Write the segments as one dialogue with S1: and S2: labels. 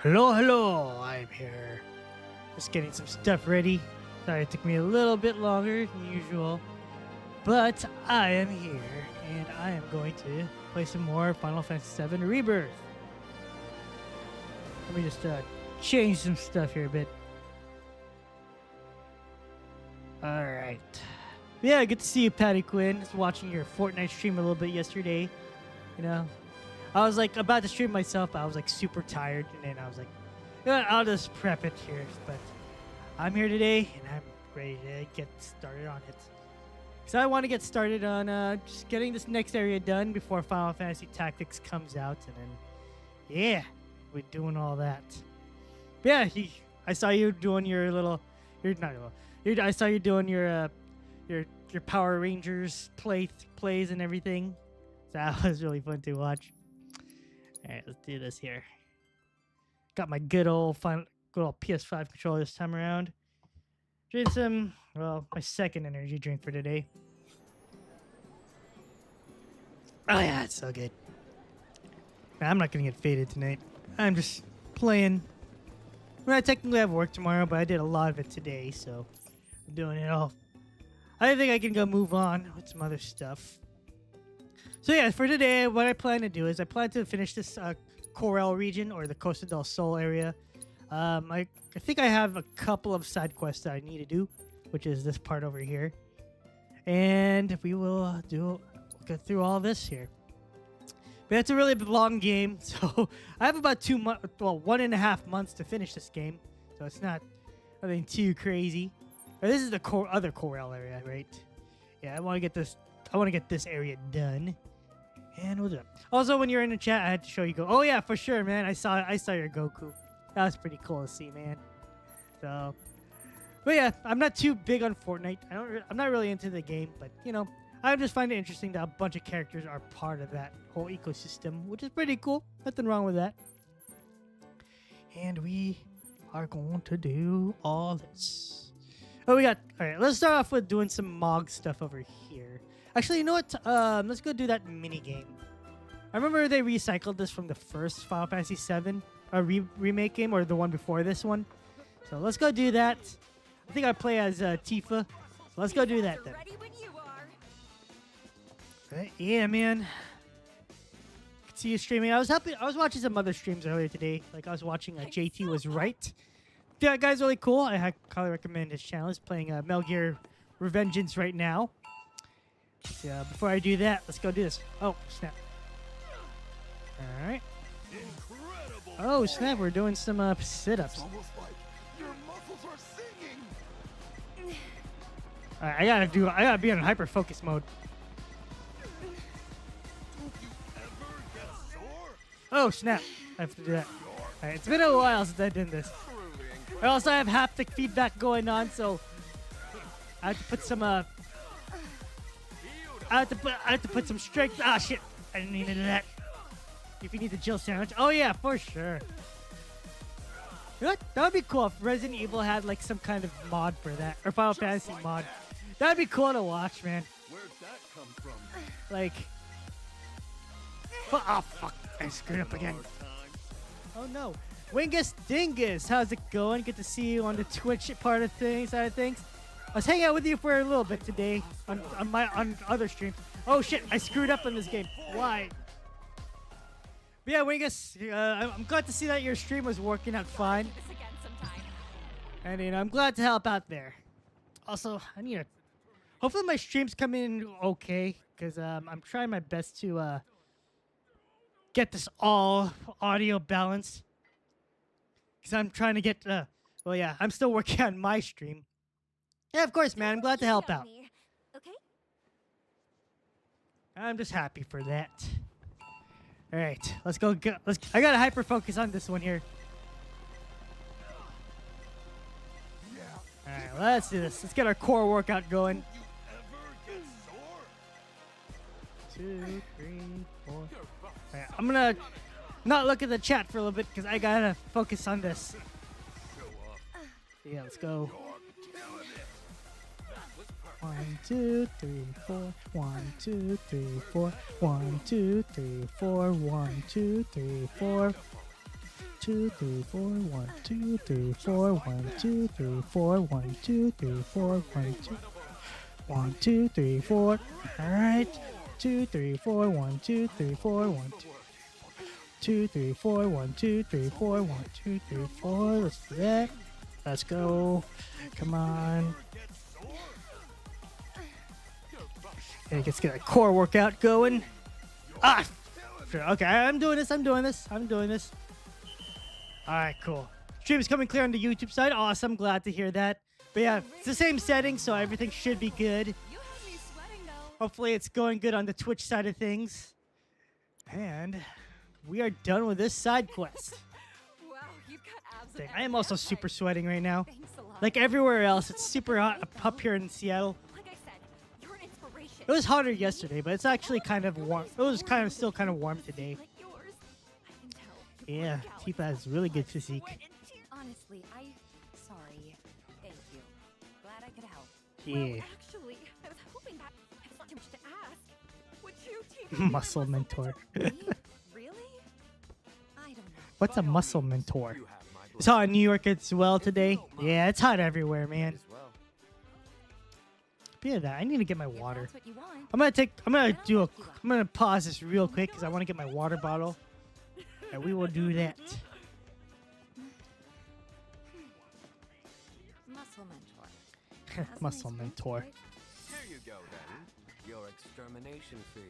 S1: Hello, hello, I'm here. Just getting some stuff ready. Sorry it took me a little bit longer than usual. But I am here, and I am going to play some more Final Fantasy VII Rebirth. Let me just change some stuff here a bit. Alright. Yeah, good to see you, Patty Quinn. I was watching your Fortnite stream a little bit yesterday. You know, I was like about to stream myself, but I was like super tired, and then I was like, you know what, I'll just prep it here. But I'm here today, and I'm ready to get started on it. So I want to get started on just getting this next area done before Final Fantasy Tactics comes out, and then yeah, we're doing all that. But yeah, I saw you doing your little. I saw you doing your Power Rangers plays and everything. So that was really fun to watch. All right, let's do this here. Got my good old PS5 controller this time around. Drink some, well, my second energy drink for today. Oh yeah, it's so good. Man, I'm not gonna get faded tonight. I'm just playing. I technically have work tomorrow, but I did a lot of it today, so I'm doing it all. I think I can go move on with some other stuff. So yeah, for today, what I plan to do is I plan to finish this Corel region, or the Costa Del Sol area. I think I have a couple of side quests that I need to do, which is this part over here. And we will get through all this here. But it's a really long game, so I have about 1.5 months to finish this game. So it's not nothing too crazy. But this is the other Corel area, right? Yeah, I want to get this area done. And we'll do it. Also, when you're in the chat, I had to show you Oh yeah, for sure, man. I saw your Goku. That was pretty cool to see, man. So, but yeah, I'm not too big on Fortnite. I'm not really into the game, but you know, I just find it interesting that a bunch of characters are part of that whole ecosystem, which is pretty cool. Nothing wrong with that. And we are going to do all this. Oh, all right, let's start off with doing some Mog stuff over here. Actually, you know what? Let's go do that mini game. I remember they recycled this from the first Final Fantasy VII remake game, or the one before this one. So let's go do that. I think I play as Tifa. So let's go do that then. Yeah, man. Could see you streaming. I was watching some other streams earlier today. Like I was watching JT Was Right. That guy's really cool. I highly recommend his channel. He's playing Metal Gear Revengeance right now. So, before I do that, let's go do this. Oh, snap. All right. Oh, snap. We're doing some sit-ups. All right, I gotta be on hyper focus mode. Oh, snap. I have to do that. All right, it's been a while since I did this. I also have haptic feedback going on, so I have to put some I have to put some strength. Ah, shit. I didn't need to do that. If you need the Jill sandwich. Oh yeah, for sure. You know what? That would be cool if Resident Evil had like some kind of mod for that, or Final Fantasy mod. That'd be cool to watch, man.
S2: Where'd that come from?
S1: Like, oh fuck, I screwed up again. Oh no, Wingus Dingus, how's it going? Good to see you on the Twitch part of things. I was hanging out with you for a little bit today on other streams. Oh shit, I screwed up in this game. Why? But yeah, Wingus, I'm glad to see that your stream was working out fine. And you know, I'm glad to help out there. Also, hopefully my streams come in okay, because I'm trying my best to get this all audio balanced. Because I'm trying to get, well yeah, I'm still working on my stream. Yeah, of course, man. I'm glad to help out.
S3: Okay.
S1: I'm just happy for that. All right, let's go. I gotta hyper focus on this one here. All right, let's do this. Let's get our core workout going. 2, 3, 4. All right, I'm gonna not look at the chat for a little bit because I gotta focus on this. Yeah, let's go. 1, 2, 3, 4. 1, 2, 3, 4. 1, 2, 3, 4. 1, 2, 3, 4. 2, 3, 4, 1, 2, 3, 4, 1, 2, 3, 4, 1, 2, 3, 4, 1, 2, 1, 2, 3, 4. All right. 2, 3, 4, 1, 2, 3, 4, 1, 2, 3, 4, 1, 2, 3, 4, 1, 2, 3, 4. Let's do that. Let's go. Come on. Okay, let's get a core workout going. Ah! Okay, I'm doing this. All right, cool. Stream is coming clear on the YouTube side. Awesome. Glad to hear that. But yeah, it's the same settings, so everything should be good. Hopefully it's going good on the Twitch side of things. And we are done with this side quest. Dang, I am also super sweating right now. Like everywhere else, it's super hot up here in Seattle. It was hotter yesterday, but it's actually kind of warm. It was still kind of warm today. Yeah, Tifa has really good physique.
S2: Honestly, sorry. Thank you. Glad I could help.
S1: Yeah.
S2: Actually, I was hoping that it's not too much to ask. Would you teach me
S1: Muscle mentor.
S2: Really? I don't know.
S1: What's a muscle mentor? It's hot in New York as well today. Yeah, it's hot everywhere, man. Yeah, I need to get my water. I'm gonna pause this real quick because I want to get my water bottle. And we will do that.
S2: Muscle mentor.
S1: Muscle mentor.
S3: Here you go then. Your extermination fee.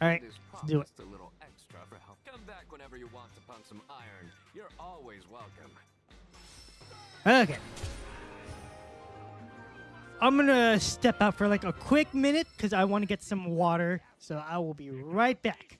S1: Alright,
S3: This
S1: let's do it.
S3: costs a little extra for help. Come back whenever you want to pump some iron. You're always welcome.
S1: Okay. I'm gonna step out for like a quick minute because I want to get some water. So I will be right back.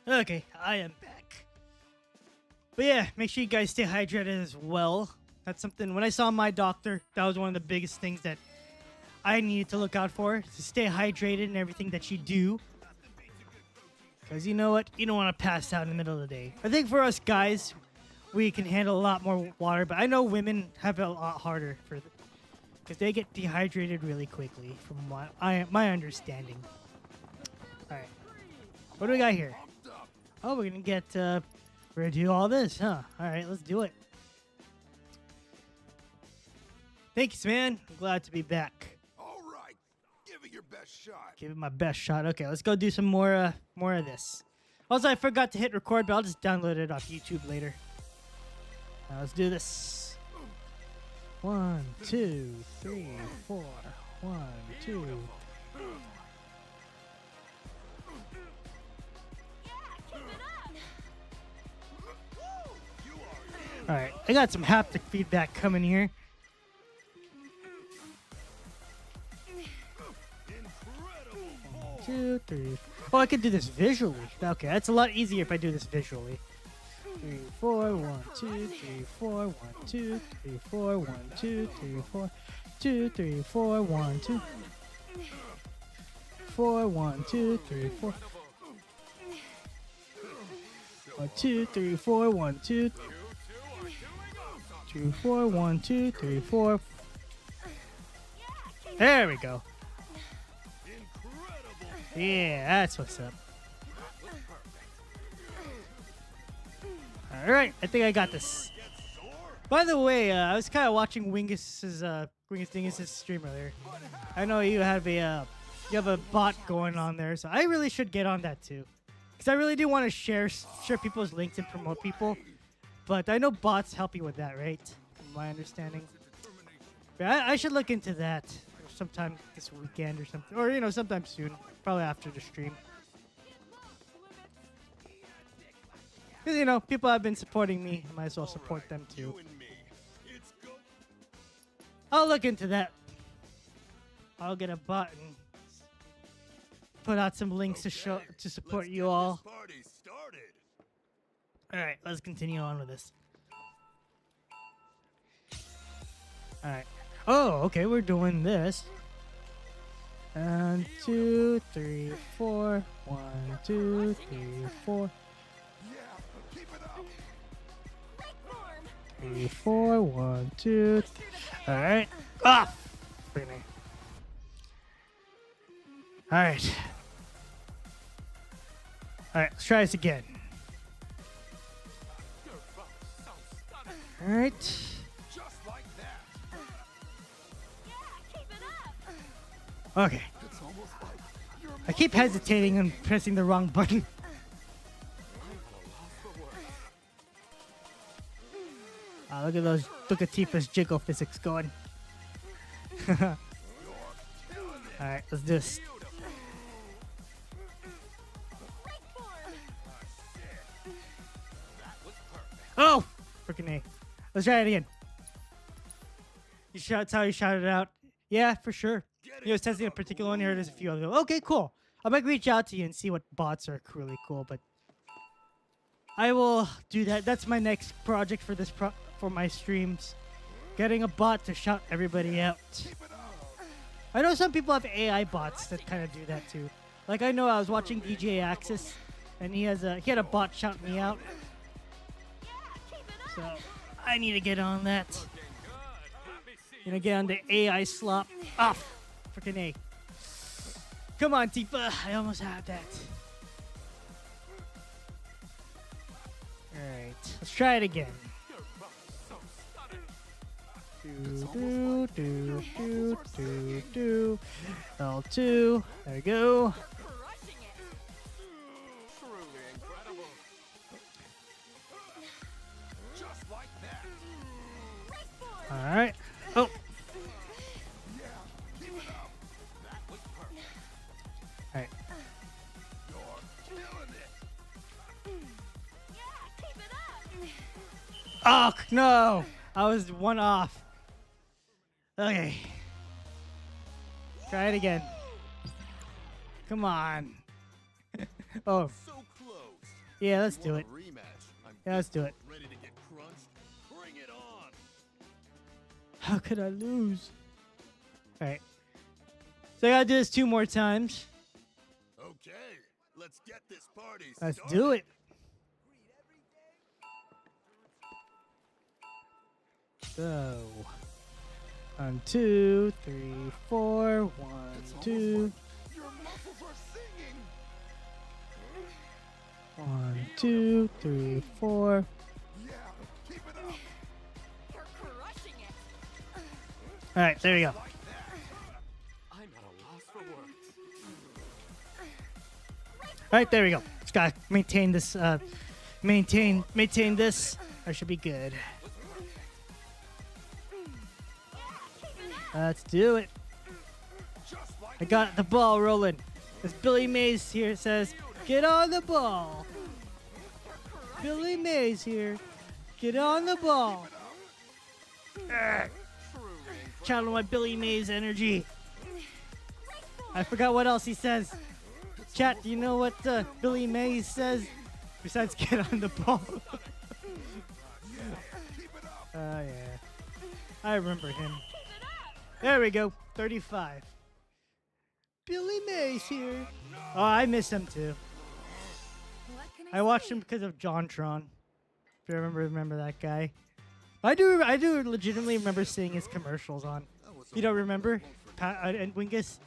S1: Okay, I am back. But yeah, make sure you guys stay hydrated as well. That's something, when I saw my doctor, that was one of the biggest things that I needed to look out for. To stay hydrated in everything that you do. Because you know what? You don't want to pass out in the middle of the day. I think for us guys, we can handle a lot more water. But I know women have it a lot harder because they get dehydrated really quickly, from my understanding. Alright. What do we got here? Oh, we're gonna do all this, huh? Alright, let's do it. Thanks, man. I'm glad to be back.
S4: Alright, give it your best shot.
S1: Give it my best shot. Okay, let's go do some more of this. Also, I forgot to hit record, but I'll just download it off YouTube later. Now, let's do this. 1, 2, 3, 4. 1, 2. Alright, I got some haptic feedback coming here. One, 2, 3. Oh, I could do this visually. Okay, that's a lot easier if I do this visually. 3, 4, 1, 2, 3, 4, 1, 2, 3, 4, 1, 2, 3, 4, 2, 3, 4, 1, 2, 4, 1, 2, 3, 4. 1, 2, 3, 4. 1, 2, 2, 4. 1, 2, 3, 4. There we go. Yeah, that's what's up. All right, I think I got this. By the way, I was kind of watching Wingus's stream earlier. I know you have a bot going on there, so I really should get on that too, because I really do want to share people's links and promote people. But I know bots help you with that, right? From my understanding. But I should look into that sometime this weekend or something, or sometime soon, probably after the stream. Because people have been supporting me, I might as well support them too. I'll look into that. I'll get a bot and put out some links to support you all. Alright, let's continue on with this. Alright. Oh, okay, we're doing this. 1, 2, 3, 4. 1, 2, 3, 4. 3, 4. 1, 2, 3. Alright. Ah! Alright. Alright, let's try this again. Alright.
S4: Just like that.
S1: Okay. I keep hesitating and pressing the wrong button. Oh, look at Tifa's jiggle physics going. Alright, let's do this. Oh! Freaking A. Let's try it again. That's how you shout it out. Yeah, for sure. It's testing a particular one here. There's a few other. Okay, cool. I might reach out to you and see what bots are really cool, but I will do that. That's my next project for for my streams. Getting a bot to shout everybody out. I know some people have AI bots that kind of do that too. Like I know I was watching DJ Axis, and he had a bot shout me out. So I need to get on that. Get on the AI slop. Off. Freaking A. Come on, Tifa. I almost had that. Alright. Let's try it again. Do. L2. There we go. Alright. Oh. Alright. Oh, no. I was one off. Okay. Try it again. Come on. Oh. Yeah, let's do it. Yeah, let's do it. How could I lose? Alright. So I gotta do this 2 more times.
S4: Okay, let's get this party
S1: Let's
S4: started.
S1: do it. So 1, 2, 3, 4. 1, 2.
S4: Your muscles are singing.
S1: 1, 2, 3, 4.
S4: Yeah, keep it up.
S2: You're crushing it.
S1: All right, there we go.
S3: I'm at a loss for words.
S1: All right, there we go. Just gotta maintain this. Maintain this. I should be good. Let's do it. I got the ball rolling. As Billy Mays here says, get on the ball. Billy Mays here. Get on the ball. Channel my Billy Mays energy. I forgot what else he says. Chat, do you know what Billy Mays says? Besides get on the ball. Oh, yeah. I remember him. There we go. 35. Billy Mays here. Oh, I miss him too.
S2: What can I
S1: I watched him because of JonTron. If you remember that guy. I do legitimately remember seeing his commercials on. You don't remember? And Wingus?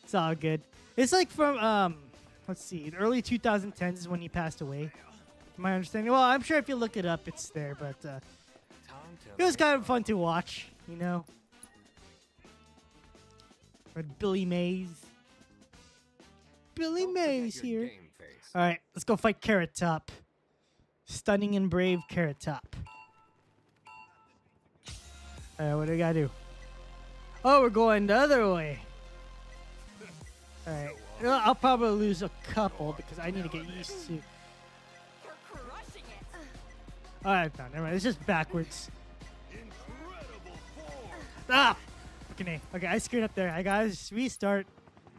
S1: It's all good. It's like from, let's see, the early 2010s is when he passed away. My understanding. Well, I'm sure if you look it up, it's there, but it was kind of fun to watch, you know. With Billy Mays. Billy Mays here. All right, let's go fight Carrot Top. Stunning and brave Carrot Top. All right, what do we gotta do? Oh, we're going the other way. All right, I'll probably lose a couple because I need to get used to.
S2: You're crushing it.
S1: All right, no, never mind. It's just backwards. Ah! Okay, I screwed up there. I gotta restart.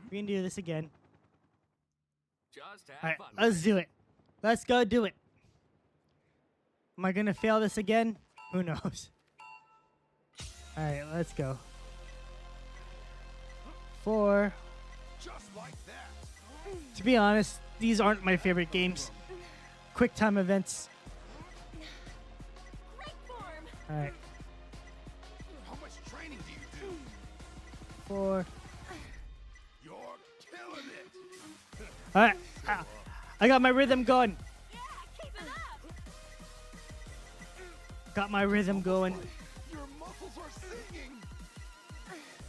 S1: We can do this again.
S3: Just have
S1: All right,
S3: fun.
S1: let's do it. Let's go do it. Am I gonna fail this again? Who knows? All right, let's go. 4.
S4: Just like that.
S1: To be honest, these aren't my favorite games. Quick time events.
S2: Great form.
S1: All right,
S4: How much training do you do?
S1: 4.
S4: You're killing it.
S1: All right, I got my rhythm going.
S2: Yeah, keep it up.
S1: Got my rhythm going.
S4: Your muscles are singing.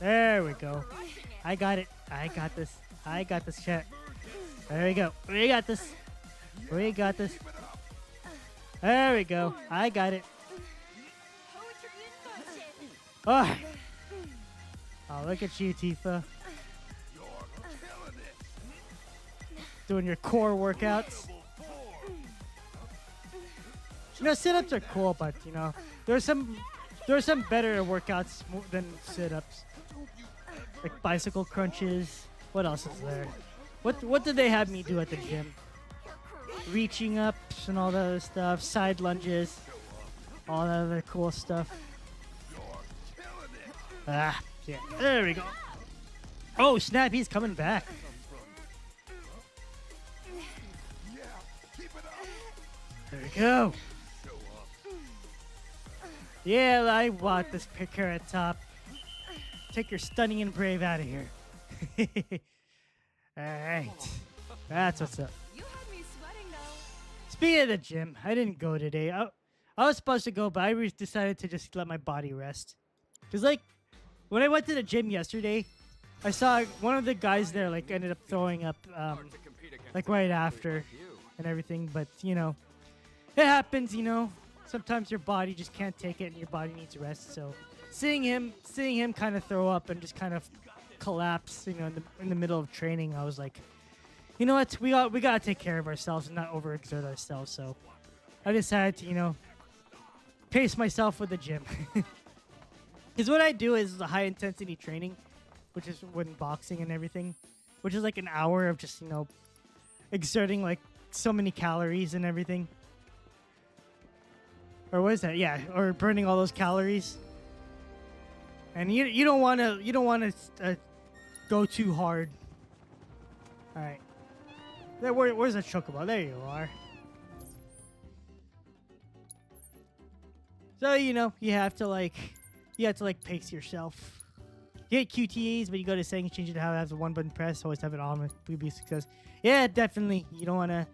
S1: There we go.
S2: Crushing it.
S1: I got it. I got this. I got this, chat. There we go. We got this. We got this.
S4: Keep it up.
S1: There we go. I got it.
S2: Poetry in motion.
S1: Oh, oh look at you, Tifa.
S4: You're killing it.
S1: Doing your core workouts.
S4: Level 4.
S1: You know, sit-ups are cool, but, you know, there's some better workouts than sit-ups. Like bicycle crunches. What else is there? What did they have me do at the gym? Reaching ups and all that other stuff. Side lunges. All that other cool stuff. Ah, yeah. There we go. Oh, snap. He's coming back.
S4: Yeah, keep it up.
S1: There we go. Yeah, I want this Carrot Top. Take your stunning and brave out of here. Alright. That's what's up.
S2: You had me sweating though.
S1: Speaking of the gym, I didn't go today. I was supposed to go, but I decided to just let my body rest. Because, like, when I went to the gym yesterday, I saw one of the guys there, like, ended up throwing up,
S3: Hard to compete against
S1: like,
S3: an
S1: right
S3: athlete
S1: after
S3: like you.
S1: and everything. But, you know, it happens, you know. Sometimes your body just can't take it and your body needs rest. So seeing him kind of throw up and just kind of collapse, you know, in the middle of training, I was like, you know what, we gotta take care of ourselves and not overexert ourselves. So I decided to, you know, pace myself with the gym. Because what I do is a high intensity training, which is when boxing and everything, which is like an hour of just, you know, exerting like so many calories and everything. Or what is that? Yeah, or burning all those calories. And you don't want to go too hard. All right. Where's the chocobo? There you are. So, you know, you have to like pace yourself. You get QTEs, but you go to settings, change it to how it has a 1-button press. Always have it on with be success. Yeah, definitely. You don't want to.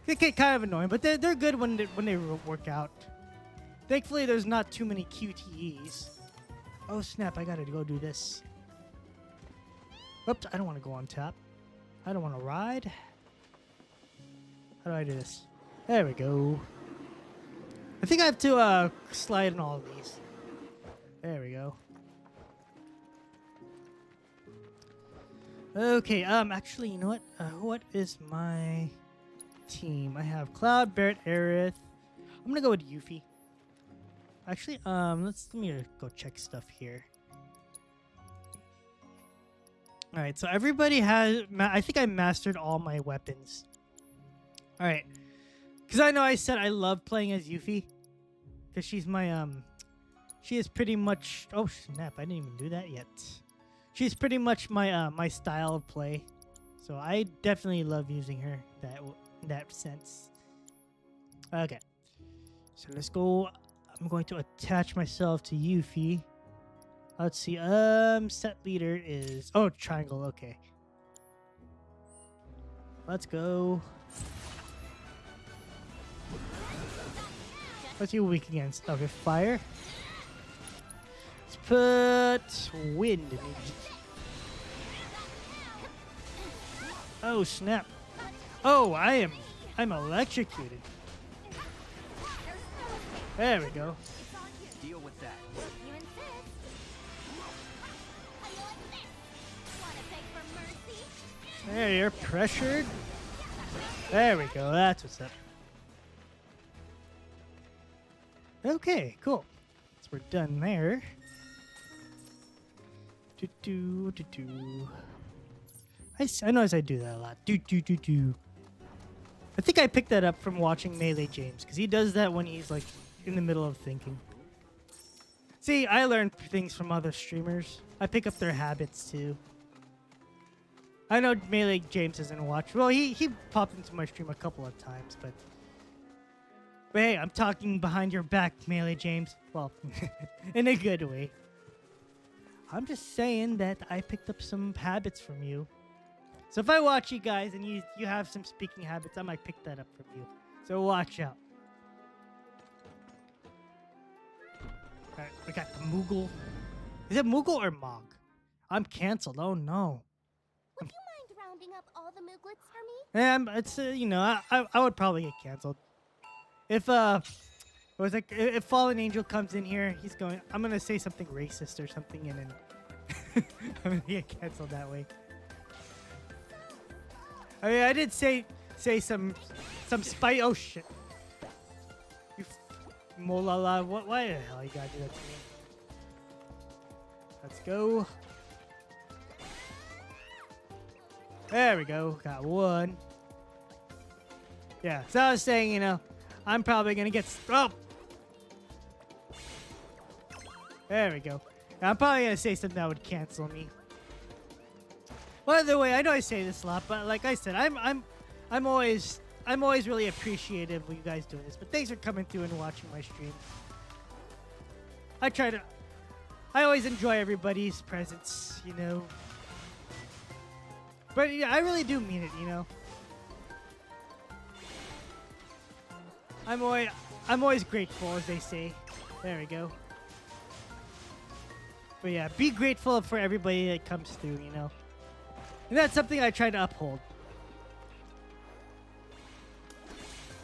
S1: They get kind of annoying, but they're good when they work out. Thankfully, there's not too many QTEs. Oh snap! I gotta go do this. Oops! I don't want to go on top. I don't want to ride. How do I do this? There we go. I think I have to slide in all of these. There we go. Okay. Actually, you know what? What is my team? I have Cloud, Barret, Aerith. I'm gonna go with Yuffie. Actually, let me go check stuff here. All right, so everybody has. I think I mastered all my weapons. All right, because I know I said I love playing as Yuffie, because she's my she is pretty much. Oh snap! I didn't even do that yet. She's pretty much my my style of play. So I definitely love using her in that sense. Okay. So let's go. I'm going to attach myself to Yuffie. Let's see. Set leader is triangle. Okay. Let's go. What's you weak against? Okay, fire. Let's put wind in it. Oh snap! Oh, I'm electrocuted. There we go.
S3: Deal with that.
S1: There, you're pressured. There we go. That's what's up. Okay, cool. So we're done there. I notice I do that a lot. I think I picked that up from watching Melee James, because he does that when he's like in the middle of thinking. See, I learn things from other streamers. I pick up their habits too. I know Melee James hasn't watched. Well, he popped into my stream a couple of times, but hey, I'm talking behind your back, Melee James. Well, in a good way. I'm just saying that I picked up some habits from you. So if I watch you guys and you have some speaking habits, I might pick that up from you. So watch out. Alright, we got the Moogle. Is it Moogle or Mog? I'm canceled. Oh no.
S5: Would you mind rounding up all the mooglets for me?
S1: Yeah, it's you know, I would probably get canceled. If it was like if Fallen Angel comes in here, I'm gonna say something racist or something, and then I'm gonna get canceled that way. I mean, I did say some spite. Oh shit! You molala! Why the hell you gotta do that to me? Let's go. There we go. Got one. Yeah. So I was saying, you know, I'm probably gonna get. Oh. There we go. I'm probably gonna say something that would cancel me. By the way, I know I say this a lot, but like I said, I'm always really appreciative of you guys doing this. But thanks for coming through and watching my stream. I always enjoy everybody's presence, you know. But yeah, I really do mean it, you know. I'm always grateful, as they say. There we go. But yeah, be grateful for everybody that comes through, you know. And that's something I try to uphold.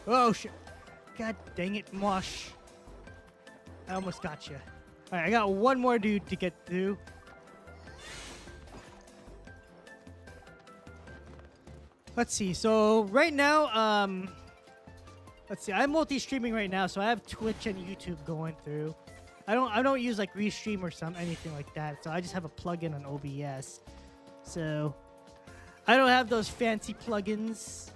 S1: Oh shit! God dang it, Mosh! I almost got you. All right, I got one more dude to get through. Let's see. So right now, let's see. I'm multi-streaming right now, so I have Twitch and YouTube going through. I don't use like Restream or anything like that. So I just have a plugin on OBS. So I don't have those fancy plugins.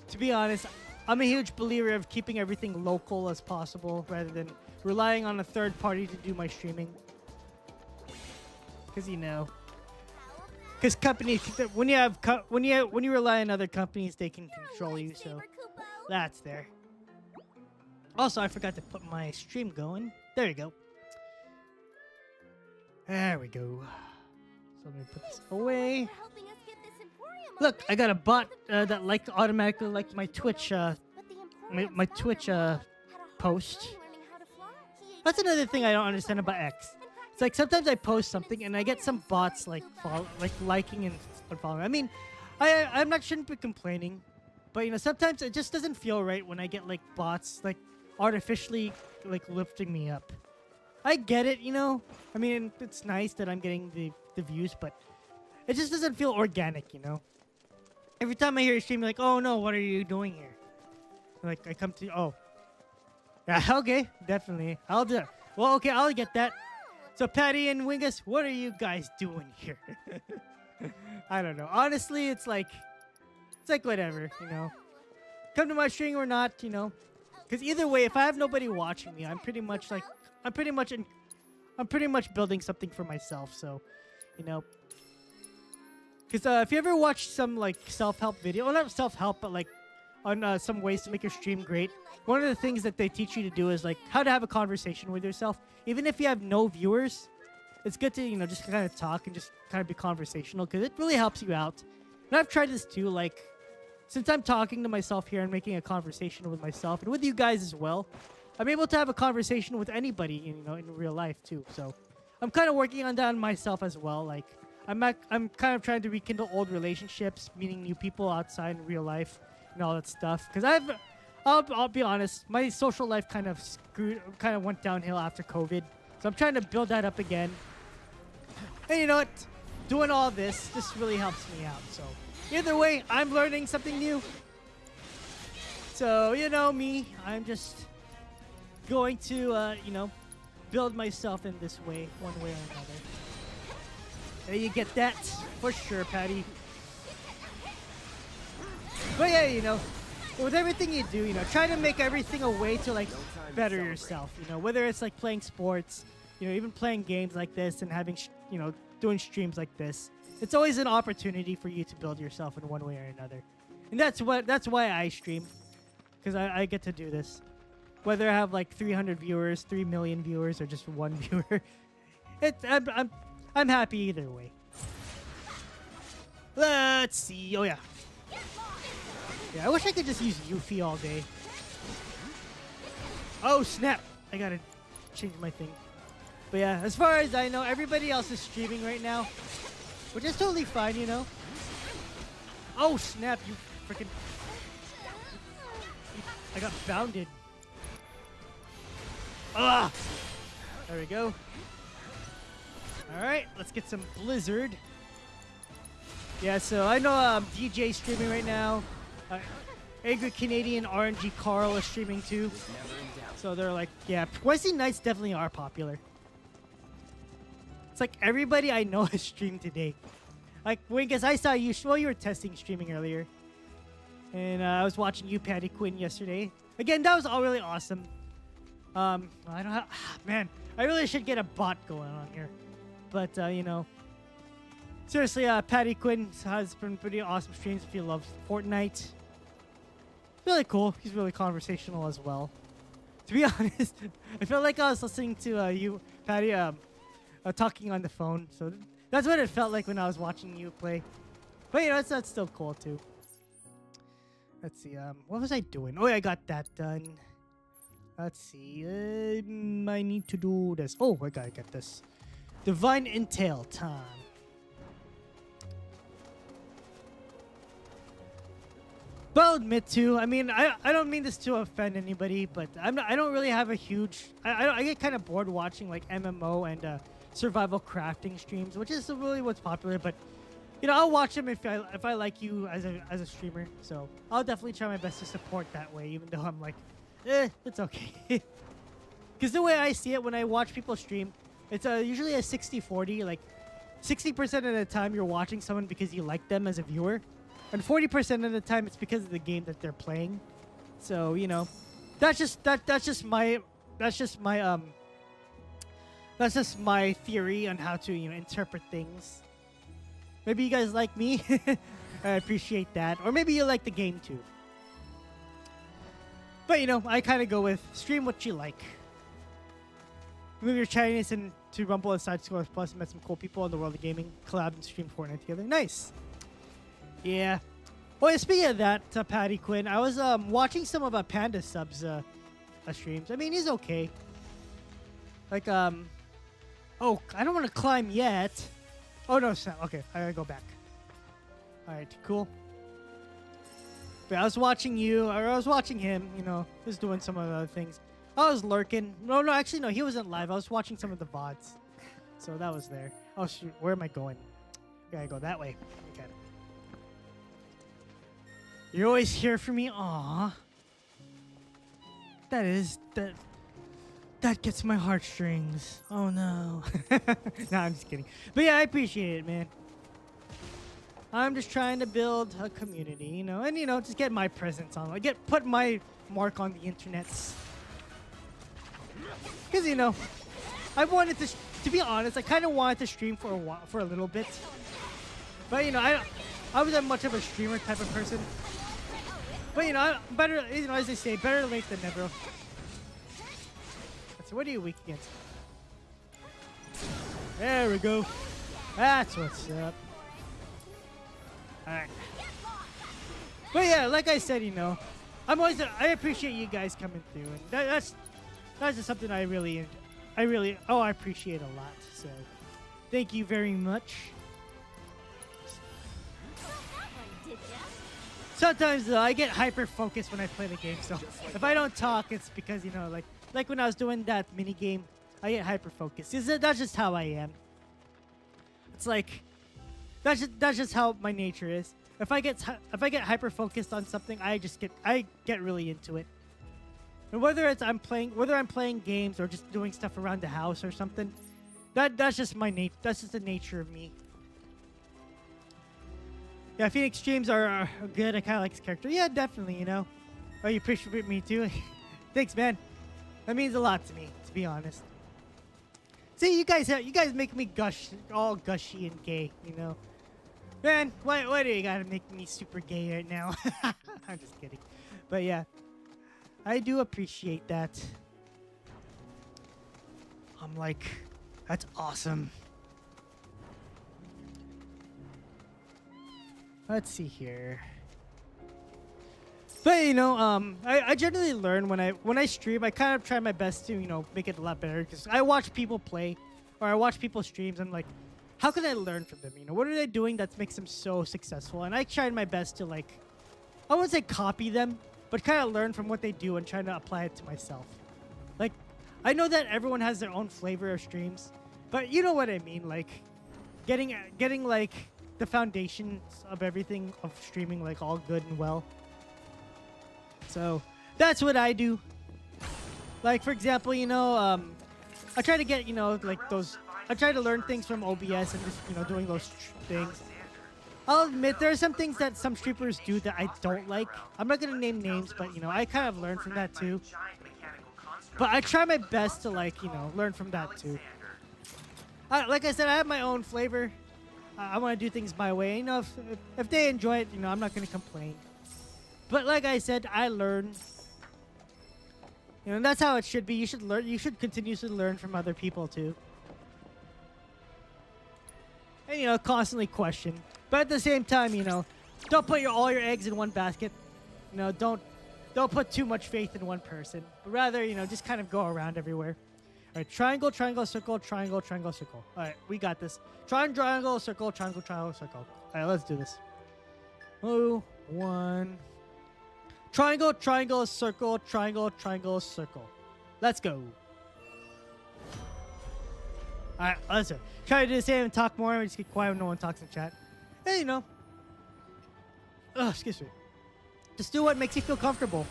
S1: To be honest, I'm a huge believer of keeping everything local as possible rather than relying on a third party to do my streaming. Because you know, because companies, when you rely on other companies, they can control you. So that's there. Also, I forgot to put my stream going. There you go. There we go. So let me put this away. Look, I got a bot that automatically liked my Twitch my Twitch post. That's another thing I don't understand about X. It's like sometimes I post something and I get some bots like liking and unfollowing. I mean, I shouldn't be complaining, but you know sometimes it just doesn't feel right when I get like bots like artificially like lifting me up. I get it, you know. I mean, it's nice that I'm getting the views, but it just doesn't feel organic, you know. Every time I hear a stream, like, oh no, what are you doing here? Like, I come to, oh. Yeah, okay, definitely. I'll do it. Well, okay, I'll get that. So, Patty and Wingus, what are you guys doing here? I don't know. Honestly, it's like whatever, you know. Come to my stream or not, you know. Because either way, if I have nobody watching me, I'm pretty much building something for myself. So, you know. Because if you ever watch some like self-help video, well not self-help, but like on some ways to make your stream great, one of the things that they teach you to do is like how to have a conversation with yourself. Even if you have no viewers, it's good to, you know, just kind of talk and just kind of be conversational because it really helps you out. And I've tried this too, like, since I'm talking to myself here and making a conversation with myself and with you guys as well, I'm able to have a conversation with anybody, you know, in real life too. So I'm kind of working on that myself as well. Like, I'm kind of trying to rekindle old relationships, meeting new people outside in real life and all that stuff. Because I'll be honest, my social life kind of went downhill after COVID. So I'm trying to build that up again. And you know what? Doing all this really helps me out. So either way, I'm learning something new. So, you know me, I'm just going to, you know, build myself in this way, one way or another. There you get that for sure, Patty. But yeah, you know, with everything you do, you know, try to make everything a way to like better yourself. You know, whether it's like playing sports, you know, even playing games like this and having, you know, doing streams like this. It's always an opportunity for you to build yourself in one way or another. And that's why I stream, because I get to do this. Whether I have like 300 viewers, 3 million viewers, or just one viewer, I'm happy either way. Let's see. Oh yeah. Yeah, I wish I could just use Yuffie all day. Oh snap! I gotta change my thing. But yeah, as far as I know, everybody else is streaming right now, which is totally fine, you know. Oh snap! You freaking! I got bounded. Ah! There we go. All right, let's get some Blizzard. Yeah, so I know DJ streaming right now. Angry Canadian RNG Carl is streaming too. So they're like, yeah, Wednesday nights definitely are popular. It's like everybody I know has streamed today. Like, Wink, as I saw you, well, you were testing streaming earlier. And I was watching you, Patty Quinn, yesterday. Again, that was all really awesome. I don't have, man, I really should get a bot going on here. But, you know, seriously, Patty Quinn has been pretty awesome streams if you love Fortnite. Really cool. He's really conversational as well. To be honest, I felt like I was listening to you, Patty, talking on the phone. So that's what it felt like when I was watching you play. But, you know, that's still cool, too. Let's see. What was I doing? Oh, yeah, I got that done. Let's see. I need to do this. Oh, I gotta get this. Divine Intel time. But I'll admit too, I mean, I don't mean this to offend anybody, but I don't really have a huge... I get kind of bored watching like MMO and survival crafting streams, which is really what's popular, but you know, I'll watch them if I like you as a streamer. So I'll definitely try my best to support that way, even though I'm like, it's okay. Because the way I see it when I watch people stream, it's usually a 60-40. Like 60% of the time you're watching someone because you like them as a viewer, and 40% of the time it's because of the game that they're playing. So you know, that's just my theory on how to, you know, interpret things. Maybe you guys like me. I appreciate that, or maybe you like the game too. But you know, I kind of go with stream what you like. Move your Chinese into Rumble and Sidescores Plus. Met some cool people in the world of gaming. Collab and stream Fortnite together. Nice. Yeah. Oh, yeah, speaking of that, Patty Quinn, I was watching some of Panda Sub's streams. I mean, he's okay. Like, oh, I don't want to climb yet. Oh, no, snap. Okay, I gotta go back. All right, cool. But I was watching you, or I was watching him, you know, just doing some of the other things. I was lurking. No, actually, no, he wasn't live. I was watching some of the VODs. So that was there. Oh, shoot. Where am I going? I gotta go that way. Okay. You're always here for me? Aw. That gets my heartstrings. Oh, no. No, I'm just kidding. But yeah, I appreciate it, man. I'm just trying to build a community, you know, and, you know, just get my presence on. Like, put my mark on the internets. Because, you know, I wanted to be honest, I kind of wanted to stream for a while, for a little bit. But you know, I wasn't much of a streamer type of person. But you know, better, you know, as they say, better late than never. Let's see, what are you weak against? There we go. That's what's up. Alright. But yeah, like I said, you know, I appreciate you guys coming through, and that's just something I appreciate a lot. So, thank you very much. Sometimes though, I get hyper focused when I play the game. So if I don't talk, it's because, you know, like when I was doing that mini game, I get hyper focused. That's just how I am. It's like that's just how my nature is. If I get hyper focused on something, I get really into it. And whether I'm playing games or just doing stuff around the house or something, that's just my nature. That's just the nature of me. Yeah, Phoenix streams are good. I kind of like his character. Yeah, definitely. You know. Oh, you appreciate me too. Thanks, man. That means a lot to me, to be honest. See, you guys make me all gushy and gay. You know. Man, why do you gotta make me super gay right now? I'm just kidding. But yeah, I do appreciate that. I'm like, that's awesome. Let's see here. But you know, I generally learn when I stream. I kind of try my best to, you know, make it a lot better, because I watch people play or I watch people streams. I'm like, how can I learn from them? You know, what are they doing that makes them so successful? And I tried my best to, like, I wouldn't say copy them, but kind of learn from what they do and try to apply it to myself. Like, I know that everyone has their own flavor of streams, but you know what I mean. Like, getting like the foundations of everything of streaming, like, all good and well. So that's what I do. Like, for example, you know, I try to get, you know, like those. I try to learn things from OBS and just, you know, doing those things. I'll admit there are some things that some streamers do that I don't like. I'm not gonna name names, but you know, I kind of learn from that too. But I try my best to, like, you know, learn from that too. Like I said, I have my own flavor. I want to do things my way. You know, if they enjoy it, you know, I'm not gonna complain. But like I said, I learn. You know, and that's how it should be. You should learn. You should continuously learn from other people too. And, you know, constantly question. But at the same time, you know, don't put all your eggs in one basket. You know, don't put too much faith in one person. But rather, you know, just kind of go around everywhere. All right, triangle, triangle, circle, triangle, triangle, circle. All right, we got this. Triangle, circle, triangle, triangle, circle. All right, let's do this. Oh, one. Triangle, triangle, circle, triangle, triangle, circle. Let's go. Alright, listen. Try to do the same and talk more. We just get quiet when no one talks in chat. Hey, you know. Excuse me. Just do what makes you feel comfortable.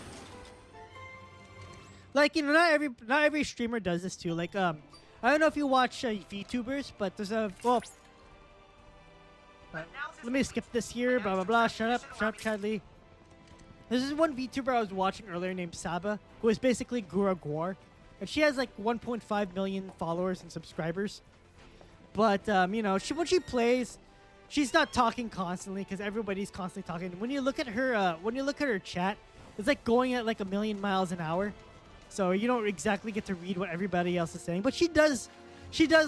S1: Like, you know, not every streamer does this too. Like, I don't know if you watch VTubers, but there's a let me skip this here. Blah blah blah. Shut up, Chadley. This is one VTuber I was watching earlier named Saba, who is basically Gura Gwar. And she has like 1.5 million followers and subscribers. But, you know, when she plays, she's not talking constantly because everybody's constantly talking. When you look at her chat, it's like going at like 1,000,000 miles an hour. So you don't exactly get to read what everybody else is saying. But she does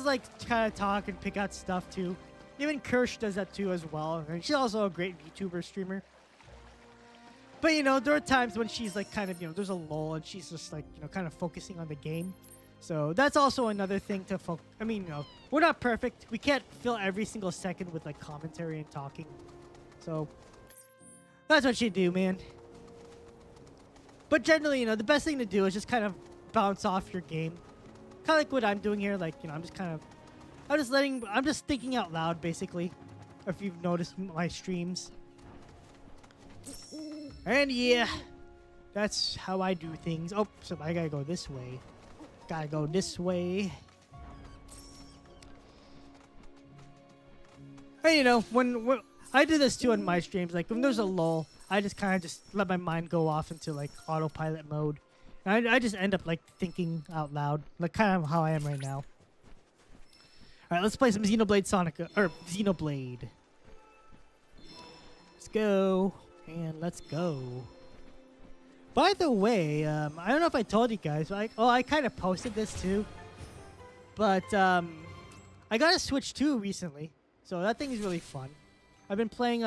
S1: like kind of talk and pick out stuff too. Even Kirsch does that too as well. And she's also a great VTuber streamer. But, you know, there are times when she's, like, kind of, you know, there's a lull and she's just, like, you know, kind of focusing on the game. So that's also another thing to focus. I mean, you know, we're not perfect. We can't fill every single second with, like, commentary and talking. So that's what you do, man. But generally, you know, the best thing to do is just kind of bounce off your game. Kind of like what I'm doing here. Like, you know, I'm just thinking out loud, basically. If you've noticed my streams. And yeah, that's how I do things. Oh, so I gotta go this way. Gotta go this way. And you know, when I do this too on my streams, like when there's a lull, I just kind of just let my mind go off into like autopilot mode. And I just end up like thinking out loud, like kind of how I am right now. All right, let's play some Xenoblade Xenoblade. Let's go. And let's go. By the way, I don't know if I told you guys. I kind of posted this too. But I got a Switch 2 recently. So that thing is really fun. I've been playing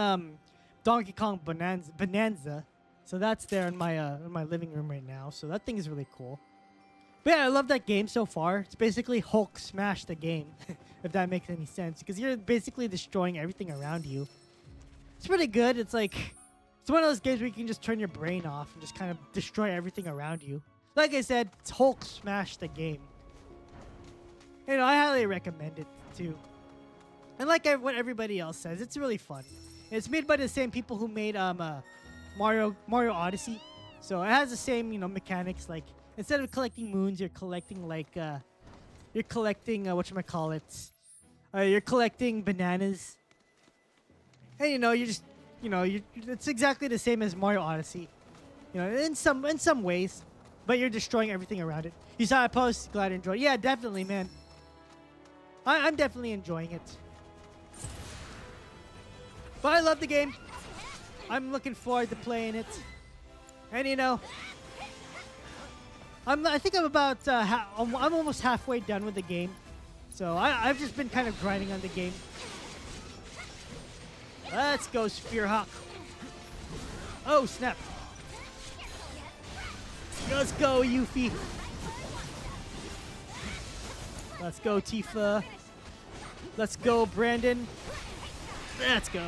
S1: Donkey Kong Bonanza. So that's there in my living room right now. So that thing is really cool. But yeah, I love that game so far. It's basically Hulk smash the game, if that makes any sense. Because you're basically destroying everything around you. It's pretty good. It's like, it's one of those games where you can just turn your brain off and just kind of destroy everything around you. Like I said, it's Hulk smash the game. You know, I highly recommend it too. And like what everybody else says, it's really fun. It's made by the same people who made Mario Odyssey. So it has the same, you know, mechanics. Like, instead of collecting moons, you're collecting like you're collecting bananas. And you know, it's exactly the same as Mario Odyssey. You know, in some ways, but you're destroying everything around it. You saw a post, glad you enjoyed. Yeah, definitely, man. I'm definitely enjoying it. But I love the game. I'm looking forward to playing it. And you know, I think I'm about I'm almost halfway done with the game. So I've just been kind of grinding on the game. Let's go, Spearhawk. Oh, snap. Let's go, Yuffie. Let's go, Tifa. Let's go, Brandon. Let's go.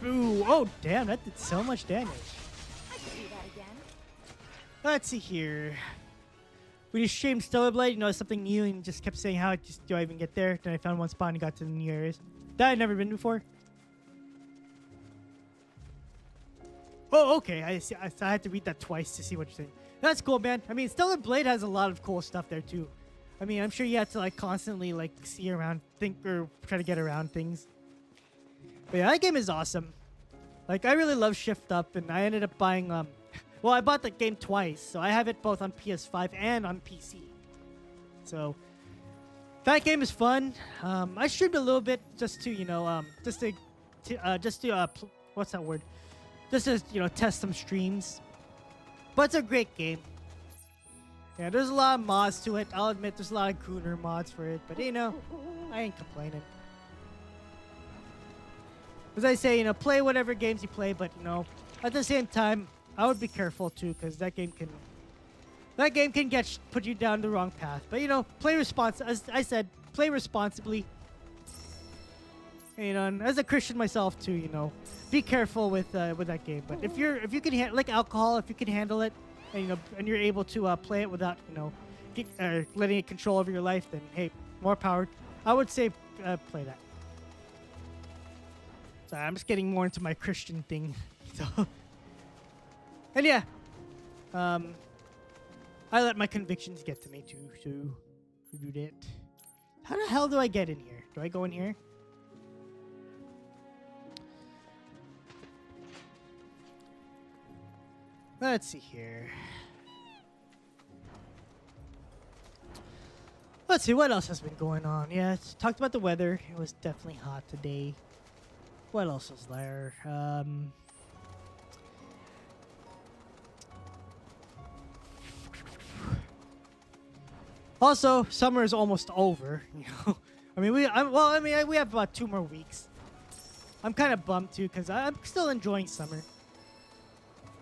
S1: Ooh, oh, damn, that did so much damage.
S2: I could do that again.
S1: Let's see here. When you streamed Stellar Blade, you noticed something new and just kept saying, how do I even get there? Then I found one spot and got to the new areas. That I'd never been before. Oh, okay. I see. I had to read that twice to see what you're saying. That's cool, man. I mean, Stellar Blade has a lot of cool stuff there, too. I mean, I'm sure you have to, like, constantly, like, see around, think, or try to get around things. But yeah, that game is awesome. Like, I really love Shift Up, and I ended up buying, well, I bought the game twice, so I have it both on PS5 and on PC. So, that game is fun. I streamed a little bit just to, you know, what's that word? Just to, you know, test some streams. But it's a great game. Yeah, there's a lot of mods to it. I'll admit there's a lot of Gooner mods for it, but you know, I ain't complaining. As I say, you know, play whatever games you play, but you know, at the same time, I would be careful too, because that game can put you down the wrong path. But you know, play as I said, play responsibly. And, you know, and as a Christian myself too, you know, be careful with that game. But if you can like alcohol, if you can handle it, and you know, and you're able to play it without, you know, letting it control over your life, then hey, more power. I would say play that. Sorry, I'm just getting more into my Christian thing. So, and yeah, I let my convictions get to me too. So do that. How the hell do I get in here? Do I go in here? Let's see here. Let's see what else has been going on. Yeah, it's talked about the weather. It was definitely hot today. What else was there? Also, summer is almost over. You know, I mean, we have about 2 more weeks. I'm kind of bummed too because I'm still enjoying summer.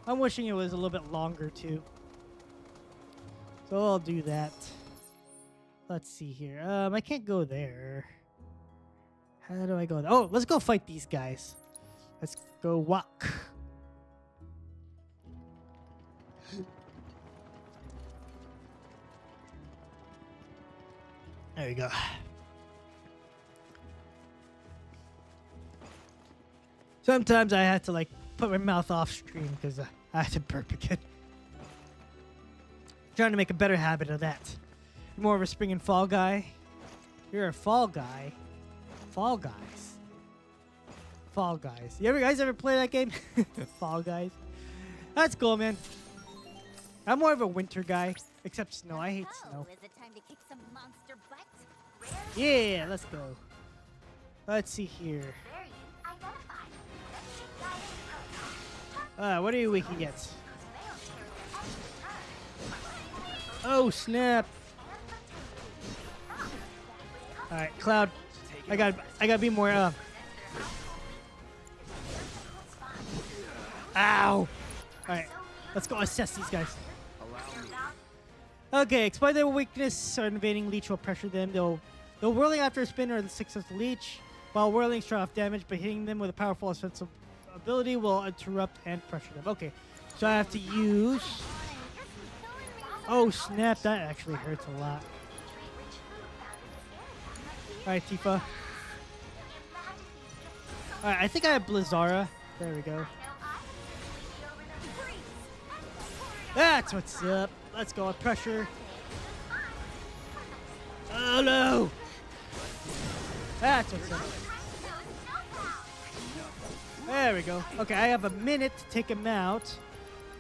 S1: I'm wishing it was a little bit longer too. So I'll do that. Let's see here. I can't go there. How do I go there? Oh, let's go fight these guys. Let's go walk. There you go. Sometimes I have to like put my mouth off stream because I have to burp again. Trying to make a better habit of that. You're more of a spring and fall guy. You're a fall guy. Fall Guys. Fall Guys. You guys ever play that game? Fall Guys. That's cool, man. I'm more of a winter guy, except snow. I hate snow.
S5: Is it time to kick some monster butt?
S1: Yeah, let's go. Let's see here. What are you weak against? Oh, snap. Alright, Cloud. I gotta be more, Ow! Alright, let's go assess these guys. Okay, exploit their weakness or invading leech will pressure them. They'll whirling after a spin or the successful leech. While whirling straight off damage, but hitting them with a powerful offensive ability will interrupt and pressure them. Okay, so I have to use... Oh, snap, that actually hurts a lot. Alright, Tifa. Alright, I think I have Blizzara. There we go. That's what's up. Let's go with pressure. Oh no! That's what's up. There we go. Okay, I have a minute to take him out.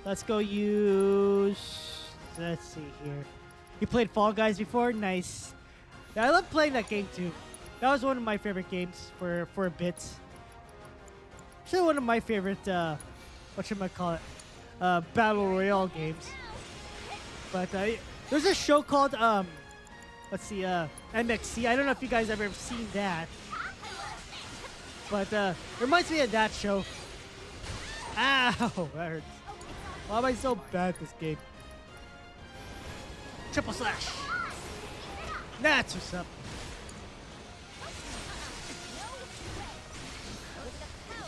S1: Let's go use... Let's see here. You played Fall Guys before? Nice. Yeah, I love playing that game too. That was one of my favorite games for a bit. Actually, one of my favorite, whatchamacallit, Battle Royale games. But there's a show called, let's see, MXC. I don't know if you guys have ever seen that. But it reminds me of that show. Ow! That hurts. Why am I so bad at this game? Triple slash. That's what's up.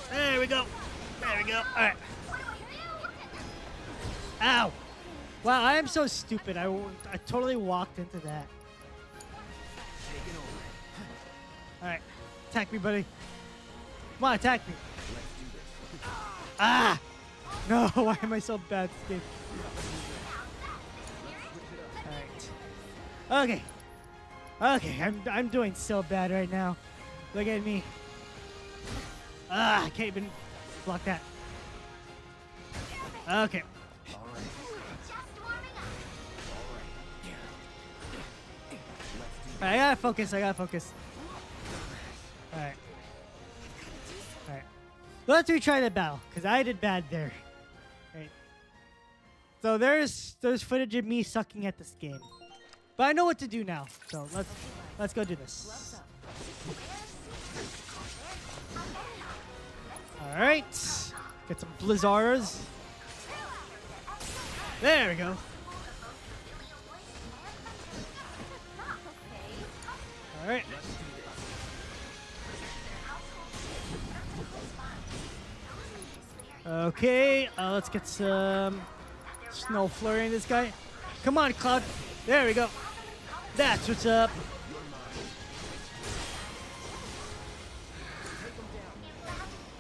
S1: There we go. There we go. All right. Ow. Wow, I am so stupid. I totally walked into that. All right. Attack me, buddy. Come on, attack me. Ah! No, why am I so bad at this game? All right. Okay. Okay, I'm doing so bad right now. Look at me. Ah, I can't even block that. Okay. Alright, I gotta focus. Alright. Alright. Let's retry the battle, because I did bad there. Right. So there's footage of me sucking at this game. But I know what to do now. So let's go do this. Alright. Get some Blizzaras. There we go. Alright. Okay, let's get some snow flurry in this guy. Come on, Cloud. There we go. That's what's up.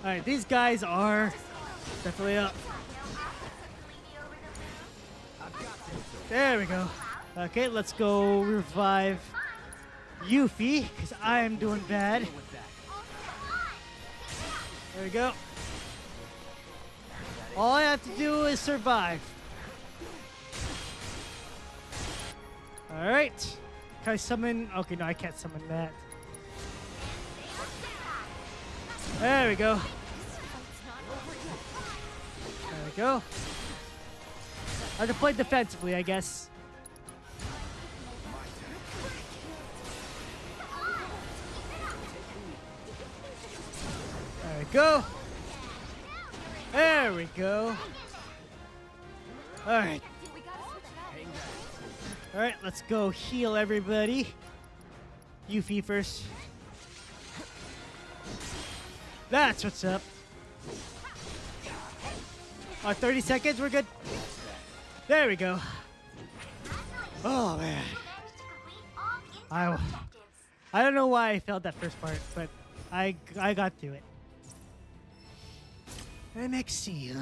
S1: Alright, these guys are definitely up. There we go. Okay, let's go revive Yuffie, because I am doing bad. There we go. All I have to do is survive. Alright. Can I summon? Okay, no, I can't summon that. There we go. There we go. I have to play defensively, I guess. There we go. There we go. Alright. Alright, let's go heal everybody. Yuffie first. That's what's up. 30 seconds, we're good. There we go. Oh, man. I don't know why I failed that first part, but I got through it. MXC,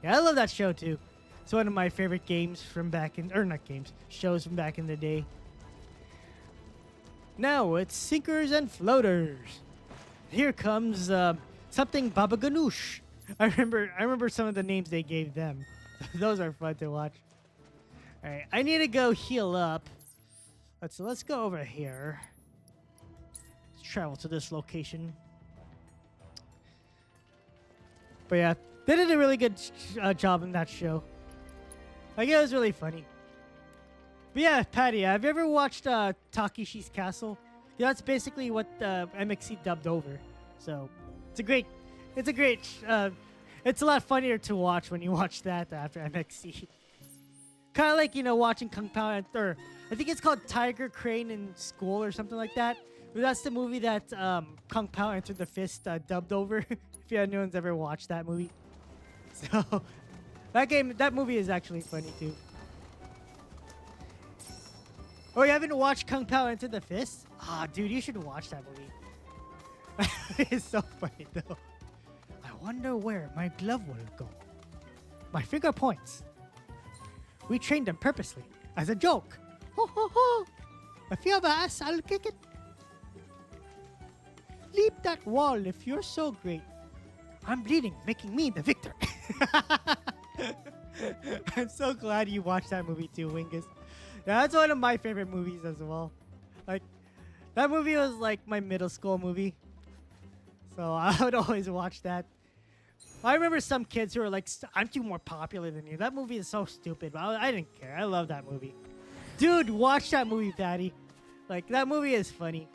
S1: yeah, I love that show too. It's one of my favorite games from back in, or not games, shows from back in the day. Now it's sinkers and floaters. Here comes something Baba Ganoush. I remember some of the names they gave them. Those are fun to watch. All right, I need to go heal up. Let's go over here. Let's travel to this location. But yeah, they did a really good job in that show. Like, it was really funny. But yeah, Patty, have you ever watched Takeshi's Castle? Yeah, that's basically what MXC dubbed over. So it's a great, it's a lot funnier to watch when you watch that after MXC. Kind of like, you know, watching Kung Pao, or I think it's called Tiger, Crane, and School or something like that. But that's the movie that Kung Pao Entered the Fist dubbed over. If anyone's ever watched that movie. So that movie is actually funny too. Oh, you haven't watched Kung Pao Enter the Fist? Ah, dude, you should watch that movie. It's so funny though. I wonder where my glove will go. My finger points. We trained them purposely as a joke. Ho ho ho! If you have ass, I'll kick it. Leap that wall if you're so great. I'm bleeding, making me the victor. I'm so glad you watched that movie too, Wingus. Yeah, that's one of my favorite movies as well. Like, that movie was like my middle school movie. So I would always watch that. I remember some kids who were like, I'm too more popular than you. That movie is so stupid. But I didn't care. I love that movie. Dude, watch that movie, Patty. Like, that movie is funny.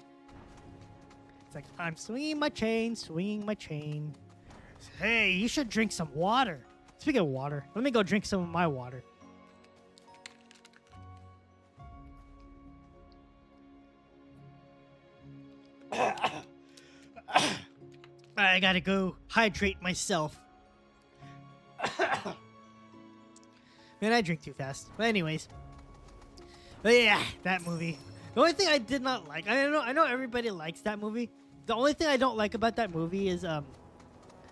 S1: It's like, I'm swinging my chain, swinging my chain. Hey, you should drink some water. Speaking of water, let me go drink some of my water. I gotta go hydrate myself. Man, I drink too fast. But anyways. But yeah, that movie. The only thing I did not like, I know everybody likes that movie. The only thing I don't like about that movie is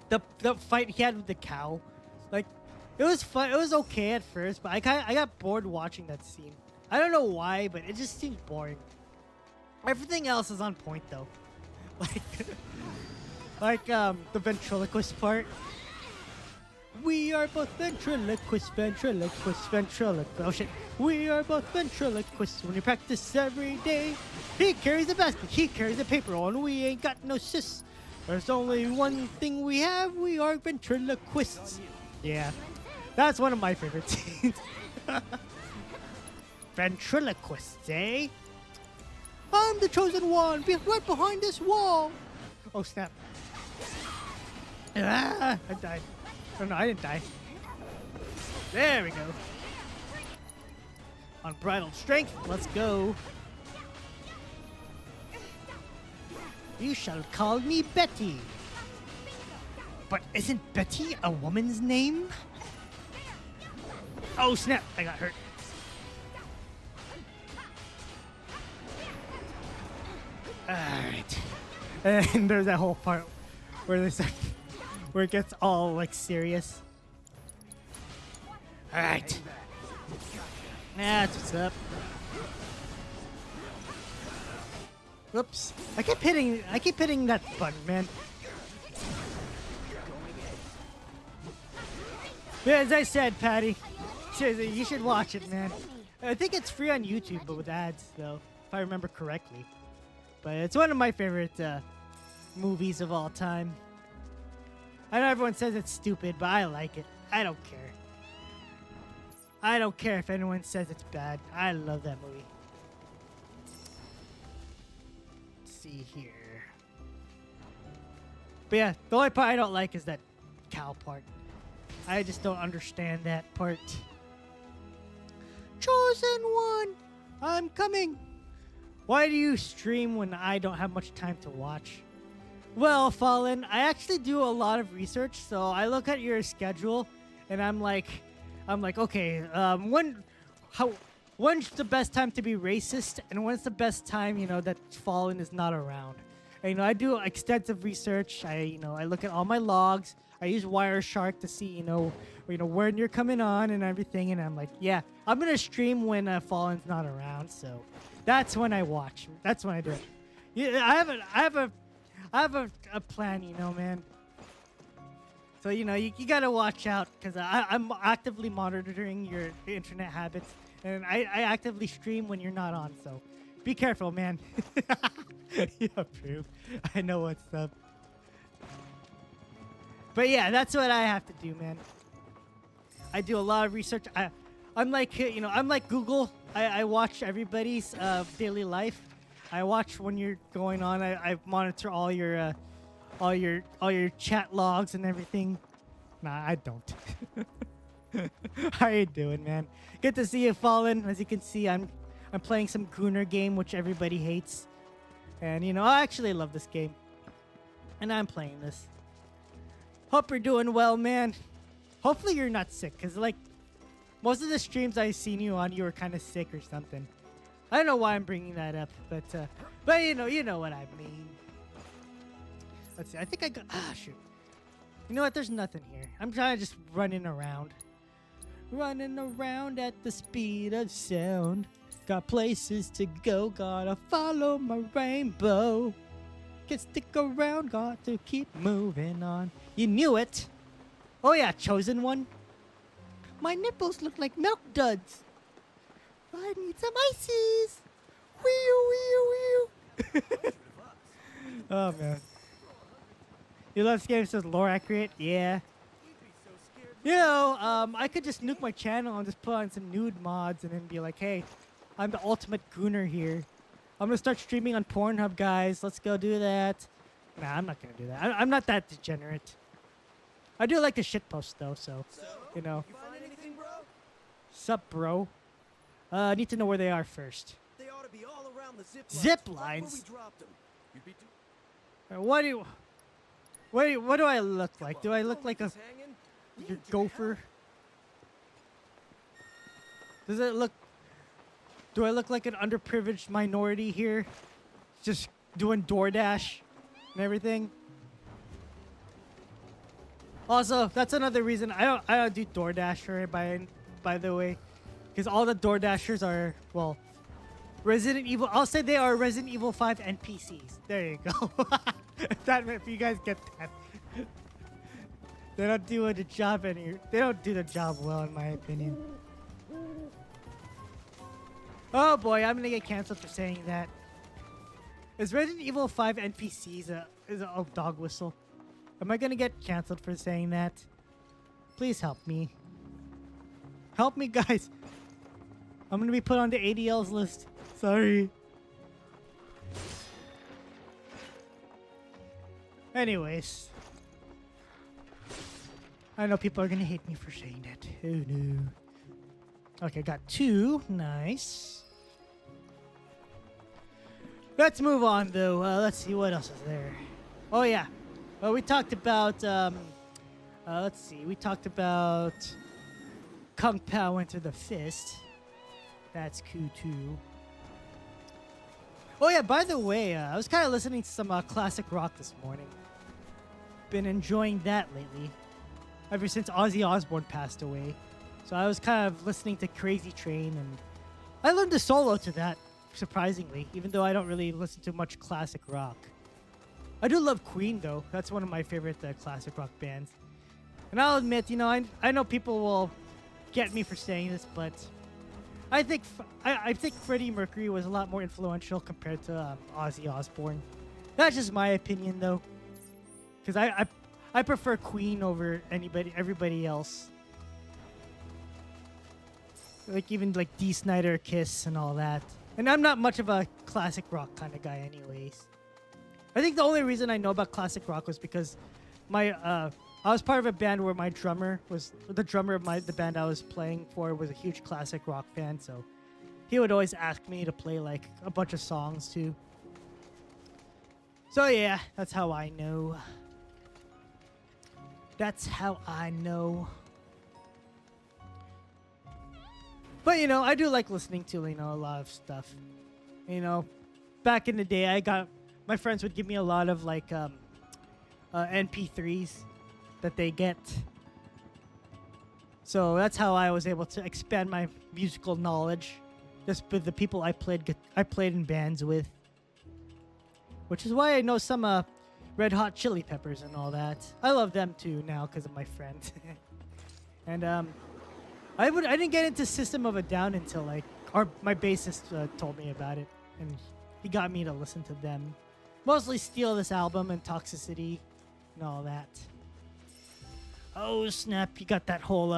S1: the fight he had with the cow. Like, it was fun. It was okay at first, but I got bored watching that scene. I don't know why, but it just seems boring. Everything else is on point though. Like the ventriloquist part. We are both ventriloquists. Oh shit. We are both ventriloquists. When you practice every day, he carries the basket, he carries the paper roll, and we ain't got no sis. There's only one thing we have. We are ventriloquists. Yeah, that's one of my favorite scenes. Ventriloquists, eh? I'm the chosen one. Be right behind this wall. Oh snap! Ah, I died. Oh no, I didn't die. There we go. Unbridled strength. Let's go. You shall call me Betty. But isn't Betty a woman's name? Oh snap! I got hurt. Alright. And there's that whole part where there's like, where it gets all like serious. Alright. That's what's up. Whoops. I keep hitting that button, man. Yeah, as I said, Patty. Seriously, you should watch it, man. I think it's free on YouTube, but with ads, though, if I remember correctly. But it's one of my favorite movies of all time. I know everyone says it's stupid, but I like it. I don't care. I don't care if anyone says it's bad. I love that movie. Let's see here. But yeah, the only part I don't like is that cow part. I just don't understand that part. Chosen one! I'm coming! Why do you stream when I don't have much time to watch? Well, Fallen, I actually do a lot of research, so I look at your schedule, and I'm like, okay, when's the best time to be racist, and when's the best time, you know, that Fallen is not around? And, you know, I do extensive research. I look at all my logs. I use Wireshark to see, you know, when you're coming on and everything, and I'm like, yeah, I'm gonna stream when Fallen's not around, so that's when I watch. That's when I do it. Yeah, I have a plan, you know, man. So, you know, you gotta watch out, because I'm actively monitoring your internet habits, and I actively stream when you're not on, so Be careful, man. You approve. I know what's up. But yeah, that's what I have to do, man. I do a lot of research. I'm like, you know, I'm like Google. I watch everybody's daily life. I watch when you're going on. I monitor all your chat logs and everything. Nah, I don't. How you doing, man? Good to see you, Fallen. As you can see, I'm playing some Gooner game, which everybody hates. And, you know, I actually love this game. And I'm playing this. Hope you're doing well, man. Hopefully you're not sick, because, like, most of the streams I've seen you on, you were kind of sick or something. I don't know why I'm bringing that up, but you know what I mean. Let's see. I think I got... Ah, shoot. You know what? There's nothing here. I'm trying to just running around. Running around at the speed of sound. Got places to go. Gotta follow my rainbow. Can't stick around. Got to keep moving on. You knew it. Oh, yeah. Chosen one. My nipples look like milk duds. I need some ices. Wee wee wee. Oh, man. You love games with lore accurate? Yeah. You know, I could just nuke my channel and just put on some nude mods and then be like, hey, I'm the ultimate gooner here. I'm going to start streaming on Pornhub, guys. Let's go do that. Nah, I'm not going to do that. I'm not that degenerate. I do like to shitpost, though, so, you know.
S6: You find anything, bro?
S1: Sup, bro? I need to know where they are first.
S6: They ought to be all around the zip lines.
S1: Zip
S6: Right
S1: lines?
S6: where we dropped them.
S3: You'd be too
S1: What do I look like? Do I look like a
S6: Hanging?
S1: gopher? Does it look... Do I look like an underprivileged minority here? Just doing DoorDash and everything? Also, that's another reason I don't do DoorDash by the way. Because all the DoorDashers are, well, Resident Evil... I'll say they are Resident Evil 5 NPCs. There you go. If you guys get that. They don't do the job they don't do the job well, in my opinion. Oh boy, I'm gonna get canceled for saying that. Is Resident Evil 5 NPCs a dog whistle? Am I gonna get canceled for saying that? Please help me. Help me, guys. I'm gonna be put on the ADL's list. Sorry. Anyways. I know people are gonna hate me for saying that. Oh no. Okay, got 2. Nice. Let's move on, though. Let's see what else is there. Oh, yeah. Well, we talked about, let's see. We talked about Kung Pao Enter the Fist. That's cool, too. Oh, yeah, by the way, I was kind of listening to some classic rock this morning. Been enjoying that lately. Ever since Ozzy Osbourne passed away. So I was kind of listening to Crazy Train, and I learned a solo to that, surprisingly, even though I don't really listen to much classic rock. I do love Queen, though. That's one of my favorite classic rock bands. And I'll admit, you know, I know people will get me for saying this, but I think Freddie Mercury was a lot more influential compared to Ozzy Osbourne. That's just my opinion, though, because I prefer Queen over everybody else. Like even like Dee Snider, Kiss, and all that. And I'm not much of a classic rock kind of guy, anyways. I think the only reason I know about classic rock was because I was part of a band where my drummer was the drummer of the band I was playing for was a huge classic rock fan, so he would always ask me to play like a bunch of songs too. So yeah, that's how I know. That's how I know. But, you know, I do like listening to, you know, a lot of stuff. You know, back in the day, my friends would give me a lot of, like, MP3s that they get. So that's how I was able to expand my musical knowledge, just with the people I played in bands with. Which is why I know some Red Hot Chili Peppers and all that. I love them, too, now because of my friends. And, I didn't get into System of a Down until my bassist told me about it. and he got me to listen to them. Mostly Steal This Album and Toxicity and all that. Oh snap! You got that whole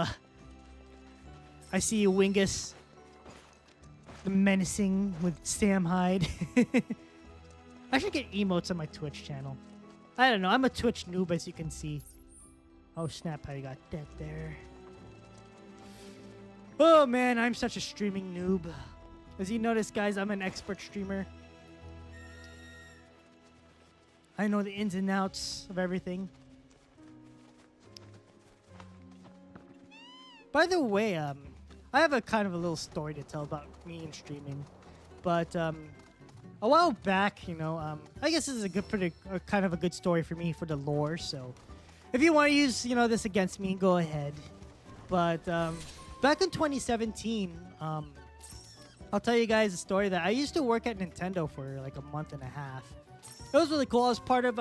S1: I see you, Wingus. The menacing with Sam Hyde. I should get emotes on my Twitch channel. I don't know. I'm a Twitch noob, as you can see. Oh snap! How you got that there? Oh man, I'm such a streaming noob. As you notice, guys, I'm an expert streamer. I know the ins and outs of everything. By the way, I have a kind of a little story to tell about me and streaming. But a while back, you know, I guess this is a good, kind of a good story for me for the lore. So, if you want to use, you know, this against me, go ahead. But back in 2017, I'll tell you guys a story that I used to work at Nintendo for like a month and a half. It was really cool. I was part of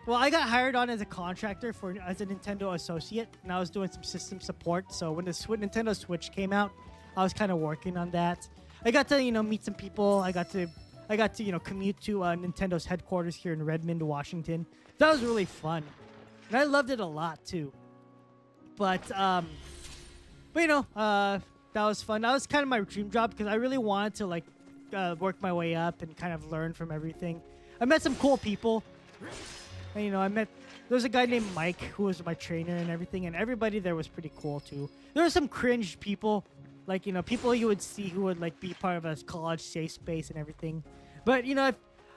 S1: well, I got hired on as a contractor as a Nintendo associate, and I was doing some system support. So when the Nintendo Switch came out, I was kind of working on that. I got to, you know, meet some people. I got to, you know, commute to Nintendo's headquarters here in Redmond, Washington. That was really fun, and I loved it a lot too. But you know, that was fun. That was kind of my dream job because I really wanted to like work my way up and kind of learn from everything. I met some cool people. And, you know, there was a guy named Mike who was my trainer and everything, and everybody there was pretty cool too. There were some cringe people, like, you know, people you would see who would like be part of a college safe space and everything. But, you know,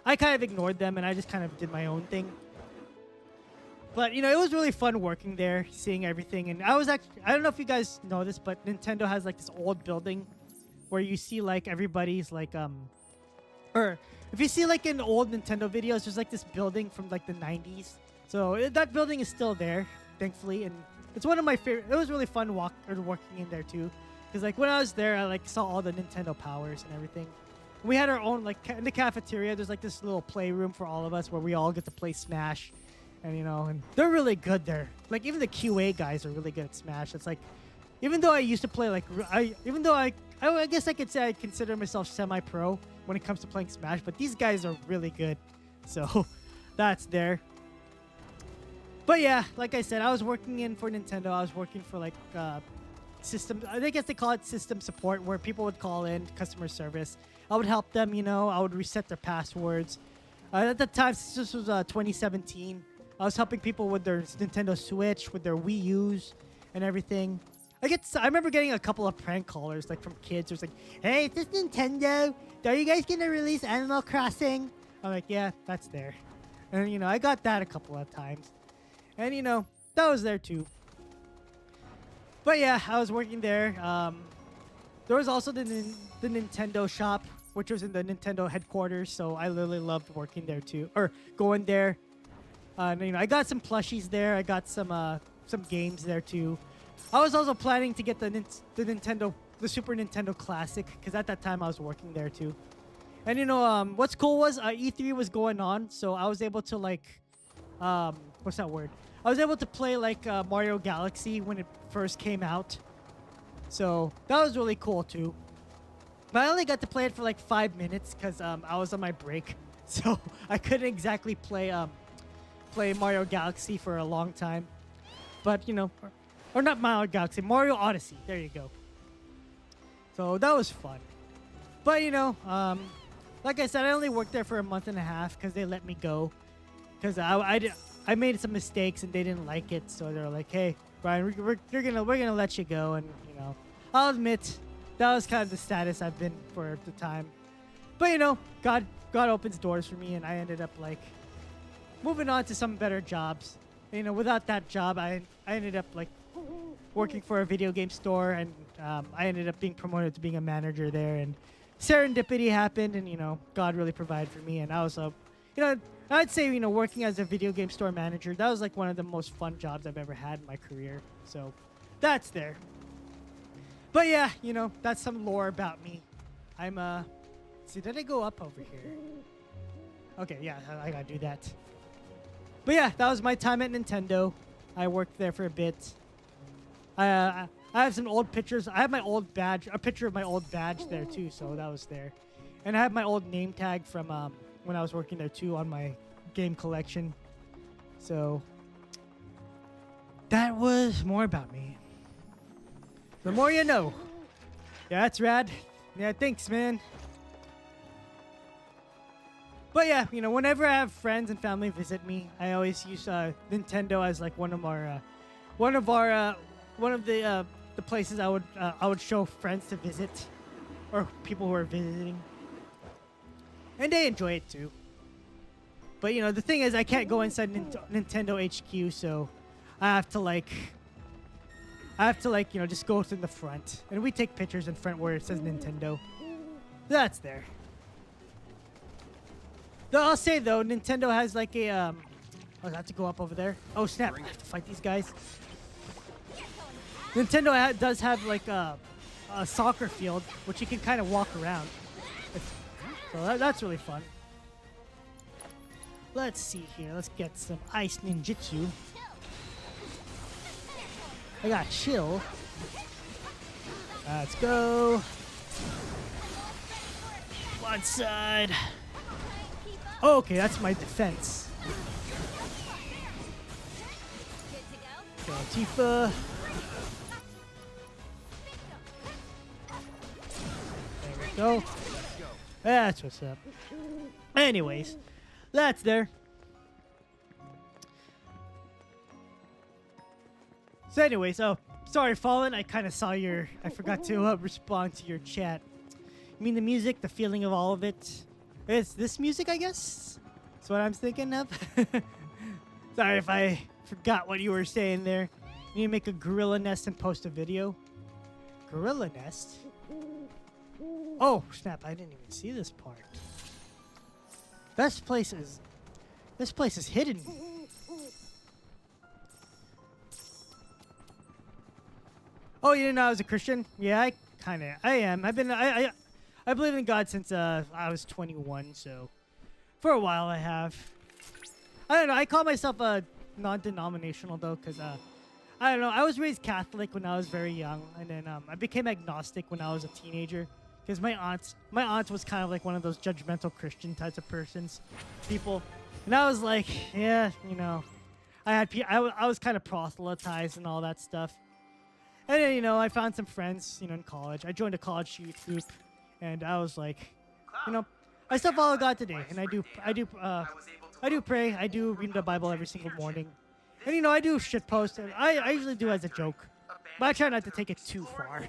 S1: I kind of ignored them and I just kind of did my own thing. But, you know, it was really fun working there, seeing everything. And I don't know if you guys know this, but Nintendo has like this old building where you see like everybody's like, or if you see like in old Nintendo videos, there's like this building from like the 90s. So that building is still there, thankfully, and it's one of my favorite. It was really fun working in there too, because like when I was there, I like saw all the Nintendo powers and everything. We had our own like in the cafeteria. There's like this little playroom for all of us where we all get to play Smash, and you know, and they're really good there. Like even the QA guys are really good at Smash. It's like, even though I used to play like I guess I could say I consider myself semi-pro when it comes to playing Smash, but these guys are really good. So that's there. But yeah, like I said, I was working for Nintendo. I was working for like system. I guess they call it system support, where people would call in customer service. I would help them. You know, I would reset their passwords. At the time, this was 2017. I was helping people with their Nintendo Switch, with their Wii U's, and everything. I remember getting a couple of prank callers, like from kids. It was like, "Hey, is this Nintendo? Are you guys gonna release Animal Crossing?" I'm like, "Yeah, that's there." And you know, I got that a couple of times, and you know, that was there too. But yeah, I was working there. There was also the Nintendo shop, which was in the Nintendo headquarters. So I literally loved working there too, or going there. You know, I got some plushies there. I got some games there too. I was also planning to get the Super Nintendo Classic, because at that time I was working there too. And you know, what's cool was E3 was going on, so I was able to like, what's that word? I was able to play like Mario Galaxy when it first came out. So that was really cool too. But I only got to play it for like 5 minutes because I was on my break, so I couldn't exactly play Mario Galaxy for a long time. But you know. Or not Mario Galaxy, Mario Odyssey. There you go. So that was fun. But you know, like I said, I only worked there for a month and a half because they let me go. Because I made some mistakes and they didn't like it, so they're like, "Hey, Brian, we're gonna let you go." And you know, I'll admit that was kind of the status I've been for the time. But you know, God opens doors for me, and I ended up like moving on to some better jobs. You know, without that job, I ended up like working for a video game store, and I ended up being promoted to being a manager there, and serendipity happened, and you know, God really provided for me. And I was you know, I'd say, you know, working as a video game store manager, that was like one of the most fun jobs I've ever had in my career. So that's there. But yeah, you know, that's some lore about me. I'm see, did I go up over here? Okay, yeah, I gotta do that. But yeah, that was my time at Nintendo. I worked there for a bit. I have some old pictures. I have my old badge, a picture of my old badge there too, so that was there. And I have my old name tag from when I was working there too on my game collection. So that was more about me. The more you know. Yeah, that's rad. Yeah, thanks, man. But yeah, you know, whenever I have friends and family visit me, I always use Nintendo as like one of the places I would show friends to visit, or people who are visiting, and they enjoy it too. But you know, the thing is, I can't go inside Nintendo HQ, so I have to like you know just go to the front, and we take pictures in front where it says Nintendo. That's there. Though I'll say though, Nintendo has like a oh, I have to go up over there. Oh snap! I have to fight these guys. Nintendo does have like a soccer field, which you can kind of walk around. So that's really fun. Let's see here. Let's get some ice ninjutsu. I got chill. Let's go. One side. Oh, okay, that's my defense. Go, Tifa. There we go. That's what's up. Anyways, that's there. So anyways, oh, sorry, Fallen. I kind of saw your... I forgot to respond to your chat. You mean the music, the feeling of all of it? It's this music, I guess? That's what I'm thinking of. Sorry if I forgot what you were saying there. You need to make a gorilla nest and post a video. Gorilla nest? Oh, snap. I didn't even see this part. This place is hidden. Oh, you didn't know I was a Christian? Yeah, I am. I believe in God since I was 21, so for a while I have. I don't know. I call myself a non-denominational though, because I don't know. I was raised Catholic when I was very young, and then I became agnostic when I was a teenager, because my aunt was kind of like one of those judgmental Christian types of people, and I was like, yeah, you know, I was kind of proselytized and all that stuff, and then you know I found some friends, you know, in college. I joined a college youth group. And I was like, you know, I still follow God today, and I do pray, I do read the Bible every single morning, and you know, I do shit post, and I usually do as a joke, but I try not to take it too far.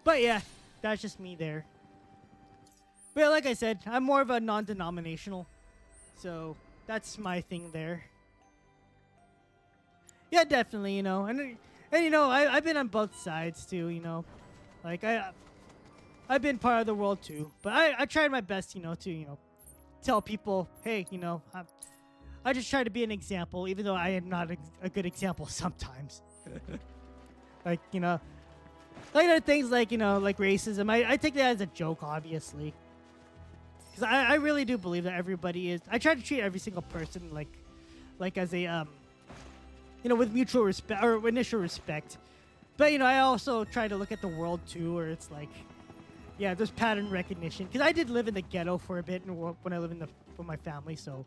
S1: But yeah, that's just me there. But yeah, like I said, I'm more of a non-denominational, so that's my thing there. Yeah, definitely, you know, and you know, I've been on both sides too, you know. Like I've been part of the world too, but I tried my best, you know, to, you know, tell people, hey, you know, I just try to be an example, even though I am not a good example sometimes. Like, you know, like other things like, you know, like racism. I take that as a joke, obviously, because I really do believe that everybody is. I try to treat every single person like as a you know, with mutual respect or initial respect. But, you know, I also try to look at the world, too, where it's like, yeah, there's pattern recognition. Because I did live in the ghetto for a bit when I lived with my family. So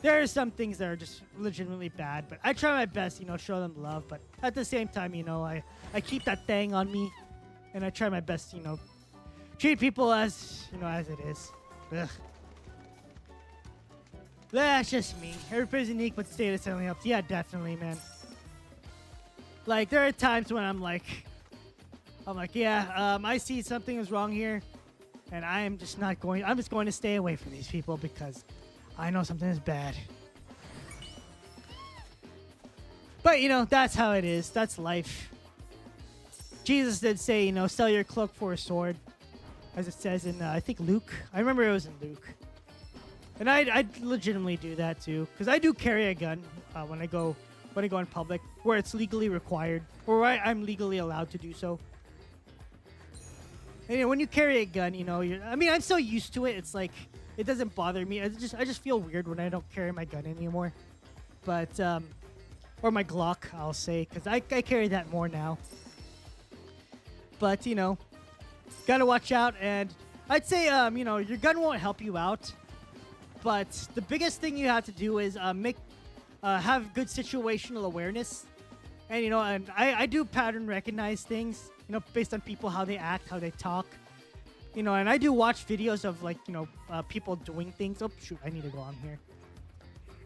S1: there are some things that are just legitimately bad. But I try my best, you know, show them love. But at the same time, you know, I keep that thing on me. And I try my best, you know, treat people as, you know, as it is. Ugh. That's just me. Everybody's unique, but status only helps. Yeah, definitely, man. Like, there are times when I'm like, yeah, I see something is wrong here, and I'm just going to stay away from these people because I know something is bad. But, you know, that's how it is. That's life. Jesus did say, you know, sell your cloak for a sword, as it says in, I think, Luke. I remember it was in Luke. And I legitimately do that, too, because I do carry a gun when I go in public, where it's legally required, or where I'm legally allowed to do so. And, you know, when you carry a gun, you know, I'm so used to it. It's like it doesn't bother me. I just feel weird when I don't carry my gun anymore. But or my Glock, I'll say, because I carry that more now. But, you know, gotta watch out. And I'd say, you know, your gun won't help you out. But the biggest thing you have to do is have good situational awareness. And, you know, and I do pattern recognize things, you know, based on people, how they act, how they talk. You know, and I do watch videos of, like, you know, people doing things. Oh, shoot, I need to go on here.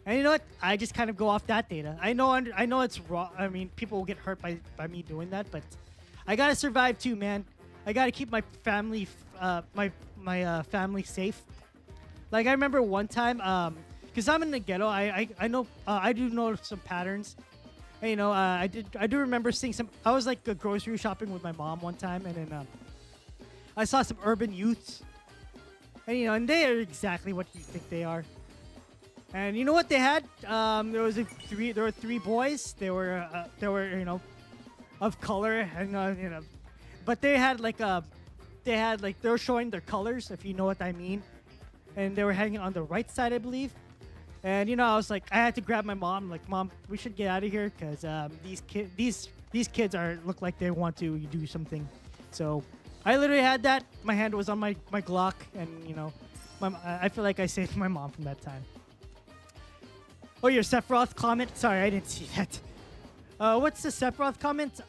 S1: And you know what? I just kind of go off that data. I know it's wrong. I mean, people will get hurt by me doing that, but I gotta survive too, man. I gotta keep my family, my family safe. Like I remember one time, cause I'm in the ghetto. I know I do know some patterns. And, you know, I do remember seeing some. I was like grocery shopping with my mom one time, and then I saw some urban youths, and you know, and they are exactly what you think they are. And you know what they had? There were three boys. They were you know, of color, and you know, but they were showing their colors, if you know what I mean. And they were hanging on the right side, I believe. And you know, I was like, I had to grab my mom. Like, Mom, we should get out of here because these kids look like they want to do something. So I literally had that. My hand was on my Glock, and you know, I feel like I saved my mom from that time. Oh, your Sephiroth comment? Sorry, I didn't see that. What's the Sephiroth comment?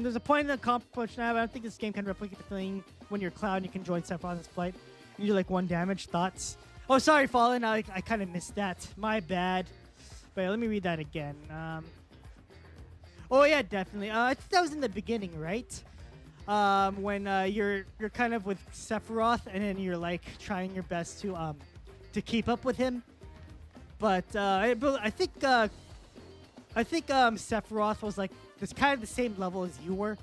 S1: There's a point in the competition. I don't think this game can replicate the feeling when you're Cloud and you can join Sephiroth's flight. You do like 1 damage. Thoughts? Oh, sorry, Fallen. I kind of missed that. My bad. But let me read that again. Oh yeah, definitely. I think that was in the beginning, right? When you're kind of with Sephiroth, and then you're like trying your best to keep up with him. But I think Sephiroth was like this kind of the same level as you were,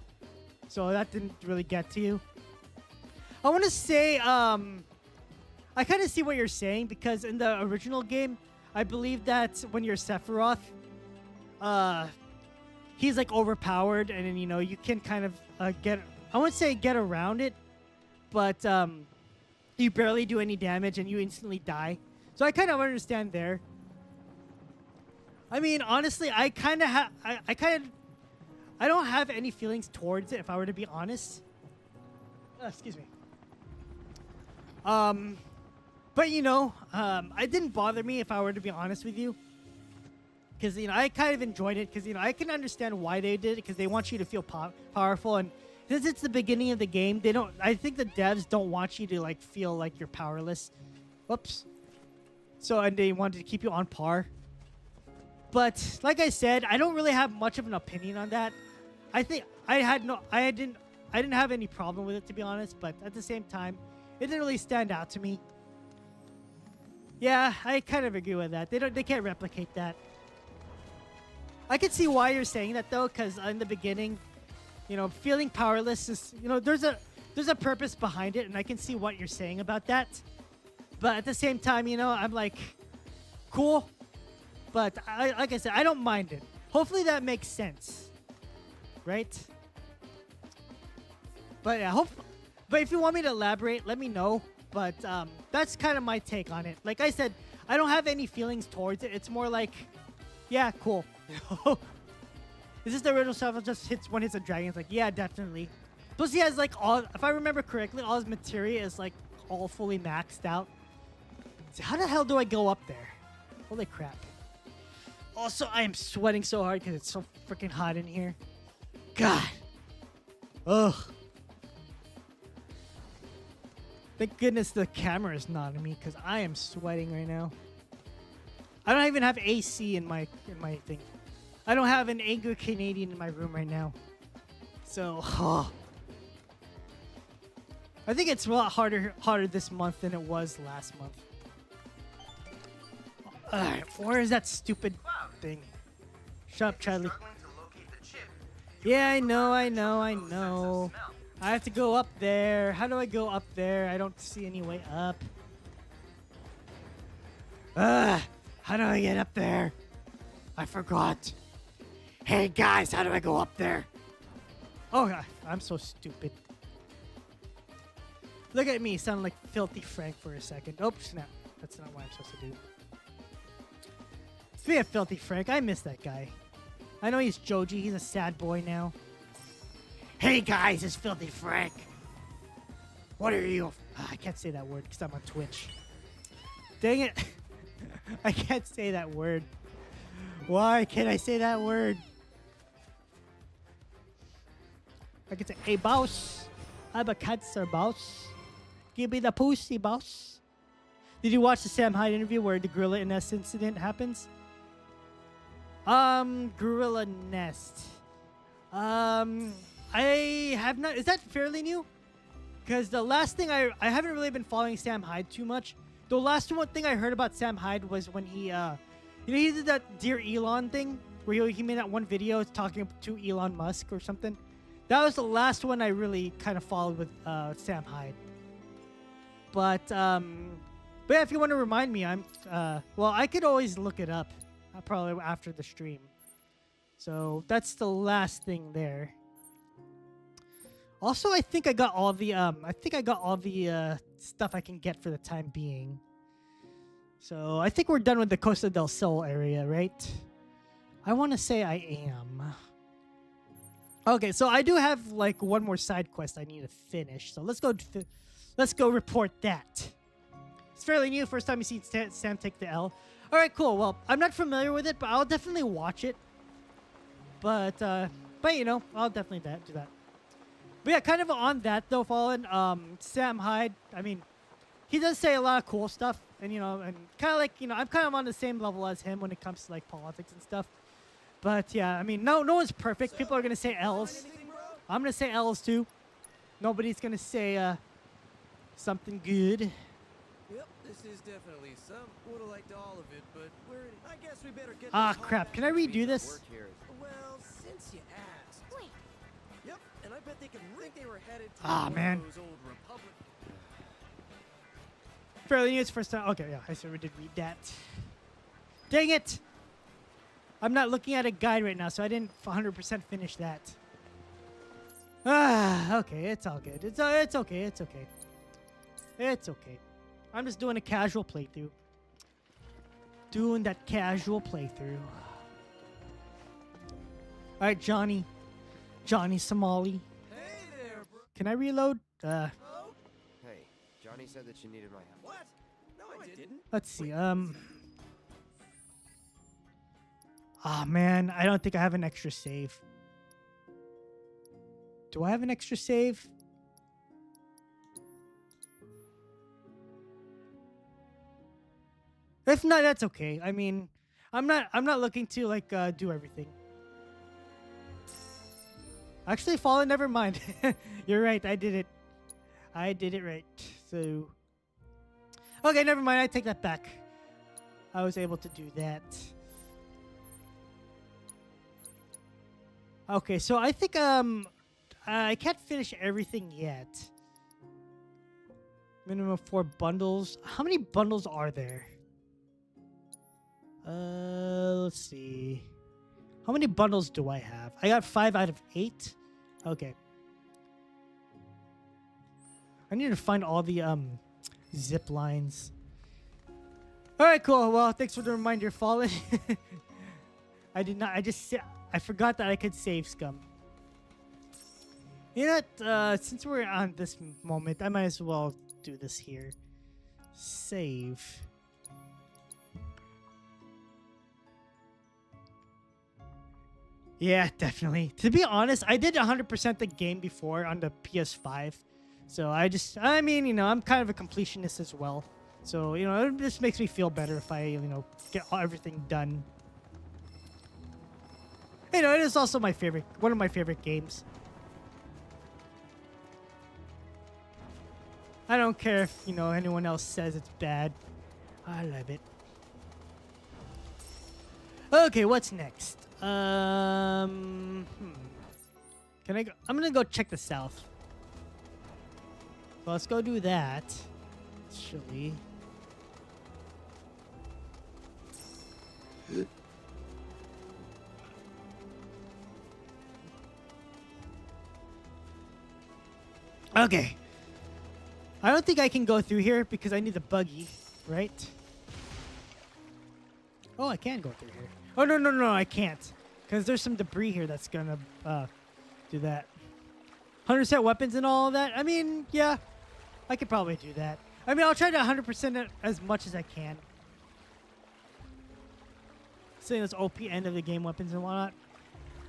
S1: so that didn't really get to you. I want to say I kind of see what you're saying, because in the original game, I believe that when you're Sephiroth, he's like overpowered, and then you know you can kind of I wouldn't say get around it, but you barely do any damage and you instantly die. So I kind of understand there. I mean, honestly, I don't have any feelings towards it, if I were to be honest. Excuse me. But you know, it didn't bother me, if I were to be honest with you. Because, you know, I kind of enjoyed it, because, you know, I can understand why they did it, because they want you to feel powerful. And since it's the beginning of the game, I think the devs don't want you to, like, feel like you're powerless. Whoops. So, and they wanted to keep you on par. But, like I said, I don't really have much of an opinion on that. I think I didn't have any problem with it, to be honest. But at the same time, it didn't really stand out to me. Yeah, I kind of agree with that. They can't replicate that. I can see why you're saying that, though, because in the beginning, you know, feeling powerless is, you know, there's a purpose behind it, and I can see what you're saying about that. But at the same time, you know, I'm like, cool. But like I said, I don't mind it. Hopefully that makes sense, right? But yeah, but if you want me to elaborate, let me know. But that's kind of my take on it. Like I said, I don't have any feelings towards it. It's more like, yeah, cool. Is this the original stuff? Just hits a dragon. It's like, yeah, definitely. Plus, he has like if I remember correctly, all his materia is like all fully maxed out. So how the hell do I go up there? Holy crap! Also, I am sweating so hard because it's so freaking hot in here. God. Ugh. Thank goodness the camera is not on me, because I am sweating right now. I don't even have AC in my thing. I don't have an angry Canadian in my room right now. So, I think it's a lot harder this month than it was last month. Alright, where is that stupid thing? Shut up, Charlie. Yeah, I know. I have to go up there. How do I go up there? I don't see any way up. How do I get up there? I forgot. Hey guys, how do I go up there? Oh, I'm so stupid. Look at me, sound like Filthy Frank for a second. Oh, snap. That's not what I'm supposed to do. Speaking of Filthy Frank, I miss that guy. I know he's Joji. He's a sad boy now. Hey guys, it's Filthy Frank. What are you? I can't say that word because I'm on Twitch. Dang it. I can't say that word. Why can't I say that word? I can say, hey boss, I'm a cancer boss. Give me the pussy, boss. Did you watch the Sam Hyde interview where the gorilla nest incident happens? Gorilla nest. I have not. Is that fairly new? Because the last thing I haven't really been following Sam Hyde too much. The last one thing I heard about Sam Hyde was when he he did that Dear Elon thing where he made that one video talking to Elon Musk or something. That was the last one I really kind of followed with Sam Hyde. But yeah, if you want to remind me, I'm well, I could always look it up probably after the stream. So that's the last thing there. Also, I think I got all the stuff I can get for the time being. So I think we're done with the Costa del Sol area, right? I want to say I am. Okay, so I do have like one more side quest I need to finish. So let's go report that. It's fairly new. First time you see Sam take the L. All right, cool. Well, I'm not familiar with it, but I'll definitely watch it. But you know, I'll definitely do that. But yeah, kind of on that though, Fallen. Sam Hyde. I mean, he does say a lot of cool stuff, and you know, and kind of like, you know, I'm kind of on the same level as him when it comes to like politics and stuff. But yeah, I mean, no one's perfect. People are gonna say L's. I'm gonna say L's too. Nobody's gonna say something good.
S6: Yep, this is definitely some. Would have liked all of it, but I guess we better get.
S1: Ah, crap. Can I redo this?
S6: Well, since you asked.
S5: Wait.
S6: Yep, and I bet they think they were headed to
S1: Ah,
S6: one
S1: man.
S6: of those old Republic.
S1: Fairly new. It's first time. Okay, yeah, I sort of did read that. Dang it! I'm not looking at a guide right now, so I didn't 100% finish that. Ah, okay, it's all good. It's okay. It's okay. It's okay. I'm just doing a casual playthrough. Doing that casual playthrough. All right, Johnny Somali.
S6: Hey there, bro.
S1: Can I reload?
S6: Oh?
S7: Hey, Johnny said that you needed my help.
S6: What? No, I didn't.
S1: Let's see. Ah, man, I don't think I have an extra save. Do I have an extra save? If not, that's okay. I mean, I'm not looking to like do everything. Actually, Fallen, never mind. You're right. I did it right. So, okay, never mind. I take that back. I was able to do that. Okay, so I think I can't finish everything yet. Minimum 4 bundles. How many bundles are there? Let's see. How many bundles do I have? I got 5 out of 8. Okay. I need to find all the zip lines. All right, cool. Well, thanks for the reminder, Fallen. I did not. I forgot that I could save scum. You know what? Since we're on this moment, I might as well do this here. Save. Yeah, definitely. To be honest, I did 100% the game before on the PS5. So I mean, you know, I'm kind of a completionist as well. So, you know, it just makes me feel better if I, you know, get everything done. You know, it is also one of my favorite games. I don't care if, you know, anyone else says it's bad. I love it. Okay, what's next? Can I go? I'm gonna go check the south. Well, let's go do that. Actually. Okay. I don't think I can go through here because I need the buggy, right? Oh, I can go through here. Oh, no, I can't. Because there's some debris here that's gonna do that. 100% weapons and all of that. I mean, yeah, I could probably do that. I mean, I'll try to 100% it as much as I can. Saying this OP end of the game weapons and whatnot.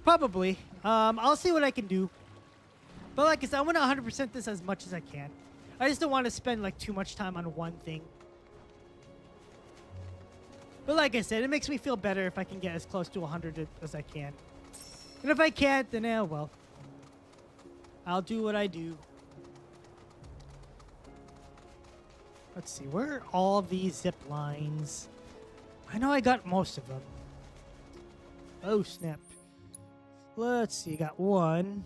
S1: Probably. I'll see what I can do. But like I said, I want to 100% this as much as I can. I just don't want to spend like too much time on one thing. But like I said, it makes me feel better if I can get as close to 100 as I can. And if I can't, then well. I'll do what I do. Let's see, where are all these zip lines? I know I got most of them. Oh, snap. Let's see, got one.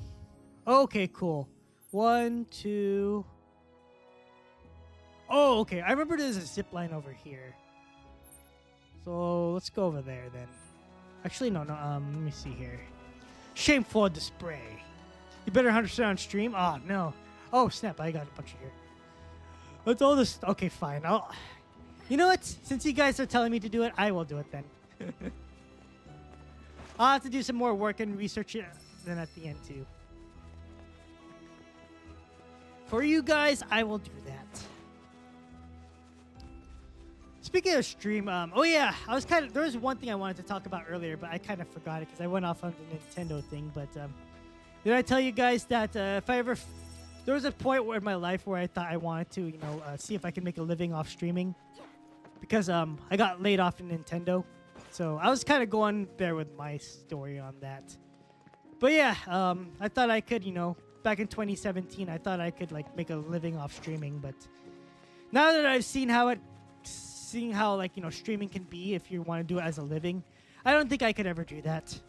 S1: Okay, cool. 1, 2. Oh, okay. I remember there's a zip line over here. So let's go over there then. Actually, no. Let me see here. Shameful display. You better understand on stream. Oh no. Oh snap! I got a bunch of here. Let's all this. Okay, fine. You know what? Since you guys are telling me to do it, I will do it then. I'll have to do some more work and research then at the end too. For you guys, I will do that. Speaking of stream, oh yeah, there was one thing I wanted to talk about earlier, but I kind of forgot it because I went off on the Nintendo thing. But did I tell you guys that there was a point in my life where I thought I wanted to, see if I can make a living off streaming, because I got laid off in Nintendo, so I was kind of going there with my story on that. But yeah, I thought I could, back in 2017, I thought I could like make a living off streaming, but now that I've seen how streaming can be if you want to do it as a living, I don't think I could ever do that.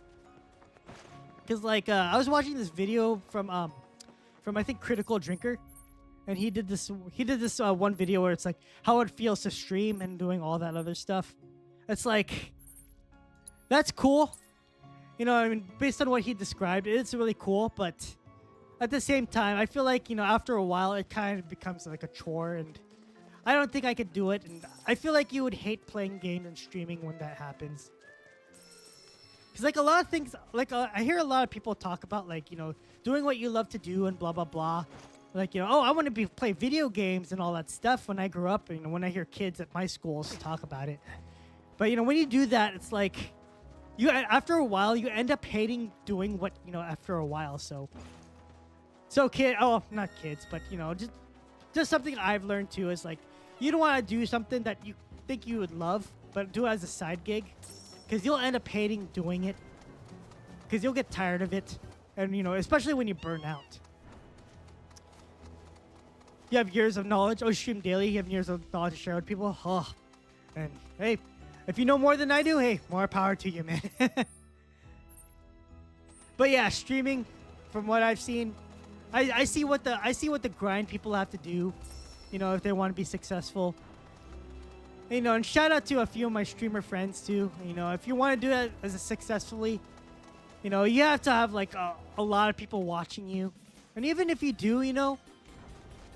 S1: Because I was watching this video from I think Critical Drinker, and he did this one video where it's like how it feels to stream and doing all that other stuff. It's like, that's cool, I mean, based on what he described, it's really cool, but at the same time, I feel like after a while it kind of becomes like a chore, and I don't think I could do it, and I feel like you would hate playing games and streaming when that happens. Because a lot of things, I hear a lot of people talk about doing what you love to do and blah blah blah. Oh, I want to play video games and all that stuff when I grew up. When I hear kids at my schools talk about it, but when you do that, it's like after a while you end up hating doing what after a while. So not kids, but just something I've learned too is you don't want to do something that you think you would love, but do it as a side gig, because you'll end up hating doing it, because you'll get tired of it, and especially when you burn out. You have years of knowledge. Oh, you stream daily. You have years of knowledge to share with people. Oh, and hey, if you know more than I do, hey, more power to you, man. But yeah, streaming, from what I've seen, I see what the grind people have to do, if they want to be successful. And shout out to a few of my streamer friends too. If you want to do it as a successfully, you have to have a lot of people watching you. And even if you do,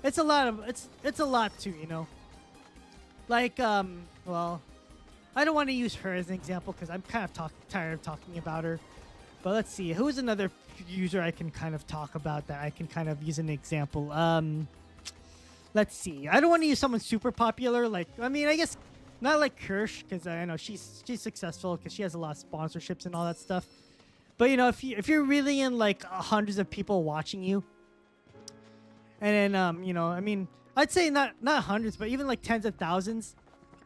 S1: it's a lot too, well, I don't want to use her as an example because I'm kind of tired of talking about her. But let's see, who's another user I can kind of talk about that I can kind of use an example. Let's see. I don't want to use someone super popular. I guess not like Kirsch, because I know she's successful because she has a lot of sponsorships and all that stuff. But if you're really in hundreds of people watching you, and then I'd say not hundreds, but even tens of thousands.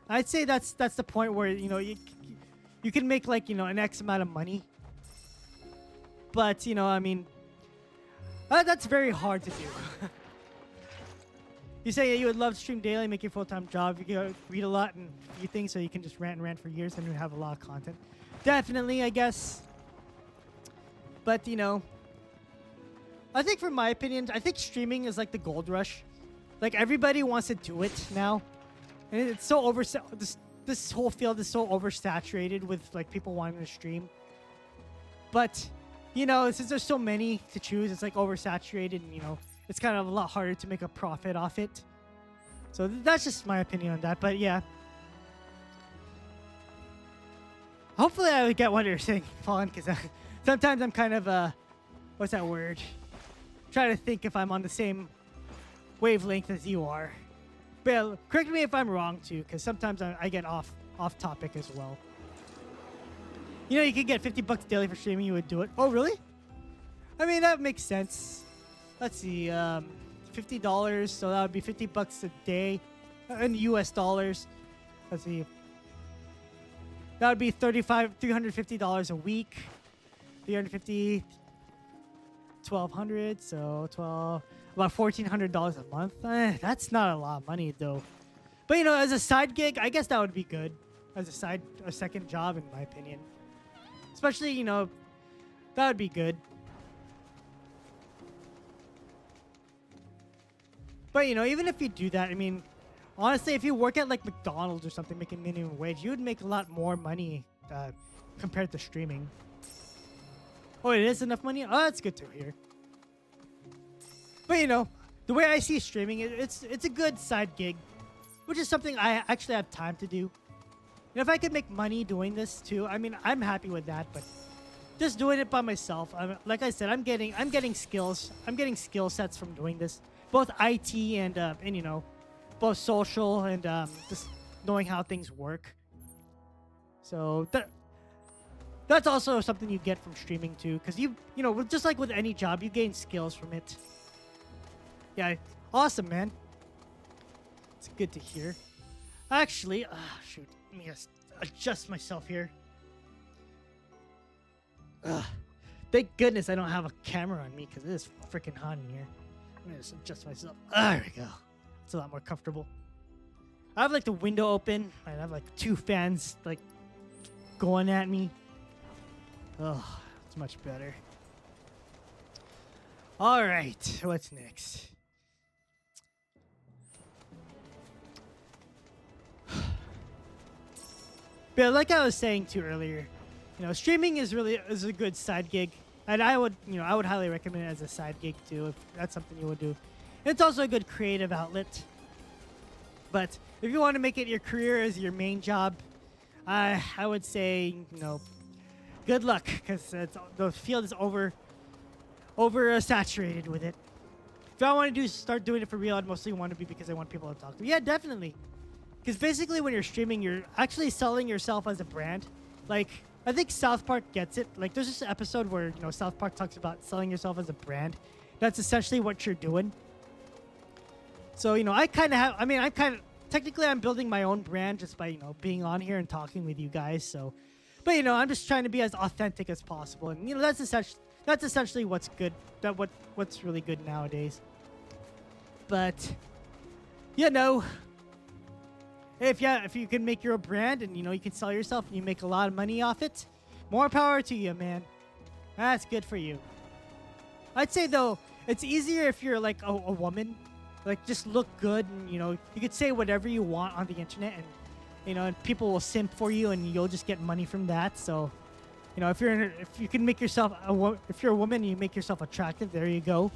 S1: I'd say that's the point where you can make an X amount of money. But that's very hard to do. You say you would love to stream daily, make your full-time job. You can read a lot and few things, so you can just rant and rant for years and have a lot of content. Definitely, I guess. But I think, from my opinion, I think streaming is like the gold rush. Everybody wants to do it now, and it's so this whole field is so oversaturated with people wanting to stream. But since there's so many to choose, it's oversaturated, and it's kind of a lot harder to make a profit off it. So that's just my opinion on that. But yeah, Hopefully I would get what you're saying, Fawn, because sometimes I'm kind of, what's that word? Trying to think if I'm on the same wavelength as you are. But correct me if I'm wrong, too, because sometimes I get off topic as well. You know, you could get $50 daily for streaming, you would do it. Oh, really? I mean, that makes sense. Let's see, $50, so that would be $50 a day in US dollars. Let's see. That would be $350 a week. 350, 1,200, so about $1,400 a month. That's not a lot of money though. But you know, as a side gig, I guess that would be good. As a second job, in my opinion. Especially, you know, that would be good. But you know, even if you do that, I mean, honestly, if you work at like McDonald's or something making minimum wage, you would make a lot more money compared to streaming. Oh, it is enough money? Oh, that's good to hear. But you know, the way I see streaming, it's a good side gig, which is something I actually have time to do. And if I could make money doing this too, I mean, I'm happy with that. But just doing it by myself, like I said, I'm getting skills. I'm getting skill sets from doing this, both IT and you know, both social and just knowing how things work. So that's also something you get from streaming too, because you know, just like with any job, you gain skills from it. Yeah, awesome, man. It's good to hear. Actually, shoot, let me just adjust myself here. Thank goodness I don't have a camera on me because it is freaking hot in here. Let me just adjust myself. There we go. It's a lot more comfortable. I have like the window open. I have like 2 fans like going at me. Oh, it's much better. All right, what's next? But like I was saying too earlier, you know, streaming is a good side gig, and I would highly recommend it as a side gig too if that's something you would do. It's also a good creative outlet. But if you want to make it your career as your main job, I would say, you know, good luck, because the field is over saturated with it. If I want to start doing it for real, I'd mostly want to be because I want people to talk to. Yeah, definitely. Because basically when you're streaming, you're actually selling yourself as a brand. Like, I think South Park gets it. Like, there's this episode where, you know, South Park talks about selling yourself as a brand. That's essentially what you're doing. So, you know, technically I'm building my own brand just by, you know, being on here and talking with you guys. So, but, you know, I'm just trying to be as authentic as possible. And, you know, that's essentially what's good. What's really good nowadays. But, you know, if you can make your own brand and, you know, you can sell yourself and you make a lot of money off it, more power to you, man. That's good for you. I'd say, though, it's easier if you're, like, a woman. Like, just look good and, you know, you could say whatever you want on the internet and, you know, and people will simp for you and you'll just get money from that. So, you know, if you can make yourself, if you're a woman and you make yourself attractive, there you go.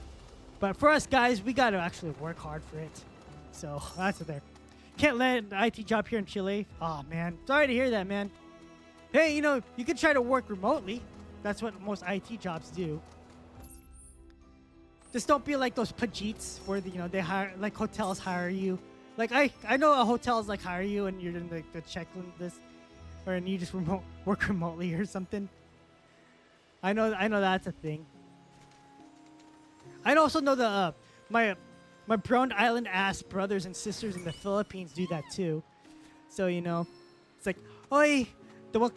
S1: But for us guys, we got to actually work hard for it. So, that's it there. Can't land an IT job here in Chile. Oh, man. Sorry to hear that, man. Hey, you know, you can try to work remotely. That's what most IT jobs do. Just don't be like those pajeets where, you know, they hire, like hotels hire you. Like, I know a hotel's like hire you and you're in the checklist, or and you just work remotely or something. I know that's a thing. I also know the my Brown Island ass brothers and sisters in the Philippines do that too. So, you know, it's like, oi,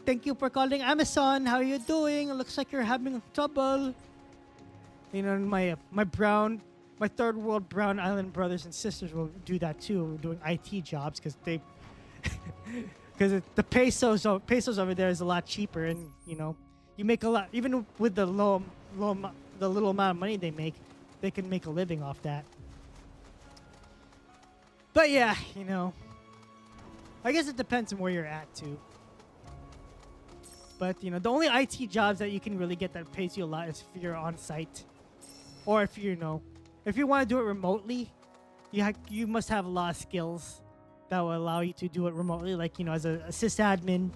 S1: thank you for calling Amazon. How are you doing? It looks like you're having trouble. You know, my third world Brown Island brothers and sisters will do that too, doing IT jobs because the pesos over there is a lot cheaper, and you know, you make a lot even with the little amount of money they make, they can make a living off that. But yeah, you know, I guess it depends on where you're at too. But you know, the only IT jobs that you can really get that pays you a lot is if you're on site. Or if you know, if you want to do it remotely, you must have a lot of skills that will allow you to do it remotely. Like, you know, as a sysadmin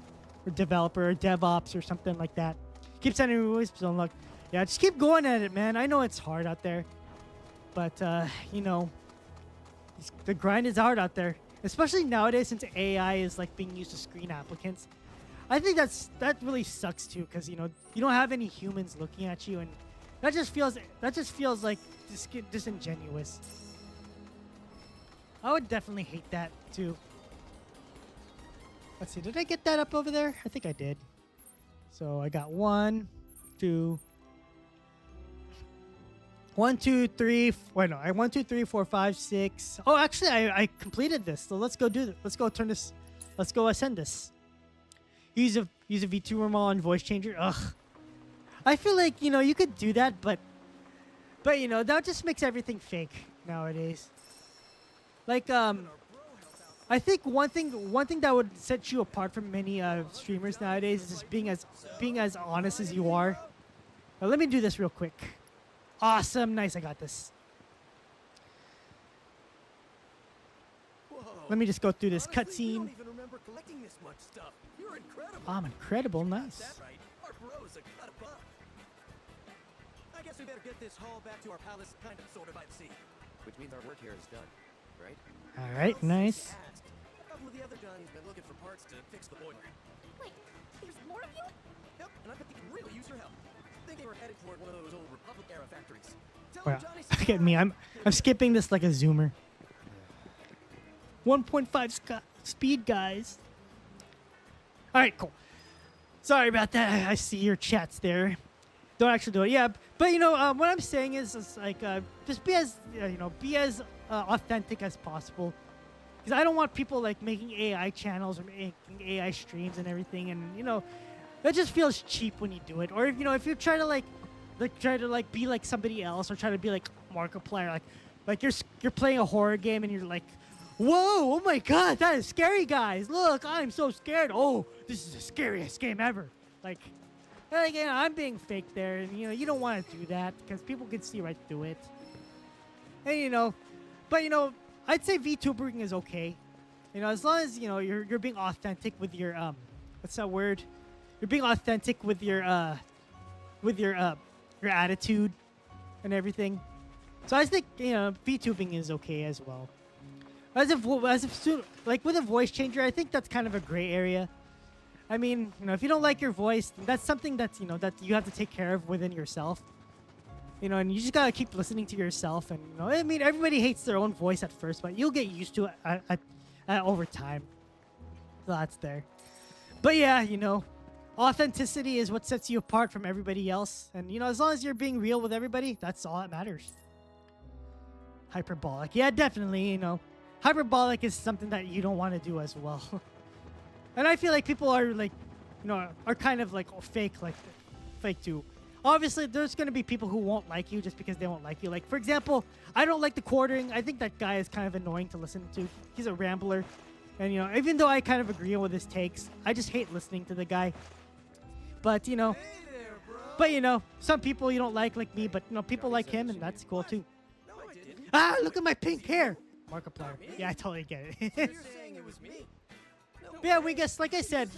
S1: or developer or DevOps or something like that. Keep sending me wisps. Don't look. Yeah, just keep going at it, man. I know it's hard out there, but you know, the grind is hard out there, especially nowadays since AI is like being used to screen applicants. I think that really sucks too, because you know you don't have any humans looking at you, and that just feels like disingenuous. I would definitely hate that too. Let's see, did I get that up over there? I think I did. So I got 1, 2, 1, 2, 3. Wait, no, I 1, 2, 3, 4, 5, 6. Oh, actually, I completed this. So let's go do this. Let's go turn this. Let's go ascend this. Use a VTuber on voice changer. Ugh. I feel like you could do that, but that just makes everything fake nowadays. Like I think one thing that would set you apart from many streamers nowadays is just being as honest as you are. Now, let me do this real quick. Awesome, nice, I got this.
S6: Whoa.
S1: Let me just go through this
S6: Honestly, you
S1: cutscene.
S6: don't even remember collecting this much stuff. You're incredible.
S1: I'm incredible, nice.
S6: That's right. Our bros are cut above. I guess we better get this haul back to our palace, kind of, sort of, by the sea.
S7: Which means our work here is done, right?
S1: All right, nice.
S6: Asked. A couple of the other Johnny's been looking for parts to fix the boiler.
S5: Wait, there's more of you?
S6: Yep, and I bet they can really use your help. I think they were headed toward one of those old Republic-era factories. Tell
S1: Wow.
S6: them Johnny said
S1: Look at me. I'm skipping this like a zoomer. 1.5 speed, guys. All right, cool. Sorry about that. I see your chats there. Don't actually do it. Yeah, but what I'm saying is like just be as authentic as possible. Because I don't want people like making AI channels or making AI streams and everything, and that just feels cheap when you do it. Or if you try to be like somebody else, or try to be like Markiplier, like you're playing a horror game and you're like, whoa, oh my god, that is scary, guys. Look, I'm so scared. Oh, this is the scariest game ever. Like I'm being fake there, and you don't want to do that because people can see right through it. And but I'd say VTubering is okay. As long as you're being authentic with your what's that word? You're being authentic with your attitude and everything. So I think VTubing is okay as well. Like with a voice changer, I think that's kind of a gray area. I mean, if you don't like your voice, that's something that's that you have to take care of within yourself. And you just gotta keep listening to yourself. And I mean, everybody hates their own voice at first, but you'll get used to it over time. So that's there. But yeah, authenticity is what sets you apart from everybody else. And as long as you're being real with everybody, that's all that matters. Hyperbolic, yeah, definitely. Hyperbolic is something that you don't want to do as well. And I feel like people are like, are kind of like fake too. Obviously, there's going to be people who won't like you just because they won't like you. Like, for example, I don't like the quartering. I think that guy is kind of annoying to listen to. He's a rambler. And, even though I kind of agree with his takes, I just hate listening to the guy. But,
S6: Hey there, bro.
S1: Some people you don't like me, but, people like him, and that's cool too.
S6: No, I didn't.
S1: Ah, look at my pink hair. Markiplier. Yeah, I totally get it.
S6: You're saying it was me.
S1: But yeah, we guess, like I said,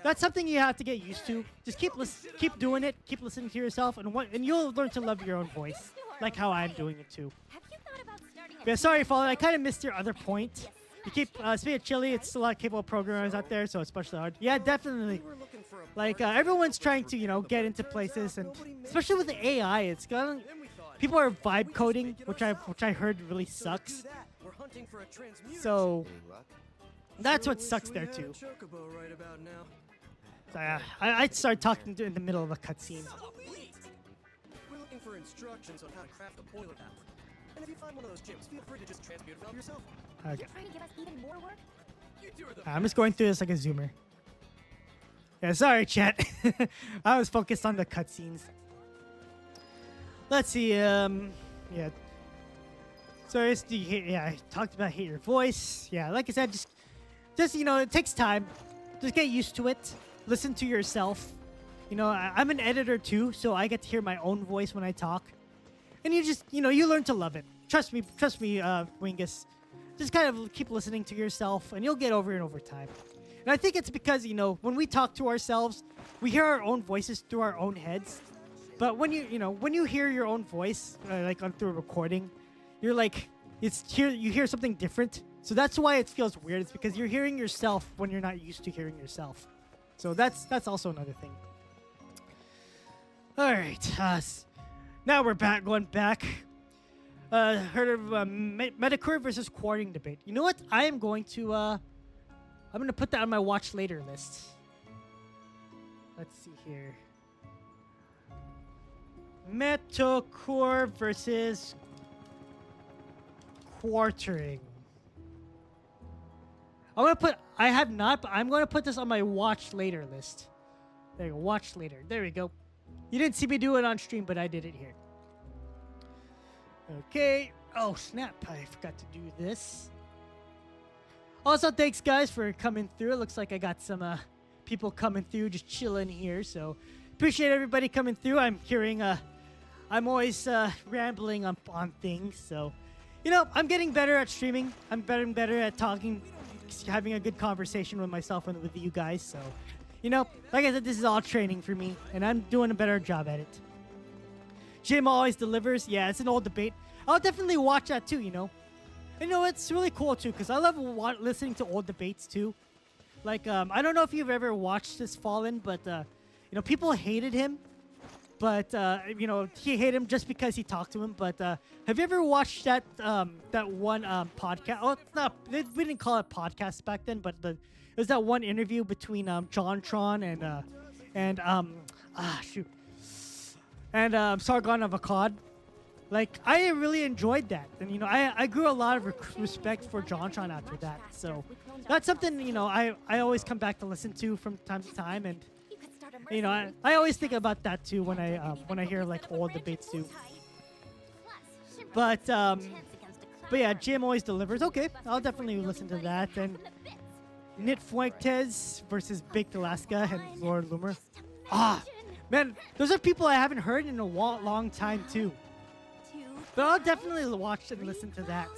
S1: that's something you have to get used to. Just keep doing it. Keep listening to yourself, and you'll learn to love your own voice, like how I'm doing it too.
S5: Have you thought about starting a
S1: Yeah, sorry, Fallen. I kind of missed your other point. You keep speaking of Chile, it's a lot of capable programmers out there, so it's especially hard. Yeah, definitely.
S6: We were looking for a
S1: Like
S6: part
S1: everyone's
S6: to
S1: trying to
S6: forget
S1: get
S6: about.
S1: into
S6: Turns
S1: places,
S6: out
S1: and
S6: nobody made
S1: especially with the AI, it's gonna.
S6: Then we thought,
S1: People are
S6: we
S1: vibe
S6: just
S1: coding,
S6: make it
S1: which
S6: ourselves.
S1: I heard really
S6: So to do
S1: sucks.
S6: that, we're hunting for a transmuter.
S1: So
S7: Any luck?
S1: that's
S6: Sure
S1: what
S6: wish
S1: sucks
S6: we
S1: there
S6: had a
S1: too.
S6: chocobo right about now.
S1: So, I'd start talking in the middle of a cutscene.
S6: Sweet. We're looking for instructions on how to craft a boiler valve. And if you find one of those chips, feel free to just transmute the valve yourself.
S1: Okay.
S5: trying to give us even more work?
S6: You two are the
S1: I'm just going through this like a zoomer. Yeah, sorry, chat. I was focused on the cutscenes. Let's see. Yeah. So I talked about hate your voice. Yeah, like I said, just it takes time. Just get used to it. Listen to yourself. I'm an editor too, so I get to hear my own voice when I talk. And you learn to love it. Trust me, Wingus. Just kind of keep listening to yourself, and you'll get over it over time. And I think it's because, you know, when we talk to ourselves, we hear our own voices through our own heads. But when you hear your own voice, like through a recording, you're like, you hear something different. So that's why it feels weird. It's because you're hearing yourself when you're not used to hearing yourself. So that's also another thing. All right. Now we're going back. Heard of Metacore versus quarrying debate. You know what? I'm going to put that on my watch later list. Let's see here. Metacore versus quartering. I have not, but I'm going to put this on my watch later list. There you go, watch later. There we go. You didn't see me do it on stream, but I did it here. Okay. Oh, snap. I forgot to do this. Also, thanks, guys, for coming through. It looks like I got some people coming through, just chilling here. So, appreciate everybody coming through. I'm hearing, I'm always rambling on things. So, you know, I'm getting better at streaming. I'm getting better at talking, having a good conversation with myself and with you guys. So, you know, like I said, this is all training for me, and I'm doing a better job at it. Jim always delivers. Yeah, it's an old debate. I'll definitely watch that too, you know. And, you know, it's really cool too, because I love listening to old debates too. Like, I don't know if you've ever watched this Fallen, but, you know, people hated him. But, you know, he hated him just because he talked to him. But have you ever watched that one podcast? Oh, it's not, we didn't call it podcast back then, but it was that one interview between JonTron and Sargon of Akkad. Like, I really enjoyed that. And, you know, I grew a lot of respect for JonTron after that. So that's something, you know, I always come back to listen to from time to time. And, you know, I always think about that too when I hear like old debates too. But yeah, Jim always delivers. Okay, I'll definitely listen to that. And Nit Fuentes versus Baked Alaska and Lord Loomer. Man, those are people I haven't heard in a long time too. But I'll definitely watch and listen to that.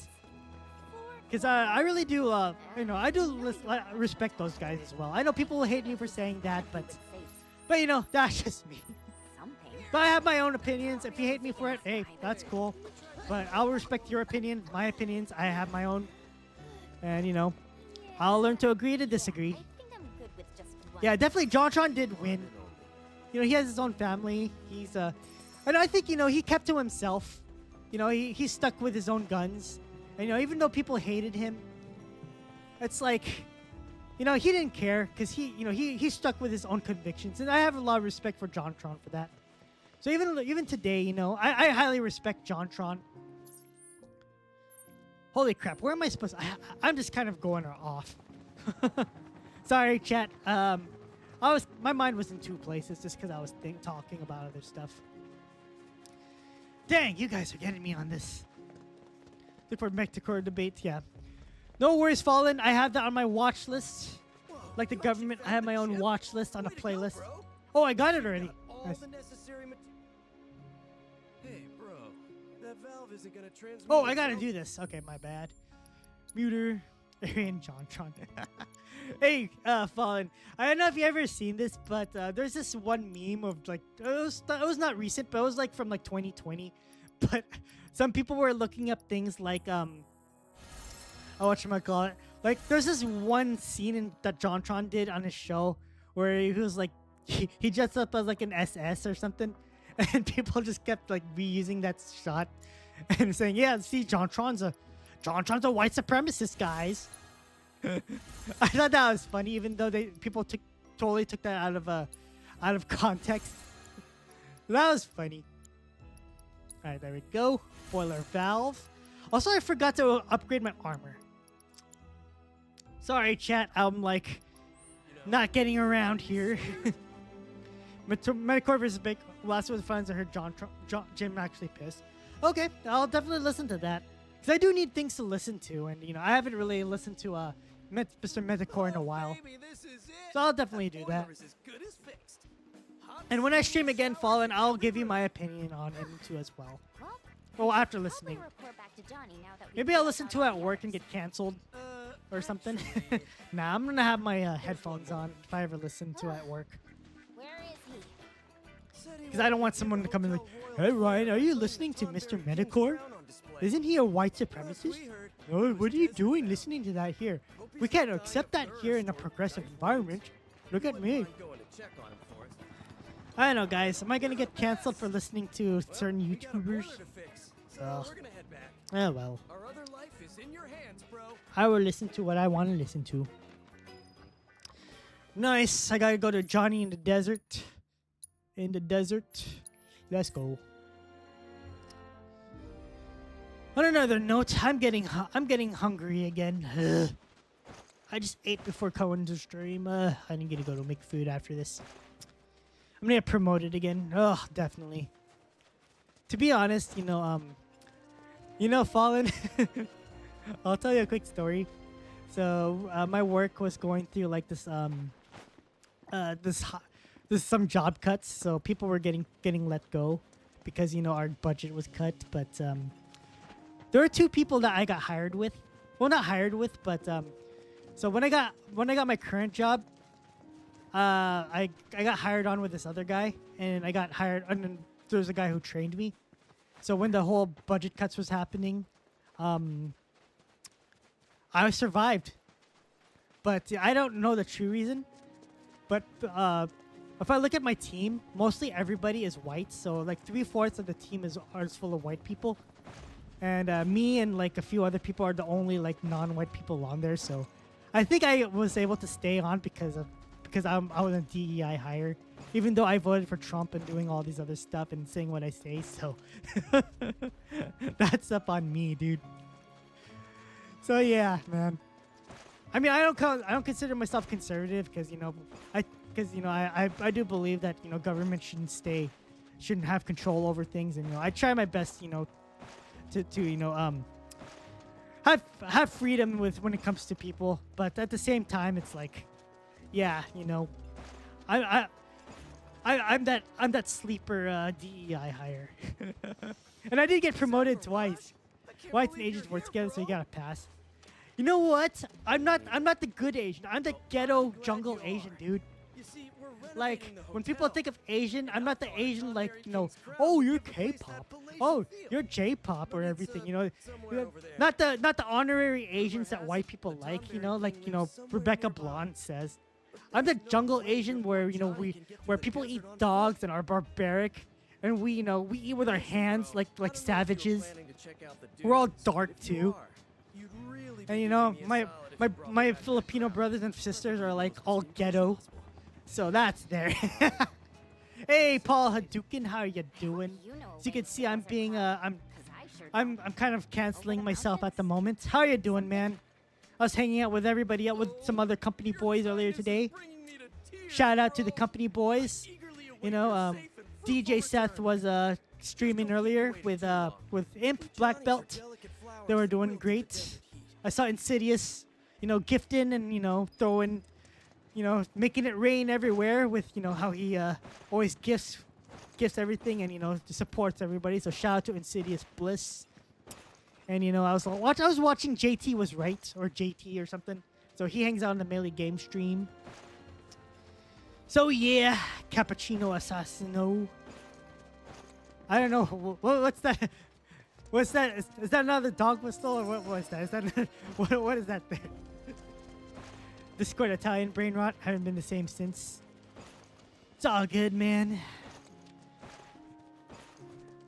S1: Because I really do, you know, I do respect those guys as well. I know people will hate me for saying that, but you know, that's just me. But I have my own opinions. If you hate me for it, hey, that's cool. But I'll respect your opinion, my opinions. I have my own. And, you know, I'll learn to agree to disagree. Yeah, definitely JonTron did win. You know, he has his own family. He's, and I think, you know, he kept to himself. You know, he stuck with his own guns. And, you know, even though people hated him, it's like, you know, he didn't care because he stuck with his own convictions. And I have a lot of respect for JonTron for that. So even today, you know, I highly respect JonTron. Holy crap, where am I supposed to... I'm just kind of going off. Sorry, chat. My mind was in two places just because I was talking about other stuff. Dang, you guys are getting me on this. Look for Metacore debate, yeah. No worries, Fallen. I have that on my watch list. Like the government, I have my own watch list on a playlist. Oh, I got it already. Nice.
S6: Hey, bro. That valve isn't gonna transmit.
S1: Oh, I gotta do this. Okay, my bad. Muter, Arian, JonTron. Hey, Fallen. I don't know if you ever seen this, but there's this one meme of like it was not recent, but it was like from like 2020. But some people were looking up things like whatchamacallit. Like there's this one scene that JonTron did on his show where he was like he dressed up as like an SS or something, and people just kept like reusing that shot and saying, "Yeah, see, JonTron's a white supremacist, guys." I thought that was funny, even though people totally took that out of context. That was funny. All right, there we go. Boiler valve. Also, I forgot to upgrade my armor. Sorry, chat. I'm like not getting around here. Metacore versus Bake. Last of the friends I heard Jim actually pissed. Okay, I'll definitely listen to that because I do need things to listen to, and you know I haven't really listened to Mr. Metacore in a while, so I'll definitely do that. And when I stream again, Fallen, I'll give you my opinion on him too as well. Well, after listening. Maybe I'll listen to it at work and get canceled. or something. Nah, I'm gonna have my headphones on if I ever listen to it at work.
S5: Where is he?
S1: Because I don't want someone to come in like, hey Ryan, are you listening to Mr. Metacore? Isn't he a white supremacist? Oh, what are you doing listening to that here? We can't accept that here in a progressive environment. Look at me. I don't know, guys. Am I gonna get canceled for listening to certain YouTubers? Oh well.
S6: Our other life is in your hands, bro.
S1: I will listen to what I want to listen to. Nice. I gotta go to Johnny in the desert. In the desert. Let's go. On another note, I'm getting hungry again. Ugh. I just ate before coming to stream. I didn't get to go to make food after this. I'm gonna get promoted again. Oh, definitely. To be honest, Fallen. I'll tell you a quick story. So my work was going through like this some job cuts. So people were getting let go because our budget was cut. But there were two people that I got hired with. Well, not hired with, but so when I got my current job, I got hired on with this other guy, and I got hired. And then there was a guy who trained me. So when the whole budget cuts was happening, I survived. But I don't know the true reason. But if I look at my team, mostly everybody is white. So like 3/4 of the team is full of white people, and me and like a few other people are the only like non-white people on there. So I think I was able to stay on because I was a DEI hire, even though I voted for Trump and doing all these other stuff and saying what I say. So that's up on me, dude. So yeah, man. I mean, I don't consider myself conservative because I do believe that government shouldn't have control over things, and I try my best to have freedom when it comes to people, but at the same time it's like, yeah, I'm that sleeper DEI hire. And I did get promoted twice. Whites and Asians work together, so you gotta pass. You know what? I'm not the good Asian. I'm the ghetto jungle Asian, dude. Like, when people think of Asian, I'm not the Asian like, oh, you're K-pop. Oh, you're J-pop or everything, Not the honorary Asians that white people like, Rebecca Blonde says. I'm the jungle Asian where, where people eat dogs and are barbaric, and we eat with our hands like savages. We're all dark too. And my Filipino brothers and sisters are like all ghetto. So that's there. Hey, Paul Hadouken, how are you doing? As you can see, I'm being I'm kind of canceling myself at the moment. How are you doing, man? I was hanging out with everybody, out with some other company boys earlier today. Shout out to the company boys. DJ Seth was streaming earlier with Imp Black Belt. They were doing great. I saw Insidious, gifting and throwing, making it rain everywhere with how he always gifts everything and supports everybody. So shout out to Insidious Bliss. And I was watching JT Was Right, or JT or something. So he hangs out on the Melee game stream. So yeah, Cappuccino Assassino. I don't know what's that. What's that? Is that another dog whistle, or what was that? Is that what is that there? Discord Italian brain rot. Haven't been the same since. It's all good, man.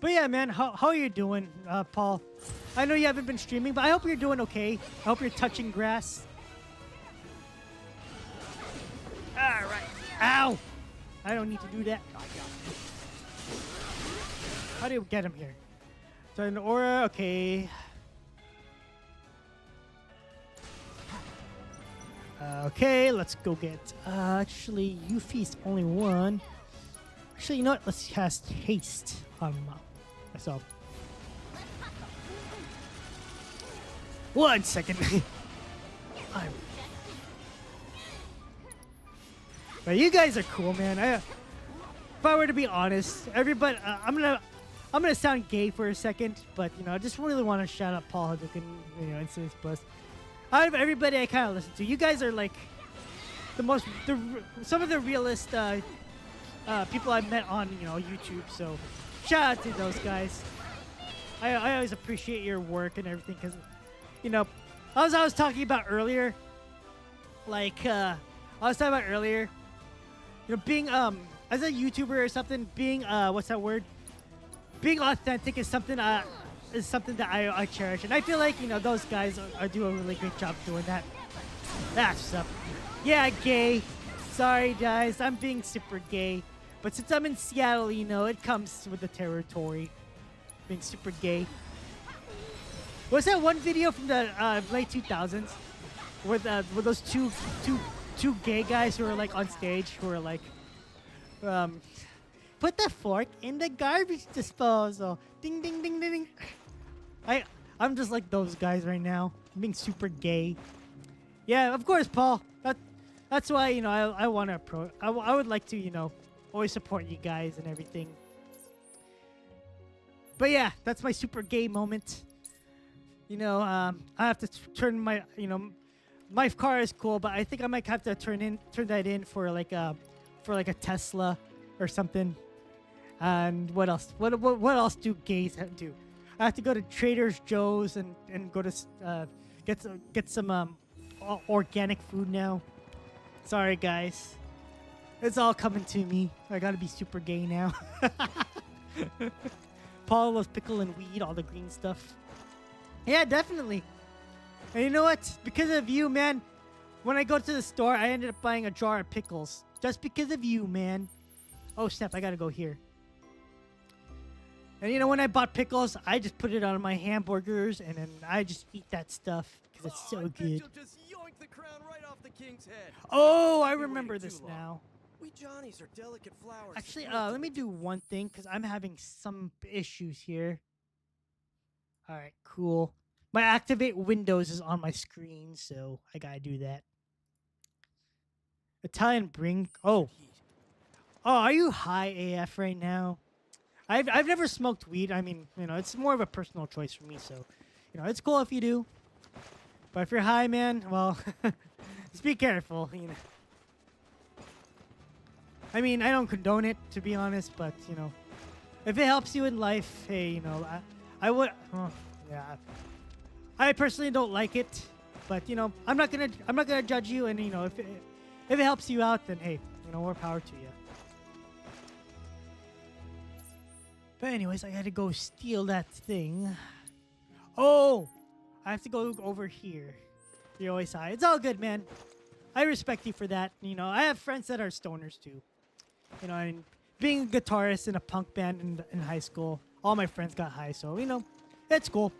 S1: But yeah, man, how are you doing, Paul? I know you haven't been streaming, but I hope you're doing okay. I hope you're touching grass. All right. Ow! I don't need to do that. How do you get him here? So an aura, okay. Okay, let's go get. Actually, Yuffie's only one. Actually, you know what? Let's cast haste on myself. 1 second. But you guys are cool, man. If I were to be honest, everybody, I'm gonna sound gay for a second, but I just really want to shout out Paul Hadouken, Insidious Bliss. out of everybody I kind of listen to, you guys are like some of the realest people I've met on YouTube. So shout out to those guys. I always appreciate your work and everything because as I was talking about earlier, being as a YouTuber or something, being what's that word? Being authentic is something that I cherish, and I feel like those guys do a really great job doing that. That's what's up. Yeah, gay. Sorry, guys, I'm being super gay, but since I'm in Seattle, it comes with the territory. Being super gay. Was that one video from the late 2000s with those two gay guys who were like on stage who were like, put the fork in the garbage disposal. Ding ding ding ding ding. I'm just like those guys right now. I'm being super gay. Yeah, of course, Paul. That's why I want to approach. I would like to always support you guys and everything. But yeah, that's my super gay moment. I have to turn my my car is cool, but I think I might have to turn that in for like a Tesla or something. And what else? What else do gays do? I have to go to Trader Joe's and go to get some organic food now. Sorry guys, it's all coming to me. I gotta be super gay now. Paul loves pickle and weed, all the green stuff. Yeah, definitely. And you know what? Because of you, man, when I go to the store, I ended up buying a jar of pickles. Just because of you, man. Oh, snap, I gotta go here. And when I bought pickles, I just put it on my hamburgers, and then I just eat that stuff because it's so good.
S6: You'll just yoink the crown right off the king's head.
S1: Oh, I
S6: You
S1: remember
S6: waited
S1: this
S6: too long.
S1: now.
S6: We Johnnies are delicate flowers.
S1: Actually, let me do one thing because I'm having some issues here. All right, cool. My activate Windows is on my screen, so I gotta do that. Italian bring. Oh, are you high AF right now? I've never smoked weed. I mean, it's more of a personal choice for me. So, it's cool if you do. But if you're high, man, well, just be careful. I mean, I don't condone it, to be honest, but if it helps you in life, hey, I would. Yeah, I personally don't like it, but I'm not gonna judge you, and if it helps you out, then hey, more power to you. But anyways, I gotta go steal that thing. Oh, I have to go over here. You're always high. It's all good, man. I respect you for that. I have friends that are stoners too. And being a guitarist in a punk band in high school, all my friends got high, so it's cool.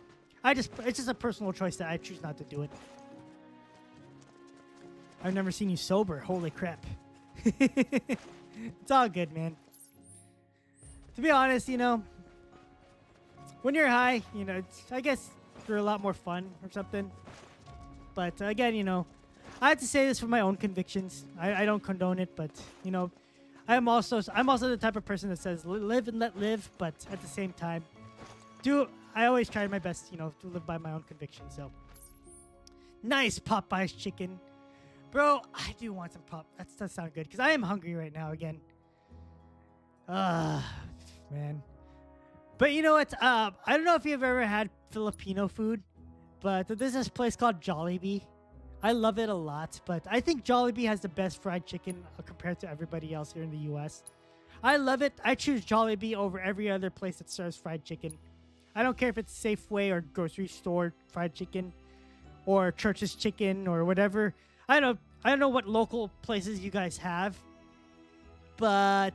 S1: It's just a personal choice that I choose not to do it. I've never seen you sober. Holy crap. It's all good, man. To be honest, when you're high, I guess you're a lot more fun or something. But again, I have to say this for my own convictions. I don't condone it, but I'm also the type of person that says live and let live, but at the same time, I always try my best, to live by my own convictions. So nice Popeye's chicken, bro. I do want some That does sound good because I am hungry right now again. Man. But you know what? I don't know if you've ever had Filipino food, but there's this place called Jollibee. I love it a lot, but I think Jollibee has the best fried chicken compared to everybody else here in the U.S. I love it. I choose Jollibee over every other place that serves fried chicken. I don't care if it's Safeway or grocery store fried chicken or Church's chicken or whatever. I don't know what local places you guys have, but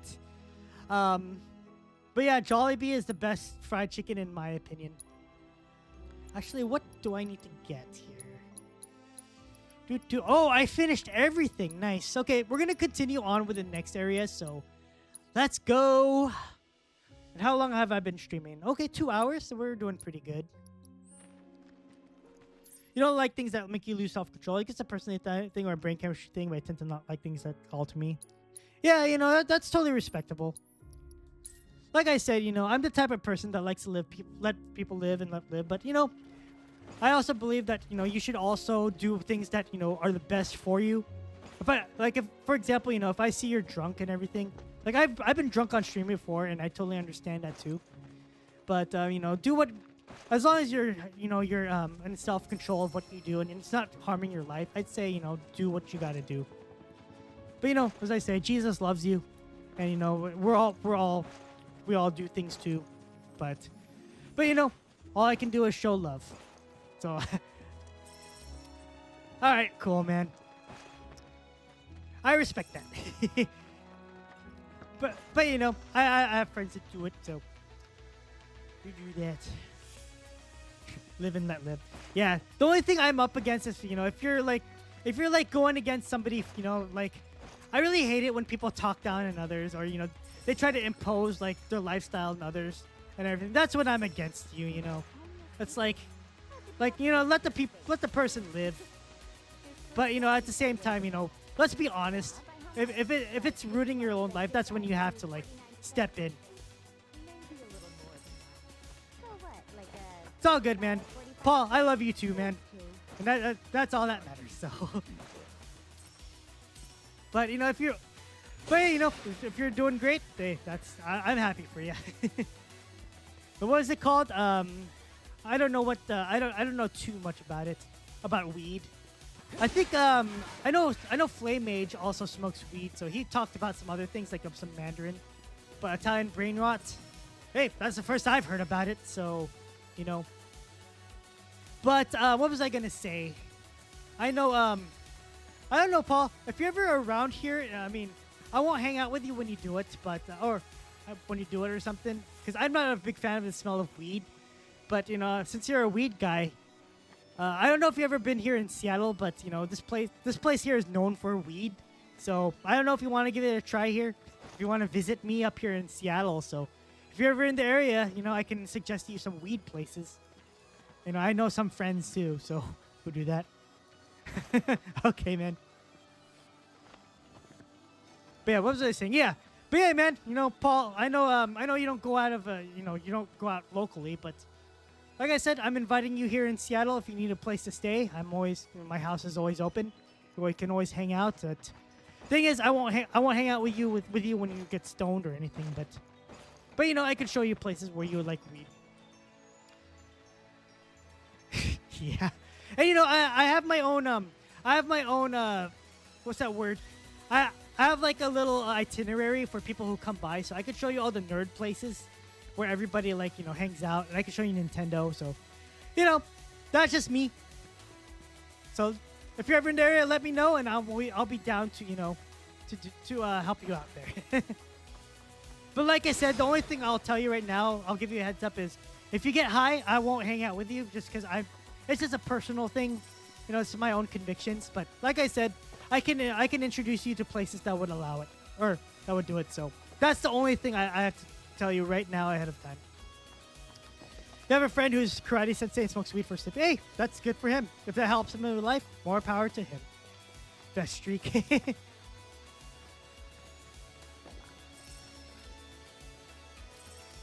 S1: yeah, Jollibee is the best fried chicken in my opinion. Actually, what do I need to get here? Oh, I finished everything. Nice. Okay, we're gonna continue on with the next area, so let's go. And how long have I been streaming? Okay, 2 hours, so we're doing pretty good. You don't like things that make you lose self-control. I guess it's a personality thing or a brain chemistry thing, but I tend to not like things that alter me. Yeah, that's totally respectable. Like I said, I'm the type of person that likes to let people live and let live, but I also believe that, you know, you should also do things that, you know, are the best for you. If for example, you know, if I see you're drunk and everything, like I've been drunk on stream before, and I totally understand that too. But you know, do what, as long as you're, you know, you're in self-control of what you do and it's not harming your life, I'd say, you know, do what you got to do. But you know, as I say, Jesus loves you, and you know, we all do things too, but you know, all I can do is show love. So, all right, cool, man. I respect that. but you know, I have friends that do it, so we do that. Live and let live. Yeah, the only thing I'm up against is, you know, if you're like going against somebody, you know, like, I really hate it when people talk down on others, or you know, they try to impose like their lifestyle on others and everything. That's what I'm against, you know. It's like you know, let the person live. But you know, at the same time, you know, let's be honest. If it's ruining your own life, that's when you have to like step in. It's all good, man. Paul, I love you too, man. And that's all that matters. So, but you know, if you're doing great, hey, I'm happy for you. But what is it called? I don't know what. I don't know too much about weed. I think I know Flame Mage also smokes weed, so he talked about some other things like some Mandarin, but Italian brain rot. Hey, that's the first I've heard about it, so you know. But what was I gonna say? I don't know, Paul. If you're ever around here, I mean, I won't hang out with you when you do it, but when you do it or something, because I'm not a big fan of the smell of weed. But you know, since you're a weed guy. I don't know if you've ever been here in Seattle, but you know, this place here is known for weed. So I don't know if you want to give it a try here. If you want to visit me up here in Seattle, so if you're ever in the area, you know, I can suggest you some weed places. You know, I know some friends too, so who do that. Okay, man. But yeah, what was I saying? Yeah, but yeah, man. You know, Paul, I know you don't go out of you don't go out locally, but. Like I said, I'm inviting you here in Seattle if you need a place to stay. My house is always open. You can always hang out. Thing is, I won't hang out with you when you get stoned or anything. But you know, I can show you places where you would like weed. Yeah, and you know, I have my own. What's that word? I have like a little itinerary for people who come by, so I could show you all the nerd places where everybody like, you know, hangs out, and I can show you Nintendo. So, you know, that's just me. So, if you're ever in the area, let me know, and I'll be down to, you know, to help you out there. But like I said, the only thing I'll tell you right now, I'll give you a heads up, is if you get high, I won't hang out with you just because it's just a personal thing. You know, it's my own convictions. But like I said, I can introduce you to places that would allow it, or that would do it. So that's the only thing I have to tell you right now ahead of time. You have a friend who's karate sensei and smokes weed for sleep. Hey, that's good for him. If that helps him in life, more power to him. Best streak.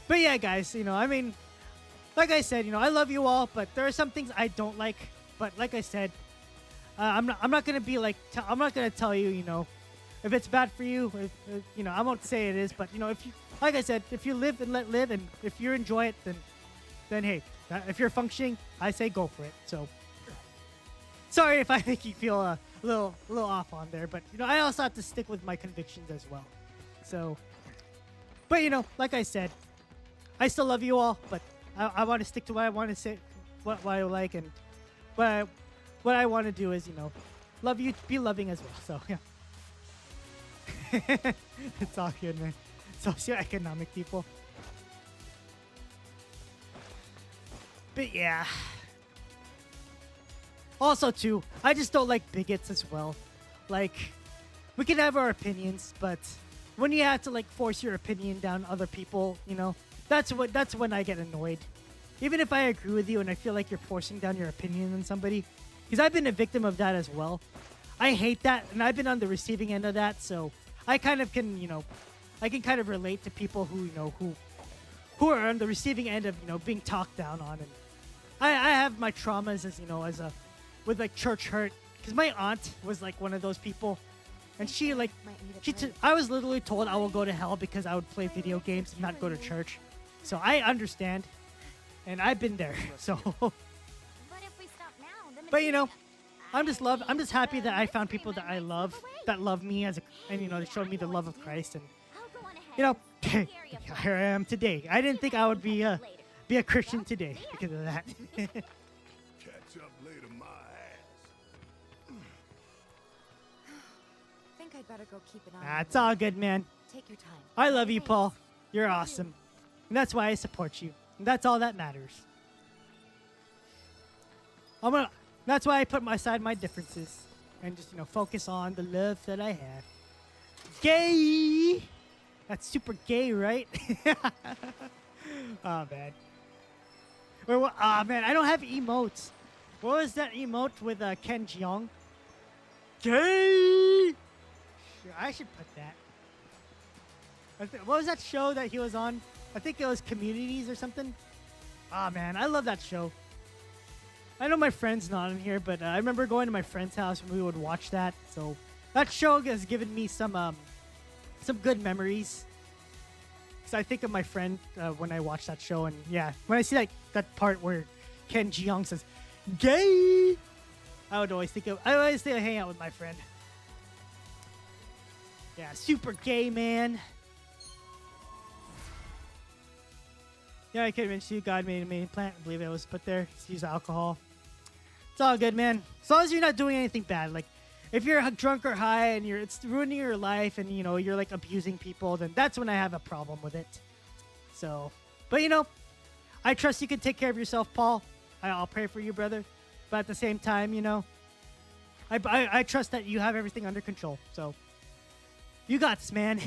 S1: But yeah, guys, you know, I mean, like I said, you know, I love you all, but there are some things I don't like. But like I said, I'm not gonna be like, I'm not gonna tell you, you know, if it's bad for you. You know, I won't say it is, but you know, if you, like I said, if you live and let live, and if you enjoy it, then hey, if you're functioning, I say go for it. So, sorry if I make you feel a little off on there, but you know, I also have to stick with my convictions as well. So, but you know, like I said, I still love you all, but I want to stick to what I want to say, what I like, and what I want to do is, you know, love you, be loving as well. So yeah, it's all good, man. Socioeconomic people. But yeah. Also, too, I just don't like bigots as well. Like, we can have our opinions, but when you have to like force your opinion down other people, you know, that's when I get annoyed. Even if I agree with you and I feel like you're forcing down your opinion on somebody, because I've been a victim of that as well. I hate that, and I've been on the receiving end of that, so I kind of can, you know, I can kind of relate to people who, you know, who are on the receiving end of, you know, being talked down on, and I have my traumas as with like church hurt, because my aunt was like one of those people, and she like I was literally told I will go to hell because I would play video games and not go to church. So I understand, and I've been there. So,
S5: But if we stop now, the
S1: but I'm just happy that I found people that I love, that love me and they showed me the love of Christ, and
S5: I'll go on ahead.
S1: here I am today. I didn't think I would be a Christian today because of that.
S4: Catch up later, my ass.
S2: Think I'd better go keep an eye.
S1: Nah,
S2: on
S1: it's
S2: her.
S1: all good, man.
S2: Take your time.
S1: I love you, Paul. You're awesome. And that's why I support you. And that's all that matters. That's why I put aside my differences and just, focus on the love that I have. Gay! That's super gay, right? Oh, man. Oh, man, I don't have emotes. What was that emote with Ken Jeong? Gay! Sure, I should put that. What was that show that he was on? I think it was Communities or something. Ah, man, I love that show. I know my friend's not in here, but I remember going to my friend's house when we would watch that. So that show has given me some good memories. Because I think of my friend when I watch that show, and yeah, when I see that part where Ken Jeong says "gay," I always think of hang out with my friend. Yeah, super gay, man. Yeah, I could have mentioned God made a main plant. I believe it was put there. Just use alcohol. It's all good, man. As long as you're not doing anything bad. Like, if you're drunk or high and it's ruining your life and, you're, like, abusing people, then that's when I have a problem with it. So, but, I trust you can take care of yourself, Paul. I'll pray for you, brother. But at the same time, I trust that you have everything under control. So, you got this, man.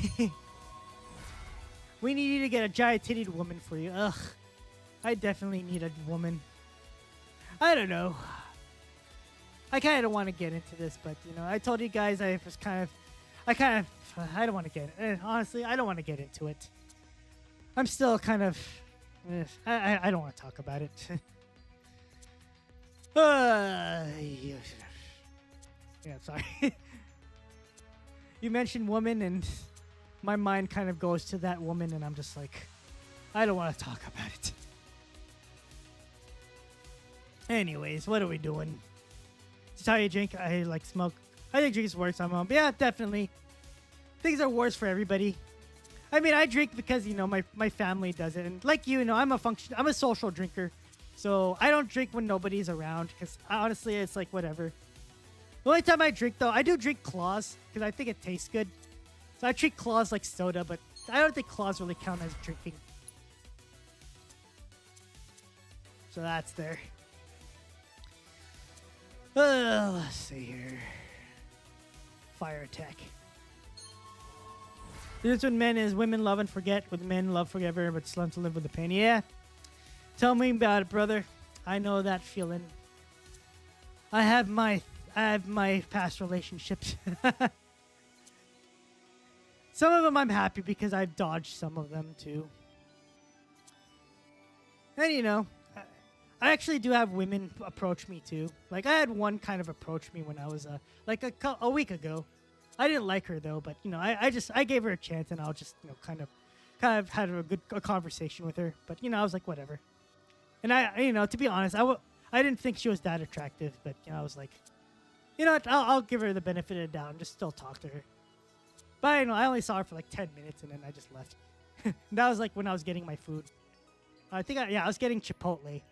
S1: We need you to get a giant-titted woman for you. Ugh. I definitely need a woman. I don't know. I kind of don't want to get into this, but, I told you guys I don't want to get it. Honestly, I don't want to get into it. I'm still kind of... I don't want to talk about it. Yeah, sorry. You mentioned woman, and my mind kind of goes to that woman, and I'm just like, I don't want to talk about it. Anyways, what are we doing? Just how you drink, I like smoke. I think drinks works on home. But yeah, definitely. Things are worse for everybody. I mean, I drink because, my family does it. And like I'm a social drinker. So I don't drink when nobody's around because honestly, it's like whatever. The only time I drink, though, I do drink Claws because I think it tastes good. So I treat Claws like soda, but I don't think Claws really count as drinking. So that's there. Let's see here. Fire attack. This with men is women love and forget. With men, love forever, but slum to live with the pain. Yeah. Tell me about it, brother. I know that feeling. I have my past relationships. Some of them I'm happy because I've dodged some of them too. And I actually do have women approach me too. Like I had one kind of approach me when I was a week ago. I didn't like her though, but I gave her a chance, and I'll just kind of had a conversation with her. But I was like whatever. And I to be honest, I didn't think she was that attractive, but I was like, I'll give her the benefit of the doubt and just still talk to her. But I only saw her for like 10 minutes, and then I just left. That was like when I was getting my food. I think I was getting Chipotle,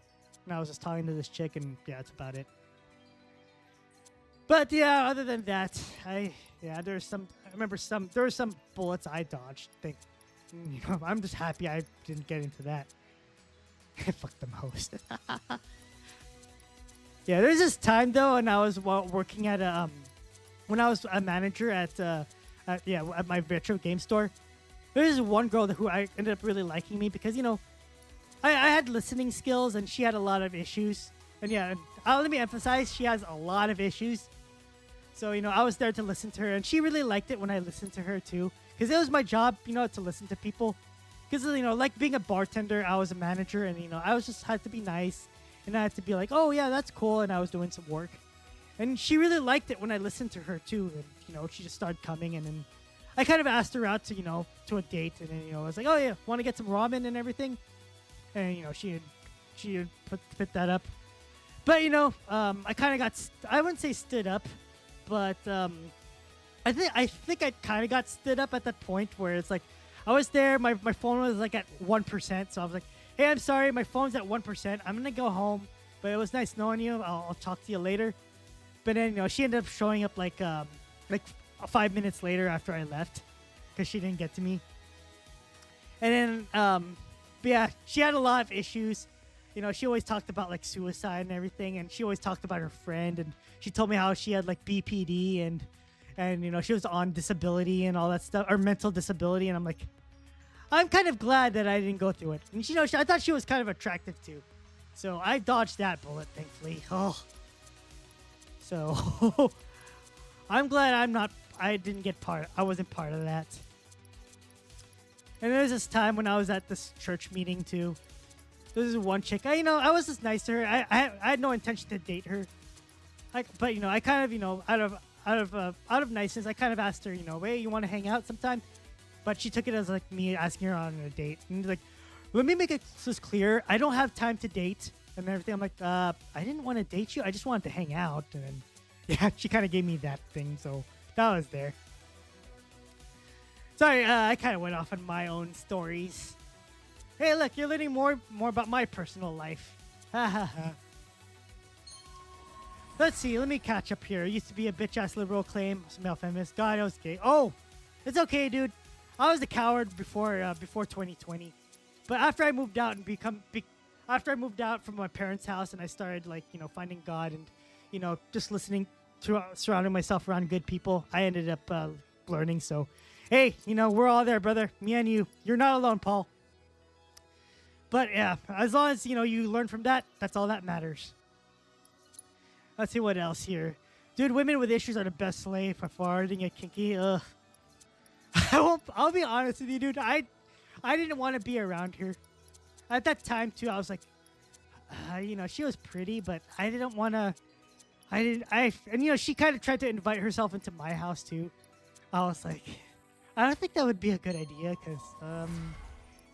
S1: and I was just talking to this chick, and yeah, that's about it. But yeah, other than that, I remember there were some bullets I dodged. I'm just happy I didn't get into that. Fuck them host. Yeah, there's this time though, and I was working at when I was a manager at my retro game store. There's one girl who I ended up really liking me because I had listening skills, and she had a lot of issues. And yeah, let me emphasize, she has a lot of issues. So I was there to listen to her, and she really liked it when I listened to her too, because it was my job, to listen to people. Because like being a bartender, I was a manager, and I was just had to be nice and I had to be like, oh yeah, that's cool, and I was doing some work, and she really liked it when I listened to her too, and she just started coming, and then I kind of asked her out to to a date, and then I was like, oh yeah, want to get some ramen and everything, and she had fit that up, but I kind of got I wouldn't say stood up, but I think I kind of got stood up at that point where it's like I was there, my phone was like at 1%, so I was like, hey, I'm sorry, my phone's at 1%, I'm gonna go home, but it was nice knowing you, I'll talk to you later. But then she ended up showing up like 5 minutes later after I left because she didn't get to me. And then but yeah, she had a lot of issues. She always talked about like suicide and everything, and she always talked about her friend, and she told me how she had like BPD and she was on disability and all that stuff, or mental disability, and I'm like, I'm kind of glad that I didn't go through it. And I thought she was kind of attractive too, so I dodged that bullet, thankfully. Oh, so I'm glad I wasn't part of that. And there was this time when I was at this church meeting too. There was one chick. I was just nice to her. I had no intention to date her. But I kind of out of niceness, I kind of asked her, hey, you want to hang out sometime? But she took it as like me asking her on a date, and like, let me make it this clear. I don't have time to date and everything. I'm like, I didn't want to date you. I just wanted to hang out. And then, yeah, she kind of gave me that thing, so that was there. Sorry, I kind of went off on my own stories. Hey, look, you're learning more about my personal life. Ha ha ha. Let's see, let me catch up here. Used to be a bitch-ass liberal claim. Male feminist. God, I was gay. Oh, it's okay, dude. I was a coward before 2020. But after I moved out after I moved out from my parents' house and I started like, finding God and, just surrounding myself around good people, I ended up learning. So, hey, we're all there, brother. Me and you. You're not alone, Paul. But yeah, as long as, you learn from that, that's all that matters. Let's see what else here. Dude, women with issues are the best slave for farting at kinky. Ugh. I'll be honest with you, dude. I didn't want to be around her. At that time, too, I was like, she was pretty, but I didn't want to. And she kind of tried to invite herself into my house, too. I was like, I don't think that would be a good idea, because,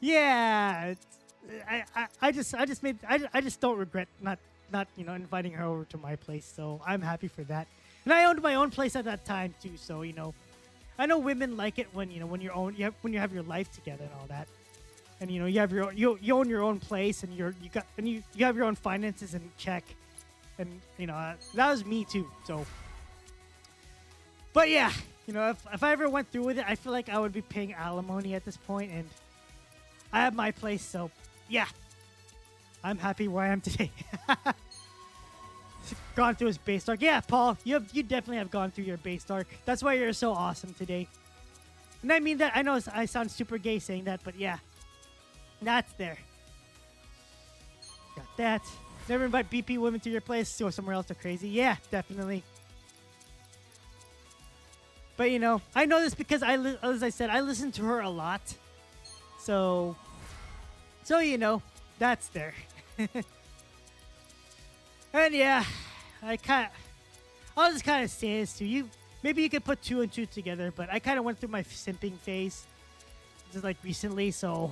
S1: yeah. I just don't regret not inviting her over to my place, so I'm happy for that. And I owned my own place at that time too, so I know women like it when when you have your life together and all that, and you have you own your own place, and you have your own finances in check, and that was me too. So, but yeah, if I ever went through with it, I feel like I would be paying alimony at this point, and I have my place, so yeah. I'm happy where I am today. Gone through his base arc. Yeah, Paul, you definitely have gone through your base arc. That's why you're so awesome today. And I mean that. I know I sound super gay saying that, but yeah, that's there. Got that. Never invite BP women to your place. Go somewhere else. They're crazy. Yeah, definitely. But I know this because as I said, I listen to her a lot. So that's there. And yeah, I'll just kind of say this to you. Maybe you could put 2 and 2 together, but I kind of went through my simping phase just like recently, so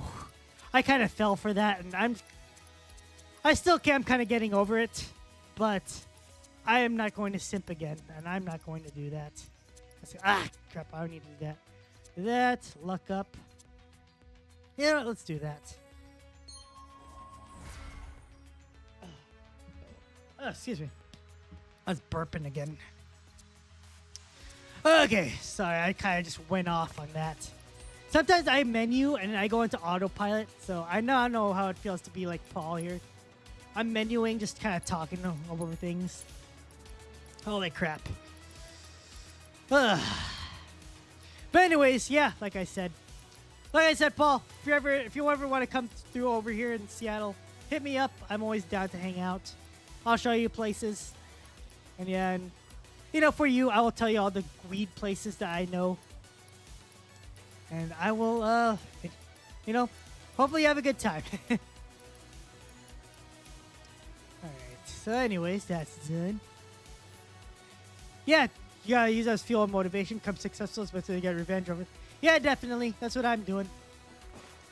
S1: I kind of fell for that, and I'm kind of getting over it, but I am not going to simp again, and I'm not going to do that. Crap, I don't need to do that. Do that, luck up. Yeah, let's do that. Excuse me. I was burping again. Okay, sorry, I kind of just went off on that. Sometimes I menu and I go into autopilot, so I now know how it feels to be like Paul here. I'm menuing, just kind of talking over things. Holy crap. But anyways, yeah, like I said, Paul, if you ever want to come through over here in Seattle, hit me up. I'm always down to hang out. I'll show you places. And yeah, and for you, I will tell you all the weed places that I know. And I will, hopefully you have a good time. Alright. So anyways, that's done. Yeah, you gotta use that as fuel and motivation. Come successful, especially to get revenge over. Yeah, definitely. That's what I'm doing.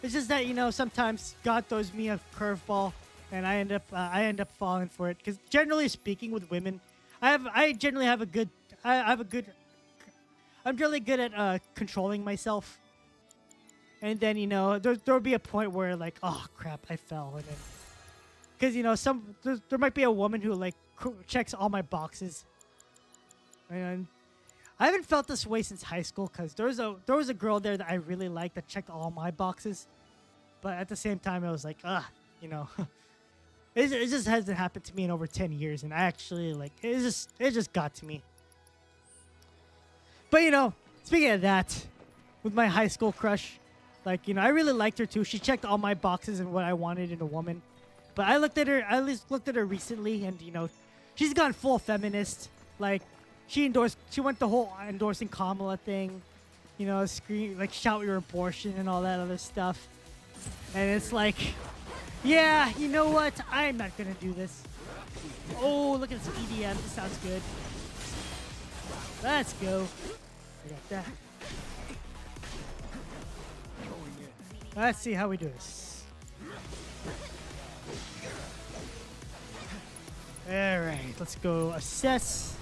S1: It's just that, you know, sometimes God throws me a curveball, and I end up falling for it. Because generally speaking, with women, I generally have a good, I'm really good at controlling myself. And then, you know, there'll be a point where like, oh crap, I fell, and then, because you know, there might be a woman who like checks all my boxes, and I haven't felt this way since high school, because there was a girl there that I really liked that checked all my boxes, but at the same time I was like, you know, it just hasn't happened to me in over 10 years, and I actually like it just got to me. But you know, speaking of that, with my high school crush, like, you know, I really liked her too. She checked all my boxes and what I wanted in a woman. But I looked at her recently, and you know, she's gone full feminist. Like, she went the whole endorsing Kamala thing, you know, shout your abortion and all that other stuff. And it's like, yeah, you know what? I'm not gonna do this. Oh, look at this EDM. This sounds good. Let's go. I got that. Let's see how we do this. Alright, let's go assess.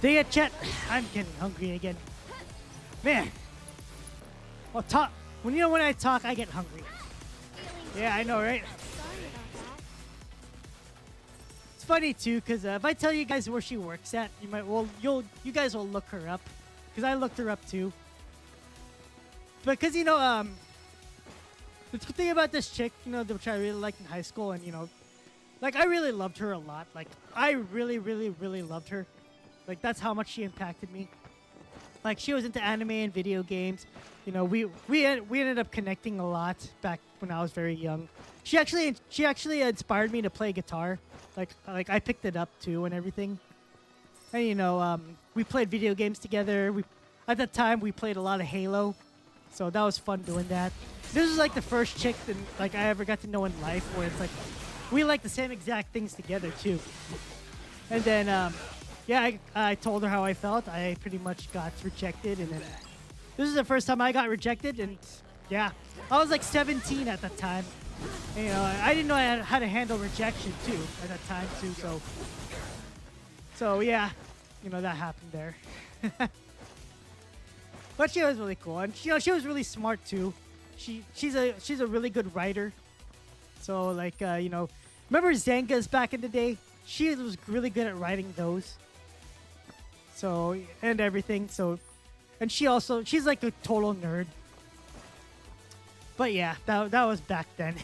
S1: Dang it, chat. I'm getting hungry again. Man. Well, when I talk, I get hungry. Yeah, I know, right? It's funny too, because if I tell you guys where she works at, you guys will look her up, because I looked her up too. Because, you know, the thing about this chick, you know, which I really liked in high school, and, you know, like, I really loved her a lot. Like, I really, really, really loved her. Like, that's how much she impacted me. Like, she was into anime and video games. You know, we ended up connecting a lot back when I was very young. She actually inspired me to play guitar. Like I picked it up too and everything. And, you know, we played video games together. At that time, we played a lot of Halo. So that was fun doing that. This was like the first chick that like I ever got to know in life, where it's like we like the same exact things together too. And then yeah, I told her how I felt. I pretty much got rejected, and then this is the first time I got rejected, and yeah, I was like 17 at that time. And, you know, I didn't know how to handle rejection too at that time too. So yeah, you know, that happened there. But she was really cool, and you know, she was really smart too. She's a really good writer. So like you know, remember Zangas back in the day? She was really good at writing those. So and everything. So, and she's like a total nerd. But yeah, that was back then.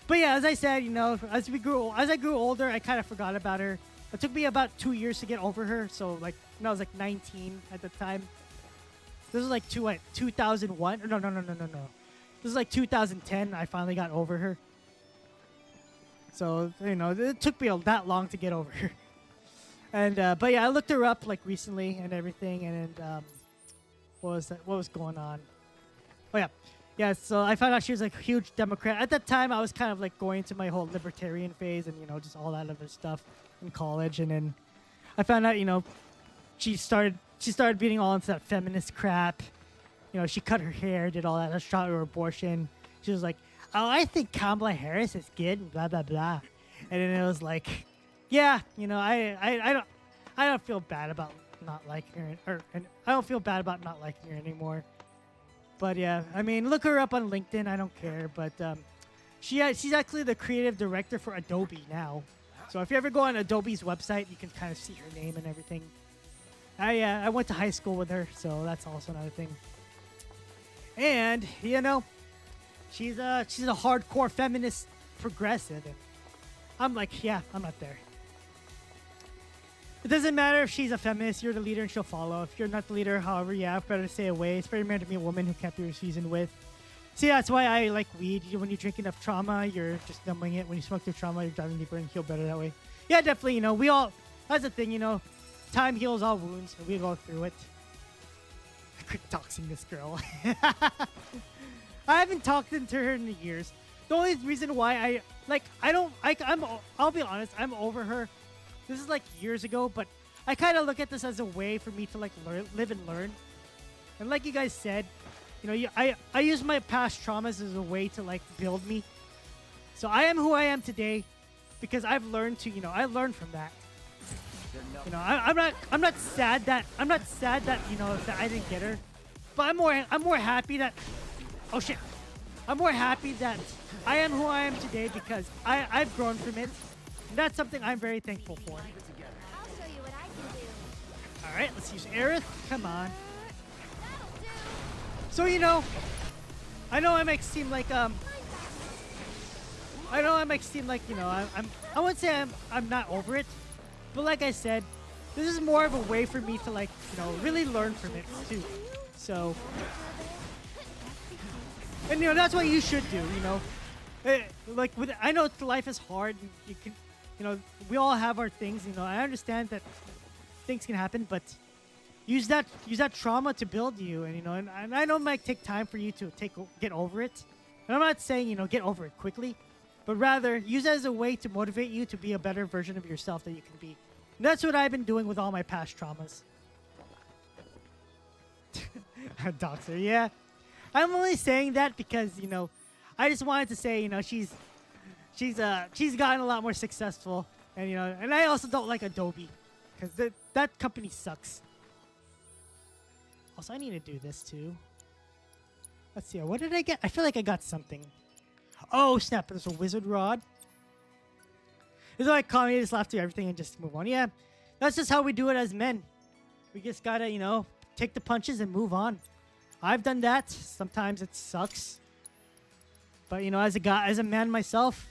S1: But yeah, as I said, you know, as I grew older, I kind of forgot about her. It took me about 2 years to get over her. So like when I was like 19 at the time. This was like 2001. No. This was like 2010. I finally got over her. So, you know, it took me that long to get over her. And, but yeah, I looked her up like recently and everything. And what was that? What was going on? Oh, yeah. Yeah, so I found out she was like a huge Democrat. At that time, I was kind of like going into my whole libertarian phase and, you know, just all that other stuff in college. And then I found out, you know, she started beating all into that feminist crap. You know, she cut her hair, did all that, shot her abortion. She was like, oh, I think Kamala Harris is good, and blah, blah, blah. And then it was like, yeah, you know, I don't feel bad about not liking her, and I don't feel bad about not liking her anymore. But yeah, I mean, look her up on LinkedIn. I don't care. But she's actually the creative director for Adobe now. So if you ever go on Adobe's website, you can kind of see her name and everything. I went to high school with her, so that's also another thing. And you know, she's a hardcore feminist progressive, and I'm like, yeah, I'm not there. It doesn't matter if she's a feminist, you're the leader and she'll follow. If you're not the leader, however, yeah, better to stay away. It's very rare to be a woman who kept your season with. See, that's why I like weed. When you drink enough trauma, you're just numbing it. When you smoke through trauma, you're driving deeper and heal better that way. Yeah, definitely, you know, we all, that's the thing, you know, time heals all wounds, and we go through it. I quit doxing this girl. I haven't talked to her in years. the only reason why I'll be honest, I'm over her. This is like years ago, but I kind of look at this as a way for me to like live and learn. And like you guys said, I use my past traumas as a way to like build me. So I am who I am today because I've learned to, I learned from that. I'm not sad that that I didn't get her, but I'm more happy that, oh shit, I'm more happy that I am who I am today because I've grown from it. And that's something I'm very thankful for.
S5: I'll show you what I can do.
S1: All right, let's use Aerith. Come on.
S5: That'll do.
S1: So I know I might seem like I wouldn't say I'm not over it, but like I said, this is more of a way for me to like really learn from it too. So, and that's what you should do. Like I know life is hard. And you can, we all have our things. I understand that things can happen, but use that trauma to build you. And and I know it might take time for you to get over it. And I'm not saying get over it quickly, but rather use it as a way to motivate you to be a better version of yourself that you can be. And that's what I've been doing with all my past traumas. Doctor, yeah. I'm only saying that because I just wanted to say she's gotten a lot more successful, and and I also don't like Adobe because that company sucks. Also, I need to do this too. Let's see. What did I get? I feel like I got something. Oh snap! There's a wizard rod. It's like calm, you just laugh through everything and just move on. Yeah, that's just how we do it as men. We just gotta take the punches and move on. I've done that. Sometimes it sucks. But as a man myself,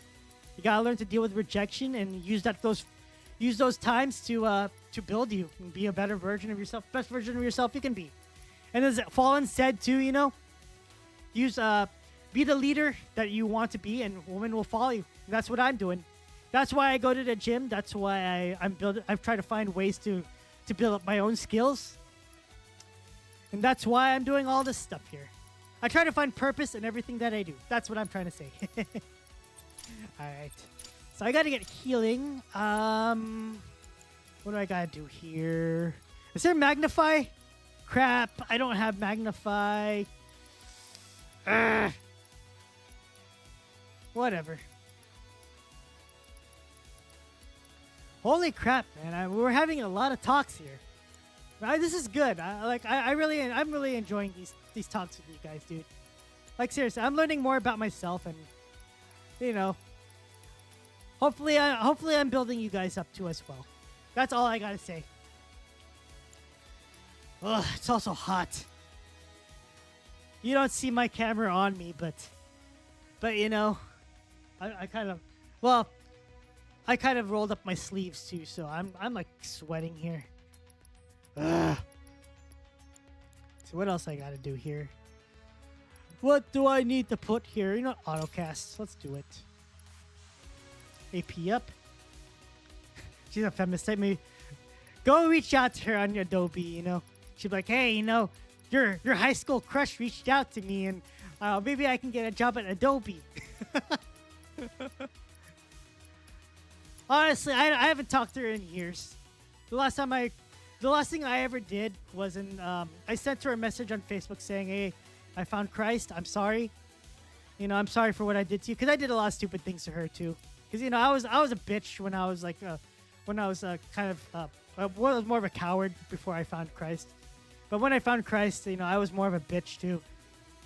S1: you gotta learn to deal with rejection and use those times to build you and be a better version of yourself, best version of yourself you can be. And as Fallen said too, be the leader that you want to be, and women will follow you. And that's what I'm doing. That's why I go to the gym. That's why I've tried to find ways to build up my own skills. And that's why I'm doing all this stuff here. I try to find purpose in everything that I do. That's what I'm trying to say. All right. So I got to get healing. What do I got to do here? Is there magnify? Crap. I don't have magnify. Whatever. Holy crap, man. We're having a lot of talks here. This is good. I'm really enjoying these talks with you guys, dude. Like seriously, I'm learning more about myself, and hopefully I'm building you guys up too as well. That's all I gotta say. Ugh, it's also hot. You don't see my camera on me, but I kind of rolled up my sleeves too, so I'm like sweating here. Ugh. So what else I gotta do here? What do I need to put here? Autocast. Let's do it. AP up. She's a feminist type. Maybe go reach out to her on Adobe. She'd be like, hey, your high school crush reached out to me, and maybe I can get a job at Adobe. Honestly, I haven't talked to her in years. The last thing I ever did was I sent her a message on Facebook saying, hey, I found Christ. I'm sorry. I'm sorry for what I did to you. Because I did a lot of stupid things to her, too. Because, I was a bitch when I was, I was more of a coward before I found Christ. But when I found Christ, I was more of a bitch, too.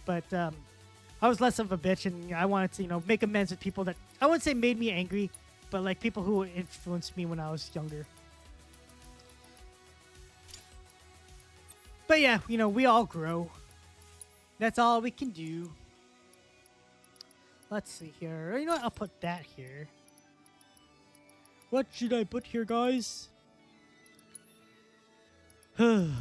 S1: But I was less of a bitch, and I wanted to, make amends with people that, I wouldn't say made me angry, but, like, people who influenced me when I was younger. But yeah, we all grow. That's all we can do. Let's see here. You know what? I'll put that here. What should I put here, guys? I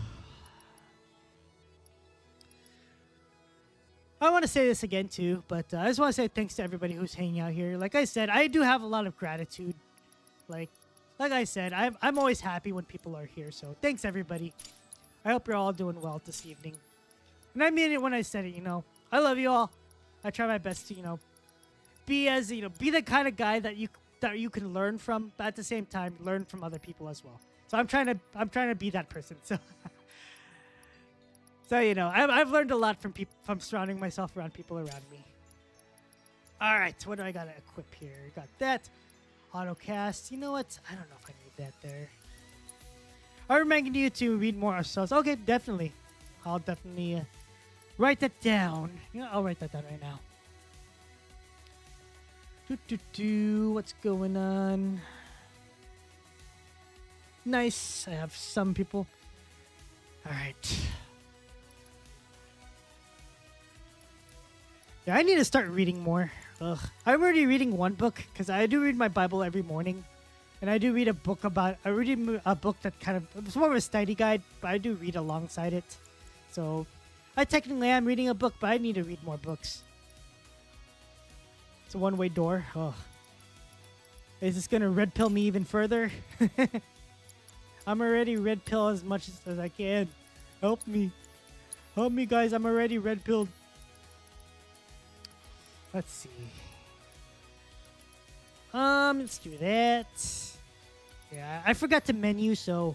S1: want to say this again, too, but I just want to say thanks to everybody who's hanging out here. Like I said, I do have a lot of gratitude. Like I said, I'm always happy when people are here, so thanks, everybody. I hope you're all doing well this evening. And I mean it when I said it, I love you all. I try my best to, be as be the kind of guy that you can learn from, but at the same time learn from other people as well. So I'm trying to be that person. So I've learned a lot from people, from surrounding myself around people around me. All right, what do I gotta equip here? Got that autocast. You know what? I don't know if I need that there. I'm reminding you to read more ourselves. Okay, definitely. I'll definitely write that down. I'll write that down right now. What's going on? Nice. I have some people. All right. Yeah, I need to start reading more. Ugh. I'm already reading one book because I do read my Bible every morning. And I do read a book I read a book that kind of, it's more of a study guide, but I do read alongside it. So I technically am reading a book, but I need to read more books. It's a one-way door. Oh. Is this going to red pill me even further? I'm already red pill as much as I can. Help me. Help me, guys. I'm already red pilled. Let's see. Let's do that. Yeah, I forgot to menu, so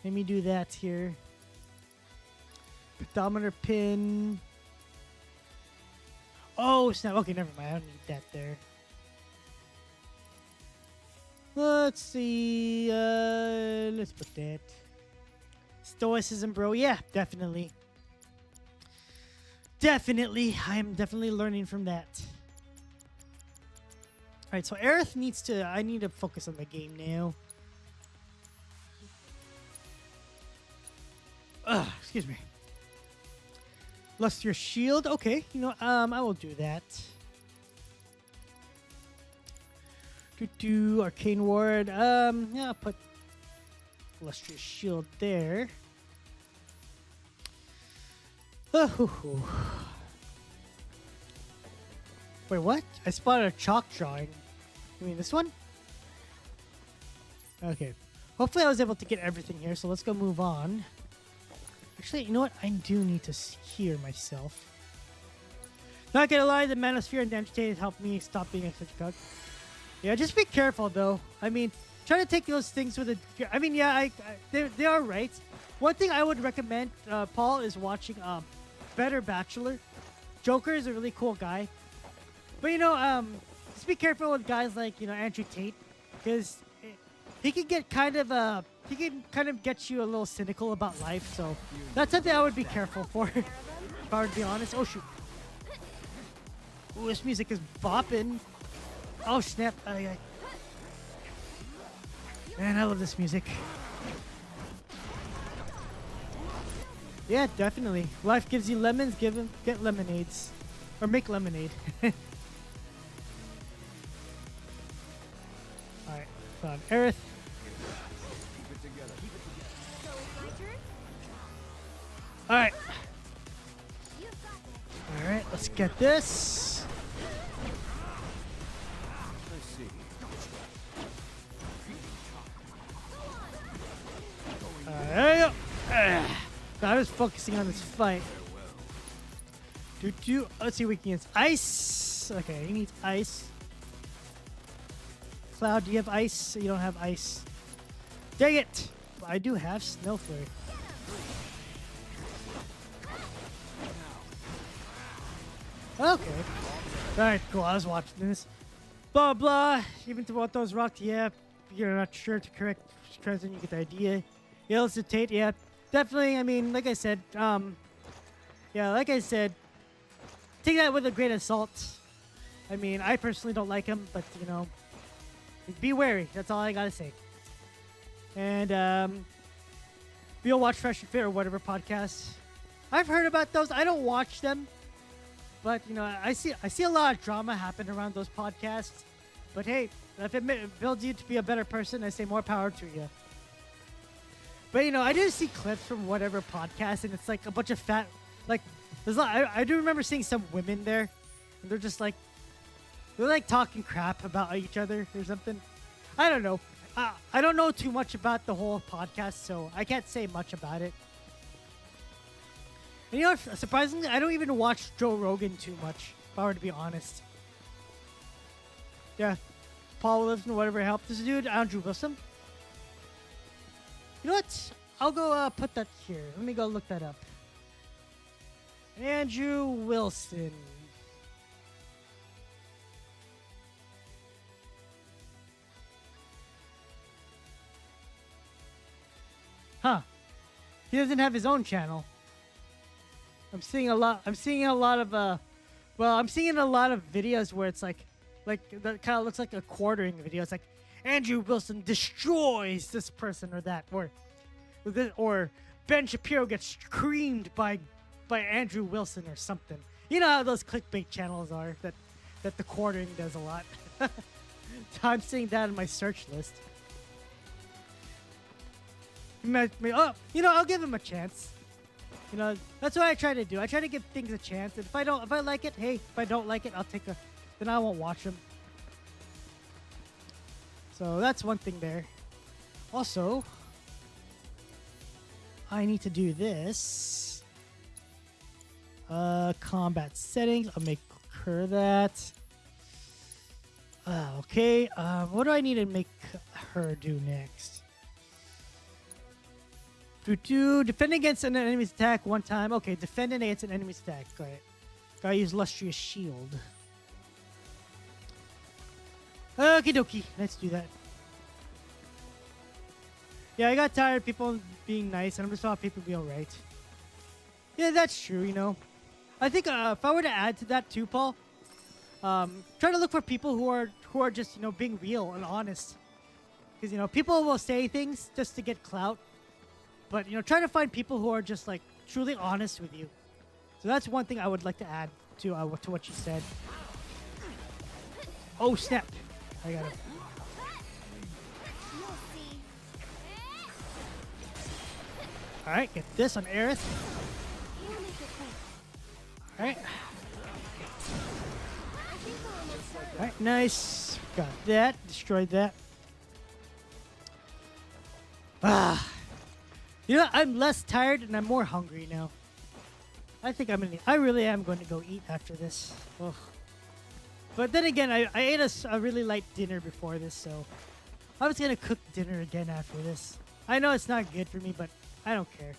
S1: let me do that here. Pedometer pin. Oh, snap. Okay, never mind. I don't need that there. Let's see. Let's put that. Stoicism, bro. Yeah, definitely. Definitely. I am definitely learning from that. Alright, so Aerith needs to... I need to focus on the game now. Excuse me. Lustrous shield. Okay, I will do that. Arcane ward. Yeah, I'll put lustrous shield there. Wait, what? I spotted a chalk drawing. You mean this one? Okay. Hopefully I was able to get everything here, so let's go move on. Actually, you know what? I do need to hear myself. Not gonna lie, the Manosphere and Amputated helped me stop being a such a cuck. Yeah, just be careful, though. I mean, try to take those things with a... I mean, yeah, they are right. One thing I would recommend, Paul, is watching Better Bachelor. Joker is a really cool guy. But, just be careful with guys like, Andrew Tate. Because he can get kind of... he can kind of get you a little cynical about life. So that's something I would be careful for. If I were to be honest. Oh, shoot. Ooh, this music is bopping. Oh, snap. Man, I love this music. Yeah, definitely. Life gives you lemons, get lemonades. Or make lemonade. Alright, hold on. Aerith. Alright. Alright, let's get this. There you go. I was focusing on this fight. Let's see what we can. Ice. Okay, he needs ice. Cloud, do you have ice? You don't have ice. Dang it! I do have snow flurry. Okay. Alright, cool. I was watching this. Blah blah. Even to what those rocks, yeah. You're not sure to correct present, you get the idea. Illustrate, yeah. Definitely, I mean, like I said, take that with a grain of salt. I mean, I personally don't like him, but, be wary. That's all I gotta say. And, we'll watch Fresh and Fit or whatever podcasts. I've heard about those. I don't watch them. But, I see a lot of drama happen around those podcasts. But, hey, if it builds you to be a better person, I say more power to you. But, I do see clips from whatever podcast, and it's like a bunch of fat, like, there's a lot, I do remember seeing some women there, and they're just like, they're talking crap about each other or something. I don't know. I don't know too much about the whole podcast, so I can't say much about it. And surprisingly, I don't even watch Joe Rogan too much, if I were to be honest. Yeah, Paul Wilson, whatever helped this dude, Andrew Wilson. You know what? I'll go put that here. Let me go look that up. Andrew Wilson. Huh. He doesn't have his own channel. I'm seeing a lot of videos where it's like that kind of looks like a quartering video. It's like Andrew Wilson destroys this person or that, or Ben Shapiro gets creamed by Andrew Wilson or something. You know how those clickbait channels are that the quartering does a lot. So I'm seeing that in my search list. Oh, I'll give him a chance. That's what I try to do. I try to give things a chance. And if I like it, hey. If I don't like it, then I won't watch them. So that's one thing there. Also, I need to do this. Combat settings. I'll make her that. Okay. What do I need to make her do next? Defend against an enemy's attack one time. Okay, defend against an enemy's attack. Got it. Gotta use Lustrous Shield. Okie dokie. Let's do that. Yeah, I got tired of people being nice, and I'm just thought people be alright. Yeah, that's true, I think if I were to add to that too, Paul, try to look for people who are just, being real and honest. Because, people will say things just to get clout. But, try to find people who are just, like, truly honest with you. So that's one thing I would like to add to what you said. Oh, snap. I got it. Alright, get this on Aerith. Alright. Alright, nice. Got that. Destroyed that. I'm less tired and I'm more hungry now. I really am going to go eat after this. Ugh. But then again, I ate a really light dinner before this, so I was going to cook dinner again after this. I know it's not good for me, but I don't care.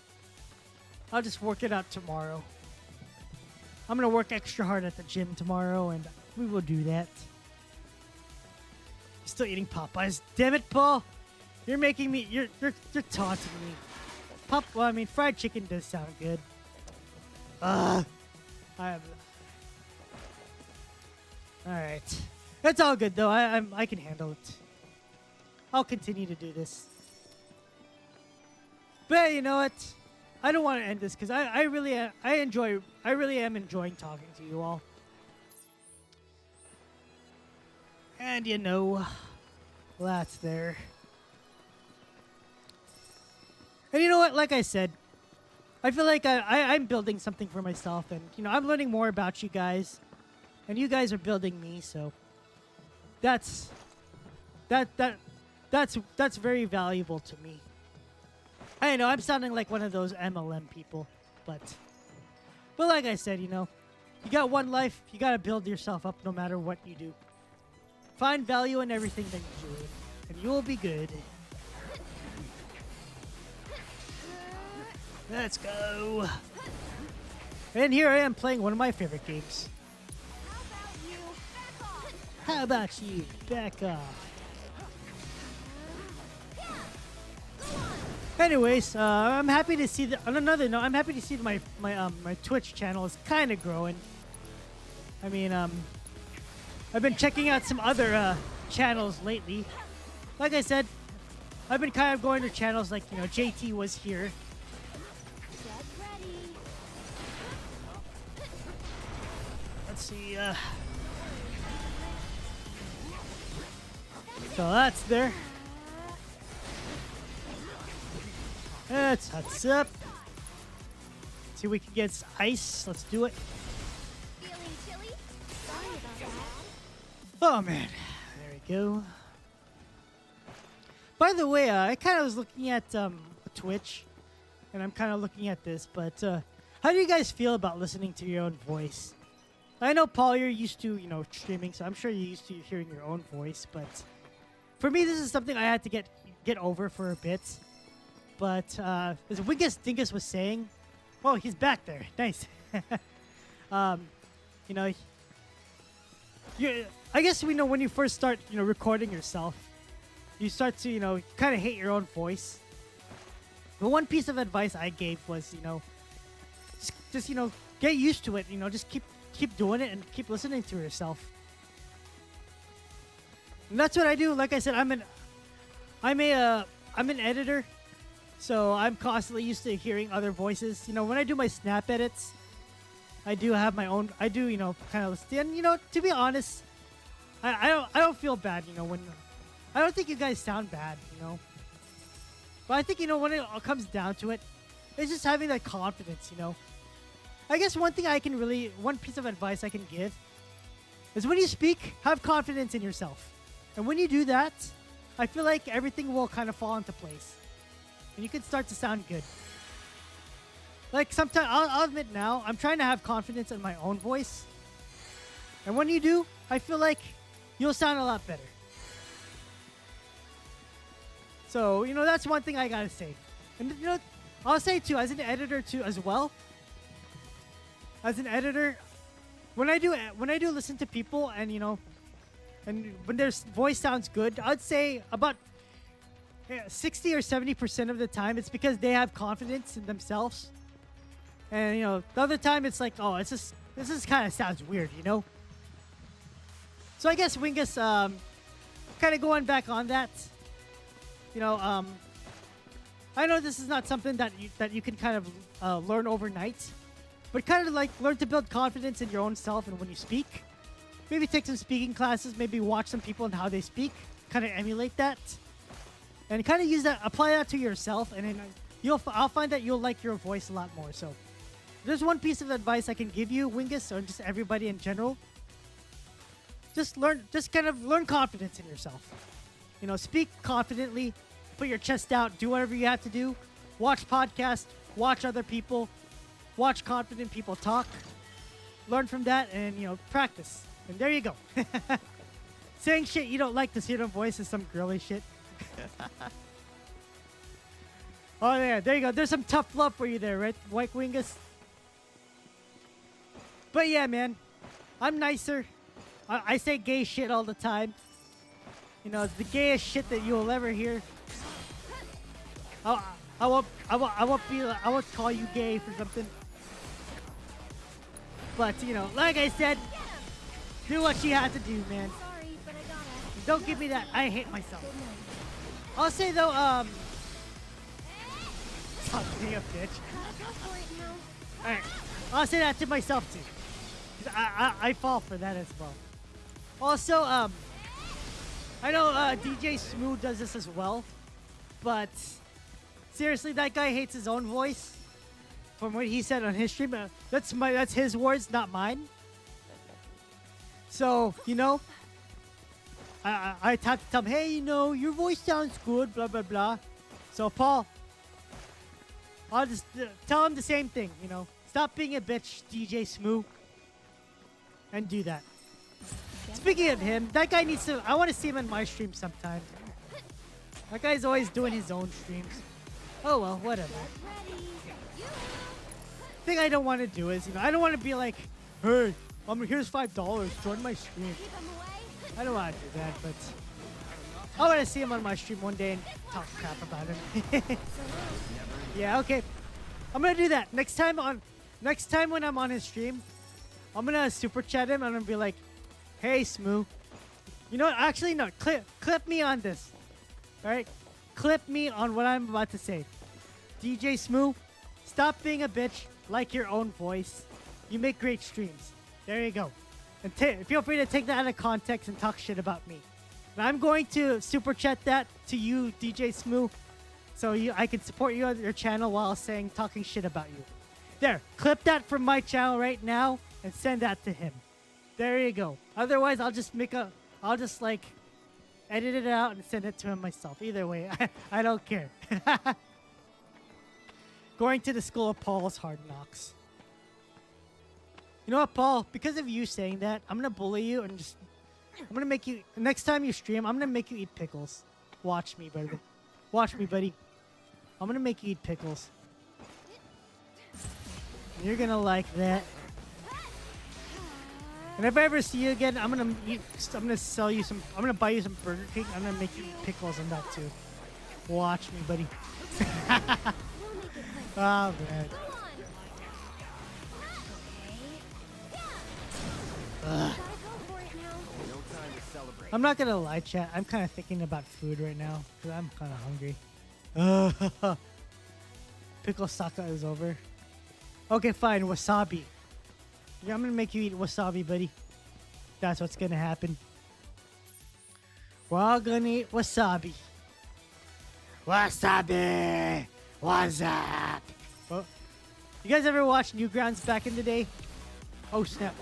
S1: I'll just work it out tomorrow. I'm going to work extra hard at the gym tomorrow, and we will do that. Still eating Popeyes. Damn it, Paul. You're making me... You're taunting me. Fried chicken does sound good. Alright. It's all good, though. I can handle it. I'll continue to do this. But you know what? I don't want to end this because I really am enjoying talking to you all. And that's there. And you know what? Like I said, I feel like I'm building something for myself, and I'm learning more about you guys, and you guys are building me. So that's very valuable to me. I know I'm sounding like one of those MLM people, but like I said, you got one life. You got to build yourself up no matter what you do. Find value in everything that you do, and you will be good. Let's go. And here I am playing one of my favorite games. How about you back off? Anyways, I'm happy to see that. On another note, I'm happy to see that my Twitch channel is kind of growing. I've been checking out some other channels lately. Like I said, I've been kind of going to channels like JT was here. Let's see. So that's there. Let's huts up. See if we can get ice. Let's do it.
S5: Feeling chilly? Sorry about that.
S1: Oh man, there we go. By the way, I kind of was looking at Twitch, and I'm kind of looking at this. But how do you guys feel about listening to your own voice? I know, Paul, you're used to, streaming, so I'm sure you're used to hearing your own voice. But for me, this is something I had to get over for a bit. But as Wingus Dingus was saying, oh, he's back there. Nice. I guess we know when you first start, recording yourself, you start to, kind of hate your own voice. The one piece of advice I gave was, just get used to it. Just keep doing it and keep listening to yourself. And that's what I do. Like I said, I'm an editor, so I'm constantly used to hearing other voices. When I do my snap edits, I do have my own. I do, kind of listen. And to be honest, I don't feel bad. When I don't think you guys sound bad. But I think when it comes down to it, it's just having that confidence. I guess one piece of advice I can give is when you speak, have confidence in yourself. And when you do that, I feel like everything will kind of fall into place. And you can start to sound good. Like sometimes, I'll admit now, I'm trying to have confidence in my own voice. And when you do, I feel like you'll sound a lot better. So, that's one thing I gotta say. And, I'll say too, as an editor too, as well. As an editor, when I do listen to people and and when their voice sounds good, I'd say about 60 or 70% of the time it's because they have confidence in themselves. And the other time it's like, oh, this is kind of sounds weird, So I guess Wingus, kind of going back on that, I know this is not something that you can kind of learn overnight. But kind of like learn to build confidence in your own self and when you speak. Maybe take some speaking classes, maybe watch some people and how they speak. Kind of emulate that. And kind of apply that to yourself. And then I'll find that you'll like your voice a lot more. So there's one piece of advice I can give you, Wingus, or just everybody in general. Just kind of learn confidence in yourself. Speak confidently, put your chest out, do whatever you have to do. Watch podcasts, watch other people. Watch confident people talk, learn from that, and practice. And there you go. Saying shit you don't like to see your voice is some girly shit. Oh yeah, there you go. There's some tough love for you there, right, White Wingus? But yeah, man, I'm nicer. I say gay shit all the time. It's the gayest shit that you'll ever hear. I won't call you gay for something. But, like I said, do what you have to do, man.
S5: Sorry, but I gotta.
S1: Don't give me that. I hate myself. I'll say, though, stop being a bitch.
S5: Go for it now.
S1: Alright. I'll say that to myself, too. 'Cause I fall for that as well. Also, I know DJ Smooth does this as well. But, seriously, that guy hates his own voice. From what he said on his stream, that's his words, not mine. So, I had to tell him, hey, your voice sounds good, blah, blah, blah. So, Paul, I'll just tell him the same thing, Stop being a bitch, DJ Smooth, and do that. Speaking of him, that guy needs to, I want to see him in my stream sometime. That guy's always doing his own streams. Oh, well, whatever. Thing I don't want to do is, I don't want to be like, hey, here's $5, join my stream. I don't want to do that, but I want to see him on my stream one day and talk crap about him. Yeah, okay. I'm gonna do that next time when I'm on his stream. I'm gonna super chat him and I'm gonna be like, hey, Smooth. You know what? Actually, no. Clip me on this. All right, clip me on what I'm about to say. DJ Smooth, stop being a bitch. Like your own voice. You make great streams. There you go. And feel free to take that out of context and talk shit about me. And I'm going to super chat that to you, DJ Smooth, so I can support you on your channel while talking shit about you. There, clip that from my channel right now and send that to him. There you go. Otherwise, I'll just edit it out and send it to him myself. Either way, I don't care. Going to the school of Paul's Hard Knocks. You know what, Paul? Because of you saying that, I'm gonna bully you and just. I'm gonna make you. Next time you stream, I'm gonna make you eat pickles. Watch me, buddy. Watch me, buddy. I'm gonna make you eat pickles. You're gonna like that. And if I ever see you again, I'm gonna sell you some. I'm gonna buy you some Burger King. I'm gonna make you eat pickles on that too. Watch me, buddy. Oh man. Ugh. I'm not gonna lie, chat. I'm kind of thinking about food right now because I'm kind of hungry. Pickle Saka is over. Okay, fine. Wasabi. Yeah, I'm gonna make you eat wasabi, buddy. That's what's gonna happen. We're all gonna eat wasabi. Wasabi. What's up? Oh. You guys ever watch Newgrounds back in the day? Oh snap!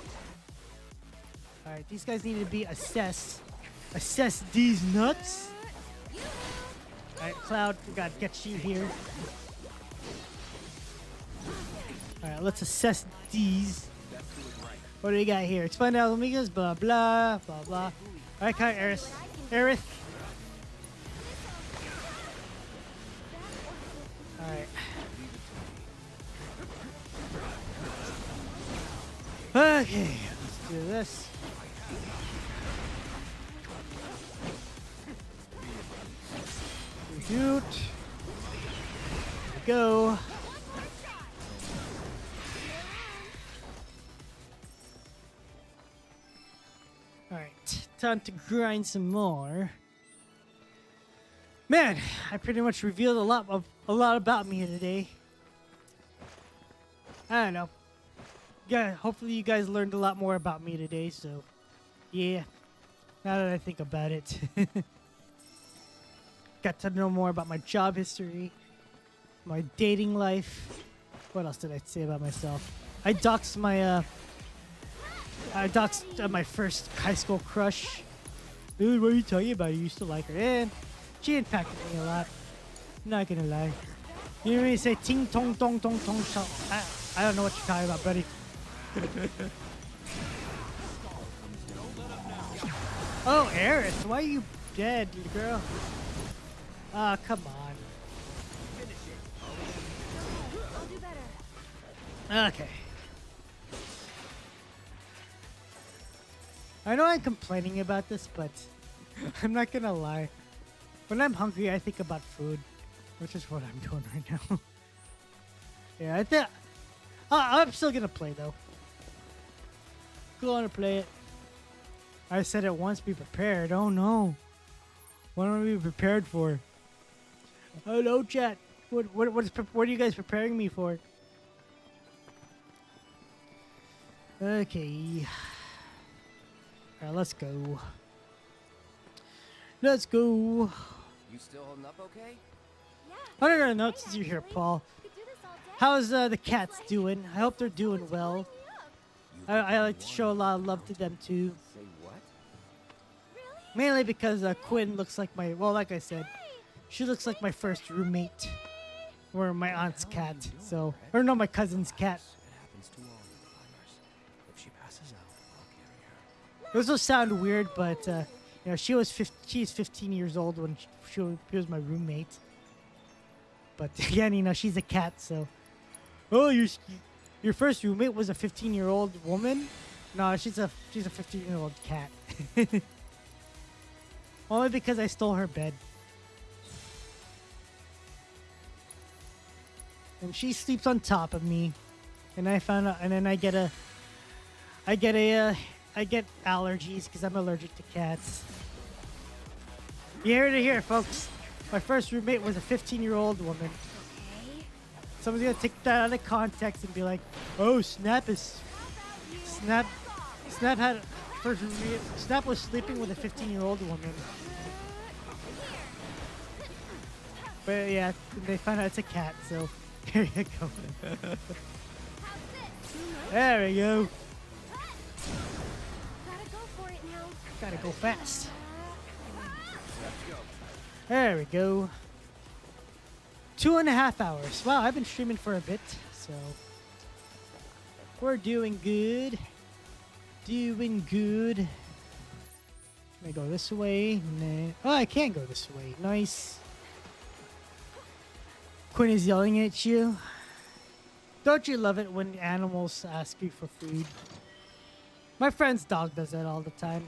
S1: All right, these guys need to be assessed. Assess these nuts. All right, Cloud, we gotta get you here. All right, let's assess these. What do we got here? Expand out Amigas, blah blah blah blah. All right, come on, Aerith. All right. Okay, let's do this. Shoot. Go. Alright, time to grind some more. Man, I pretty much revealed a lot about me today. I don't know. Yeah, hopefully you guys learned a lot more about me today, so yeah. Now that I think about it. Got to know more about my job history, my dating life. What else did I say about myself? I doxed my first high school crush. Dude, what are you talking about? You used to like her. And she impacted me a lot. I'm not gonna lie. You know when you say ting tong tong tong tong shao? I don't know what you're talking about, buddy. Oh, Aerith, why are you dead, little girl? Ah, come on.
S2: I'll do better.
S1: Okay. I know I'm complaining about this, but I'm not gonna lie. When I'm hungry, I think about food, which is what I'm doing right now. Yeah, I think I'm still gonna play though. Go on and play it. I said it once. Be prepared. Oh no. What am I being prepared for? Hello, chat. What are you guys preparing me for? Okay. Alright, let's go. Let's go.
S7: You still holding up okay?
S5: Yeah.
S1: I don't know since you're here, Paul.
S5: Could do this all day.
S1: How's the cats doing? I hope they're doing well. I like to show a lot of love to them too.
S7: Say what?
S1: Mainly because Quinn looks like my, well, like I said, she looks like my first roommate. Or my aunt's cat. So, or no, my cousin's cat.
S7: It happens to all the climbers. If she passes out, I'll carry her.
S1: This will sound weird, but you know, she's 15 years old when she was my roommate. But again, you know, she's a cat, so. Oh, your first roommate was a 15-year-old woman? No, she's a 15-year-old cat. Only because I stole her bed. And she sleeps on top of me. And I found out, and then I get allergies because I'm allergic to cats. You heard it here, folks. My first roommate was a 15-year-old woman. Someone's gonna take that out of context and be like, "Oh, Snap had first roommate. Snap was sleeping with a 15-year-old woman." But yeah, they found out it's a cat, so here you go. There we go.
S5: Gotta go for it now.
S1: Gotta go fast. There we go. 2.5 hours. Wow, I've been streaming for a bit, so We're doing good. Doing good. Can I go this way? Nah. Oh, I can't go this way. Nice. Quinn is yelling at you. Don't you love it when animals ask you for food? My friend's dog does that all the time.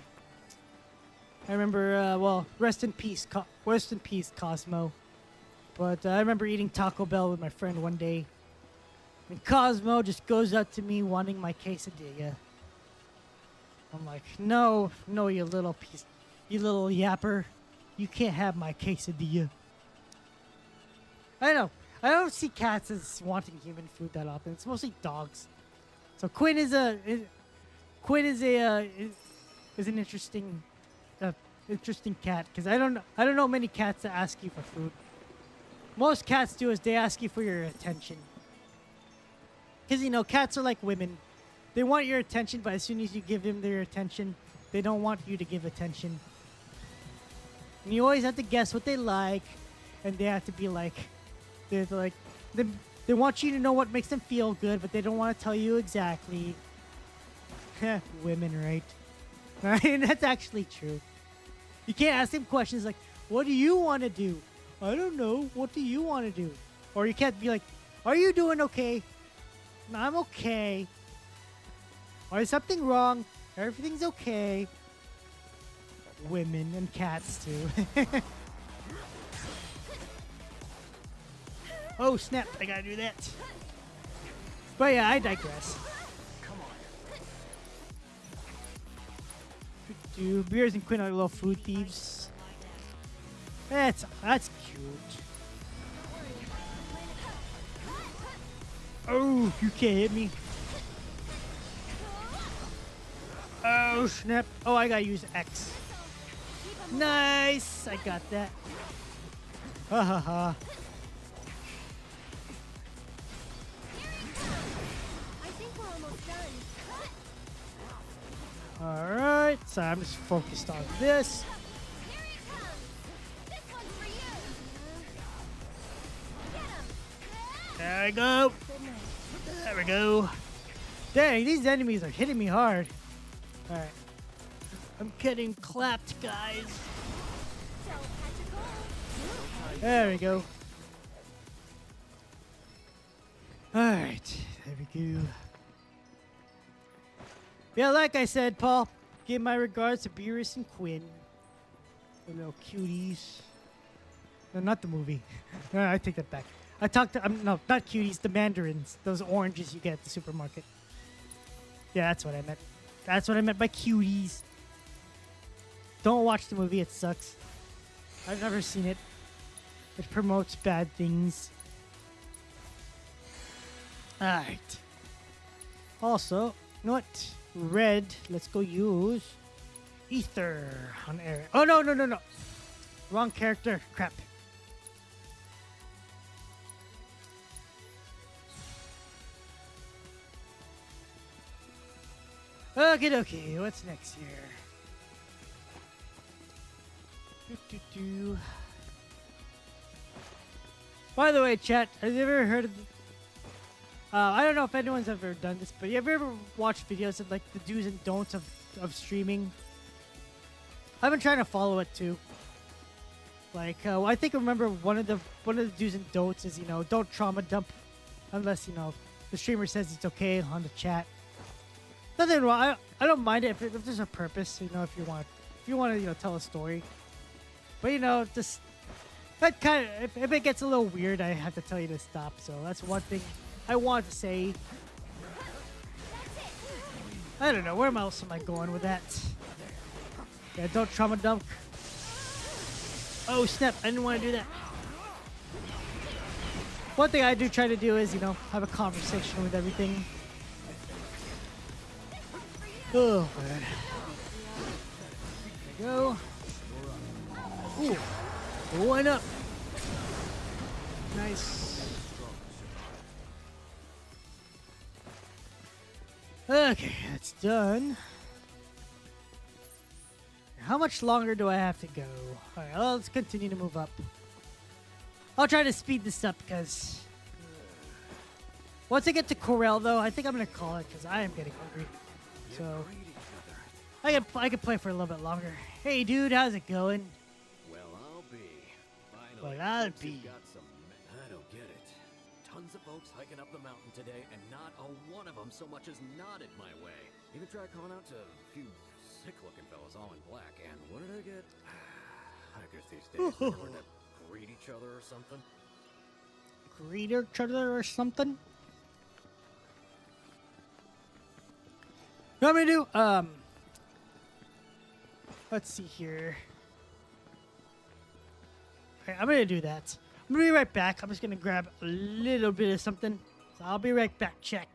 S1: I remember, well, rest in peace, Cosmo. But I remember eating Taco Bell with my friend one day. And Cosmo just goes up to me wanting my quesadilla. I'm like, no, you little yapper. You can't have my quesadilla. I know. I don't see cats as wanting human food that often. It's mostly dogs. So Quinn is an interesting cat because I don't know many cats that ask you for food. Most cats do is they ask you for your attention. Because you know, cats are like women. They want your attention, but as soon as you give them their attention, they don't want you to give attention. And you always have to guess what they like, and they have to be like, they want you to know what makes them feel good, but they don't want to tell you exactly. Women, right? Right? That's actually true. You can't ask them questions like, what do you want to do? I don't know. What do you want to do? Or you can't be like, are you doing okay? I'm okay. Or is something wrong? Everything's okay. Women and cats too. Oh snap, I gotta do that. But yeah, I digress. Beers and Quinn are little food thieves. That's cute. Oh, you can't hit me. Oh snap. Oh, I gotta use X. Nice, I got that. Ha ha ha. Alright, so I'm just focused on this. There we go. There we go. Dang, these enemies are hitting me hard. Alright. I'm getting clapped, guys. There we go. Alright, there we go. Yeah, like I said, Paul, give my regards to Beerus and Quinn. The little cuties. No, not the movie. No, I take that back. I talked to, no, not cuties, the mandarins. Those oranges you get at the supermarket. Yeah, that's what I meant. That's what I meant by cuties. Don't watch the movie, it sucks. I've never seen it. It promotes bad things. Alright. Also, you know what? Red, let's go use Ether on Eric. Oh, no. Wrong character. Crap. Okay. What's next here? By the way, chat, have you ever heard of... I don't know if anyone's ever done this, but have you ever watched videos of like the do's and don'ts of streaming? I've been trying to follow it too. Like, I think I remember one of the do's and don'ts is, you know, don't trauma dump unless, you know, the streamer says it's okay on the chat. Nothing wrong. I don't mind it if there's a purpose, you know, if you want to, you know, tell a story. But you know, just that kind of if it gets a little weird, I have to tell you to stop. So that's one thing I want to say. I don't know. Where else am I going with that? Yeah, don't trauma dump. Oh, snap. I didn't want to do that. One thing I do try to do is, you know, have a conversation with everything. Oh, man. There we go. Ooh. Line up. Nice. Okay, that's done. How much longer do I have to go? Alright, well, let's continue to move up. I'll try to speed this up because Once I get to Corel, though, I think I'm gonna call it because I am getting hungry. So I could play for a little bit longer. Hey, dude, how's it going?
S3: Well, I'll be. Finally,
S1: Well, I'll
S3: folks, you've
S1: be.
S3: got some. I don't get it. Tons of folks hiking up the mountain today, and not a one of them so much as nodded my way. Even tried calling out to a few sick-looking fellas all in black, and what did I get? Hikers these days they learn to greet each other or something.
S1: Greet each other or something? You want me to do? Let's see here. Alright, I'm gonna do that. I'm gonna be right back. I'm just gonna grab a little bit of something. So I'll be right back. Check.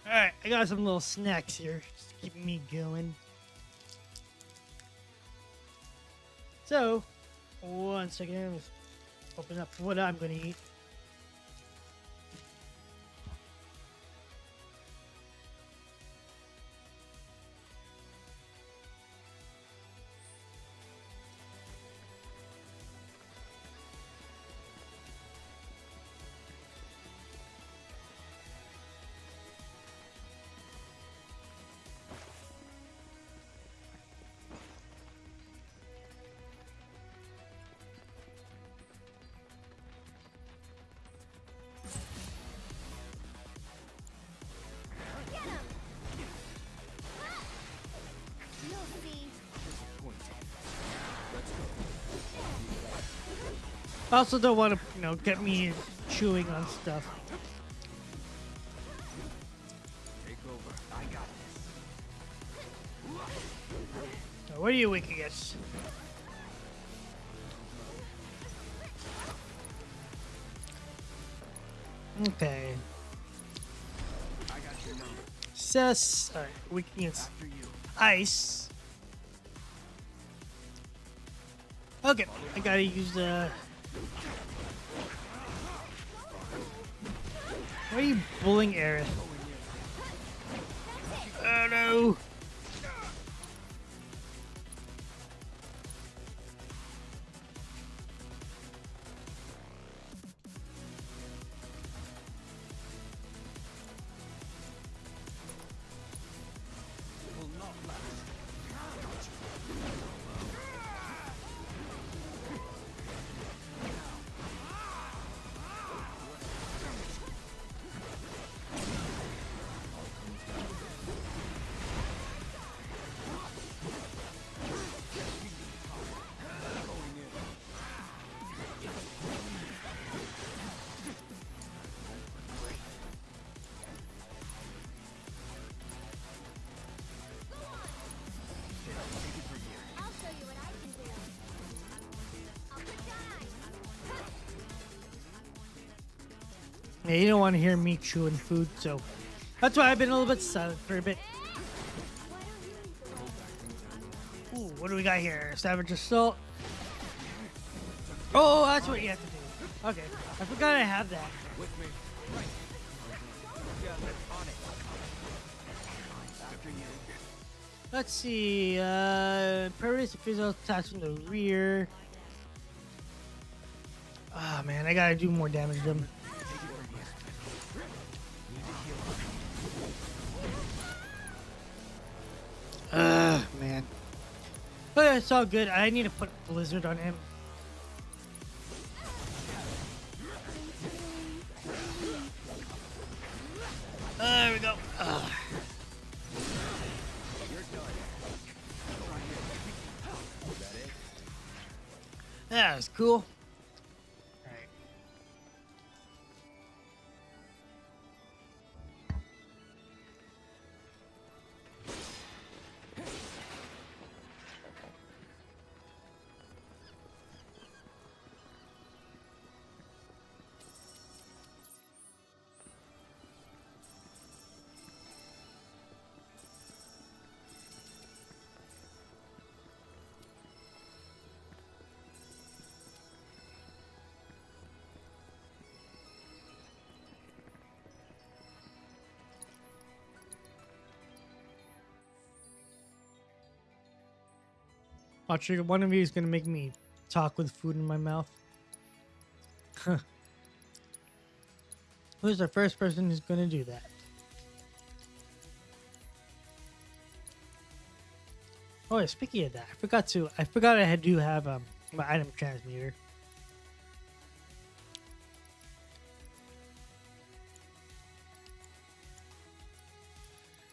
S1: Alright, I got some little snacks here. Just keeping me going. So, one second. Let's open up what I'm going to eat. I also don't want to, get me chewing on stuff.
S3: Take over. I got this.
S1: What are you weak against? Okay.
S3: I got your number.
S1: Alright, weak against
S3: After you.
S1: ice. Okay, I gotta use the. Why are you bullying Aerith? Oh no!
S5: I'll show you what I can do. I'll put
S1: Yeah, you don't want to hear me chewing food, so that's why I've been a little bit silent for a bit. Ooh, what do we got here? Savage Assault. Oh, that's what you have to do. Okay, I forgot I have that.
S3: With me. After you.
S1: Let's see. Parries physical attacks from the rear. Ah, man, I gotta do more damage to them. Man. But yeah, it's all good. I need to put Blizzard on him. There we go. That was cool. Alright. Watch, one of you is gonna make me talk with food in my mouth. Who's the first person who's gonna do that? Oh, yeah, speaking of that, I forgot I had to have my item transmuter.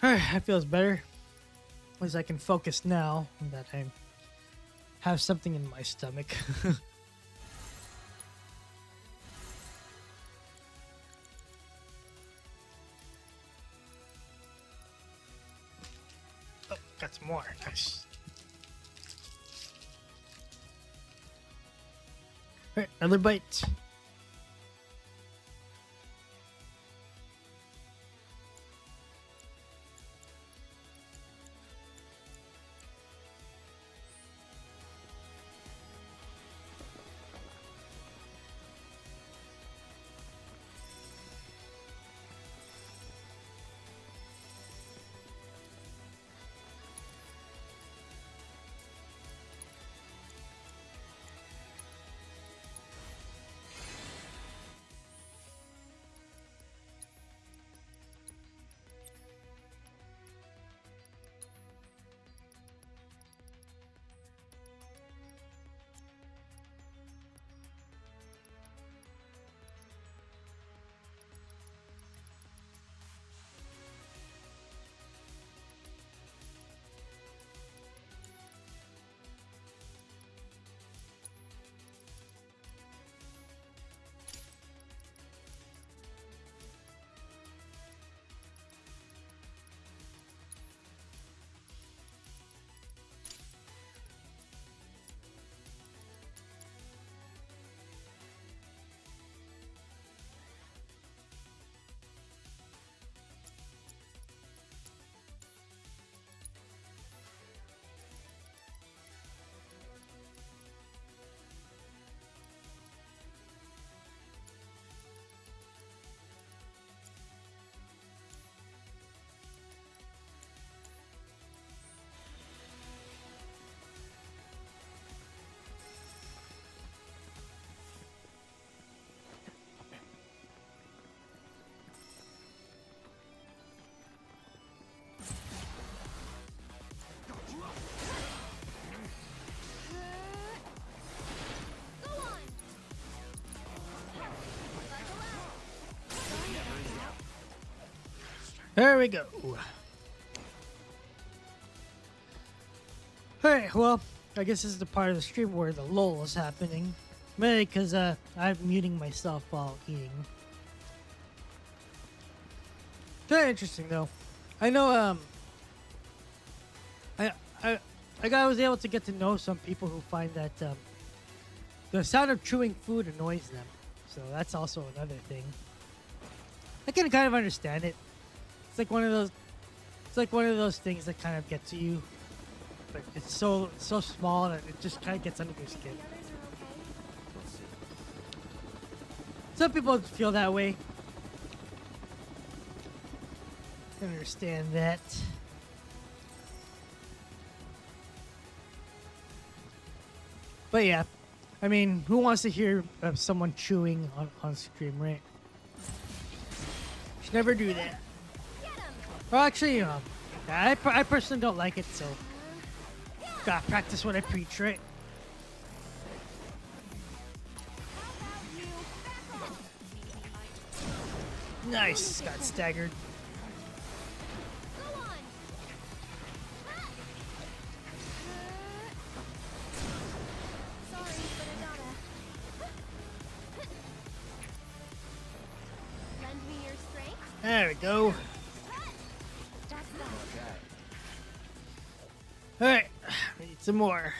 S1: Alright, that feels better. At least I can focus now that I have something in my stomach. Oh, got some more. Nice. Alright, another bite. There we go. Alright, well, I guess this is the part of the stream where the lull is happening. Mainly because I'm muting myself while eating. Very interesting, though. I know, I was able to get to know some people who find that the sound of chewing food annoys them. So that's also another thing. I can kind of understand it. It's like one of those things that kind of get to you, but it's so small that it just kind of gets under your skin.
S5: The others are okay?
S1: Some people feel that way. I can understand that. But yeah, I mean, who wants to hear of someone chewing on stream, right? Should never do that. Well, actually, I personally don't like it, so gotta practice what I preach, right? Nice, got staggered.
S5: Go on. Sorry, but I
S1: There we go.
S2: That's that.
S1: All right, we need some more.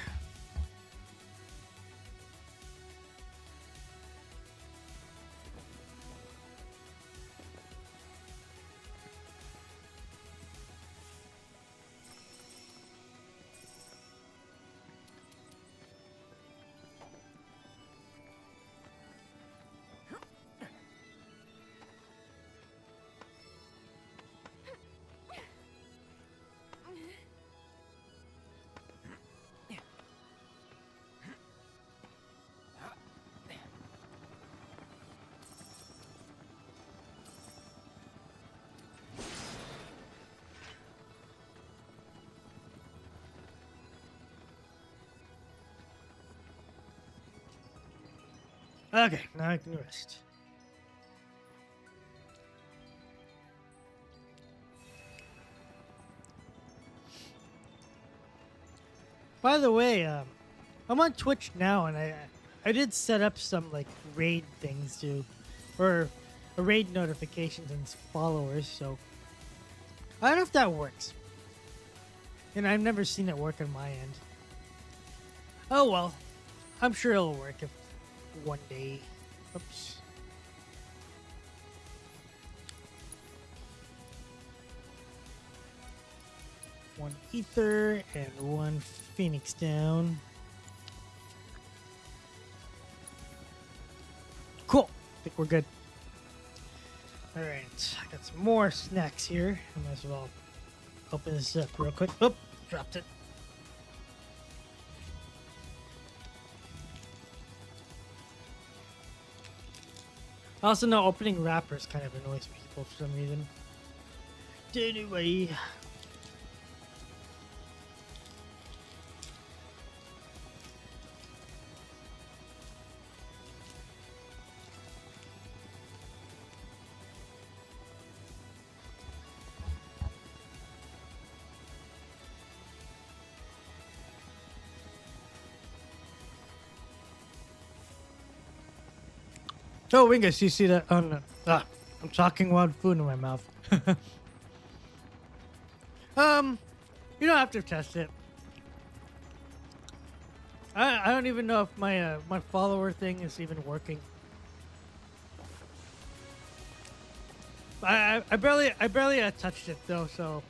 S1: Okay, now I can rest. By the way, I'm on Twitch now, and I did set up some like raid things too, or raid notifications and followers. So I don't know if that works, and I've never seen it work on my end. Oh well, I'm sure it'll work if one day. Oops. One ether and one phoenix down. Cool. I think we're good. Alright, I got some more snacks here. I might as well open this up real quick. Oop, dropped it. I also know opening wrappers kind of annoys people for some reason. Anyway. Oh, Wingus, you see that? Oh, no. I'm talking wild food in my mouth. You don't have to test it. I don't even know if my my follower thing is even working. I barely touched it though, so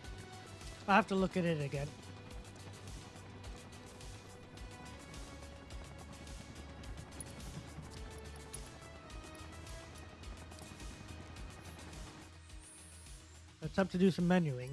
S1: I have to look at it again. It's time to do some menuing.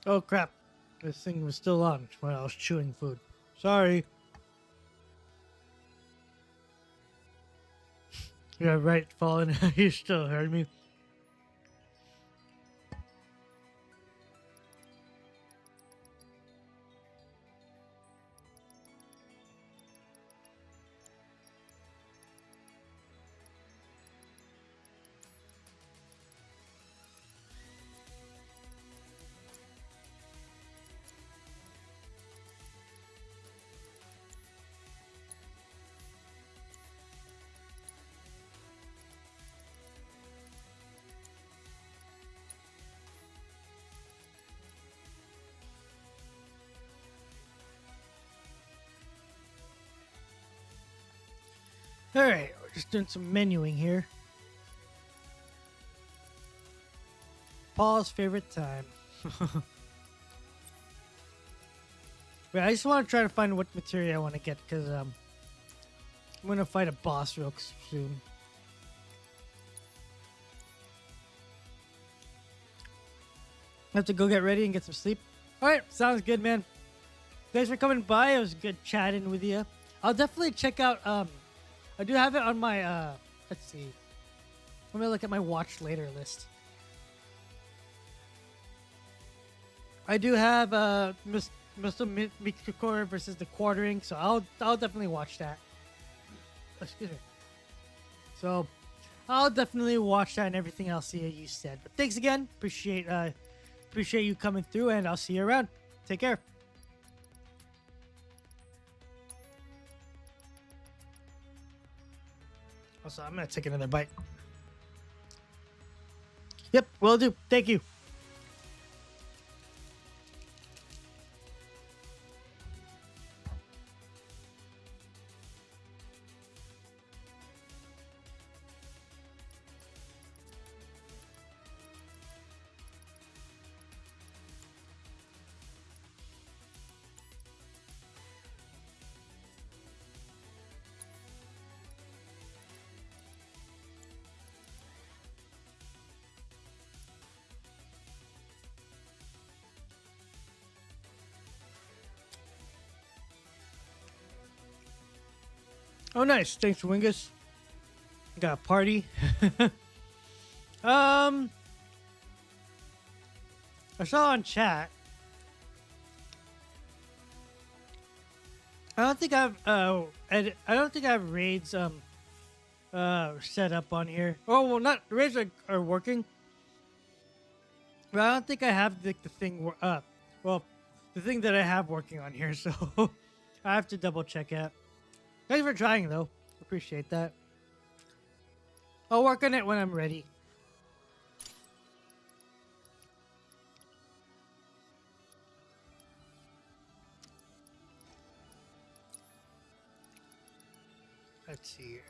S1: Oh crap. This thing was still on when I was chewing food. Sorry. Yeah, right, Fallen. You still heard me. Alright, we're just doing some menuing here. Paul's favorite time. Wait, I just want to try to find what materia I want to get because I'm gonna fight a boss real soon. I have to go get ready and get some sleep. All right, sounds good, man. Thanks for coming by. It was good chatting with you. I'll definitely check out. I do have it on my. Let's see. I'm gonna look at my watch later list. I do have Mr. Mikukor versus the Quartering, so I'll definitely watch that. Excuse me. So I'll definitely watch that and everything else you said. But thanks again. Appreciate you coming through, and I'll see you around. Take care. Also, I'm gonna take another bite. Yep, will do. Thank you. Oh, nice. Thanks, Wingus. Got a party. I saw on chat. I don't think I have raids set up on here. Oh well, not raids are working. But I don't think I have the thing the thing that I have working on here. So I have to double check it. Thanks for trying, though. Appreciate that. I'll work on it when I'm ready. Let's see here.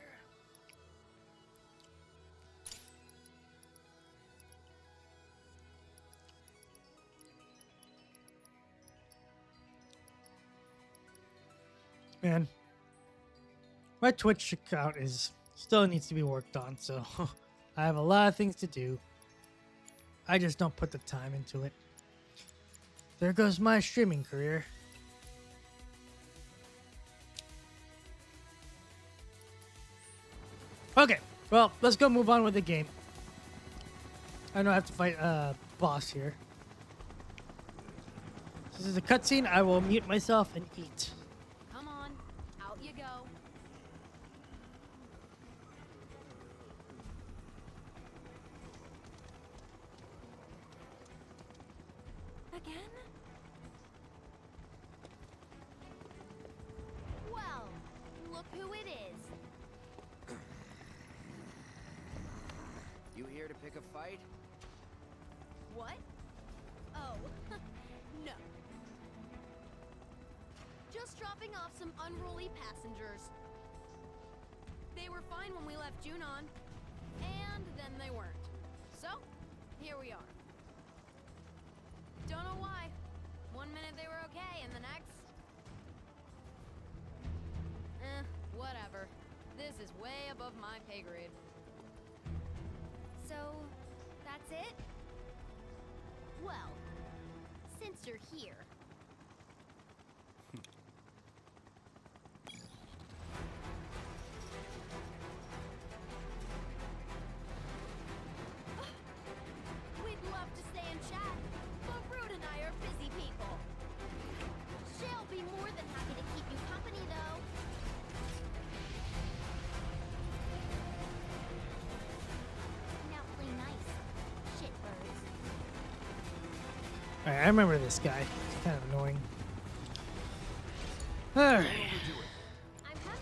S1: Man. My Twitch account still needs to be worked on, so I have a lot of things to do. I just don't put the time into it. There goes my streaming career. Okay, well, let's go move on with the game. I know I have to fight a boss here. This is a cutscene. I will mute myself and eat.
S2: Come on, out you go. Again? Well, look who it is.
S8: You here to pick a fight?
S2: What? Oh, no. Just dropping off some unruly passengers. They were fine when we left Junon, and then they weren't. So, here we are. Don't know why. One minute they were okay, and the next... whatever. This is way above my pay grade.
S5: So, that's it? Well, since you're here.
S2: We'd love to stay and chat, but Rude and I are busy people.
S5: She'll be more than happy to keep you company, though. Now play nice, shitbirds.
S1: Alright, I remember this guy. He's kind of annoying. Alright.
S5: I'm coming.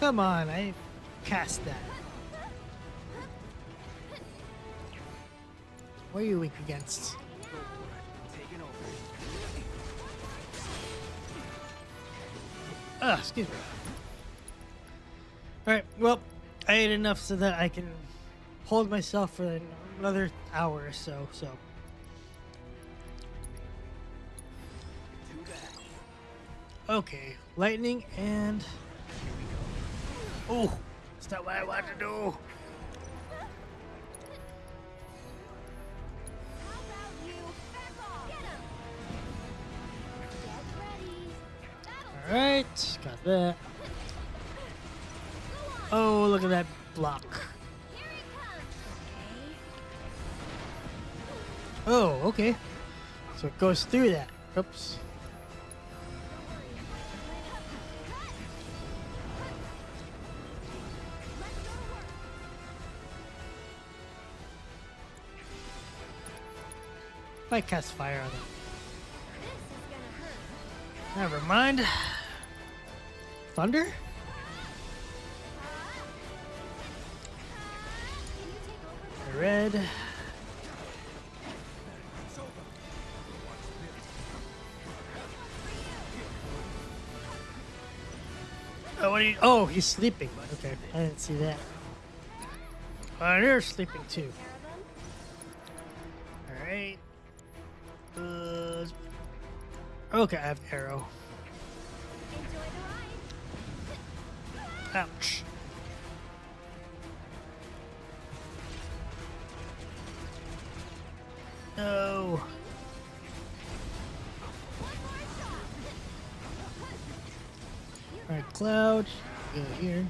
S1: Come on, I cast that. What are you weak against?
S8: Taking over.
S1: Excuse me. Alright, well, I ate enough so that I can hold myself for another hour or so, Okay, lightning and... Oh, that's not what I wanted to do.
S5: How about you back off? Get him! Get ready. That'll
S1: Alright, got that.
S5: go on.
S1: Oh, look at that block.
S5: Here he comes.
S1: Oh, okay. So it goes through that. Oops. Might cast fire on it.
S5: This is gonna hurt.
S1: Never mind. Thunder?
S5: Can you take over?
S1: Red. Oh, what are you? Oh, he's sleeping. Okay, I didn't see that. Oh, they're sleeping too. All right. Okay, I have arrow.
S5: Enjoy the ride.
S1: Ouch. No. Alright, Cloud. Go here.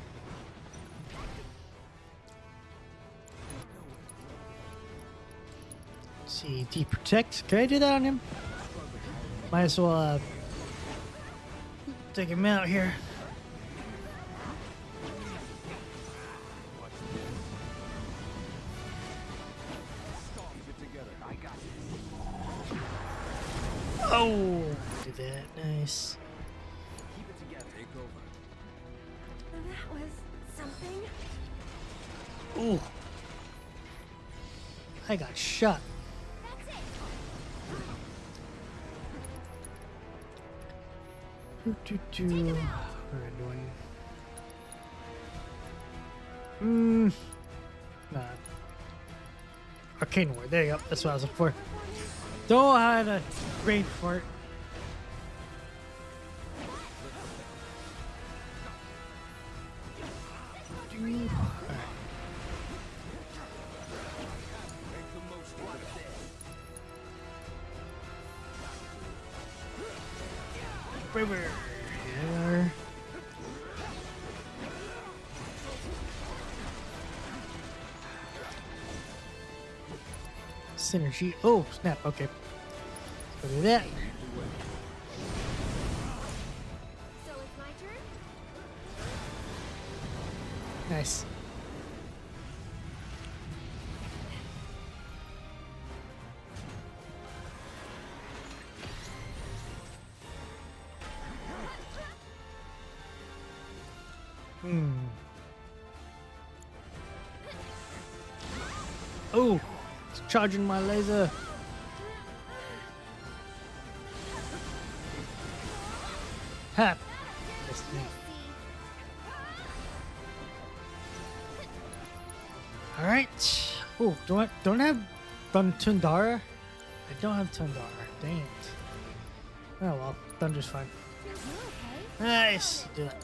S1: Let's see, deprotect. Can I do that on him? Might as well take him out here. Oh, did that. Nice.
S5: That was something.
S1: Ooh. I got shot.
S5: That's it.
S1: What am I doing? Nah. Arcane Ward. There you go. That's what I was looking for. Don't have a brain fart. River. Yeah. Synergy. Oh, snap. Okay. Let's go do that.
S5: So it's my turn.
S1: Nice. Oh, it's charging my laser. Ha! Missed me. All right. Oh, don't I have Tundara? I don't have Tundara. Dang it. Oh well, Thunder's fine.
S5: You okay?
S1: Nice. Do that.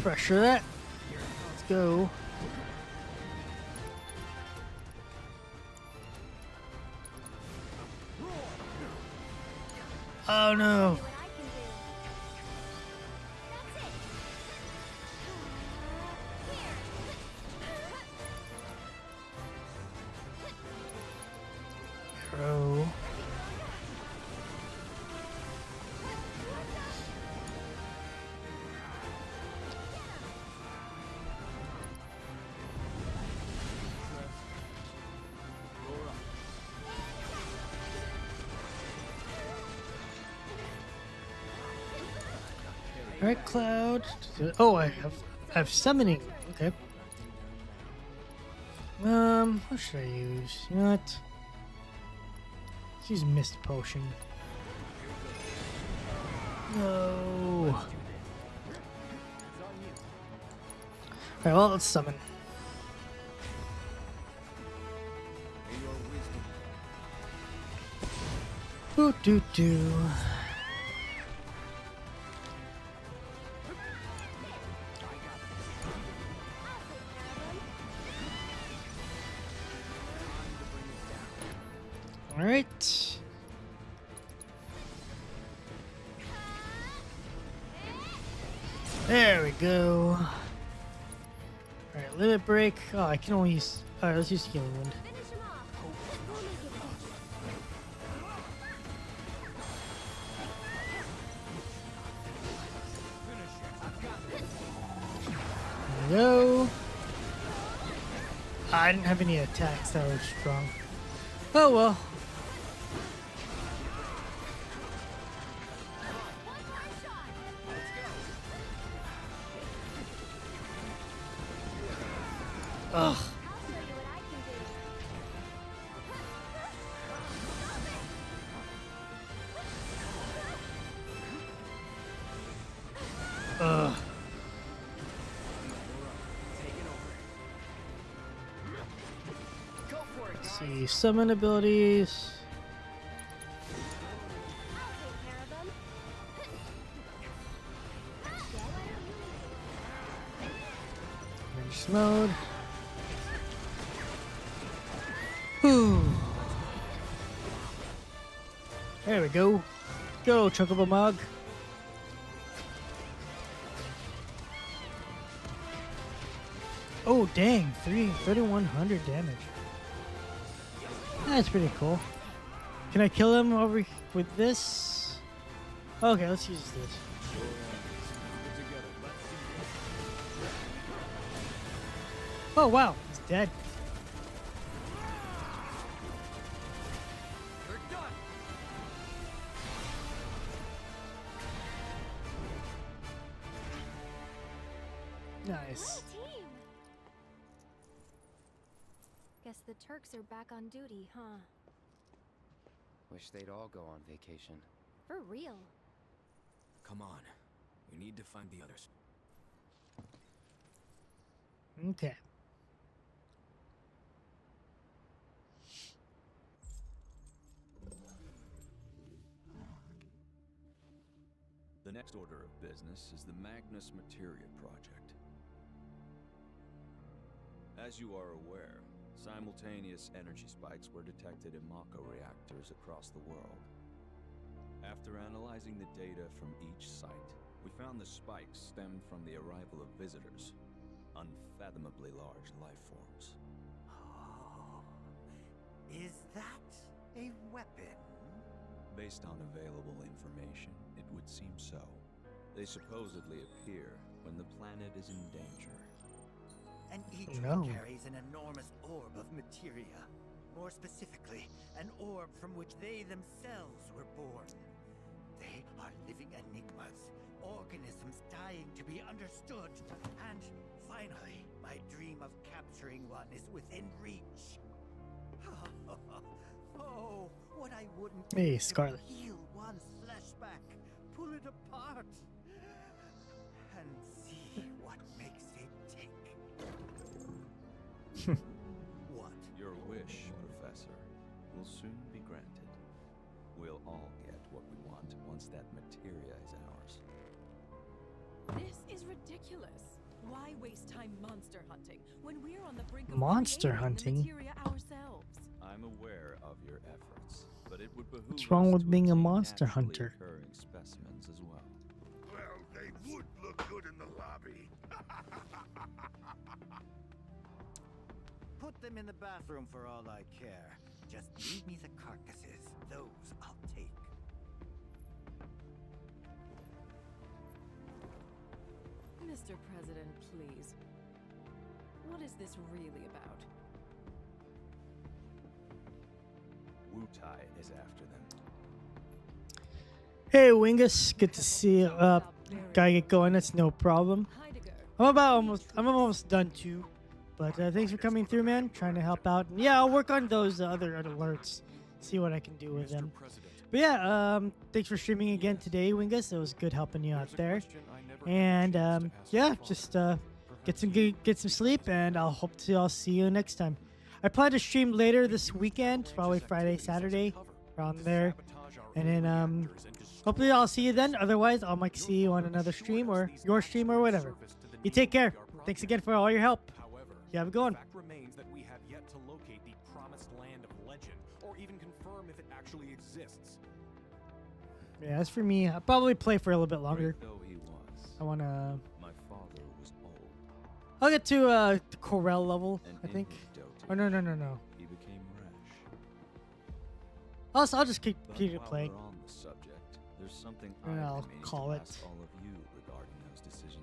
S1: Pressure that. Let's go. Oh no.
S5: See what I can do. That's it. Here.
S1: Arrow. Alright, Cloud. Oh, I have summoning. Okay. What should I use? You know what? Let's use Mist Potion. No. Alright, well, let's summon. Doo doo doo. Alright. There we go. Alright, limit break. Oh, I can only use. Alright, let's use healing wind.
S5: Finish him off. We'll make it work.
S1: There we go. I didn't have any attacks that were strong. Oh well. Ugh.
S5: I'll show you what I can do.
S1: Ugh.
S8: Go for it,
S1: Let's
S8: guys.
S1: see, summon abilities.
S5: I'll take care of them.
S1: Finish mode. Whew. There we go. Go, Chocobo Mug. Oh, dang. 3,100 damage. That's pretty cool. Can I kill him over with this? Okay, let's use this. Oh, wow. He's dead.
S6: You're done.
S1: Nice.
S5: What a team. Guess the Turks are back on duty, huh?
S8: Wish they'd all go on vacation.
S5: For real.
S3: Come on. We need to find the others.
S1: Okay.
S9: The next order of business is the Magnus Materia Project. As you are aware, simultaneous energy spikes were detected in Mako reactors across the world. After analyzing the data from each site, we found the spikes stemmed from the arrival of visitors, unfathomably large life forms.
S10: Oh, is that a weapon?
S9: Based on available information, it would seem so. They supposedly appear when the planet is in danger.
S10: And each
S1: No.
S10: one carries an enormous orb of materia. More specifically, an orb from which they themselves were born. They are living enigmas, organisms dying to be understood. And finally, my dream of capturing one is within reach. Oh, what I wouldn't
S1: Hey,
S10: give to
S1: Scarlet.
S10: peel one's flesh back, pull it apart, and see what makes it tick. What?
S9: Your wish, Professor, will soon be granted. We'll all get what we want once that materia is ours.
S11: This is ridiculous. Why waste time monster hunting when we're on the brink of
S1: Monster
S11: creating
S1: hunting?
S11: the materia ourselves?
S9: I'm aware of your efforts, but it would behoove
S1: What's wrong
S9: us
S1: with
S9: to
S1: being a
S9: obtain
S1: monster
S9: naturally
S1: hunter?
S9: occurring specimens as well.
S4: Well, they would look good in the lobby.
S10: Put them in the bathroom for all I care. Just leave me the carcasses. Those I'll take.
S11: Mr. President, please. What is this really about?
S9: Wu-Tai is after them.
S1: Hey, Wingus. Good to see you. Gotta get going. That's no problem.
S11: Heidegger.
S1: I'm almost done too. But thanks for coming through, man. Trying to help out. And yeah, I'll work on those other alerts. See what I can do with them. But yeah, thanks for streaming again today, Wingus. It was good helping you out there. And yeah, just get some sleep, and I'll see you next time. I plan to stream later this weekend, probably Friday, Saturday, around there, and then hopefully I'll see you then. Otherwise, I might see you on another stream or your stream or whatever. You take care. Thanks again for all your help. You have a good one.
S12: The fact remains that we have yet to locate the promised land of legend, or even confirm if it actually exists.
S1: Yeah, as for me, I'll probably play for a little bit longer.
S9: Great though he was,
S1: I wanna.
S9: my father was old.
S1: I'll get to the Corel level,
S9: And
S1: I
S9: in
S1: think.
S9: his dotage,
S1: Oh no.
S9: he became rash.
S1: I'll just keep
S9: But
S1: it
S9: while
S1: playing.
S9: we're on the subject, there's something
S1: And
S9: I've
S1: I'll
S9: been meaning
S1: call
S9: to
S1: it.
S9: ask all of you regarding those decisions.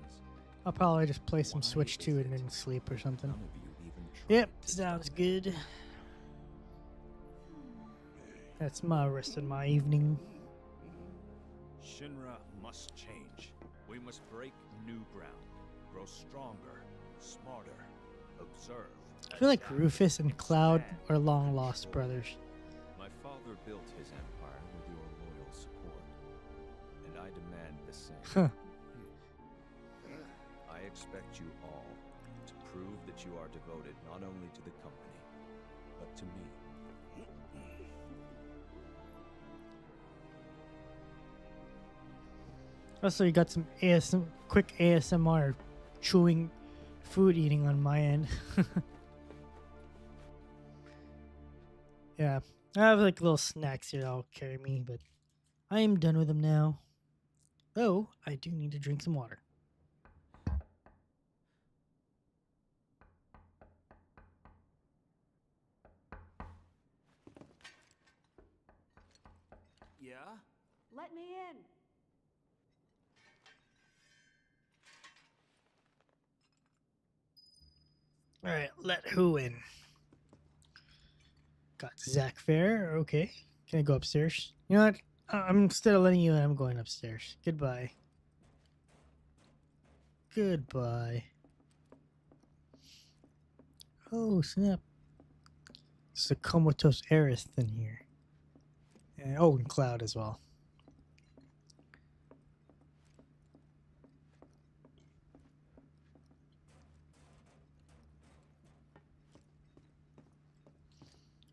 S1: I'll probably just play some
S9: Why
S1: Switch
S9: is
S1: 2 and
S9: it
S1: then sleep or something.
S9: None of you even tried
S1: Yep,
S9: to
S1: sounds
S9: stop
S1: good.
S9: it.
S1: That's my rest of my evening.
S12: Shinra must change. We must break new ground, grow stronger, smarter, observe.
S1: I feel like Rufus and Cloud are long lost brothers.
S9: My father built his empire with your loyal support, and I demand the same.
S1: Huh.
S9: I expect you all to prove that you are devoted not only to the company, but to me.
S1: Also, you got some quick ASMR chewing food eating on my end. Yeah, I have like little snacks here that'll carry me, but I am done with them now. Oh, I do need to drink some water.
S12: Yeah?
S5: Let me in.
S1: All right, let who in? Got Zach Fair. Okay, can I go upstairs? You know what? Instead of letting you in, I'm going upstairs. Goodbye. Goodbye. Oh snap! It's a comatose Aerith in here. And, oh, and Cloud as well.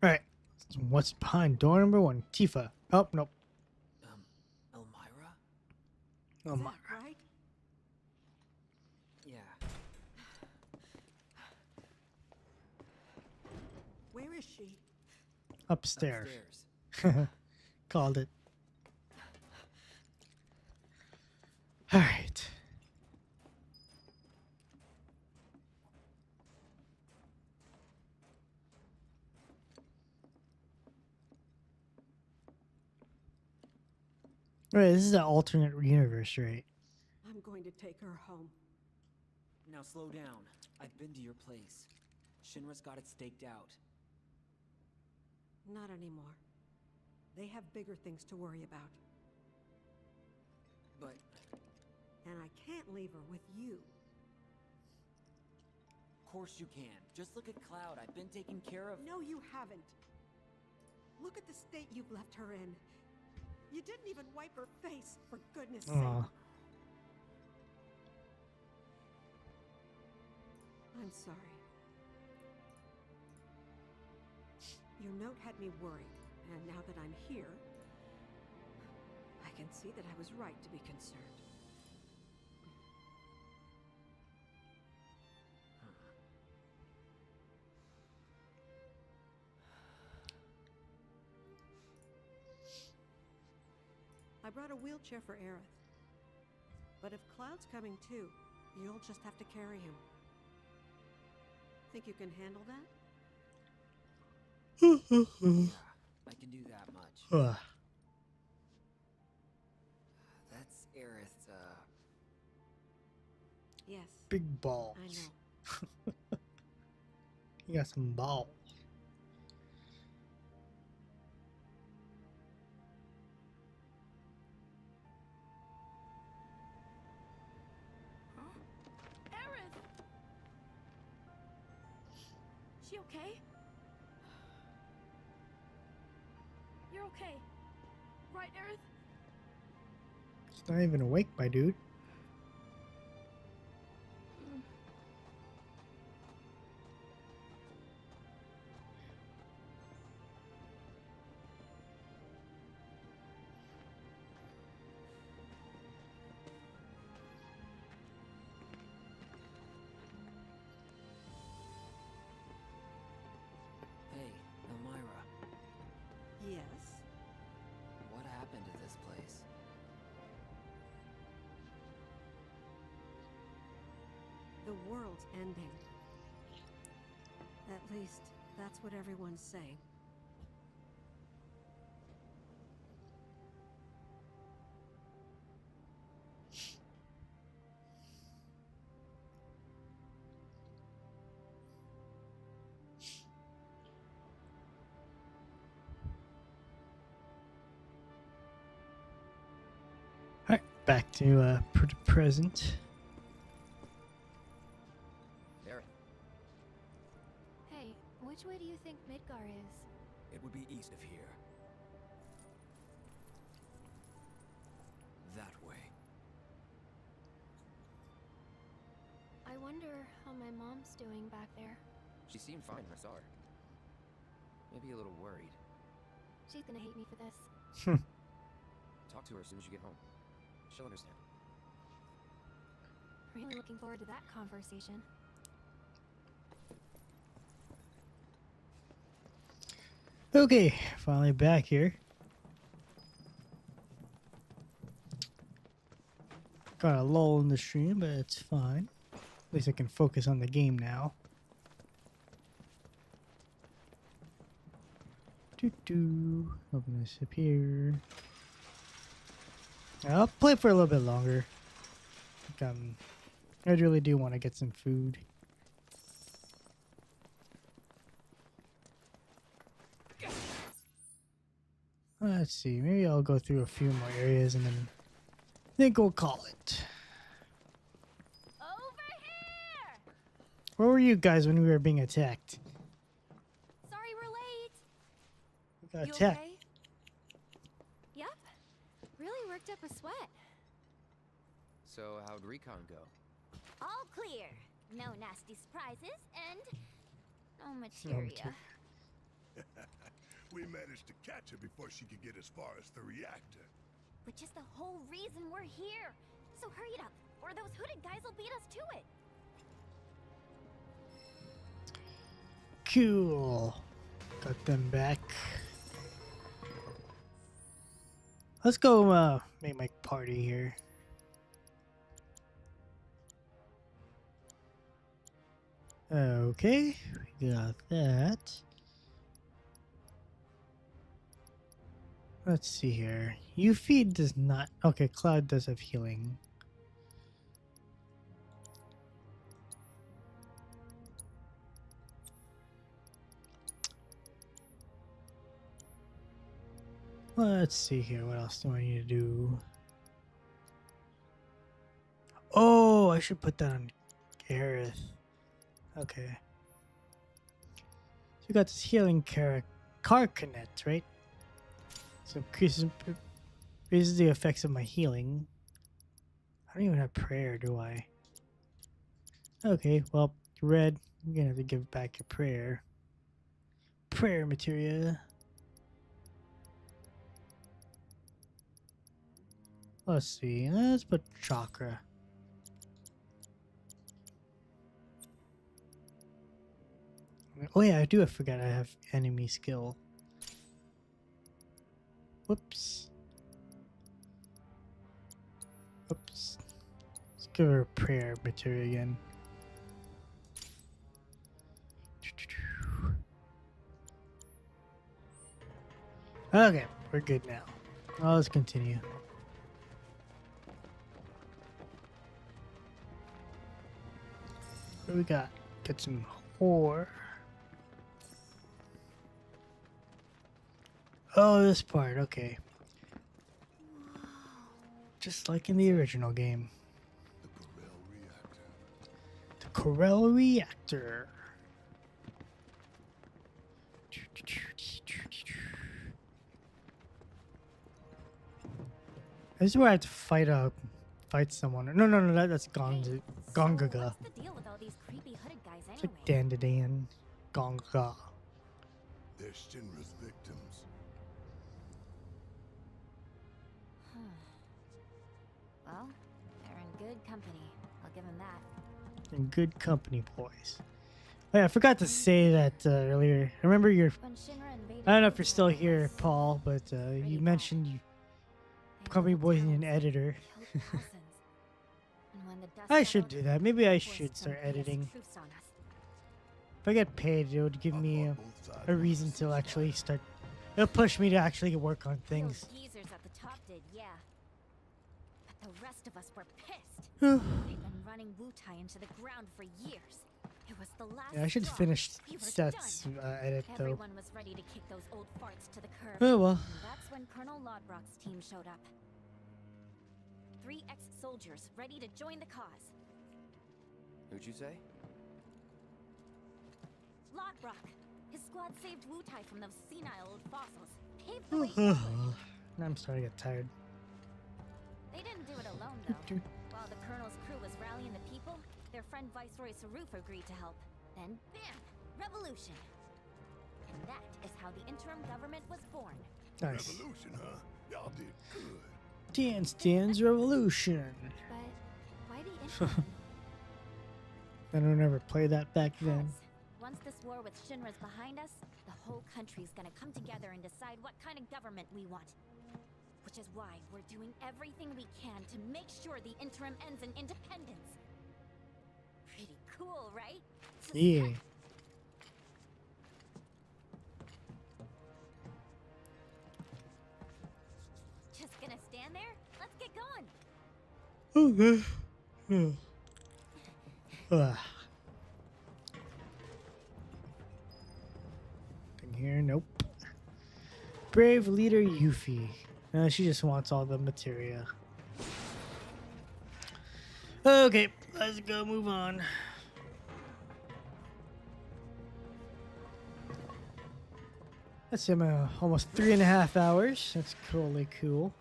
S1: All right. What's behind door number 1? Tifa. Oh, nope.
S7: Elmira?
S1: Oh my.
S5: Right?
S7: Yeah.
S5: Where is she?
S1: Upstairs.
S7: Upstairs.
S1: Called it. All right. Right, this is an alternate universe, right?
S5: I'm going to take her home.
S7: Now slow down. I've been to your place. Shinra's got it staked out.
S5: Not anymore. They have bigger things to worry about.
S7: But
S5: And I can't leave her with you.
S7: of course you can. Just look at Cloud. I've been taking care of.
S5: No, you haven't. Look at the state you've left her in. You didn't even wipe her face, for goodness sake.
S1: Aw.
S5: I'm sorry. Your note had me worried, and now that I'm here, I can see that I was right to be concerned. I brought a wheelchair for Aerith. But if Cloud's coming too, you'll just have to carry him. Think you can handle that?
S7: Yeah, I can do that much.
S1: Ugh.
S7: That's Aerith,
S5: Yes.
S1: Big balls.
S5: I know.
S1: You got some balls.
S11: Aerith! She okay? You're okay. Right, Aerith?
S1: It's not even awake, my dude.
S5: the world's ending. At least, that's what everyone's saying.
S1: Alright, back to present.
S8: Barret,
S2: Hey, which way do you think Midgar is?
S6: It would be east of here. That way.
S2: I wonder how my mom's doing back there.
S8: she seemed fine when I saw her. Maybe a little worried.
S2: She's gonna hate me for this.
S8: Talk to her as soon as you get home. She'll understand.
S2: Really looking forward to that conversation.
S1: Okay, finally back here. Got a lull in the stream, but it's fine. At least I can focus on the game now. Open this up here. I'll play for a little bit longer. I really do want to get some food. Let's see. Maybe I'll go through a few more areas and then think we'll call it.
S2: Over here!
S1: Where were you guys when we were being attacked?
S2: Sorry we're late.
S1: We got
S2: You
S1: attacked.
S2: okay? Yep. Really worked up a sweat.
S8: So, how'd recon go?
S13: All clear. No nasty surprises and no
S1: materia.
S13: materia.
S4: We managed to catch her before she could get as far as the reactor.
S13: Which is the whole reason we're here. So hurry it up, or those hooded guys will beat us to it.
S1: Cool. Got them back. Let's go make my party here. Okay, we got that. Let's see here. Yuffie does not. Okay, Cloud does have healing. Let's see here. What else do I need to do? Oh, I should put that on Gareth. Okay. So we got this healing car connect, right? So raises the effects of my healing. I don't even have prayer, do I? Okay, well, Red, you're gonna have to give back your prayer. Prayer materia. Let's see. Let's put chakra. Oh yeah, I forgot I have enemy skill. Whoops. Oops. Let's give her a prayer material again. Okay, we're good now. Well, let's continue. What do we got? Get some ore. Oh, this part, okay. Just like in the original game. The Corel reactor. This is where I have to fight someone. No, that's Gongaga.
S13: What's the deal with all these creepy hooded guys
S1: It's
S13: anyway?
S1: like Dan. Gongaga.
S4: They're Shinra's victims.
S13: Well, they're in good company. I'll give them that.
S1: In good company, boys. Oh, yeah, I forgot to say that earlier. I remember
S13: When Shinra invaded
S1: I don't know if you're
S13: Tokyo,
S1: still
S13: I
S1: here,
S13: was
S1: Paul, but you
S13: pretty
S1: mentioned
S13: bad.
S1: you
S13: They
S1: company
S13: were
S1: boys need an
S13: talented,
S1: editor.
S13: killed thousands. And when the
S1: I should do that. Maybe I should start editing. If I get paid, it would give me a reason to actually start. It'll push me to actually work on things.
S13: Those geezers at the top did, yeah. But the rest of us were pissed. They've been running Wu-Tai into the ground for years. It was the last
S1: Yeah, I should
S13: straw.
S1: finish
S13: We were
S1: Seth's
S13: done.
S1: edit though.
S13: Everyone was ready to kick those old farts to the curb.
S1: Oh well.
S13: And that's when Colonel Lodbrok's team showed up. 3 ex-soldiers ready to join the cause.
S8: Who'd you say?
S13: Lodbrok. His squad saved Wu-Tai from those senile old fossils. Paved the way forward.
S1: I'm starting to get tired.
S13: They didn't do it alone, though. While the Colonel's crew was rallying the people, their friend Viceroy Saruf agreed to help. Then, bam! Revolution! And that is how the interim government was born.
S1: Nice.
S4: Revolution, huh? Y'all did good.
S1: Dance Dance Revolution.
S13: But why the interim?
S1: I don't ever play that back then.
S13: Because once this war with Shinra's behind us, the whole country's gonna come together and decide what kind of government we want. Which is why we're doing everything we can to make sure the interim ends in independence. Pretty cool, right?
S1: Yeah.
S13: Just gonna stand there? Let's get going.
S1: Okay. Thing here, nope. Brave leader Yuffie. She just wants all the materia. Okay, let's go move on. Let's see, I'm almost 3.5 hours. That's totally cool.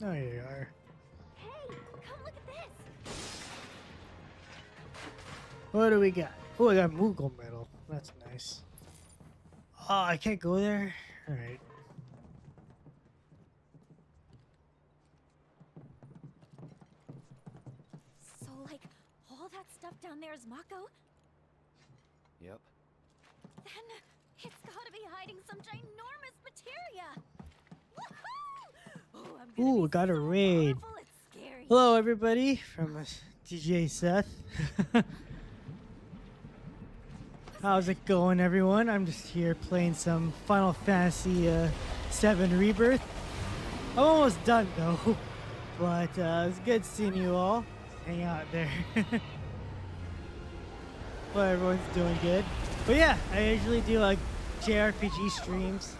S1: Oh, here you are.
S13: Hey, come look at this.
S1: What do we got? Oh, I got Moogle medal. That's nice. Oh, I can't go there? Alright.
S13: So, like, all that stuff down there is Mako?
S8: Yep.
S13: Then it's gotta be hiding some ginormous materia. Woohoo! Oh, I'm gonna
S1: Ooh,
S13: be
S1: got a
S13: so
S1: raid.
S13: powerful, it's scary.
S1: Hello, everybody, from DJ Seth. How's it going, everyone? I'm just here playing some Final Fantasy VII Rebirth. I'm almost done, though. But it's good seeing you all. Hang out there. Well, everyone's doing good. But yeah, I usually do like JRPG streams.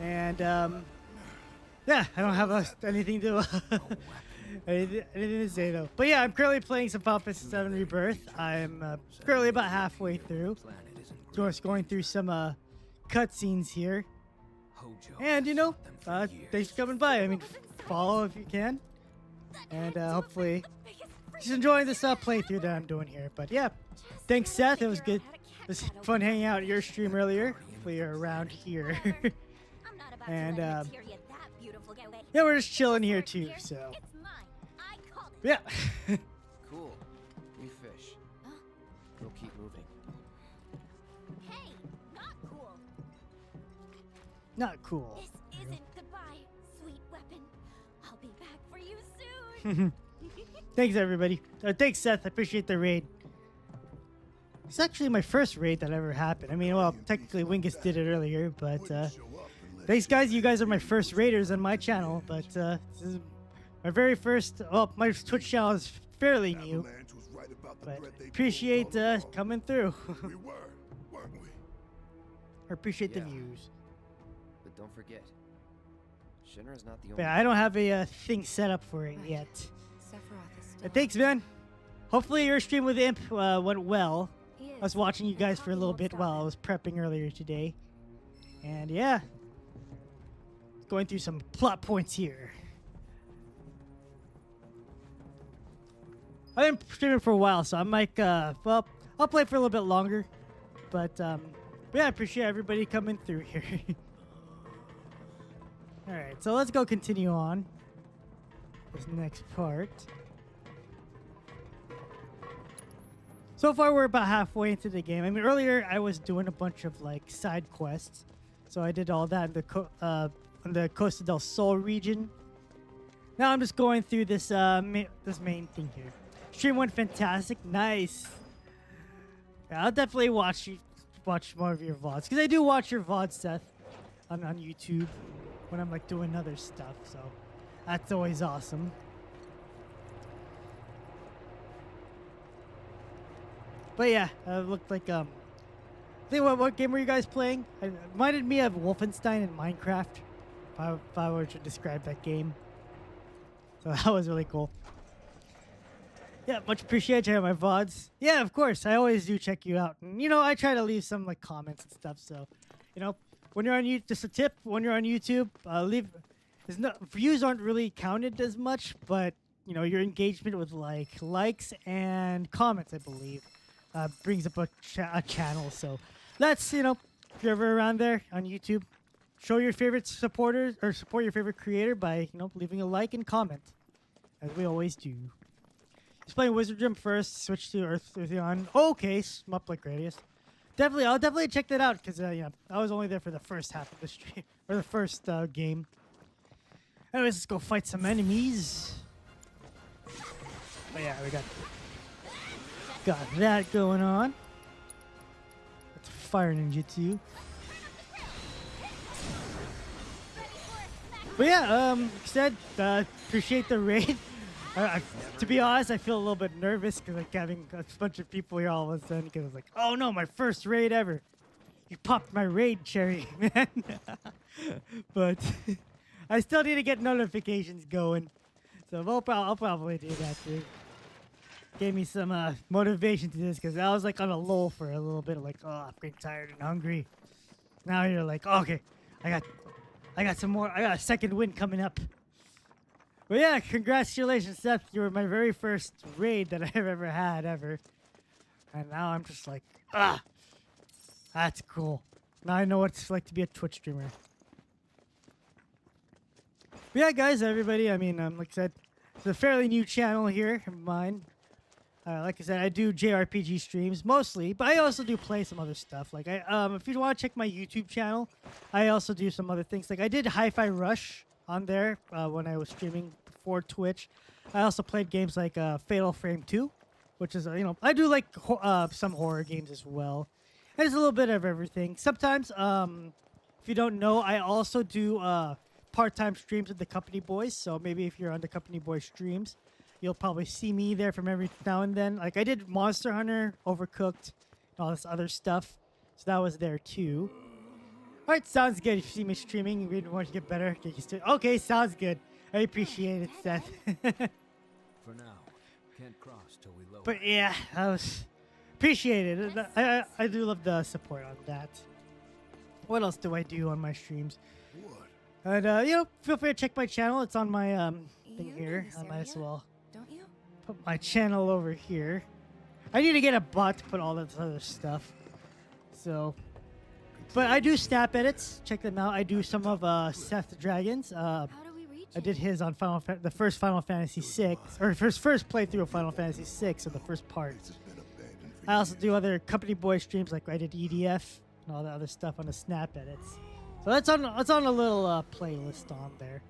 S1: And yeah, I don't have anything to anything to say though. But yeah, I'm currently playing some Final Fantasy VII Rebirth. I'm currently about halfway through. Just going through some cutscenes here. And you know, thanks for coming by. I mean, follow if you can. And hopefully just enjoying this playthrough that I'm doing here. But yeah, thanks Seth. It was good. It was fun hanging out at your stream earlier. Hopefully you're around here. And yeah, we're just chilling here too. So yeah.
S8: Cool. We fish. We'll keep moving.
S13: Hey, not cool.
S1: Not cool.
S13: This isn't goodbye, sweet weapon. I'll be back for you soon.
S1: Thanks everybody. Thanks Seth. I appreciate the raid. It's actually my first raid that ever happened. I mean, well, technically Wingus did it earlier, but thanks guys. You guys are my first raiders on my channel, but this is my very first. Well, my Twitch channel is fairly new, but appreciate coming through.
S4: We were, weren't we?
S1: I appreciate the
S8: Yeah.
S1: views.
S8: But don't forget, Shinra's not the only.
S1: But yeah, I don't have a thing set up for it yet.
S5: Sephiroth is still
S1: But thanks, man. Hopefully your stream with Imp went well. I was watching you guys for a little bit while I was prepping earlier today. And yeah, going through some plot points here. I've been streaming for a while, so I might, well, I'll play for a little bit longer. But yeah, I appreciate everybody coming through here. Alright, so let's go continue on. This next part. So far, we're about halfway into the game. I mean, earlier I was doing a bunch of like side quests, so I did all that in the Costa Del Sol region. Now I'm just going through this this main thing here. Stream went fantastic. Nice. Yeah, I'll definitely watch more of your VODs. Because I do watch your VODs, Seth, on YouTube when I'm like doing other stuff. So that's always awesome. But yeah, it looked like I think what game were you guys playing? It reminded me of Wolfenstein and Minecraft. If I were to describe that game. So that was really cool. Yeah, much appreciated checking out my VODs. Yeah, of course. I always do check you out. And, you know, I try to leave some, like, comments and stuff. So, you know, when you're on YouTube, just a tip, when you're on YouTube, views aren't really counted as much, but, you know, your engagement with, likes and comments, I believe, brings up a channel. So that's, you know, if you're ever around there on YouTube, show your favorite supporters or support your favorite creator by, you know, leaving a like and comment, as we always do. Just playing Wizardry first, switch to Eartheon. Oh, okay, Smup like Radius. I'll definitely check that out because yeah, I was only there for the first half of the stream or the first game. Anyways, let's go fight some enemies. But yeah, we got that going on. That's Fire Ninjutsu. But yeah, like I said, appreciate the raid. To be honest, I feel a little bit nervous because like having a bunch of people here all of a sudden because I was like, oh no, my first raid ever. You popped my raid cherry, man. But I still need to get notifications going. So I'll probably do that too. Gave me some motivation to this because I was like on a lull for a little bit, like, oh, I'm getting tired and hungry. Now you're like, oh, okay, I got some more. I got a second win coming up. But yeah, congratulations, Seth. You were my very first raid that I've ever had, ever. And now I'm just like, that's cool. Now I know what it's like to be a Twitch streamer. But yeah, guys, everybody, I mean, like I said, it's a fairly new channel here of mine. Like I said, I do JRPG streams mostly, but I also do play some other stuff. Like, if you want to check my YouTube channel, I also do some other things. Like, I did Hi-Fi Rush on there when I was streaming before Twitch. I also played games like Fatal Frame 2, which is, you know, I do like some horror games as well. And it's a little bit of everything. Sometimes, if you don't know, I also do part-time streams with the Company Boys. So maybe if you're on the Company Boys streams, you'll probably see me there from every now and then. Like I did Monster Hunter, Overcooked, and all this other stuff. So that was there too. All right, sounds good. If you see me streaming, we want to get better. Get used to it. Okay, sounds good. I appreciate it, Seth.
S3: For now, can't cross till we lower.
S1: But yeah, that was appreciated. I do love the support on that. What else do I do on my streams? And you know, feel free to check my channel. It's on my thing here. I might as well put my channel over here. I need to get a bot to put all this other stuff. So. But I do snap edits. Check them out. I do some of Seth Dragon's. I did his on the first Final Fantasy VI, or first playthrough of Final Fantasy VI, so the first part. I also do other Company Boy streams, like I did EDF and all the other stuff on the snap edits. So that's on a little playlist on there.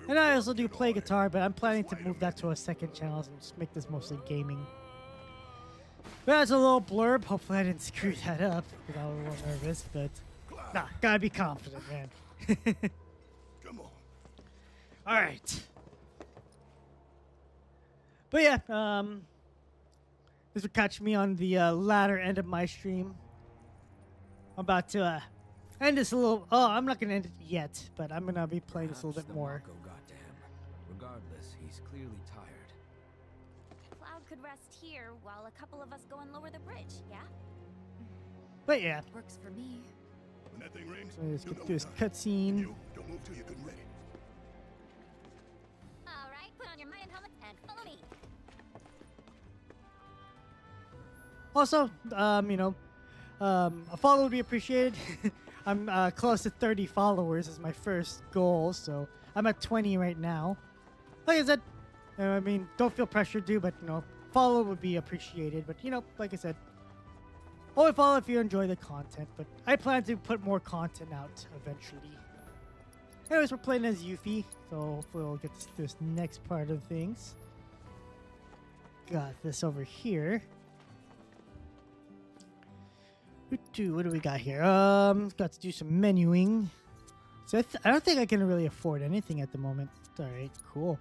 S1: And I also do play guitar, but I'm planning to move that to a second channel and just make this mostly gaming. But that's a little blurb. Hopefully I didn't screw that up because I was a little nervous, but nah, gotta be confident, man.
S4: Come on.
S1: Alright. But yeah, this will catch me on the latter end of my stream. I'm about to end this a little. Oh, I'm not gonna end it yet, but I'm gonna be playing this a little bit more.
S3: Regardless, he's clearly tired.
S13: Cloud could rest here while a couple of us go and lower the bridge, yeah?
S1: But yeah.
S11: Works for me.
S4: When that thing rings,
S1: So let's get through this cutscene.
S4: don't move till you get ready.
S13: Alright, put on your Mayan helmet and follow me.
S1: Also, you know, a follow would be appreciated. I'm close to 30 followers is my first goal, so I'm at 20 right now. Like I said, I mean, don't feel pressured to, but, you know, follow would be appreciated. But, you know, like I said, only follow if you enjoy the content. But I plan to put more content out eventually. Anyways, we're playing as Yuffie, so hopefully we'll get to this next part of things. Got this over here. What do we got here? Got to do some menuing. So I don't think I can really afford anything at the moment. All right, cool.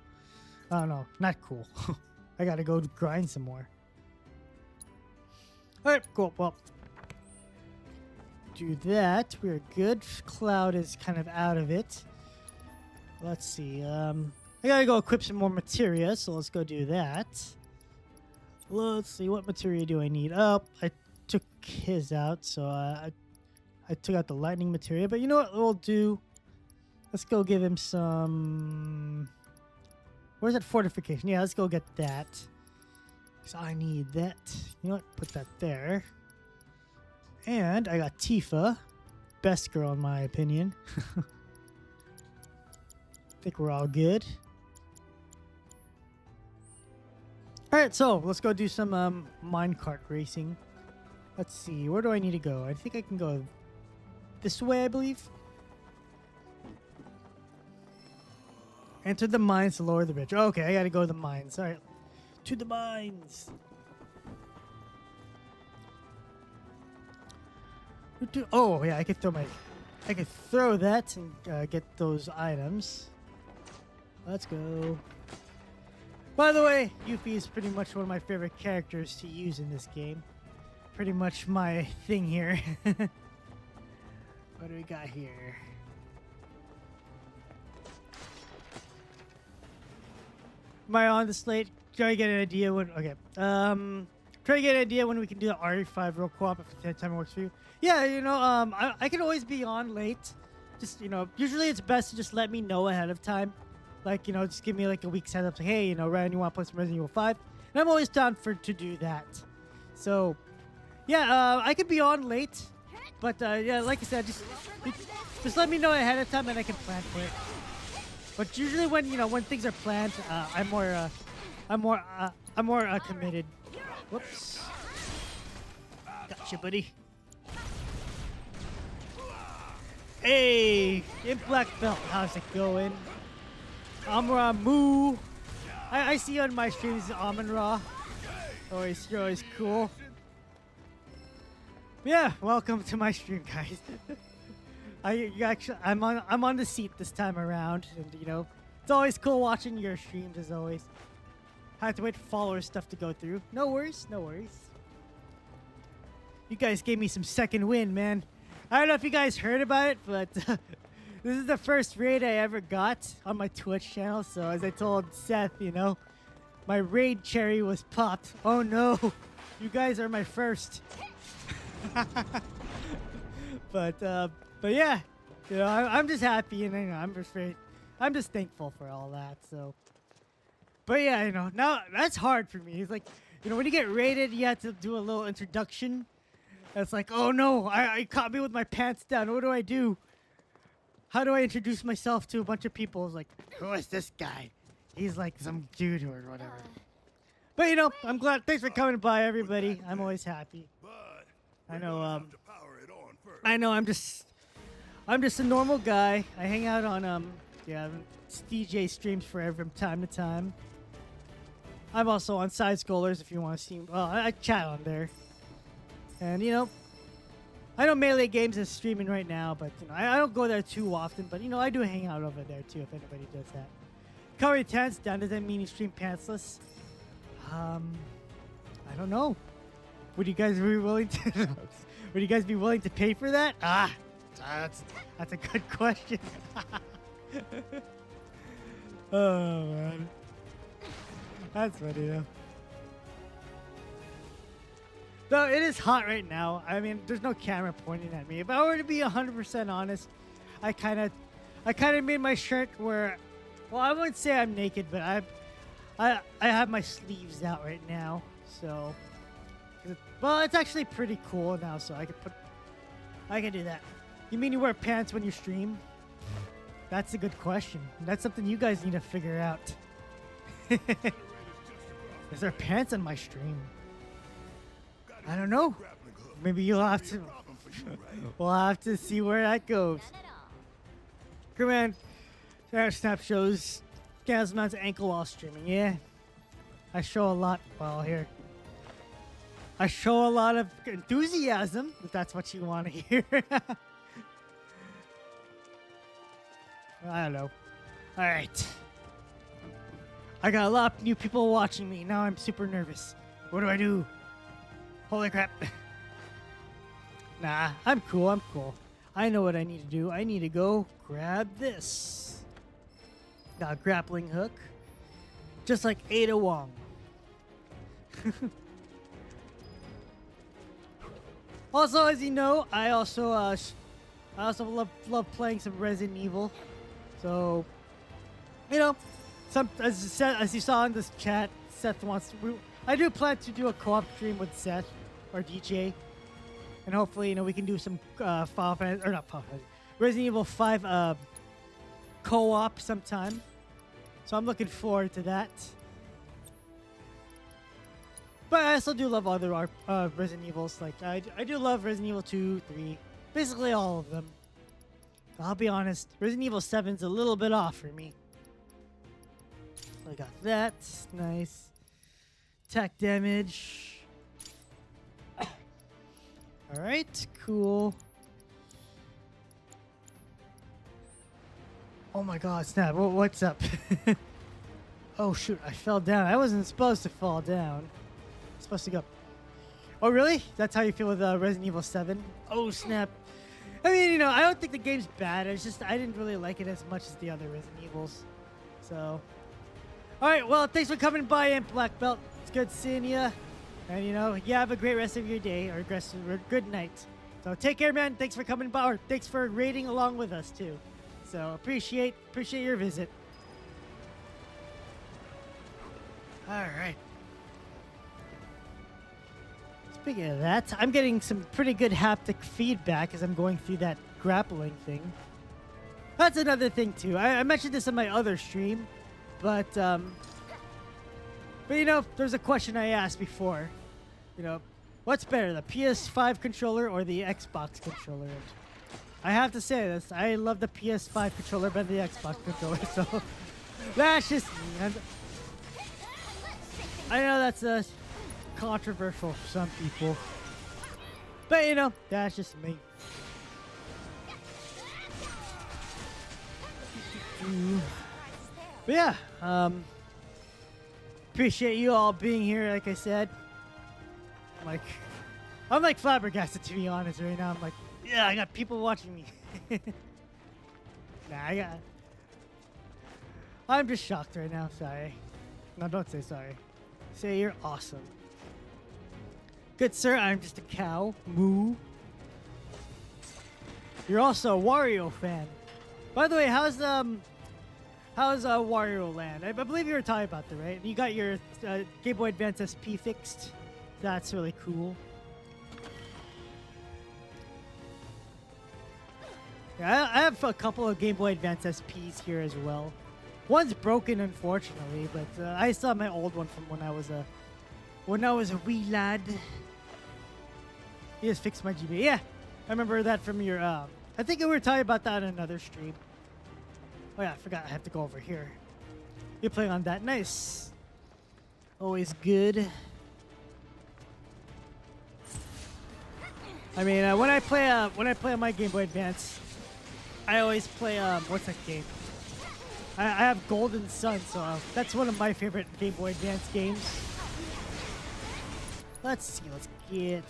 S1: Oh no, not cool. I gotta go grind some more. All right, cool. Well, do that. We're good. Cloud is kind of out of it. Let's see. I gotta go equip some more materia, so let's go do that. Let's see. What materia do I need? Oh, I took his out, so I took out the lightning materia. But you know what we'll do? Let's go give him some... Where's that fortification? Yeah, let's go get that. So I need that. You know what? Put that there. And I got Tifa. Best girl in my opinion. I think we're all good. Alright, so let's go do some minecart racing. Let's see. Where do I need to go? I think I can go this way, I believe. Enter the mines to lower the bridge. Okay, I gotta go to the mines. Alright. To the mines. Oh yeah, I could throw that and get those items. Let's go. By the way, Yuffie is pretty much one of my favorite characters to use in this game. Pretty much my thing here. What do we got here? Am I on the slate? Try to get an idea when... Okay. Try to get an idea when we can do the RE5 real co-op if the time works for you. Yeah, you know, I can always be on late. Just, you know, usually it's best to just let me know ahead of time. Like, you know, just give me like a week's heads up. Like, hey, you know, Ryan, you want to play some Resident Evil 5? And I'm always down to do that. So, yeah, I could be on late. But, yeah, like I said, just let me know ahead of time and I can plan for it. But usually when, you know, when things are planned, I'm more committed. Whoops. Gotcha, buddy. Hey, in black belt, how's it going? Amra Moo. I see you on my streams, Amon Ra. You're always cool. Yeah, welcome to my stream, guys. I'm on the seat this time around, and you know, it's always cool watching your streams as always. I have to wait for follower stuff to go through. No worries, no worries. You guys gave me some second win, man. I don't know if you guys heard about it, but this is the first raid I ever got on my Twitch channel. So as I told Seth, you know, my raid cherry was popped. Oh no, you guys are my first. But yeah, you know, I'm just happy, and you know, I'm just thankful for all that. So, but yeah, you know, now that's hard for me. It's like, you know, when you get raided, you have to do a little introduction. It's like, oh no, I caught me with my pants down. What do I do? How do I introduce myself to a bunch of people? It's like, who is this guy? He's like some dude or whatever. But you know, I'm glad. Thanks for coming by, everybody. I'm always happy. I know. I know. I'm just a normal guy. I hang out on DJ streams from time to time. I'm also on Side Scrollers if you want to see. Well, I chat on there. And, you know, I know Melee Games is streaming right now, but, you know, I don't go there too often. But, you know, I do hang out over there, too, if anybody does that. Covering pants down, does that mean you stream pantsless? I don't know. Would you guys be willing to... Would you guys be willing to pay for that? That's a good question. Oh, man. That's funny, though. Though it is hot right now. I mean, there's no camera pointing at me. If I were to be 100% honest, I kind of made my shirt where, well, I wouldn't say I'm naked, but I have my sleeves out right now. So, well, it's actually pretty cool now. So I can do that. You mean you wear pants when you stream? That's a good question. That's something you guys need to figure out. Is there pants on my stream? I don't know. Maybe you'll have to. We'll have to see where that goes. Command, Snap shows Gazman's ankle while streaming. Yeah, I show a lot while here. I show a lot of enthusiasm, if that's what you want to hear. I don't know. All right. I got a lot of new people watching me. Now I'm super nervous. What do I do? Holy crap. Nah, I'm cool. I'm cool. I know what I need to do. I need to go grab this. Got a grappling hook. Just like Ada Wong. Also, as you know, I also love playing some Resident Evil. So, you know, as you saw in this chat, Seth wants to. I do plan to do a co-op stream with Seth or DJ, and hopefully, you know, we can do some Resident Evil 5 co-op sometime. So I'm looking forward to that. But I also do love other Resident Evils. Like I do love Resident Evil 2, 3, basically all of them. I'll be honest, Resident Evil 7's a little bit off for me. I got that. Nice. Attack damage. Alright, cool. Oh my god, Snap. What's up? Oh shoot, I fell down. I wasn't supposed to fall down. I'm supposed to go. Oh really? That's how you feel with Resident Evil 7? Oh snap. I mean, you know, I don't think the game's bad. It's just I didn't really like it as much as the other Resident Evils. So, alright, well, thanks for coming by, Imp Black Belt. It's good seeing you. And, you know, you have a great rest of your day or good night. So take care, man. Thanks for coming by. Or thanks for raiding along with us, too. So appreciate your visit. Alright. Speaking of that, I'm getting some pretty good haptic feedback as I'm going through that grappling thing. That's another thing too. I mentioned this in my other stream, but you know, there's a question I asked before. You know, what's better, the PS5 controller or the Xbox controller? And I have to say this, I love the PS5 controller better than the Xbox controller, so that's just me. I know that's controversial for some people, but you know, that's just me. But yeah, appreciate you all being here. Like I said, I'm like flabbergasted, to be honest right now. I'm like, yeah, I got people watching me. I'm just shocked right now. Sorry. No, don't say sorry. Say you're awesome. Good sir, I'm just a cow. Moo. You're also a Wario fan. By the way, how's Wario Land? I believe you were talking about that, right? You got your Game Boy Advance SP fixed. That's really cool. Yeah, I have a couple of Game Boy Advance SPs here as well. One's broken, unfortunately, but I still have my old one from when I was a wee lad. You just fixed my GB. Yeah, I remember that from your. I think we were talking about that on another stream. Oh yeah, I forgot. I have to go over here. You're playing on that. Nice. Always good. I mean, when I play on my Game Boy Advance, I always play what's that game? I have Golden Sun, so that's one of my favorite Game Boy Advance games. Let's see. Let's get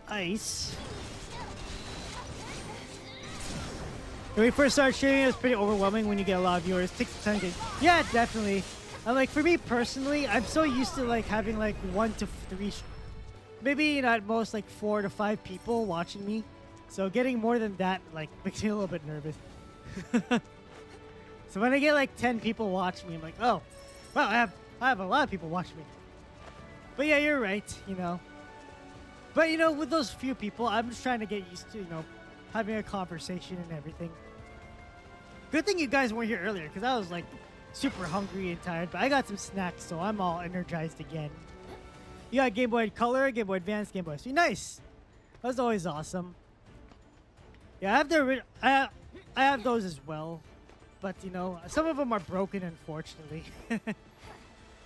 S1: ice. When we first started streaming, it was pretty overwhelming when you get a lot of viewers. It takes some time to... Yeah, definitely. And like for me personally, I'm so used to like having like 1 to 3, maybe at most like 4 to 5 people watching me. So getting more than that like makes me a little bit nervous. So when I get like 10 people watching me, I'm like, oh, wow, I have a lot of people watching me. But yeah, you're right, you know. But you know, with those few people, I'm just trying to get used to, you know, having a conversation and everything. Good thing you guys weren't here earlier, because I was like super hungry and tired, but I got some snacks, so I'm all energized again. You got Game Boy Color, Game Boy Advance, Game Boy SP. Nice. That was always awesome. Yeah, I have those as well. but you know, some of them are broken, unfortunately.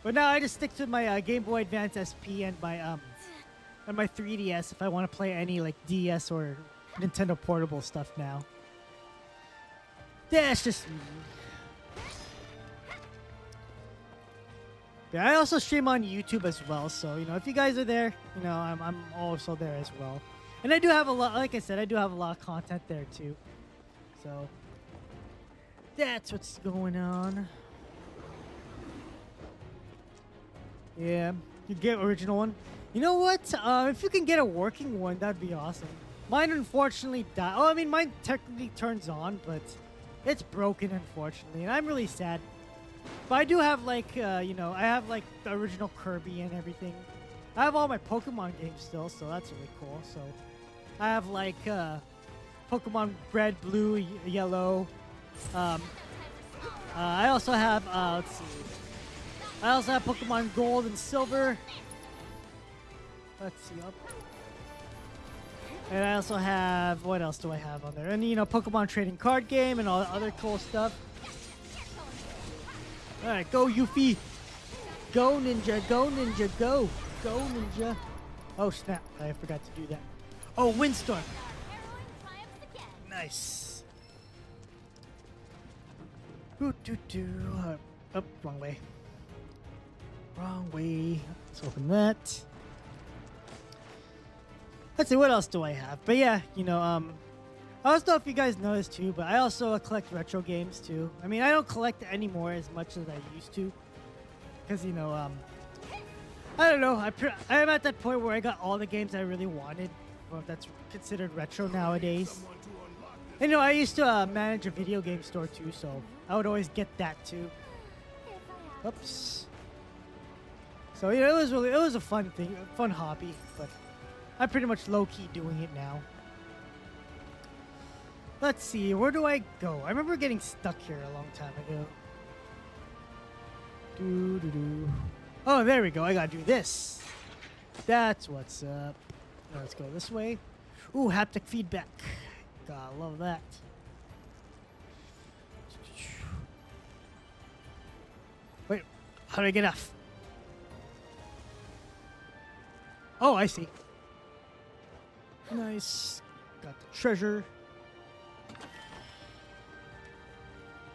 S1: But now I just stick to my Game Boy Advance SP and my 3DS if I want to play any like DS or Nintendo Portable stuff now. Yeah, it's just me. Yeah, I also stream on YouTube as well, so you know, if you guys are there, you know, I'm also there as well. And I do have a lot, like I said, I do have a lot of content there too. So that's what's going on. Yeah, you get original one. You know what? If you can get a working one, that'd be awesome. Mine unfortunately died. Oh, I mean, mine technically turns on, but it's broken unfortunately, and I'm really sad. But I do have like, you know, I have like the original Kirby and everything. I have all my Pokemon games still, so that's really cool. So I have like Pokemon Red, Blue, Yellow. I also have, let's see. I also have Pokemon Gold and Silver. Let's see. And I also have, what else do I have on there? And you know, Pokemon trading card game and all the other cool stuff. Alright, go Yuffie. Go Ninja, go Ninja, go. Go Ninja. Oh snap, I forgot to do that. Oh, Windstorm. Nice. Oh, wrong way. Wrong way. Let's open that. Let's see, what else do I have? But yeah, you know, I don't know if you guys know this too, but I also collect retro games too. I mean, I don't collect anymore as much as I used to. Because, you know, I don't know. I'm at that point where I got all the games I really wanted. Well, that's considered retro nowadays. And, you know, I used to manage a video game store too, so I would always get that too. Oops. So, you know, it was a fun thing, a fun hobby, but I'm pretty much low-key doing it now. Let's see, where do I go? I remember getting stuck here a long time ago. Oh, there we go. I gotta do this. That's what's up. Now let's go this way. Ooh, haptic feedback. Gotta love that. Wait, how do I get off? Oh, I see. Nice. Got the treasure.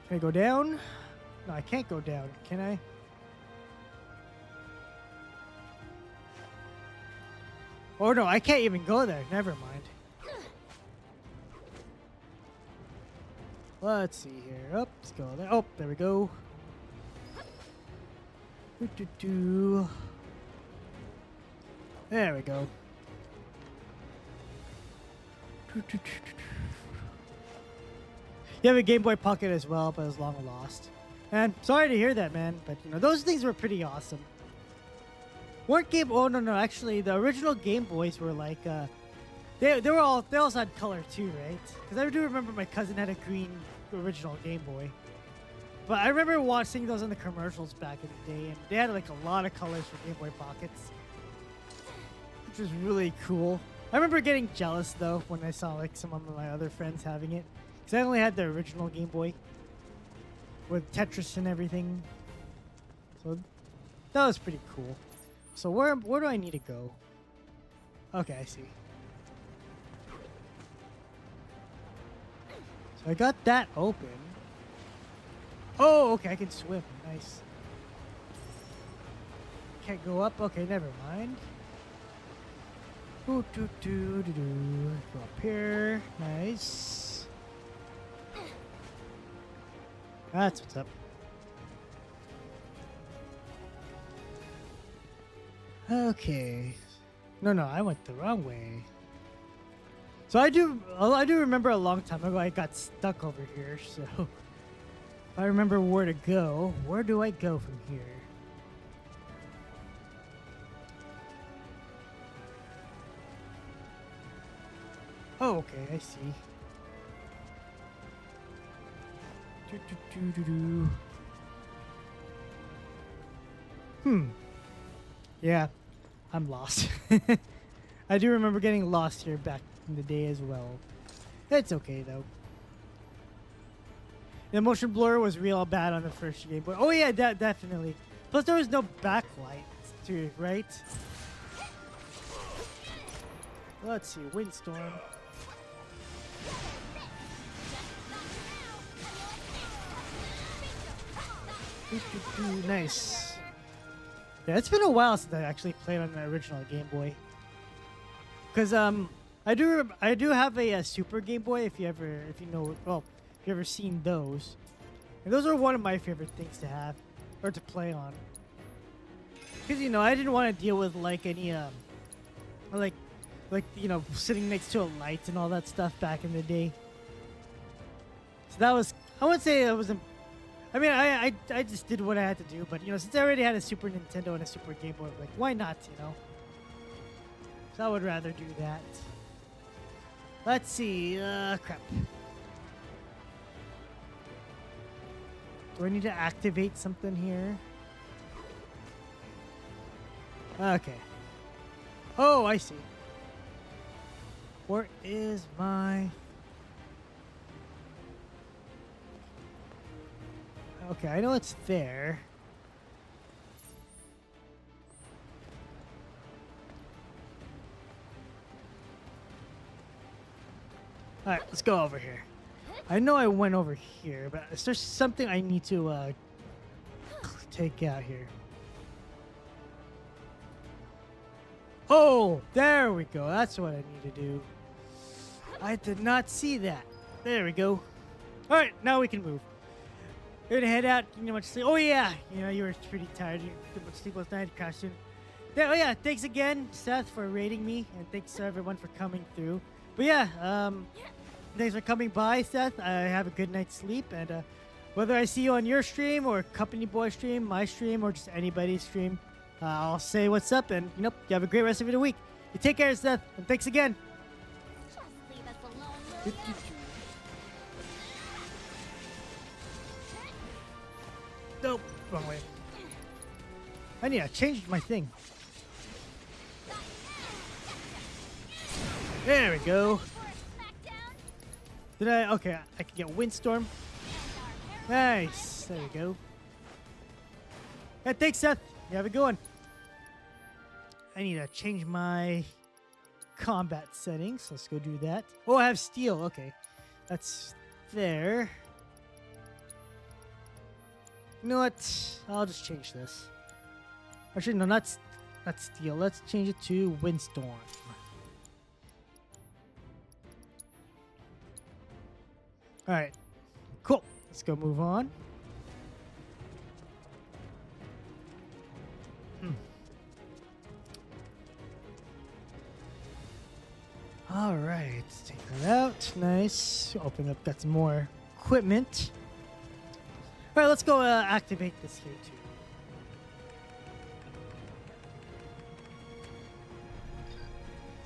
S1: Can I go down? No, I can't go down. Can I? Oh no, I can't even go there. Never mind. Let's see here. Oh, let's go there. Oh, there we go. There we go. You have a Game Boy Pocket as well, but it's long lost. And sorry to hear that, man. But you know, those things were pretty awesome. Weren't Game? Oh no, actually, the original Game Boys were like, they also had color too, right? Because I do remember my cousin had a green original Game Boy. But I remember watching those in the commercials back in the day, and they had like a lot of colors for Game Boy Pockets, which was really cool. I remember getting jealous though when I saw like some of my other friends having it, because I only had the original Game Boy with Tetris and everything. So that was pretty cool. So where do I need to go? Okay, I see. So I got that open. Oh, okay, I can swim. Nice. Can't go up. Okay, never mind. Go up here. Nice. That's what's up. Okay. No, I went the wrong way. So I do remember a long time ago I got stuck over here, so if I remember where to go, where do I go from here? Oh, okay, I see. Yeah, I'm lost. I do remember getting lost here back in the day as well. It's okay though. The motion blur was real bad on the first Game Boy. Oh yeah, definitely. Plus there was no backlight too, right? Let's see, Windstorm. Nice. Yeah, it's been a while since I actually played on the original Game Boy. Cause I do have a Super Game Boy. If you ever seen those, and those are one of my favorite things to have or to play on. Cause I didn't want to deal with like any like sitting next to a light and all that stuff back in the day. So that was, I wouldn't say it was. I mean, I just did what I had to do, but since I already had a Super Nintendo and a Super Game Boy, like why not, So I would rather do that. Let's see, crap. Do I need to activate something here? Okay. Oh, I see. Where is my... Okay, I know it's there. Alright, let's go over here. I know I went over here, but is there something I need to take out here? Oh, there we go. That's what I need to do. I did not see that. There we go. Alright, now we can move. We're gonna head out, much sleep. Oh yeah, you were pretty tired. You did much sleep last night, crashed in. Oh yeah, thanks again, Seth, for raiding me, and thanks everyone for coming through. But yeah, thanks for coming by, Seth. Have a good night's sleep, and whether I see you on your stream or Company Boy stream, my stream, or just anybody's stream, I'll say what's up, and you have a great rest of the week. You take care, Seth, and thanks again.
S13: Just leave us alone, will ya?
S1: Nope, wrong way. I need to change my thing. There we go. Did I? Okay, I can get Windstorm. Nice. There we go. Yeah, thanks, Seth. You have a good one. I need to change my combat settings. Let's go do that. Oh, I have steel. Okay. That's there. You know what? I'll just change this. Actually, no, not steel. Let's change it to Windstorm. Alright. Cool. Let's go move on. Alright. Let's take that out. Nice. Open up. Got some more equipment. Alright, let's go activate this here too.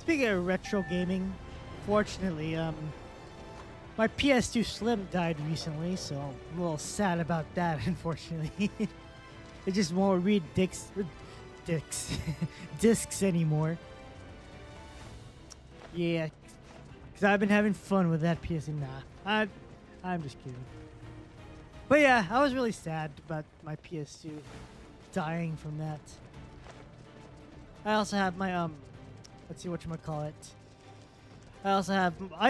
S1: Speaking of retro gaming, fortunately, my PS2 Slim died recently, so I'm a little sad about that, unfortunately. It just won't read discs anymore. Yeah, because I've been having fun with that PS2. Nah, I'm just kidding. But yeah, I was really sad about my PS2 dying from that. I also have my, let's see whatchamacallit. I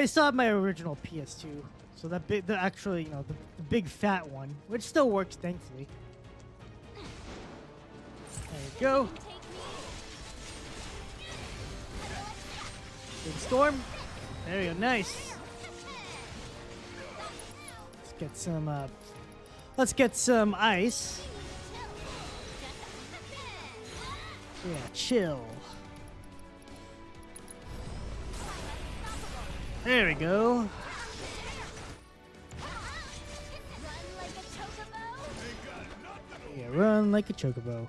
S1: still have my original PS2. So that big, the big fat one, which still works, thankfully. There you go. Big storm. There you go, nice. Let's get some ice. Yeah, chill. There we go. Yeah, run like a chocobo.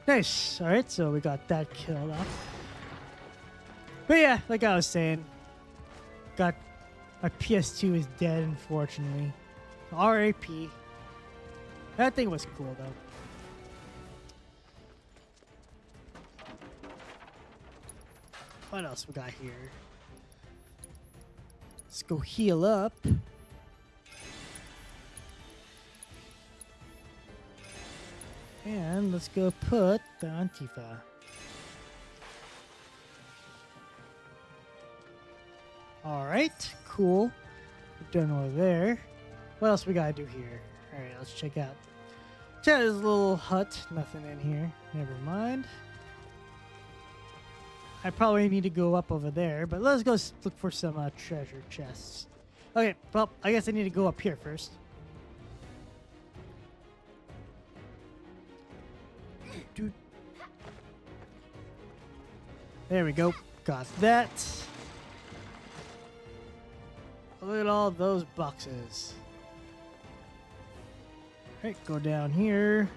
S1: Nice. Alright, so we got that killed off. But yeah, like I was saying, my PS2 is dead, unfortunately. RAP. That thing was cool, though. What else we got here? Let's go heal up. And let's go put the Tifa. Alright, cool. We're done over there. What else we gotta do here? Alright, let's check out. Check out this little hut. Nothing in here. Never mind. I probably need to go up over there, but let's go look for some treasure chests. Okay, well, I guess I need to go up here first. Dude. There we go. Got that. Look at all those boxes. Alright, go down here.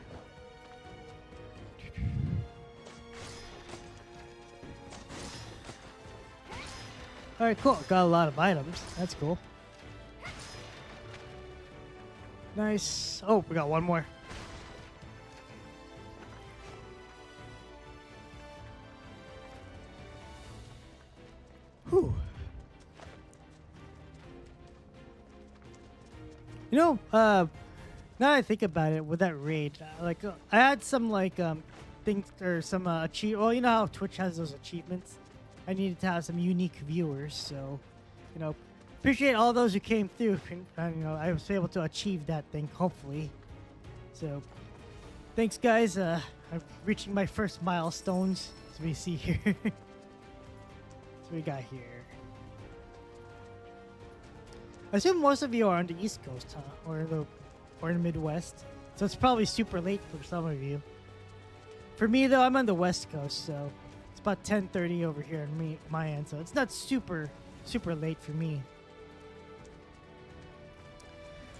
S1: Alright, cool. Got a lot of items. That's cool. Nice. Oh, we got one more. Whew. You know, now that I think about it, with that raid, I had some things or some well, you know how Twitch has those achievements. I needed to have some unique viewers, so you know, appreciate all those who came through. And you know, I was able to achieve that thing, hopefully. So, thanks, guys. I'm reaching my first milestones, as we see here. So we got here. I assume most of you are on the East Coast, huh? Or the Midwest. So it's probably super late for some of you. For me, though, I'm on the West Coast, so it's about 10:30 over here on my end. So it's not super late for me.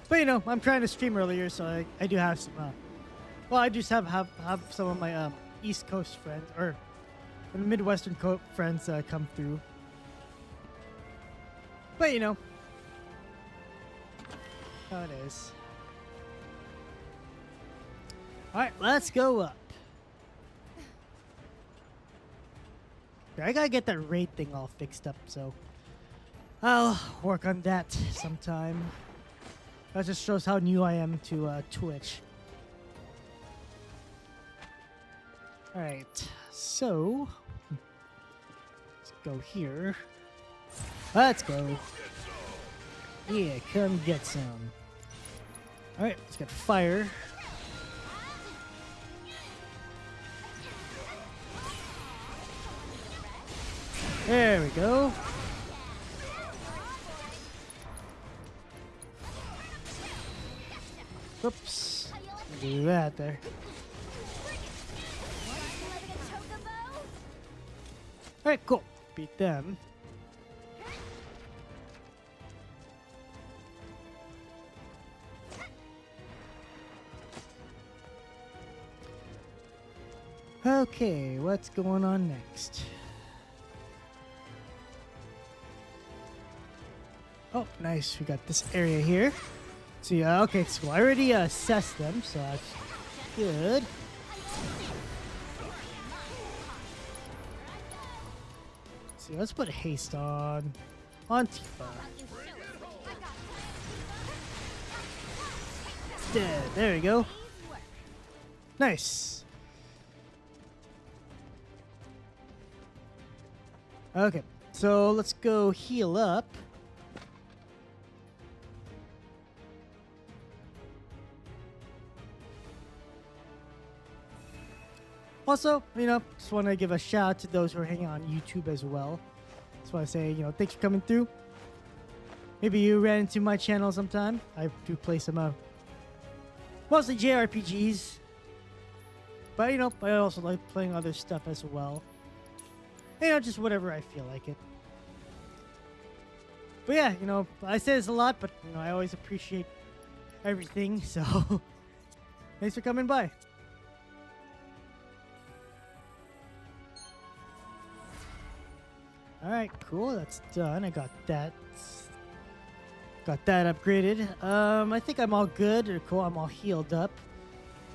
S1: But you know, I'm trying to stream earlier, so I do have some. Well, I just have some of my East Coast friends or Midwestern friends come through. But you know. How it is. Alright, let's go up. I gotta get that raid thing all fixed up, so I'll work on that sometime. That just shows how new I am to Twitch. Alright, so let's go here. Let's go. Yeah, come get some. Alright, let's get fire. There we go. Oops. Do that there. Alright, cool. Beat them. Okay, what's going on next? Oh, nice. We got this area here. So yeah, okay, so I already assessed them, so that's good. See, let's put haste on Tifa. Dead. There we go. Nice. Okay, so let's go heal up. Also, you know, just want to give a shout out to those who are hanging on YouTube as well. Just want to say, you know, thanks for coming through. Maybe you ran into my channel sometime. I do play some, mostly JRPGs. But, you know, I also like playing other stuff as well. You know, just whatever I feel like it. But yeah, you know, I say this a lot, but, you know, I always appreciate everything. So, thanks for coming by. Alright, cool. That's done. I got that. Got that upgraded. I think I'm all good. Cool. I'm all healed up.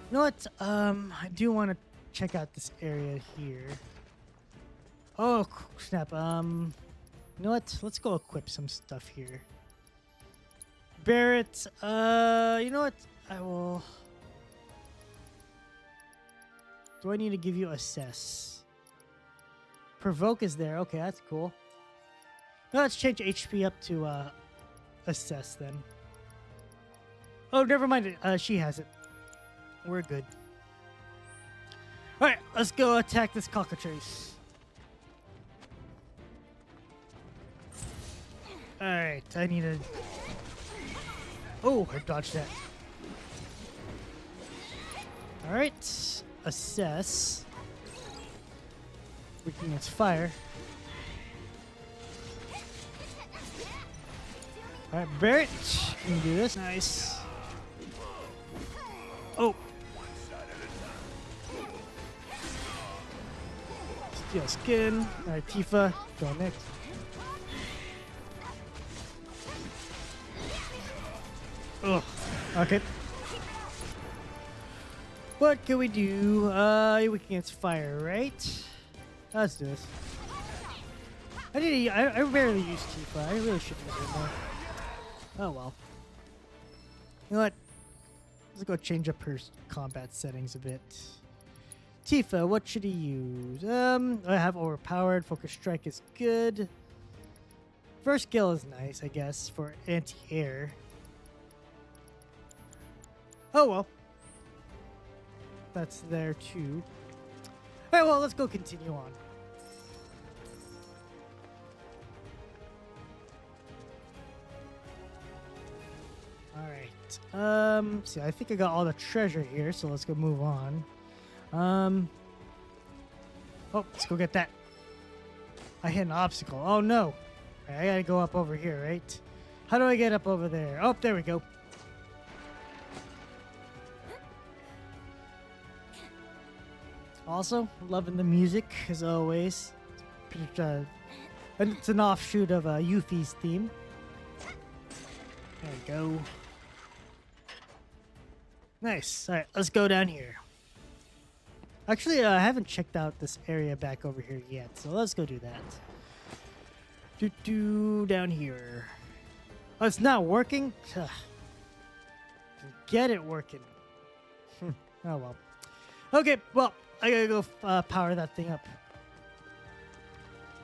S1: You know what? I do want to check out this area here. Oh, snap. You know what? Let's go equip some stuff here. Barret. You know what? I will... Do I need to give you assess? Provoke is there. Okay, that's cool. Now let's change HP up to assess then. Oh, never mind. She has it. We're good. All right, let's go attack this cockatrice. All right, I need to. Oh, I dodged that. All right, assess. Weak against fire. All right, Barret, can you do this? Nice. Oh. Steel skin. All right, Tifa, go next. Oh, okay. What can we do? We can fire, right? Let's do this. I rarely use Tifa. I really should use it more. Oh well. You know what? Let's go change up her combat settings a bit. Tifa, what should he use? I have overpowered. Focus strike is good. First skill is nice, I guess, for anti-air. Oh well. That's there too. Alright, well, let's go continue on. Alright. See, I think I got all the treasure here, so let's go move on. Oh, let's go get that. I hit an obstacle. Oh no. Right, I gotta go up over here, right? How do I get up over there? Oh, there we go. Also, loving the music as always. It's an offshoot of Yuffie's theme. There we go. Nice. All right, let's go down here. Actually, I haven't checked out this area back over here yet, so let's go do that. Down here. Oh, it's not working? Ugh. Get it working. Oh well. Okay, well, I gotta go power that thing up.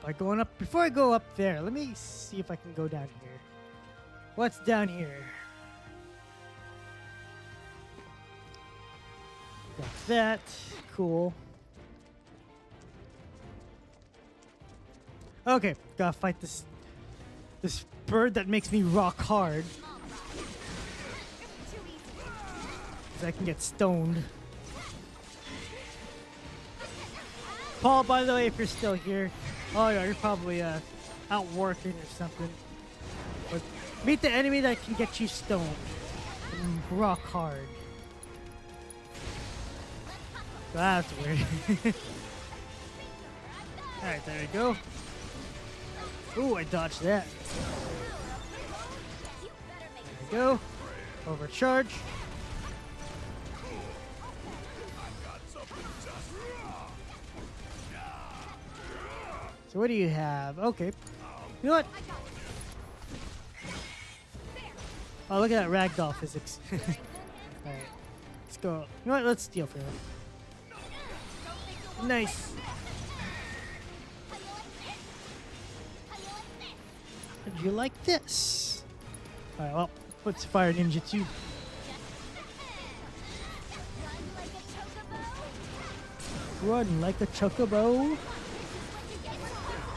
S1: By going up, before I go up there, let me see if I can go down here. What's down here? Got that. Cool. Okay, gotta fight this bird that makes me rock hard. 'Cause I can get stoned. Paul, by the way, if you're still here, oh yeah, you're probably out working or something. But meet the enemy that can get you stoned and rock hard. That's weird. Alright, there we go. Ooh, I dodged that. There we go. Overcharge. So what do you have? Okay. You know what? Oh, look at that ragdoll physics. Alright. Let's go. You know what? Let's steal for him. Nice. How'd you like this? Alright, well, let's fire ninjutsu. Run like a chocobo.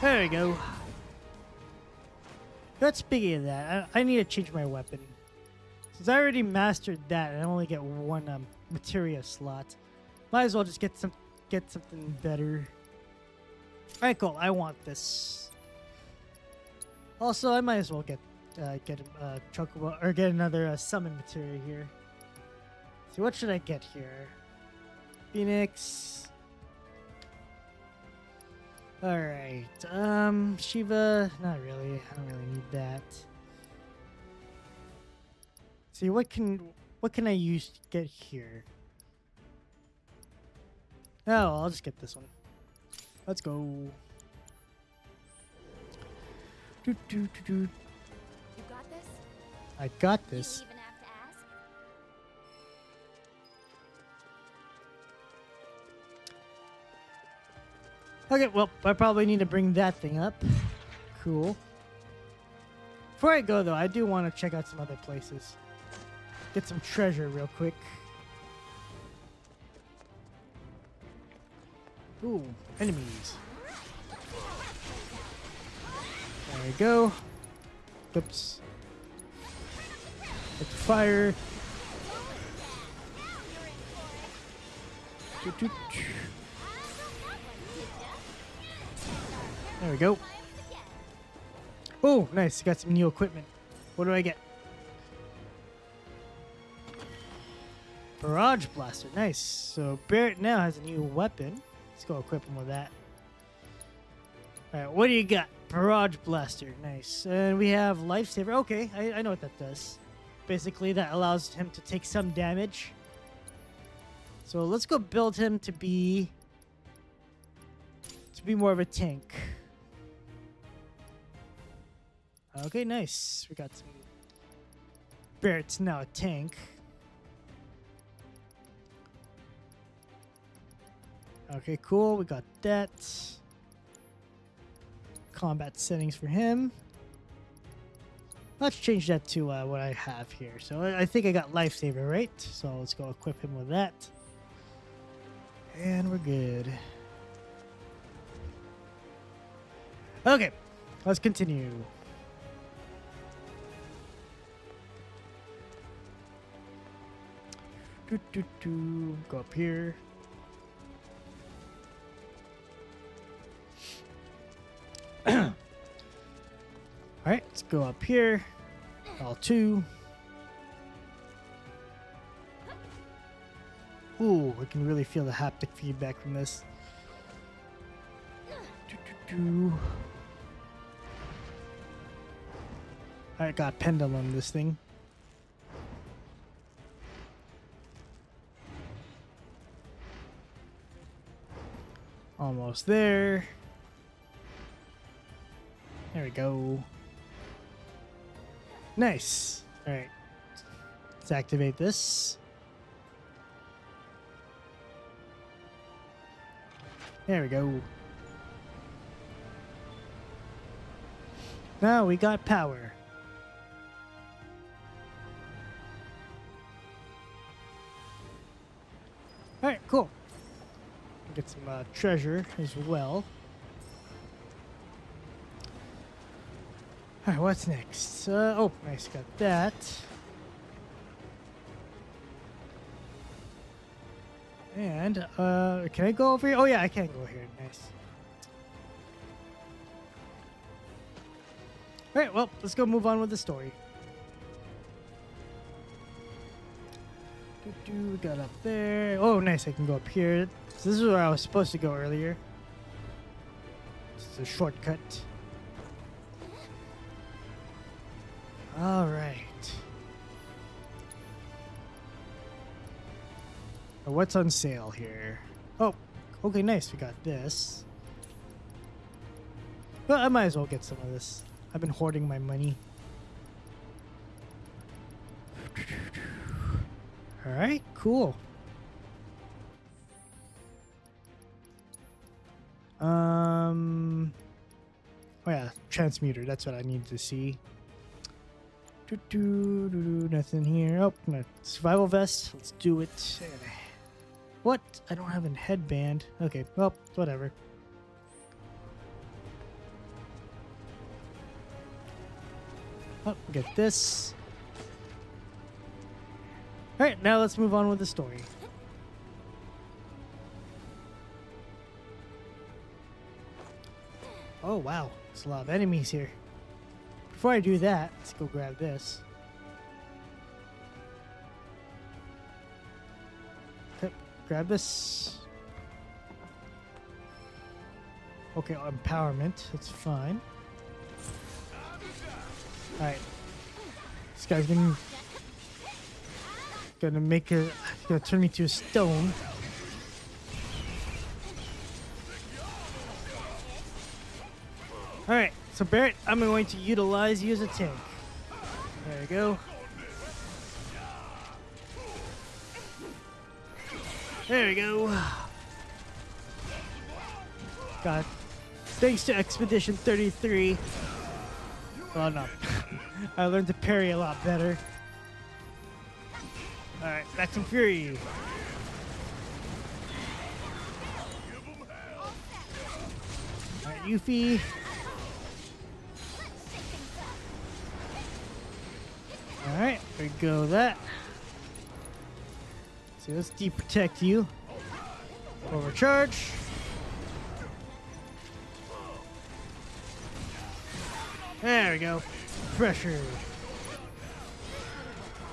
S1: There we go. But speaking of that, I need to change my weapon. Since I already mastered that and I only get one materia slot, might as well just get something better. Alright, cool. I want this. Also, I might as well get a chocobo or get another summon materia here. So what should I get here? Phoenix. Alright, Shiva, not really. I don't really need that. See, what can I use to get here? Oh, I'll just get this one. Let's go.
S2: You got this?
S1: I got this.
S2: You even have to ask?
S1: Okay, well, I probably need to bring that thing up. Cool. Before I go, though, I do want to check out some other places. Get some treasure real quick. Ooh, enemies. There we go. Oops. Get the fire. There we go. Oh, nice. Got some new equipment. What do I get? Barrage blaster. Nice. So Barret now has a new weapon. Let's go equip him with that. Alright, what do you got? Barrage blaster. Nice. And we have lifesaver. Okay, I know what that does. Basically, that allows him to take some damage. So let's go build him to be more of a tank. Okay, nice. We got some. Barret's now a tank. Okay, cool. We got that. Combat settings for him. Let's change that to what I have here. So I think I got lifesaver, right? So let's go equip him with that. And we're good. Okay, let's continue. Go up here. Alright, let's go up here. All two. Ooh, I can really feel the haptic feedback from this. I got pendulum this thing. Almost there. There we go. Nice. All right. Let's activate this. There we go. Now we got power. All right, cool. Get some treasure as well. Alright, what's next? Oh, nice, got that. And, can I go over here? Oh yeah, I can go here, nice. Alright, well, let's go move on with the story. We got up there. Oh, nice, I can go up here. So this is where I was supposed to go earlier. This is a shortcut. All right. What's on sale here? Oh, okay, nice. We got this. Well, I might as well get some of this. I've been hoarding my money. All right, cool. Oh yeah, transmuter. That's what I need to see. Nothing here. Oh, no. Survival vest. Let's do it. What? I don't have a headband. Okay, well, whatever. Oh, get this. Alright, now let's move on with the story. Oh, wow. There's a lot of enemies here. Before I do that, let's go grab this. Okay, grab this. Okay, empowerment. That's fine. Alright. This guy's gonna turn me to a stone. Alright, so Barret, I'm going to utilize you as a tank. There we go. There we go. God. Thanks to Expedition 33. Well, no. I learned to parry a lot better. Alright, Maximum Fury. Alright, Yuffie. Alright, there we go, that. So let's deprotect you. Overcharge. There we go. Pressure.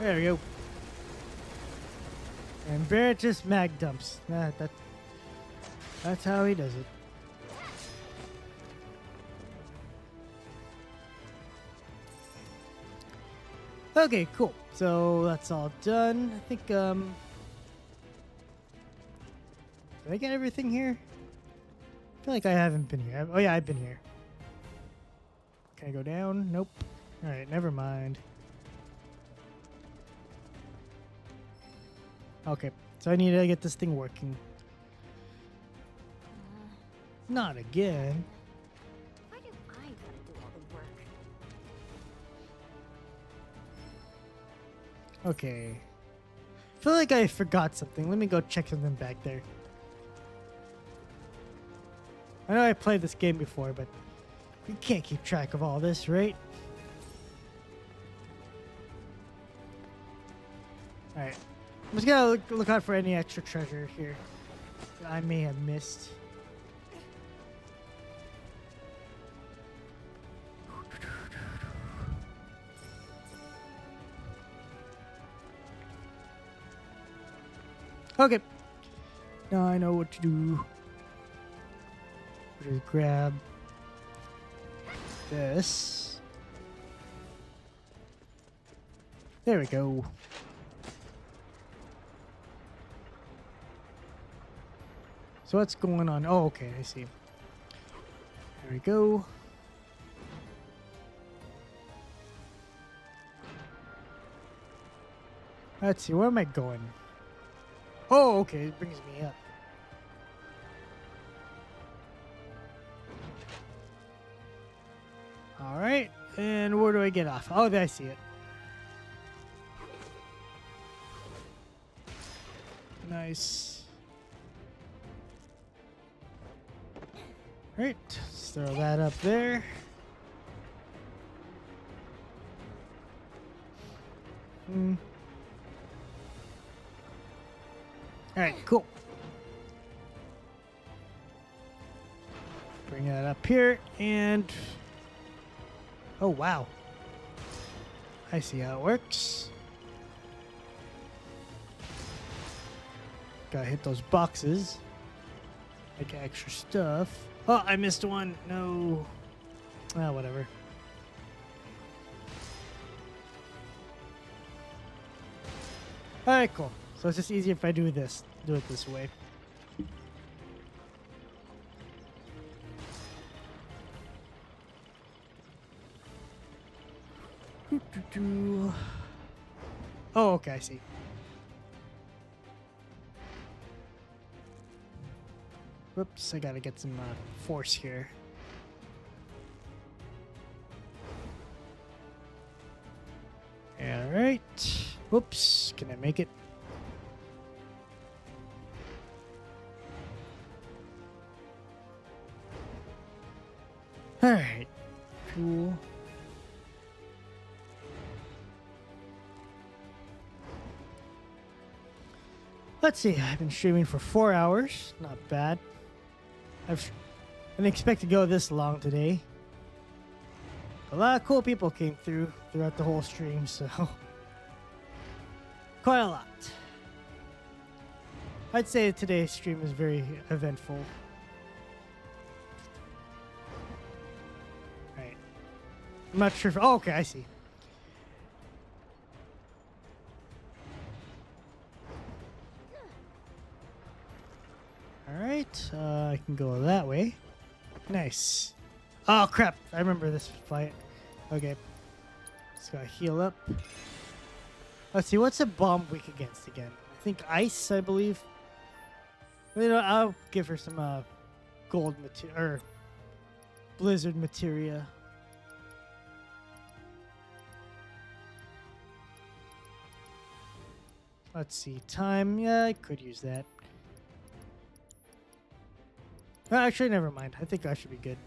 S1: There we go. And Barret just mag dumps. That's how he does it. Okay, cool. So that's all done. I think, did I get everything here? I feel like I haven't been here. Oh yeah, I've been here. Can I go down? Nope. Alright, never mind. Okay, so I need to get this thing working. Not again.
S13: Why do I gotta do all the work?
S1: Okay. I feel like I forgot something. Let me go check something back there. I know I played this game before, but you can't keep track of all this, right? Alright. I'm just gonna look out for any extra treasure here that I may have missed. Okay. Now I know what to do. Just grab this. There we go. So what's going on? Oh, okay, I see. There we go. Let's see, where am I going? Oh, okay, it brings me up. Alright, and where do I get off? Oh, there I see it. Nice. Alright, let's throw that up there. Alright, cool. Bring that up here, and... oh, wow. I see how it works. Gotta hit those boxes. Like extra stuff. Oh, I missed one. No. Ah, whatever. Alright, cool. So it's just easier if I do it this way. Oh, okay, I see. Whoops, I gotta get some force here. Alright. Whoops, can I make it? Alright. Cool. Let's see, I've been streaming for 4 hours. Not bad. I didn't expect to go this long today. A lot of cool people came throughout the whole stream, so quite a lot. I'd say today's stream is very eventful. Right. I'm not sure if... oh, okay, I see. Alright, I can go that way. Nice. Oh, crap. I remember this fight. Okay. Just gotta heal up. Let's see, what's a bomb weak against again? I think ice, I believe. You know, I'll give her some gold material or blizzard materia. Let's see, time. Yeah, I could use that. Actually, never mind. I think I should be good.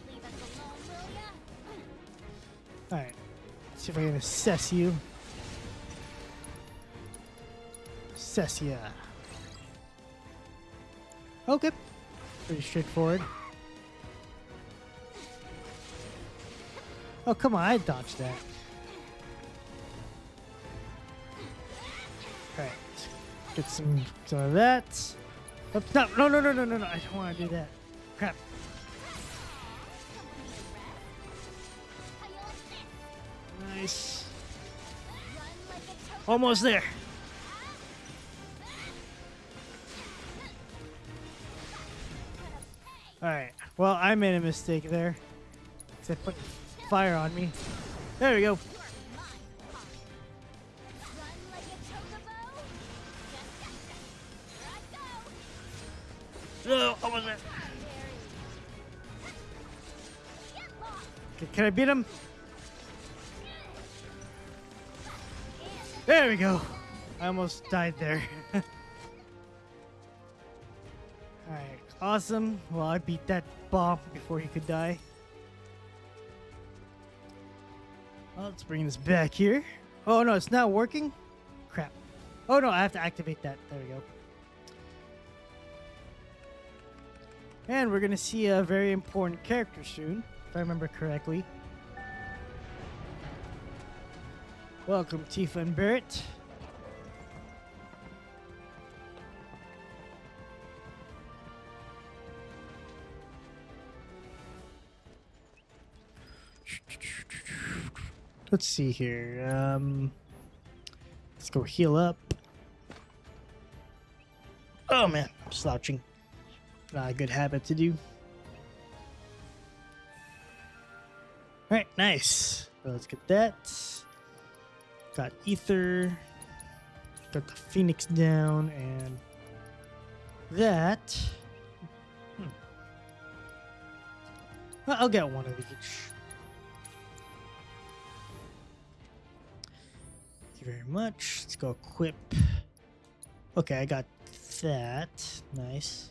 S13: Leave us alone, will ya?
S1: Alright. See if I can assess you. Assess ya. Okay. Pretty straightforward. Oh, come on. I dodged that. Alright. Get some of that. Oops, no. I don't want to do that. Crap. Nice. Almost there. Alright. Well, I made a mistake there. I put fire on me. There we go. No, almost there. Okay, can I beat him? There we go. I almost died there. Alright, awesome. Well, I beat that bomb before he could die. Well, let's bring this back here. Oh no, it's not working? Crap. Oh no, I have to activate that. There we go. And we're going to see a very important character soon, if I remember correctly. Welcome, Tifa and Barret. Let's see here. Let's go heal up. Oh man, I'm slouching. Not a good habit to do. Alright, nice. So let's get that. Got ether. Got the phoenix down and that. Well, I'll get one of each. Thank you very much. Let's go equip. Okay, I got that. Nice.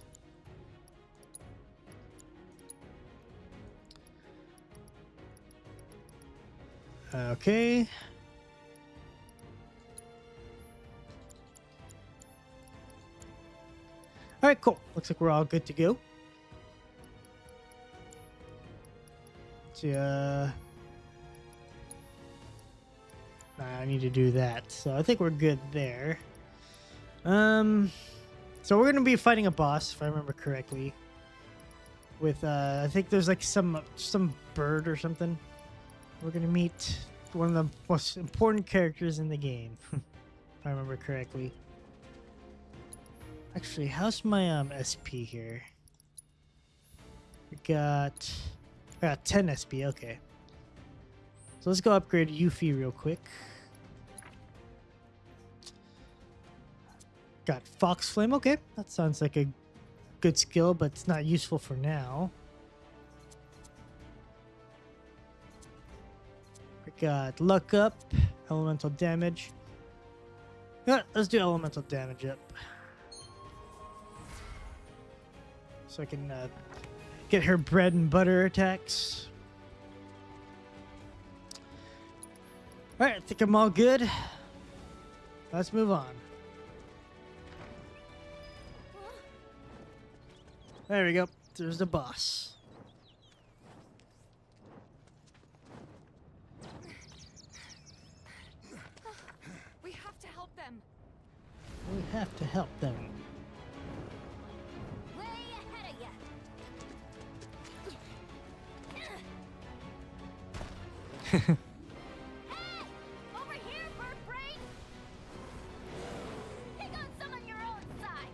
S1: Okay. All right, cool. Looks like we're all good to go. So, I need to do that. So I think we're good there. So we're gonna be fighting a boss, if I remember correctly. With I think there's like some bird or something. We're gonna meet one of the most important characters in the game, if I remember correctly. Actually, how's my SP here? I got 10 SP. Okay, so let's go upgrade Yuffie real quick. Got Fox Flame. Okay, that sounds like a good skill, but it's not useful for now. We got Luck Up, Elemental Damage. Yeah, let's do Elemental Damage up. So I can get her bread and butter attacks. Alright, I think I'm all good. Let's move on. There we go. There's the boss.
S11: We have to help them.
S1: We have to help them.
S13: Way ahead of ya. Hey! Over here, bird brain! Pick on some on your own size.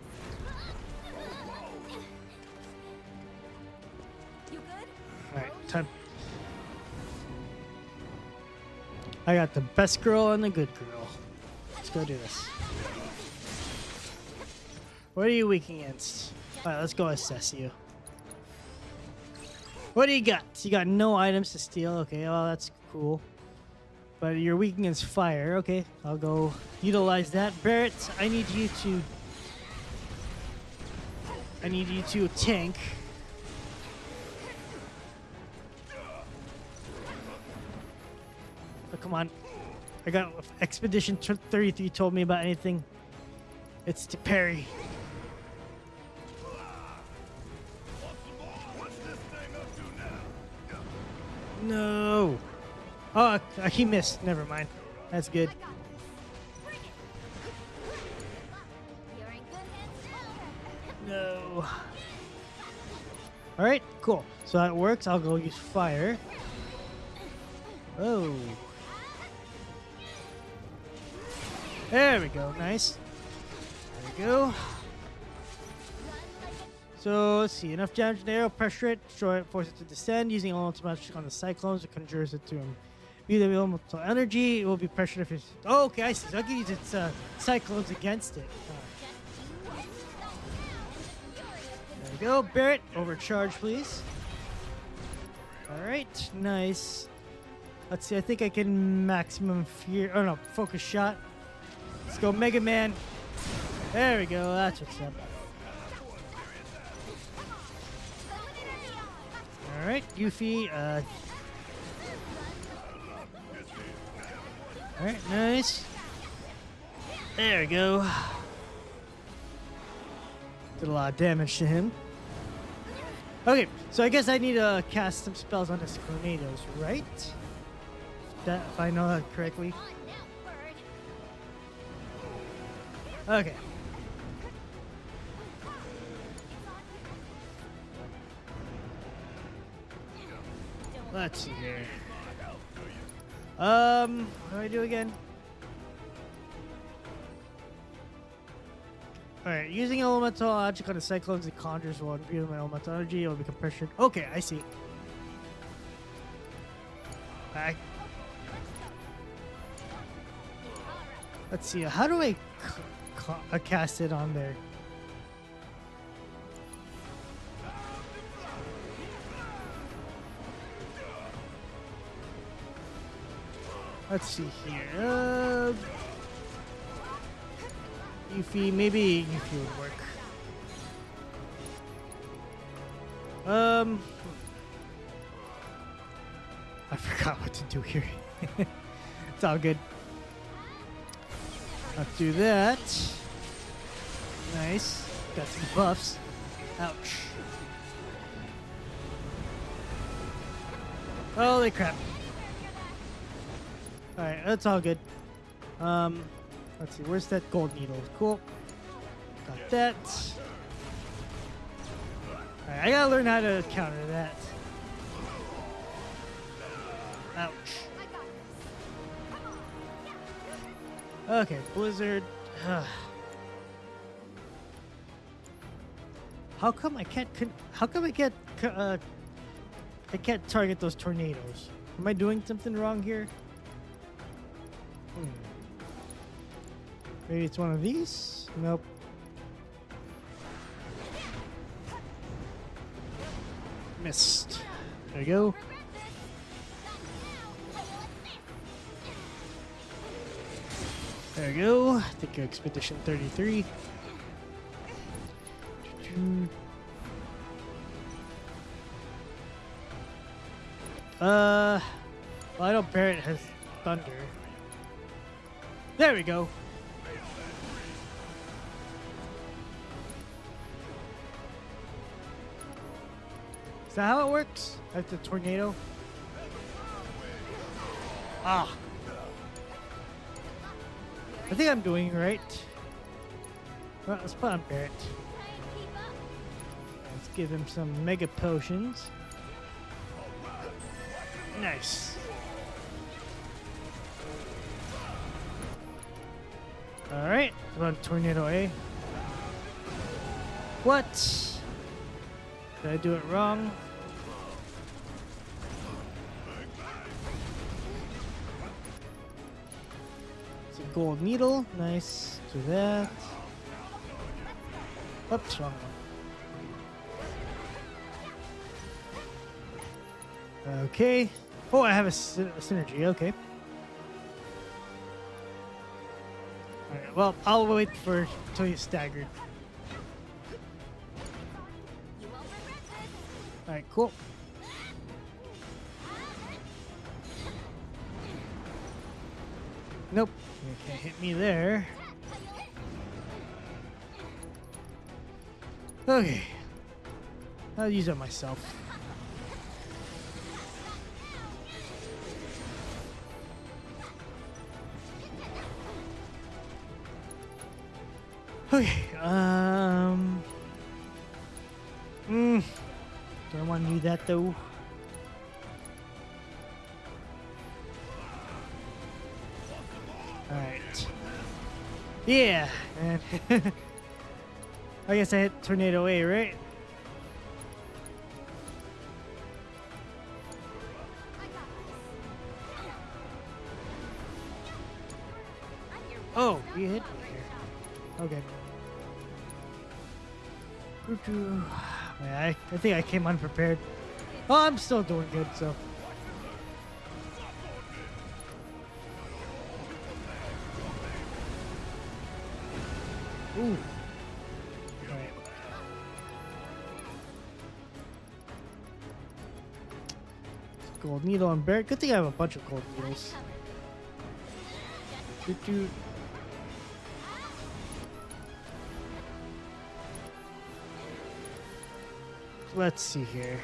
S13: You good?
S1: Alright, time. I got the best girl and the good girl. Let's go do this. What are you weak against? Alright, let's go assess you. What do you got? You got no items to steal. Okay, well, that's cool. But you're weak against fire. Okay, I'll go utilize that. Barret, I need you to tank. Oh, come on. I got Expedition 33 told me about anything. It's to parry. No. Oh, he missed. Never mind. That's good. No. All right, cool. So that works. I'll go use fire. Oh. There we go. Nice. There we go. So let's see. Enough damage in the arrow. Pressure it. Destroy it. Force it to descend. Using elemental magic on the cyclones, it conjures it to him. Be the elemental energy. It will be pressured if it's. Oh, okay. I see. So I can use its cyclones against it. There we go. Barret, overcharge, please. All right. Nice. Let's see. I think I can maximum fear. Oh no, focus shot. Let's go, Mega Man. There we go. That's what's up. All right, Yuffie. All right, nice. There we go. Did a lot of damage to him. Okay, so I guess I need to cast some spells on his tornadoes, right? If I know that correctly. Okay. Let's see here. What do I do again? Alright, using elemental magic on the cyclones, it conjures one. Using my elemental energy, it will become pressured. Okay, I see. Back. Let's see, how do I cast it on there? Let's see here. Yuffie, maybe Yuffie would work. I forgot what to do here. It's all good. Let's do that. Nice. Got some buffs. Ouch. Holy crap. Alright, that's all good. Let's see, where's that gold needle? Cool. Got that. Alright, I gotta learn how to counter that. Ouch. Okay, Blizzard. How come I can't? I can't target those tornadoes? Am I doing something wrong here? Maybe it's one of these? Nope. Missed. There we go. There we go. Take your Expedition 33. Well, I know Barret has thunder. There we go. Is that how it works? That's the tornado? Ah. I think I'm doing right. Well, let's put on Barret. Let's give him some mega potions. Nice. Alright, run Tornado A. What? Did I do it wrong? It's a gold needle. Nice. Do that. Oops, wrong one. Okay. Oh, I have a synergy. Okay. Alright, well, I'll wait for until he's staggered. Alright, cool. Nope. You can't hit me there. Okay. I'll use it myself. Okay, don't want to do that though. Alright. Yeah, man. I guess I hit Tornado A, right? Oh, you hit me here. Okay. Man, I think I came unprepared. Oh, I'm still doing good, so. Ooh. Alright. Gold needle on Barret. Good thing I have a bunch of gold needles. Let's see here.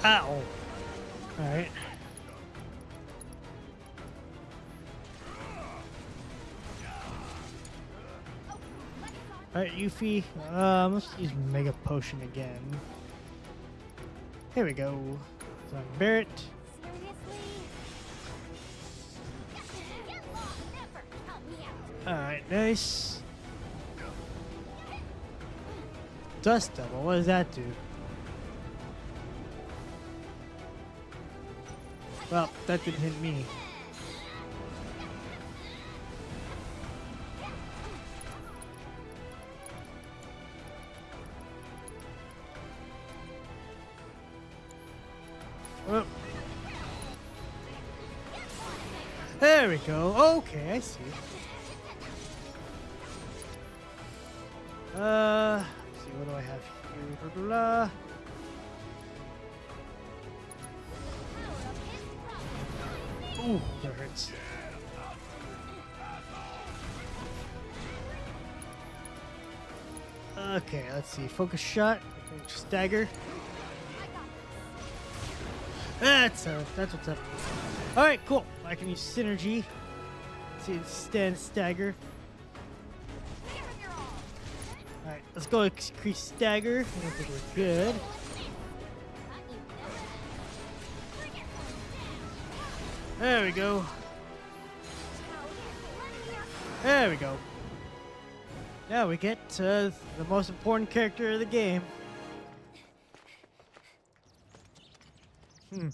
S1: Ow. Alright. Alright, Yuffie. Let's use Mega Potion again. Here we go. So Barret. Alright, nice. Dust Devil, what does that do? Well, that didn't hit me. Oh. There we go. Okay, I see. Let's see, what do I have here? Blah, blah, blah. Ooh, that hurts. Okay, let's see. Focus shot. Stagger. That's what's up. Alright, cool. I can use synergy. See, stand stagger. Alright, let's go increase stagger. I don't think we're good. There we go. There we go. Now we get to the most important character of the game.
S11: Look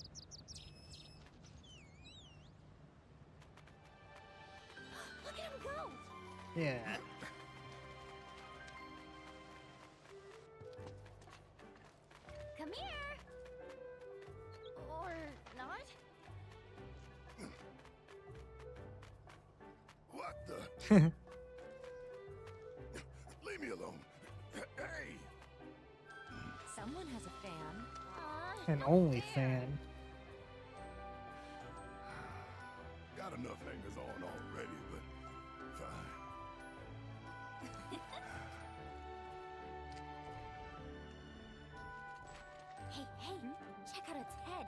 S11: at him go!
S1: Yeah.
S13: Come here. Or not?
S4: What the? Leave me alone. Hey!
S13: Someone has a fan.
S1: An only fan.
S4: Got enough hangers on already, but fine.
S13: Hey, check out its head.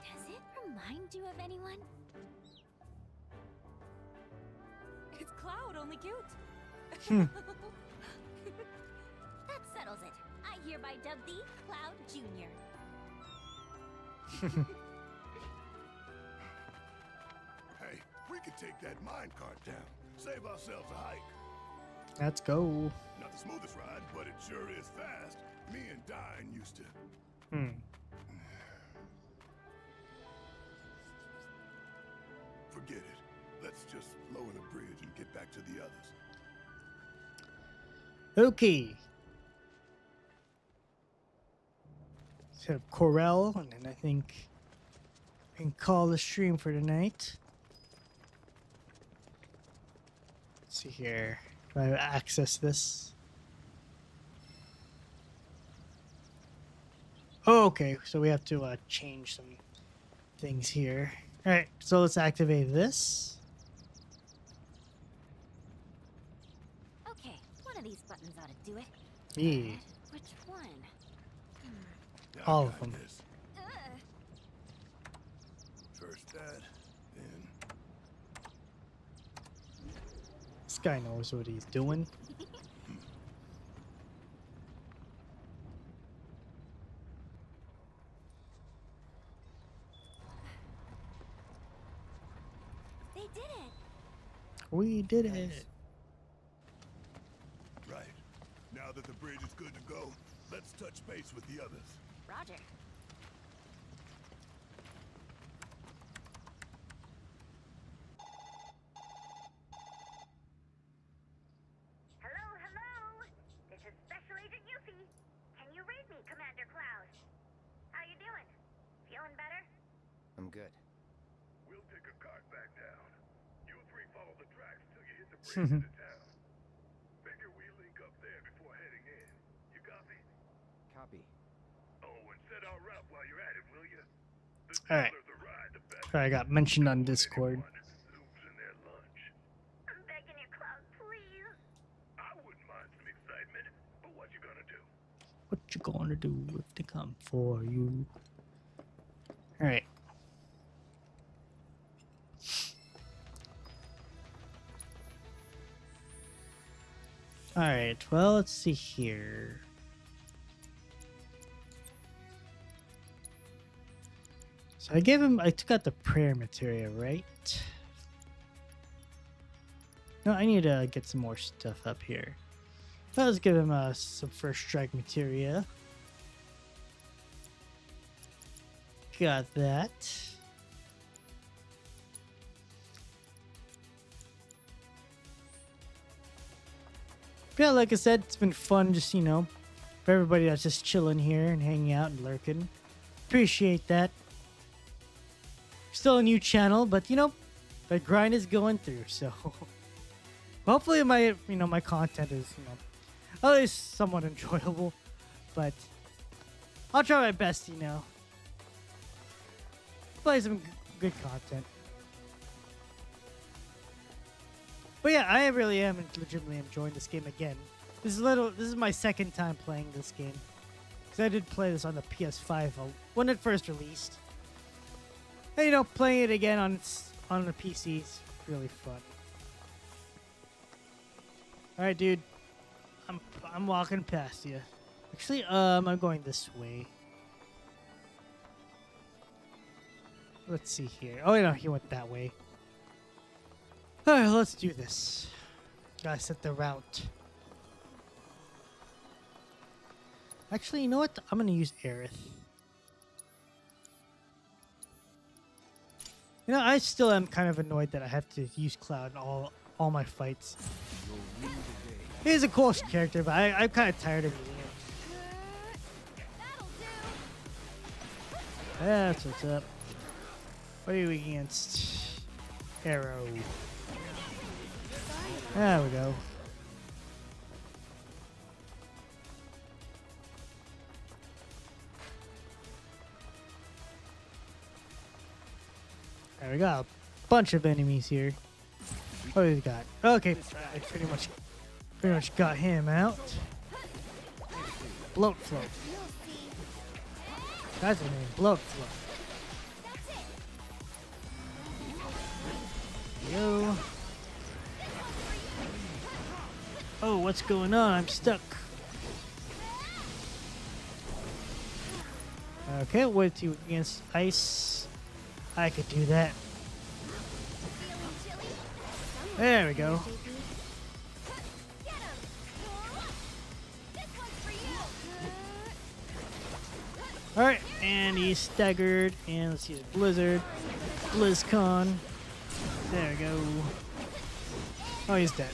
S13: Does it remind you of anyone?
S11: It's Cloud, only cute.
S13: That settles it. I hereby dub thee Cloud Jr.
S4: Hey, we could take that minecart down. Save ourselves a hike.
S1: Let's go.
S4: Not the smoothest ride, but it sure is fast. Me and Dine used to.
S1: Hmm.
S4: Forget it. Let's just lower the bridge and get back to the others.
S1: Okay. So Corel, and then I think I can call the stream for tonight. Let's see here. Do I access this? Oh, okay. So we have to change some things here. All right. So let's activate this.
S13: Okay, one of these buttons ought to do it.
S1: Yeah.
S13: Which one?
S1: All of them.
S4: First that, then
S1: This guy knows what he's doing.
S13: They did it.
S1: We did it.
S4: right. Now that the bridge is good to go, let's touch base with the others.
S13: Roger.
S14: Hello, hello! This is Special Agent Yuffie. Can you read me, Commander Cloud? How you doing? Feeling better?
S8: I'm good.
S4: We'll take a cart back down. You three follow the tracks till you hit the bridge into town. Figure we link up there before heading in. You copy?
S8: Copy.
S4: Oh, and set our route while you're at it, will you?
S1: All right. I got mentioned on Discord.
S14: I'm begging you, Cloud, please.
S4: I wouldn't mind some excitement, but what you gonna do?
S1: What you gonna do if they come for you? All right. All right. Well, let's see here. So I gave him. I took out the prayer material, right? No, I need to get some more stuff up here. Let's give him some first strike materia. Got that. Yeah, like I said, it's been fun just, you know, for everybody that's just chilling here and hanging out and lurking. Appreciate that. Still a new channel, but, you know, the grind is going through, so... Hopefully my, you know, my content is, you know, at least somewhat enjoyable, but I'll try my best, you know. Play some good content. But yeah, I really am legitimately enjoying this game again. This is my second time playing this game. Because I did play this on the PS5 when it first released. And, you know, playing it again on the PC is really fun. Alright, dude. I'm walking past you. Actually, I'm going this way. Let's see here. Oh, no, he went that way. Alright, let's do this. Gotta set the route. Actually, you know what? I'm gonna use Aerith. You know, I still am kind of annoyed that I have to use Cloud in all my fights. He's a cool character, but I'm kind of tired of using him. That's what's up. What are we against? Arrow. There we go. There we go. A bunch of enemies here. What do we got? Okay, I pretty much got him out. Bloat float. That's the name. Bloat float. Yo. Oh, what's going on? I'm stuck. Okay, what to against ice? I could do that. There we go. Alright, and he's staggered. And let's use Blizzard. BlizzCon. There we go. Oh, he's dead.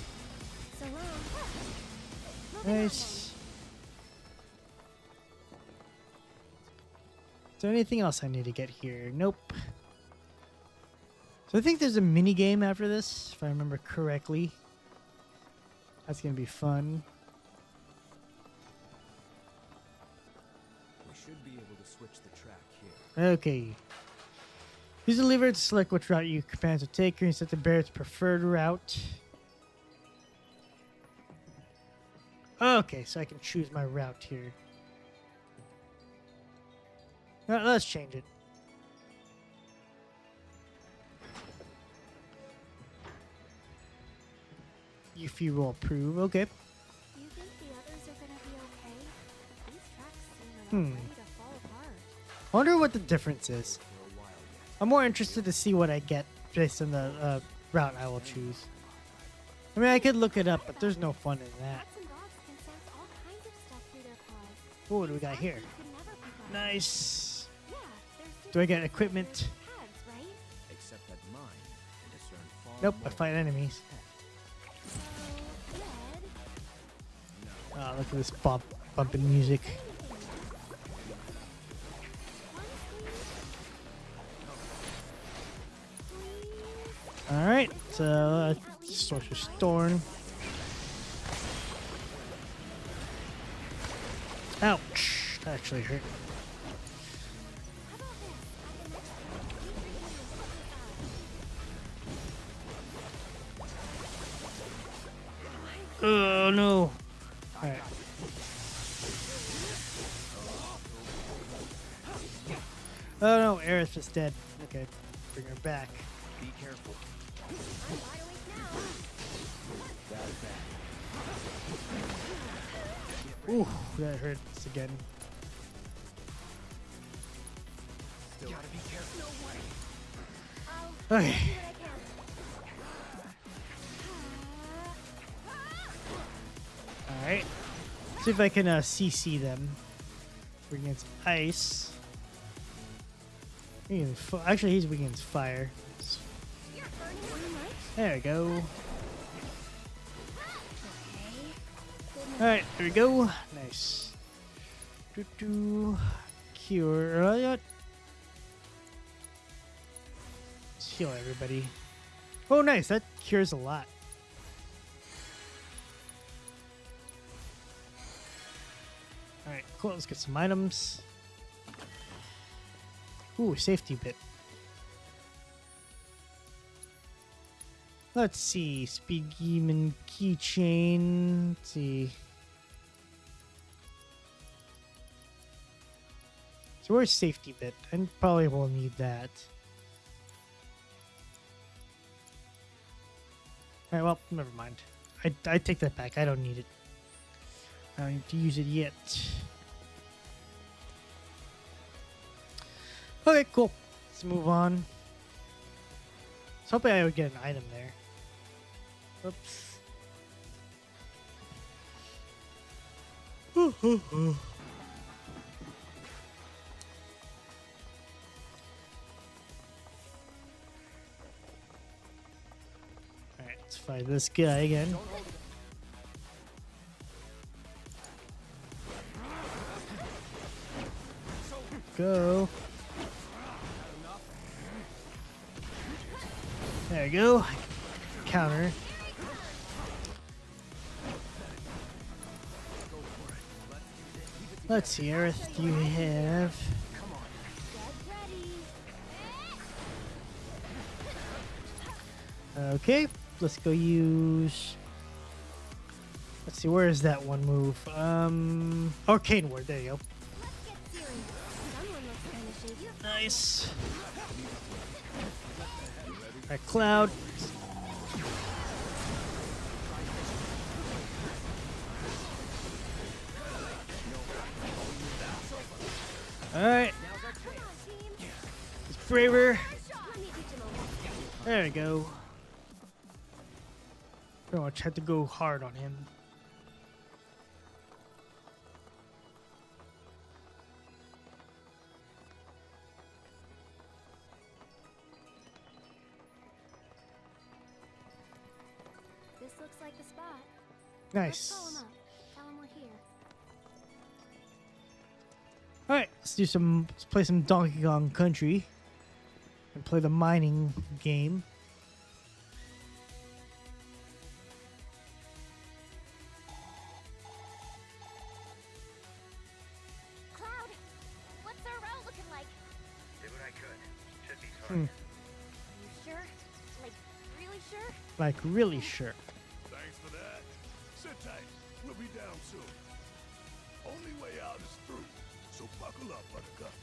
S2: So long.
S1: Nice. Is there anything else I need to get here? Nope. So I think there's a mini game after this, if I remember correctly. That's gonna be fun.
S9: We should be able to switch the track here.
S1: Okay. Use the lever to select which route you plan to take and set the Barret's preferred route. Okay, so I can choose my route here. Let's change it. Yuffie will approve. Okay.
S2: Do you think the others are gonna be okay? These tracks seem ready to fall apart.
S1: I wonder what the difference is. I'm more interested to see what I get based on the route I will choose. I mean, I could look it up, but there's no fun in that.
S2: Cats and dogs can sense all kinds of stuff through their paws.
S1: Oh, what do we got
S2: These
S1: here?
S2: items could never be found.
S1: Nice.
S2: Yeah, there's
S1: Do I get
S2: different
S1: equipment?
S2: pads, right?
S9: Except that mine can discern far
S1: Nope, I
S9: more
S1: fight enemies.
S2: So, red.
S1: Oh, look at this bumping music. Alright, so Sorcerer's Thorn. Ouch! That actually hurt. Oh no! Alright. Oh no, Aerith is dead. Okay, bring her back.
S9: Be careful.
S2: I'm wide awake now.
S1: Ooh, that hurts again.
S6: Gotta be careful.
S2: I'll
S1: Okay.
S2: do what I can.
S1: Alright. See if I can CC them. We're against ice. Actually, he's weak against fire.
S2: You're burning one light.
S1: There we go.
S2: Okay.
S1: Alright, there we go. Nice. Cure. Let's heal everybody. Oh, nice. That cures a lot. Alright, cool. Let's get some items. Ooh, safety bit. Let's see. Speed Demon keychain. Let's see. So where's safety bit? I probably will need that. Alright, well, never mind. I take that back. I don't need it. I don't need to use it yet. Okay, cool. Let's move on. I was hoping I would get an item there. Oops. Alright, let's fight this guy again. Go. There you go. Counter. Let's see, Aerith, do you have... Okay, let's go use... Let's see, where is that one move? Arcane Ward, there you go. Nice. Alright, Cloud. Alright. It's braver. There we go. Pretty much had to go hard on him.
S2: like the spot.
S1: Nice.
S2: Let's call him up. Tell him we're here.
S1: All right, let's play some Donkey Kong Country and play the mining game.
S13: Cloud, what's our route looking like?
S4: Did what I could. Should be
S1: Hmm.
S4: fine.
S13: You sure? Like, really sure?
S1: Like really sure.
S4: Thanks for that. Sit tight. We'll be down soon. Only way out is through. So buckle up, Buttercup.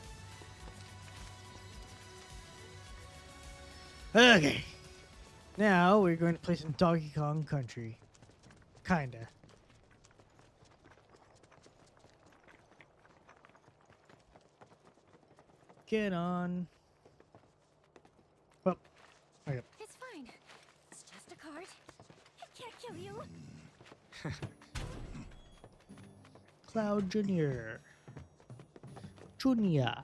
S1: Okay. Now we're going to play some Donkey Kong Country. Kinda. Get on. Well, okay.
S13: It's fine. It's just a card. It can't kill you.
S1: Cloud Junior. Junior.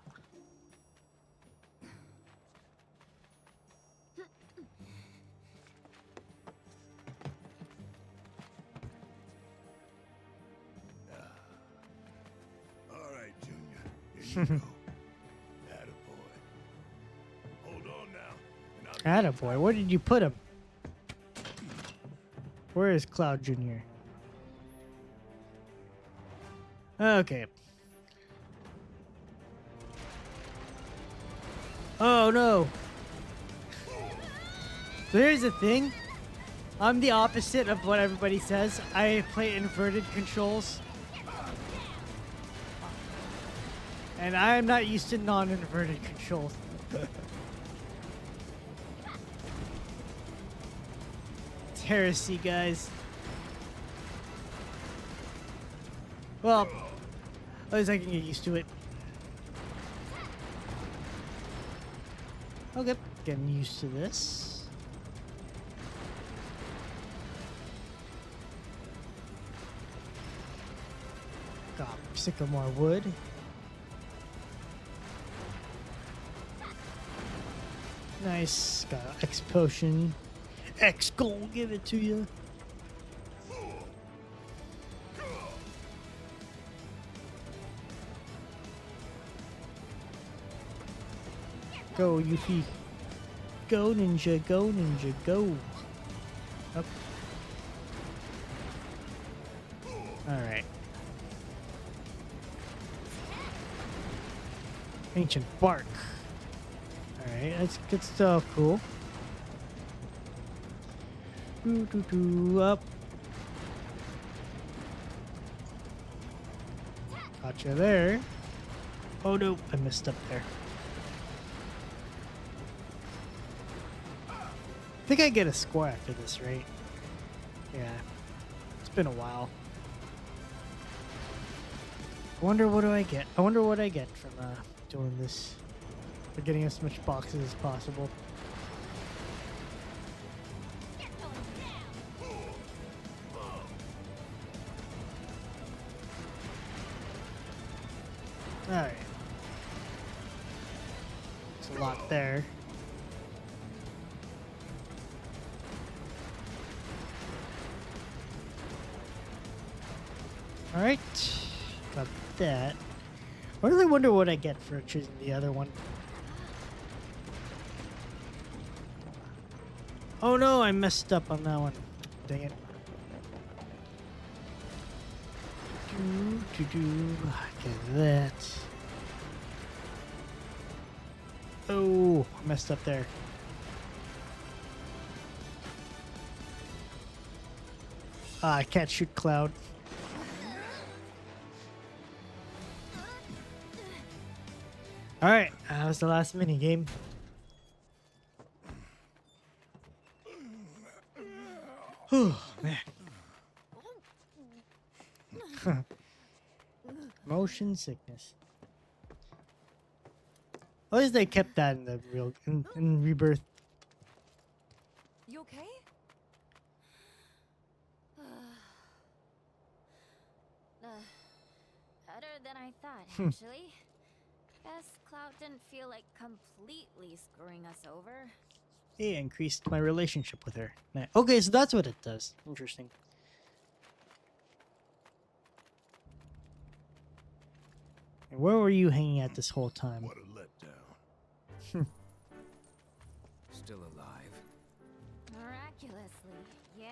S4: All right, Junior. Here you go. Attaboy. Hold on now. And I'll
S1: Attaboy, where did you put him? Where is Cloud Junior? Okay. Oh no. So here's the thing. I'm the opposite of what everybody says. I play inverted controls. And I'm not used to non-inverted controls. It's heresy, guys. Well, at least I can get used to it. Okay, getting used to this. Got sycamore wood. Nice. Got an X potion. X gonna give it to you. Go, Yuffie. Go, ninja. Go, ninja. Go. Up. Alright. Ancient bark. Alright, that's good stuff. Cool. Up. Gotcha there. Oh no, I messed up there. I think I get a score after this, right? Yeah. It's been a while. I wonder what do I get? I wonder what I get from doing this. For getting as much boxes as possible. Alright. It's a lot there. Alright. Got that. I really wonder what I get for choosing the other one. Oh no, I messed up on that one. Dang it. Get that. Oh, I messed up there. I can't shoot Cloud. Alright, that was the last mini game. Oh, man. Motion sickness. At least they kept that in the real in Rebirth.
S11: You okay?
S13: Better than I thought, actually. Guess Cloud didn't feel like completely screwing us over.
S1: Yeah, increased my relationship with her. Okay, so that's what it does. Interesting. And where were you hanging at this whole time?
S4: What a letdown.
S8: Still alive.
S13: Miraculously, yeah.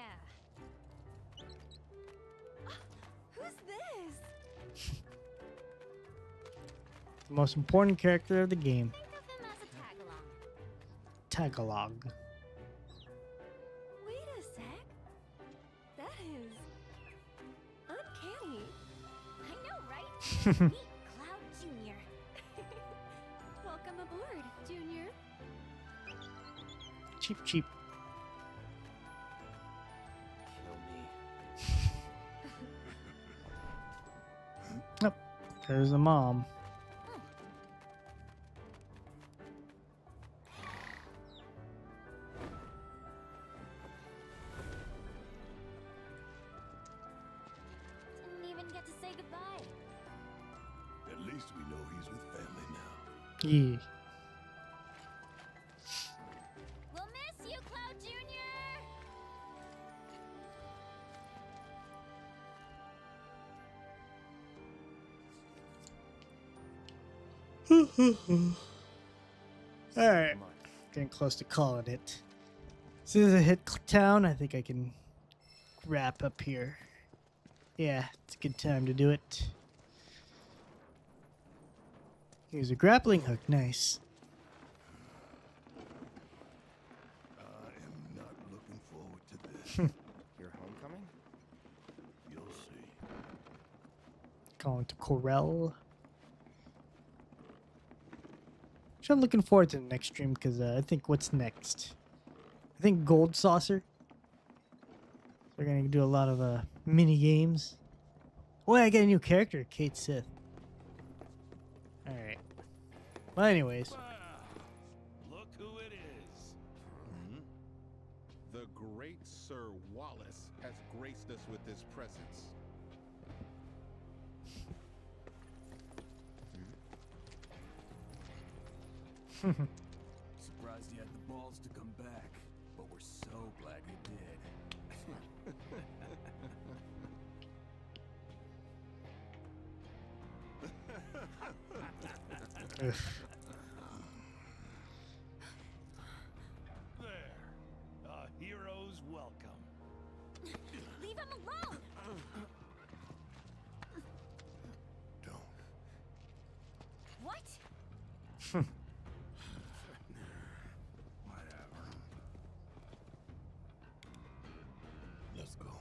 S13: Who's this?
S1: The most important character of the game.
S13: Think of him as a
S1: Tagalog.
S11: Wait a sec. That is uncanny.
S13: I know, right? Meet Cloud Jr.
S11: Welcome aboard, Junior.
S1: Cheap, cheap.
S8: Kill me.
S1: Oh, there's the mom.
S13: Didn't even get to say goodbye.
S4: At least we know he's with family now.
S1: Yeah.
S13: We'll miss you, Cloud Jr.
S1: Alright. Getting close to calling it. As soon as I hit town, I think I can wrap up here. Yeah, it's a good time to do it. Here's a grappling hook. Nice.
S4: I am not looking forward to this.
S8: Your homecoming?
S4: You'll see.
S1: Going to Corel. So I'm looking forward to the next stream because I think what's next? I think Gold Saucer. They're going to do a lot of mini games. Oh, I get a new character, Kate Sith. Alright. Well, anyways.
S12: Look who it is.
S15: The great Sir Wallace has graced us with his presence.
S3: Surprised you had the balls to come back, but we're so glad you did.
S1: Ugh.
S12: There. A hero's welcome.
S13: Leave him alone!
S4: Don't.
S13: What?
S4: Whatever. Let's go.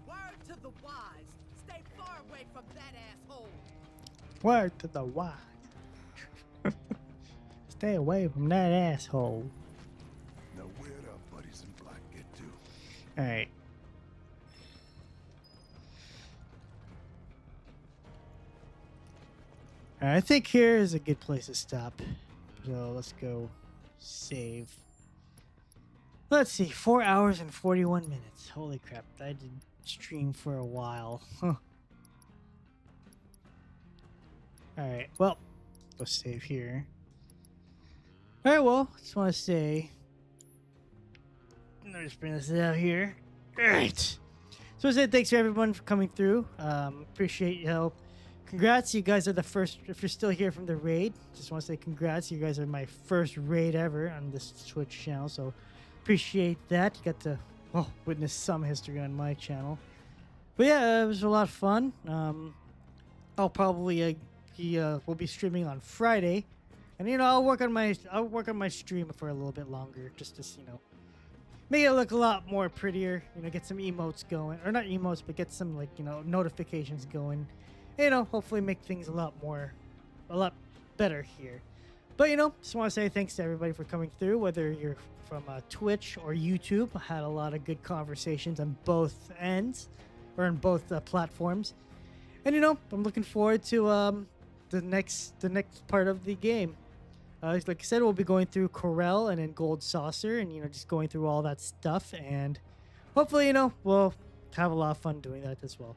S16: Word to the wise. Stay far away from that asshole.
S1: Word to the wise. Stay away from that asshole.
S4: Now where'd our buddies in black get to?
S1: Alright. I think here is a good place to stop. So let's go save. Let's see, 4 hours and 41 minutes. Holy crap, I did stream for a while. Huh. Alright, well, let's save here. Alright, well, just want to say, let me just bring this out here. Alright. So I say thanks to everyone for coming through. Appreciate your help. Congrats, you guys are the first, if you're still here from the raid, just want to say congrats. You guys are my first raid ever on this Twitch channel, so appreciate that. You got to, well, witness some history on my channel. But yeah, it was a lot of fun. I'll probably we'll be streaming on Friday, and I'll work on my stream for a little bit longer, just to make it look a lot more prettier. Get some emotes going, or not emotes, but get some notifications going. Hopefully make things a lot better here. But just want to say thanks to everybody for coming through, whether you're from Twitch or YouTube. I had a lot of good conversations on both ends, or on both platforms. And I'm looking forward to the next part of the game. Like I said, we'll be going through Corel and then Gold Saucer, and just going through all that stuff, and hopefully we'll have a lot of fun doing that as well.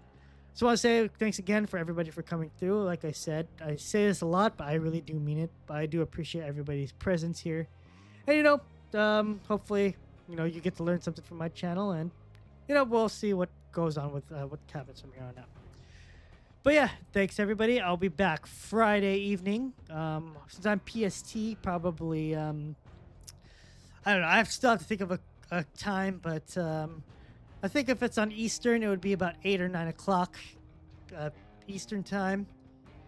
S1: So I want to say thanks again for everybody for coming through. Like I said, I say this a lot, but I really do mean it. But I do appreciate everybody's presence here. And, hopefully, you get to learn something from my channel. And, we'll see what goes on with what happens from here on out. But yeah, thanks everybody. I'll be back Friday evening. Since I'm PST, probably, I don't know. I still have to think of a time, but I think if it's on Eastern, it would be about 8 or 9 o'clock Eastern time.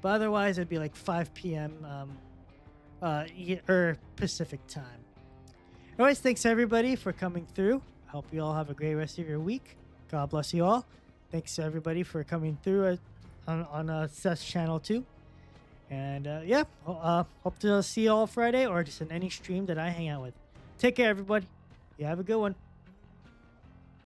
S1: But otherwise, it'd be like 5 p.m. Pacific time. Anyways, thanks everybody for coming through. I hope you all have a great rest of your week. God bless you all. Thanks everybody for coming through on Seth's channel too. And hope to see you all Friday or just in any stream that I hang out with. Take care, everybody. You have a good one.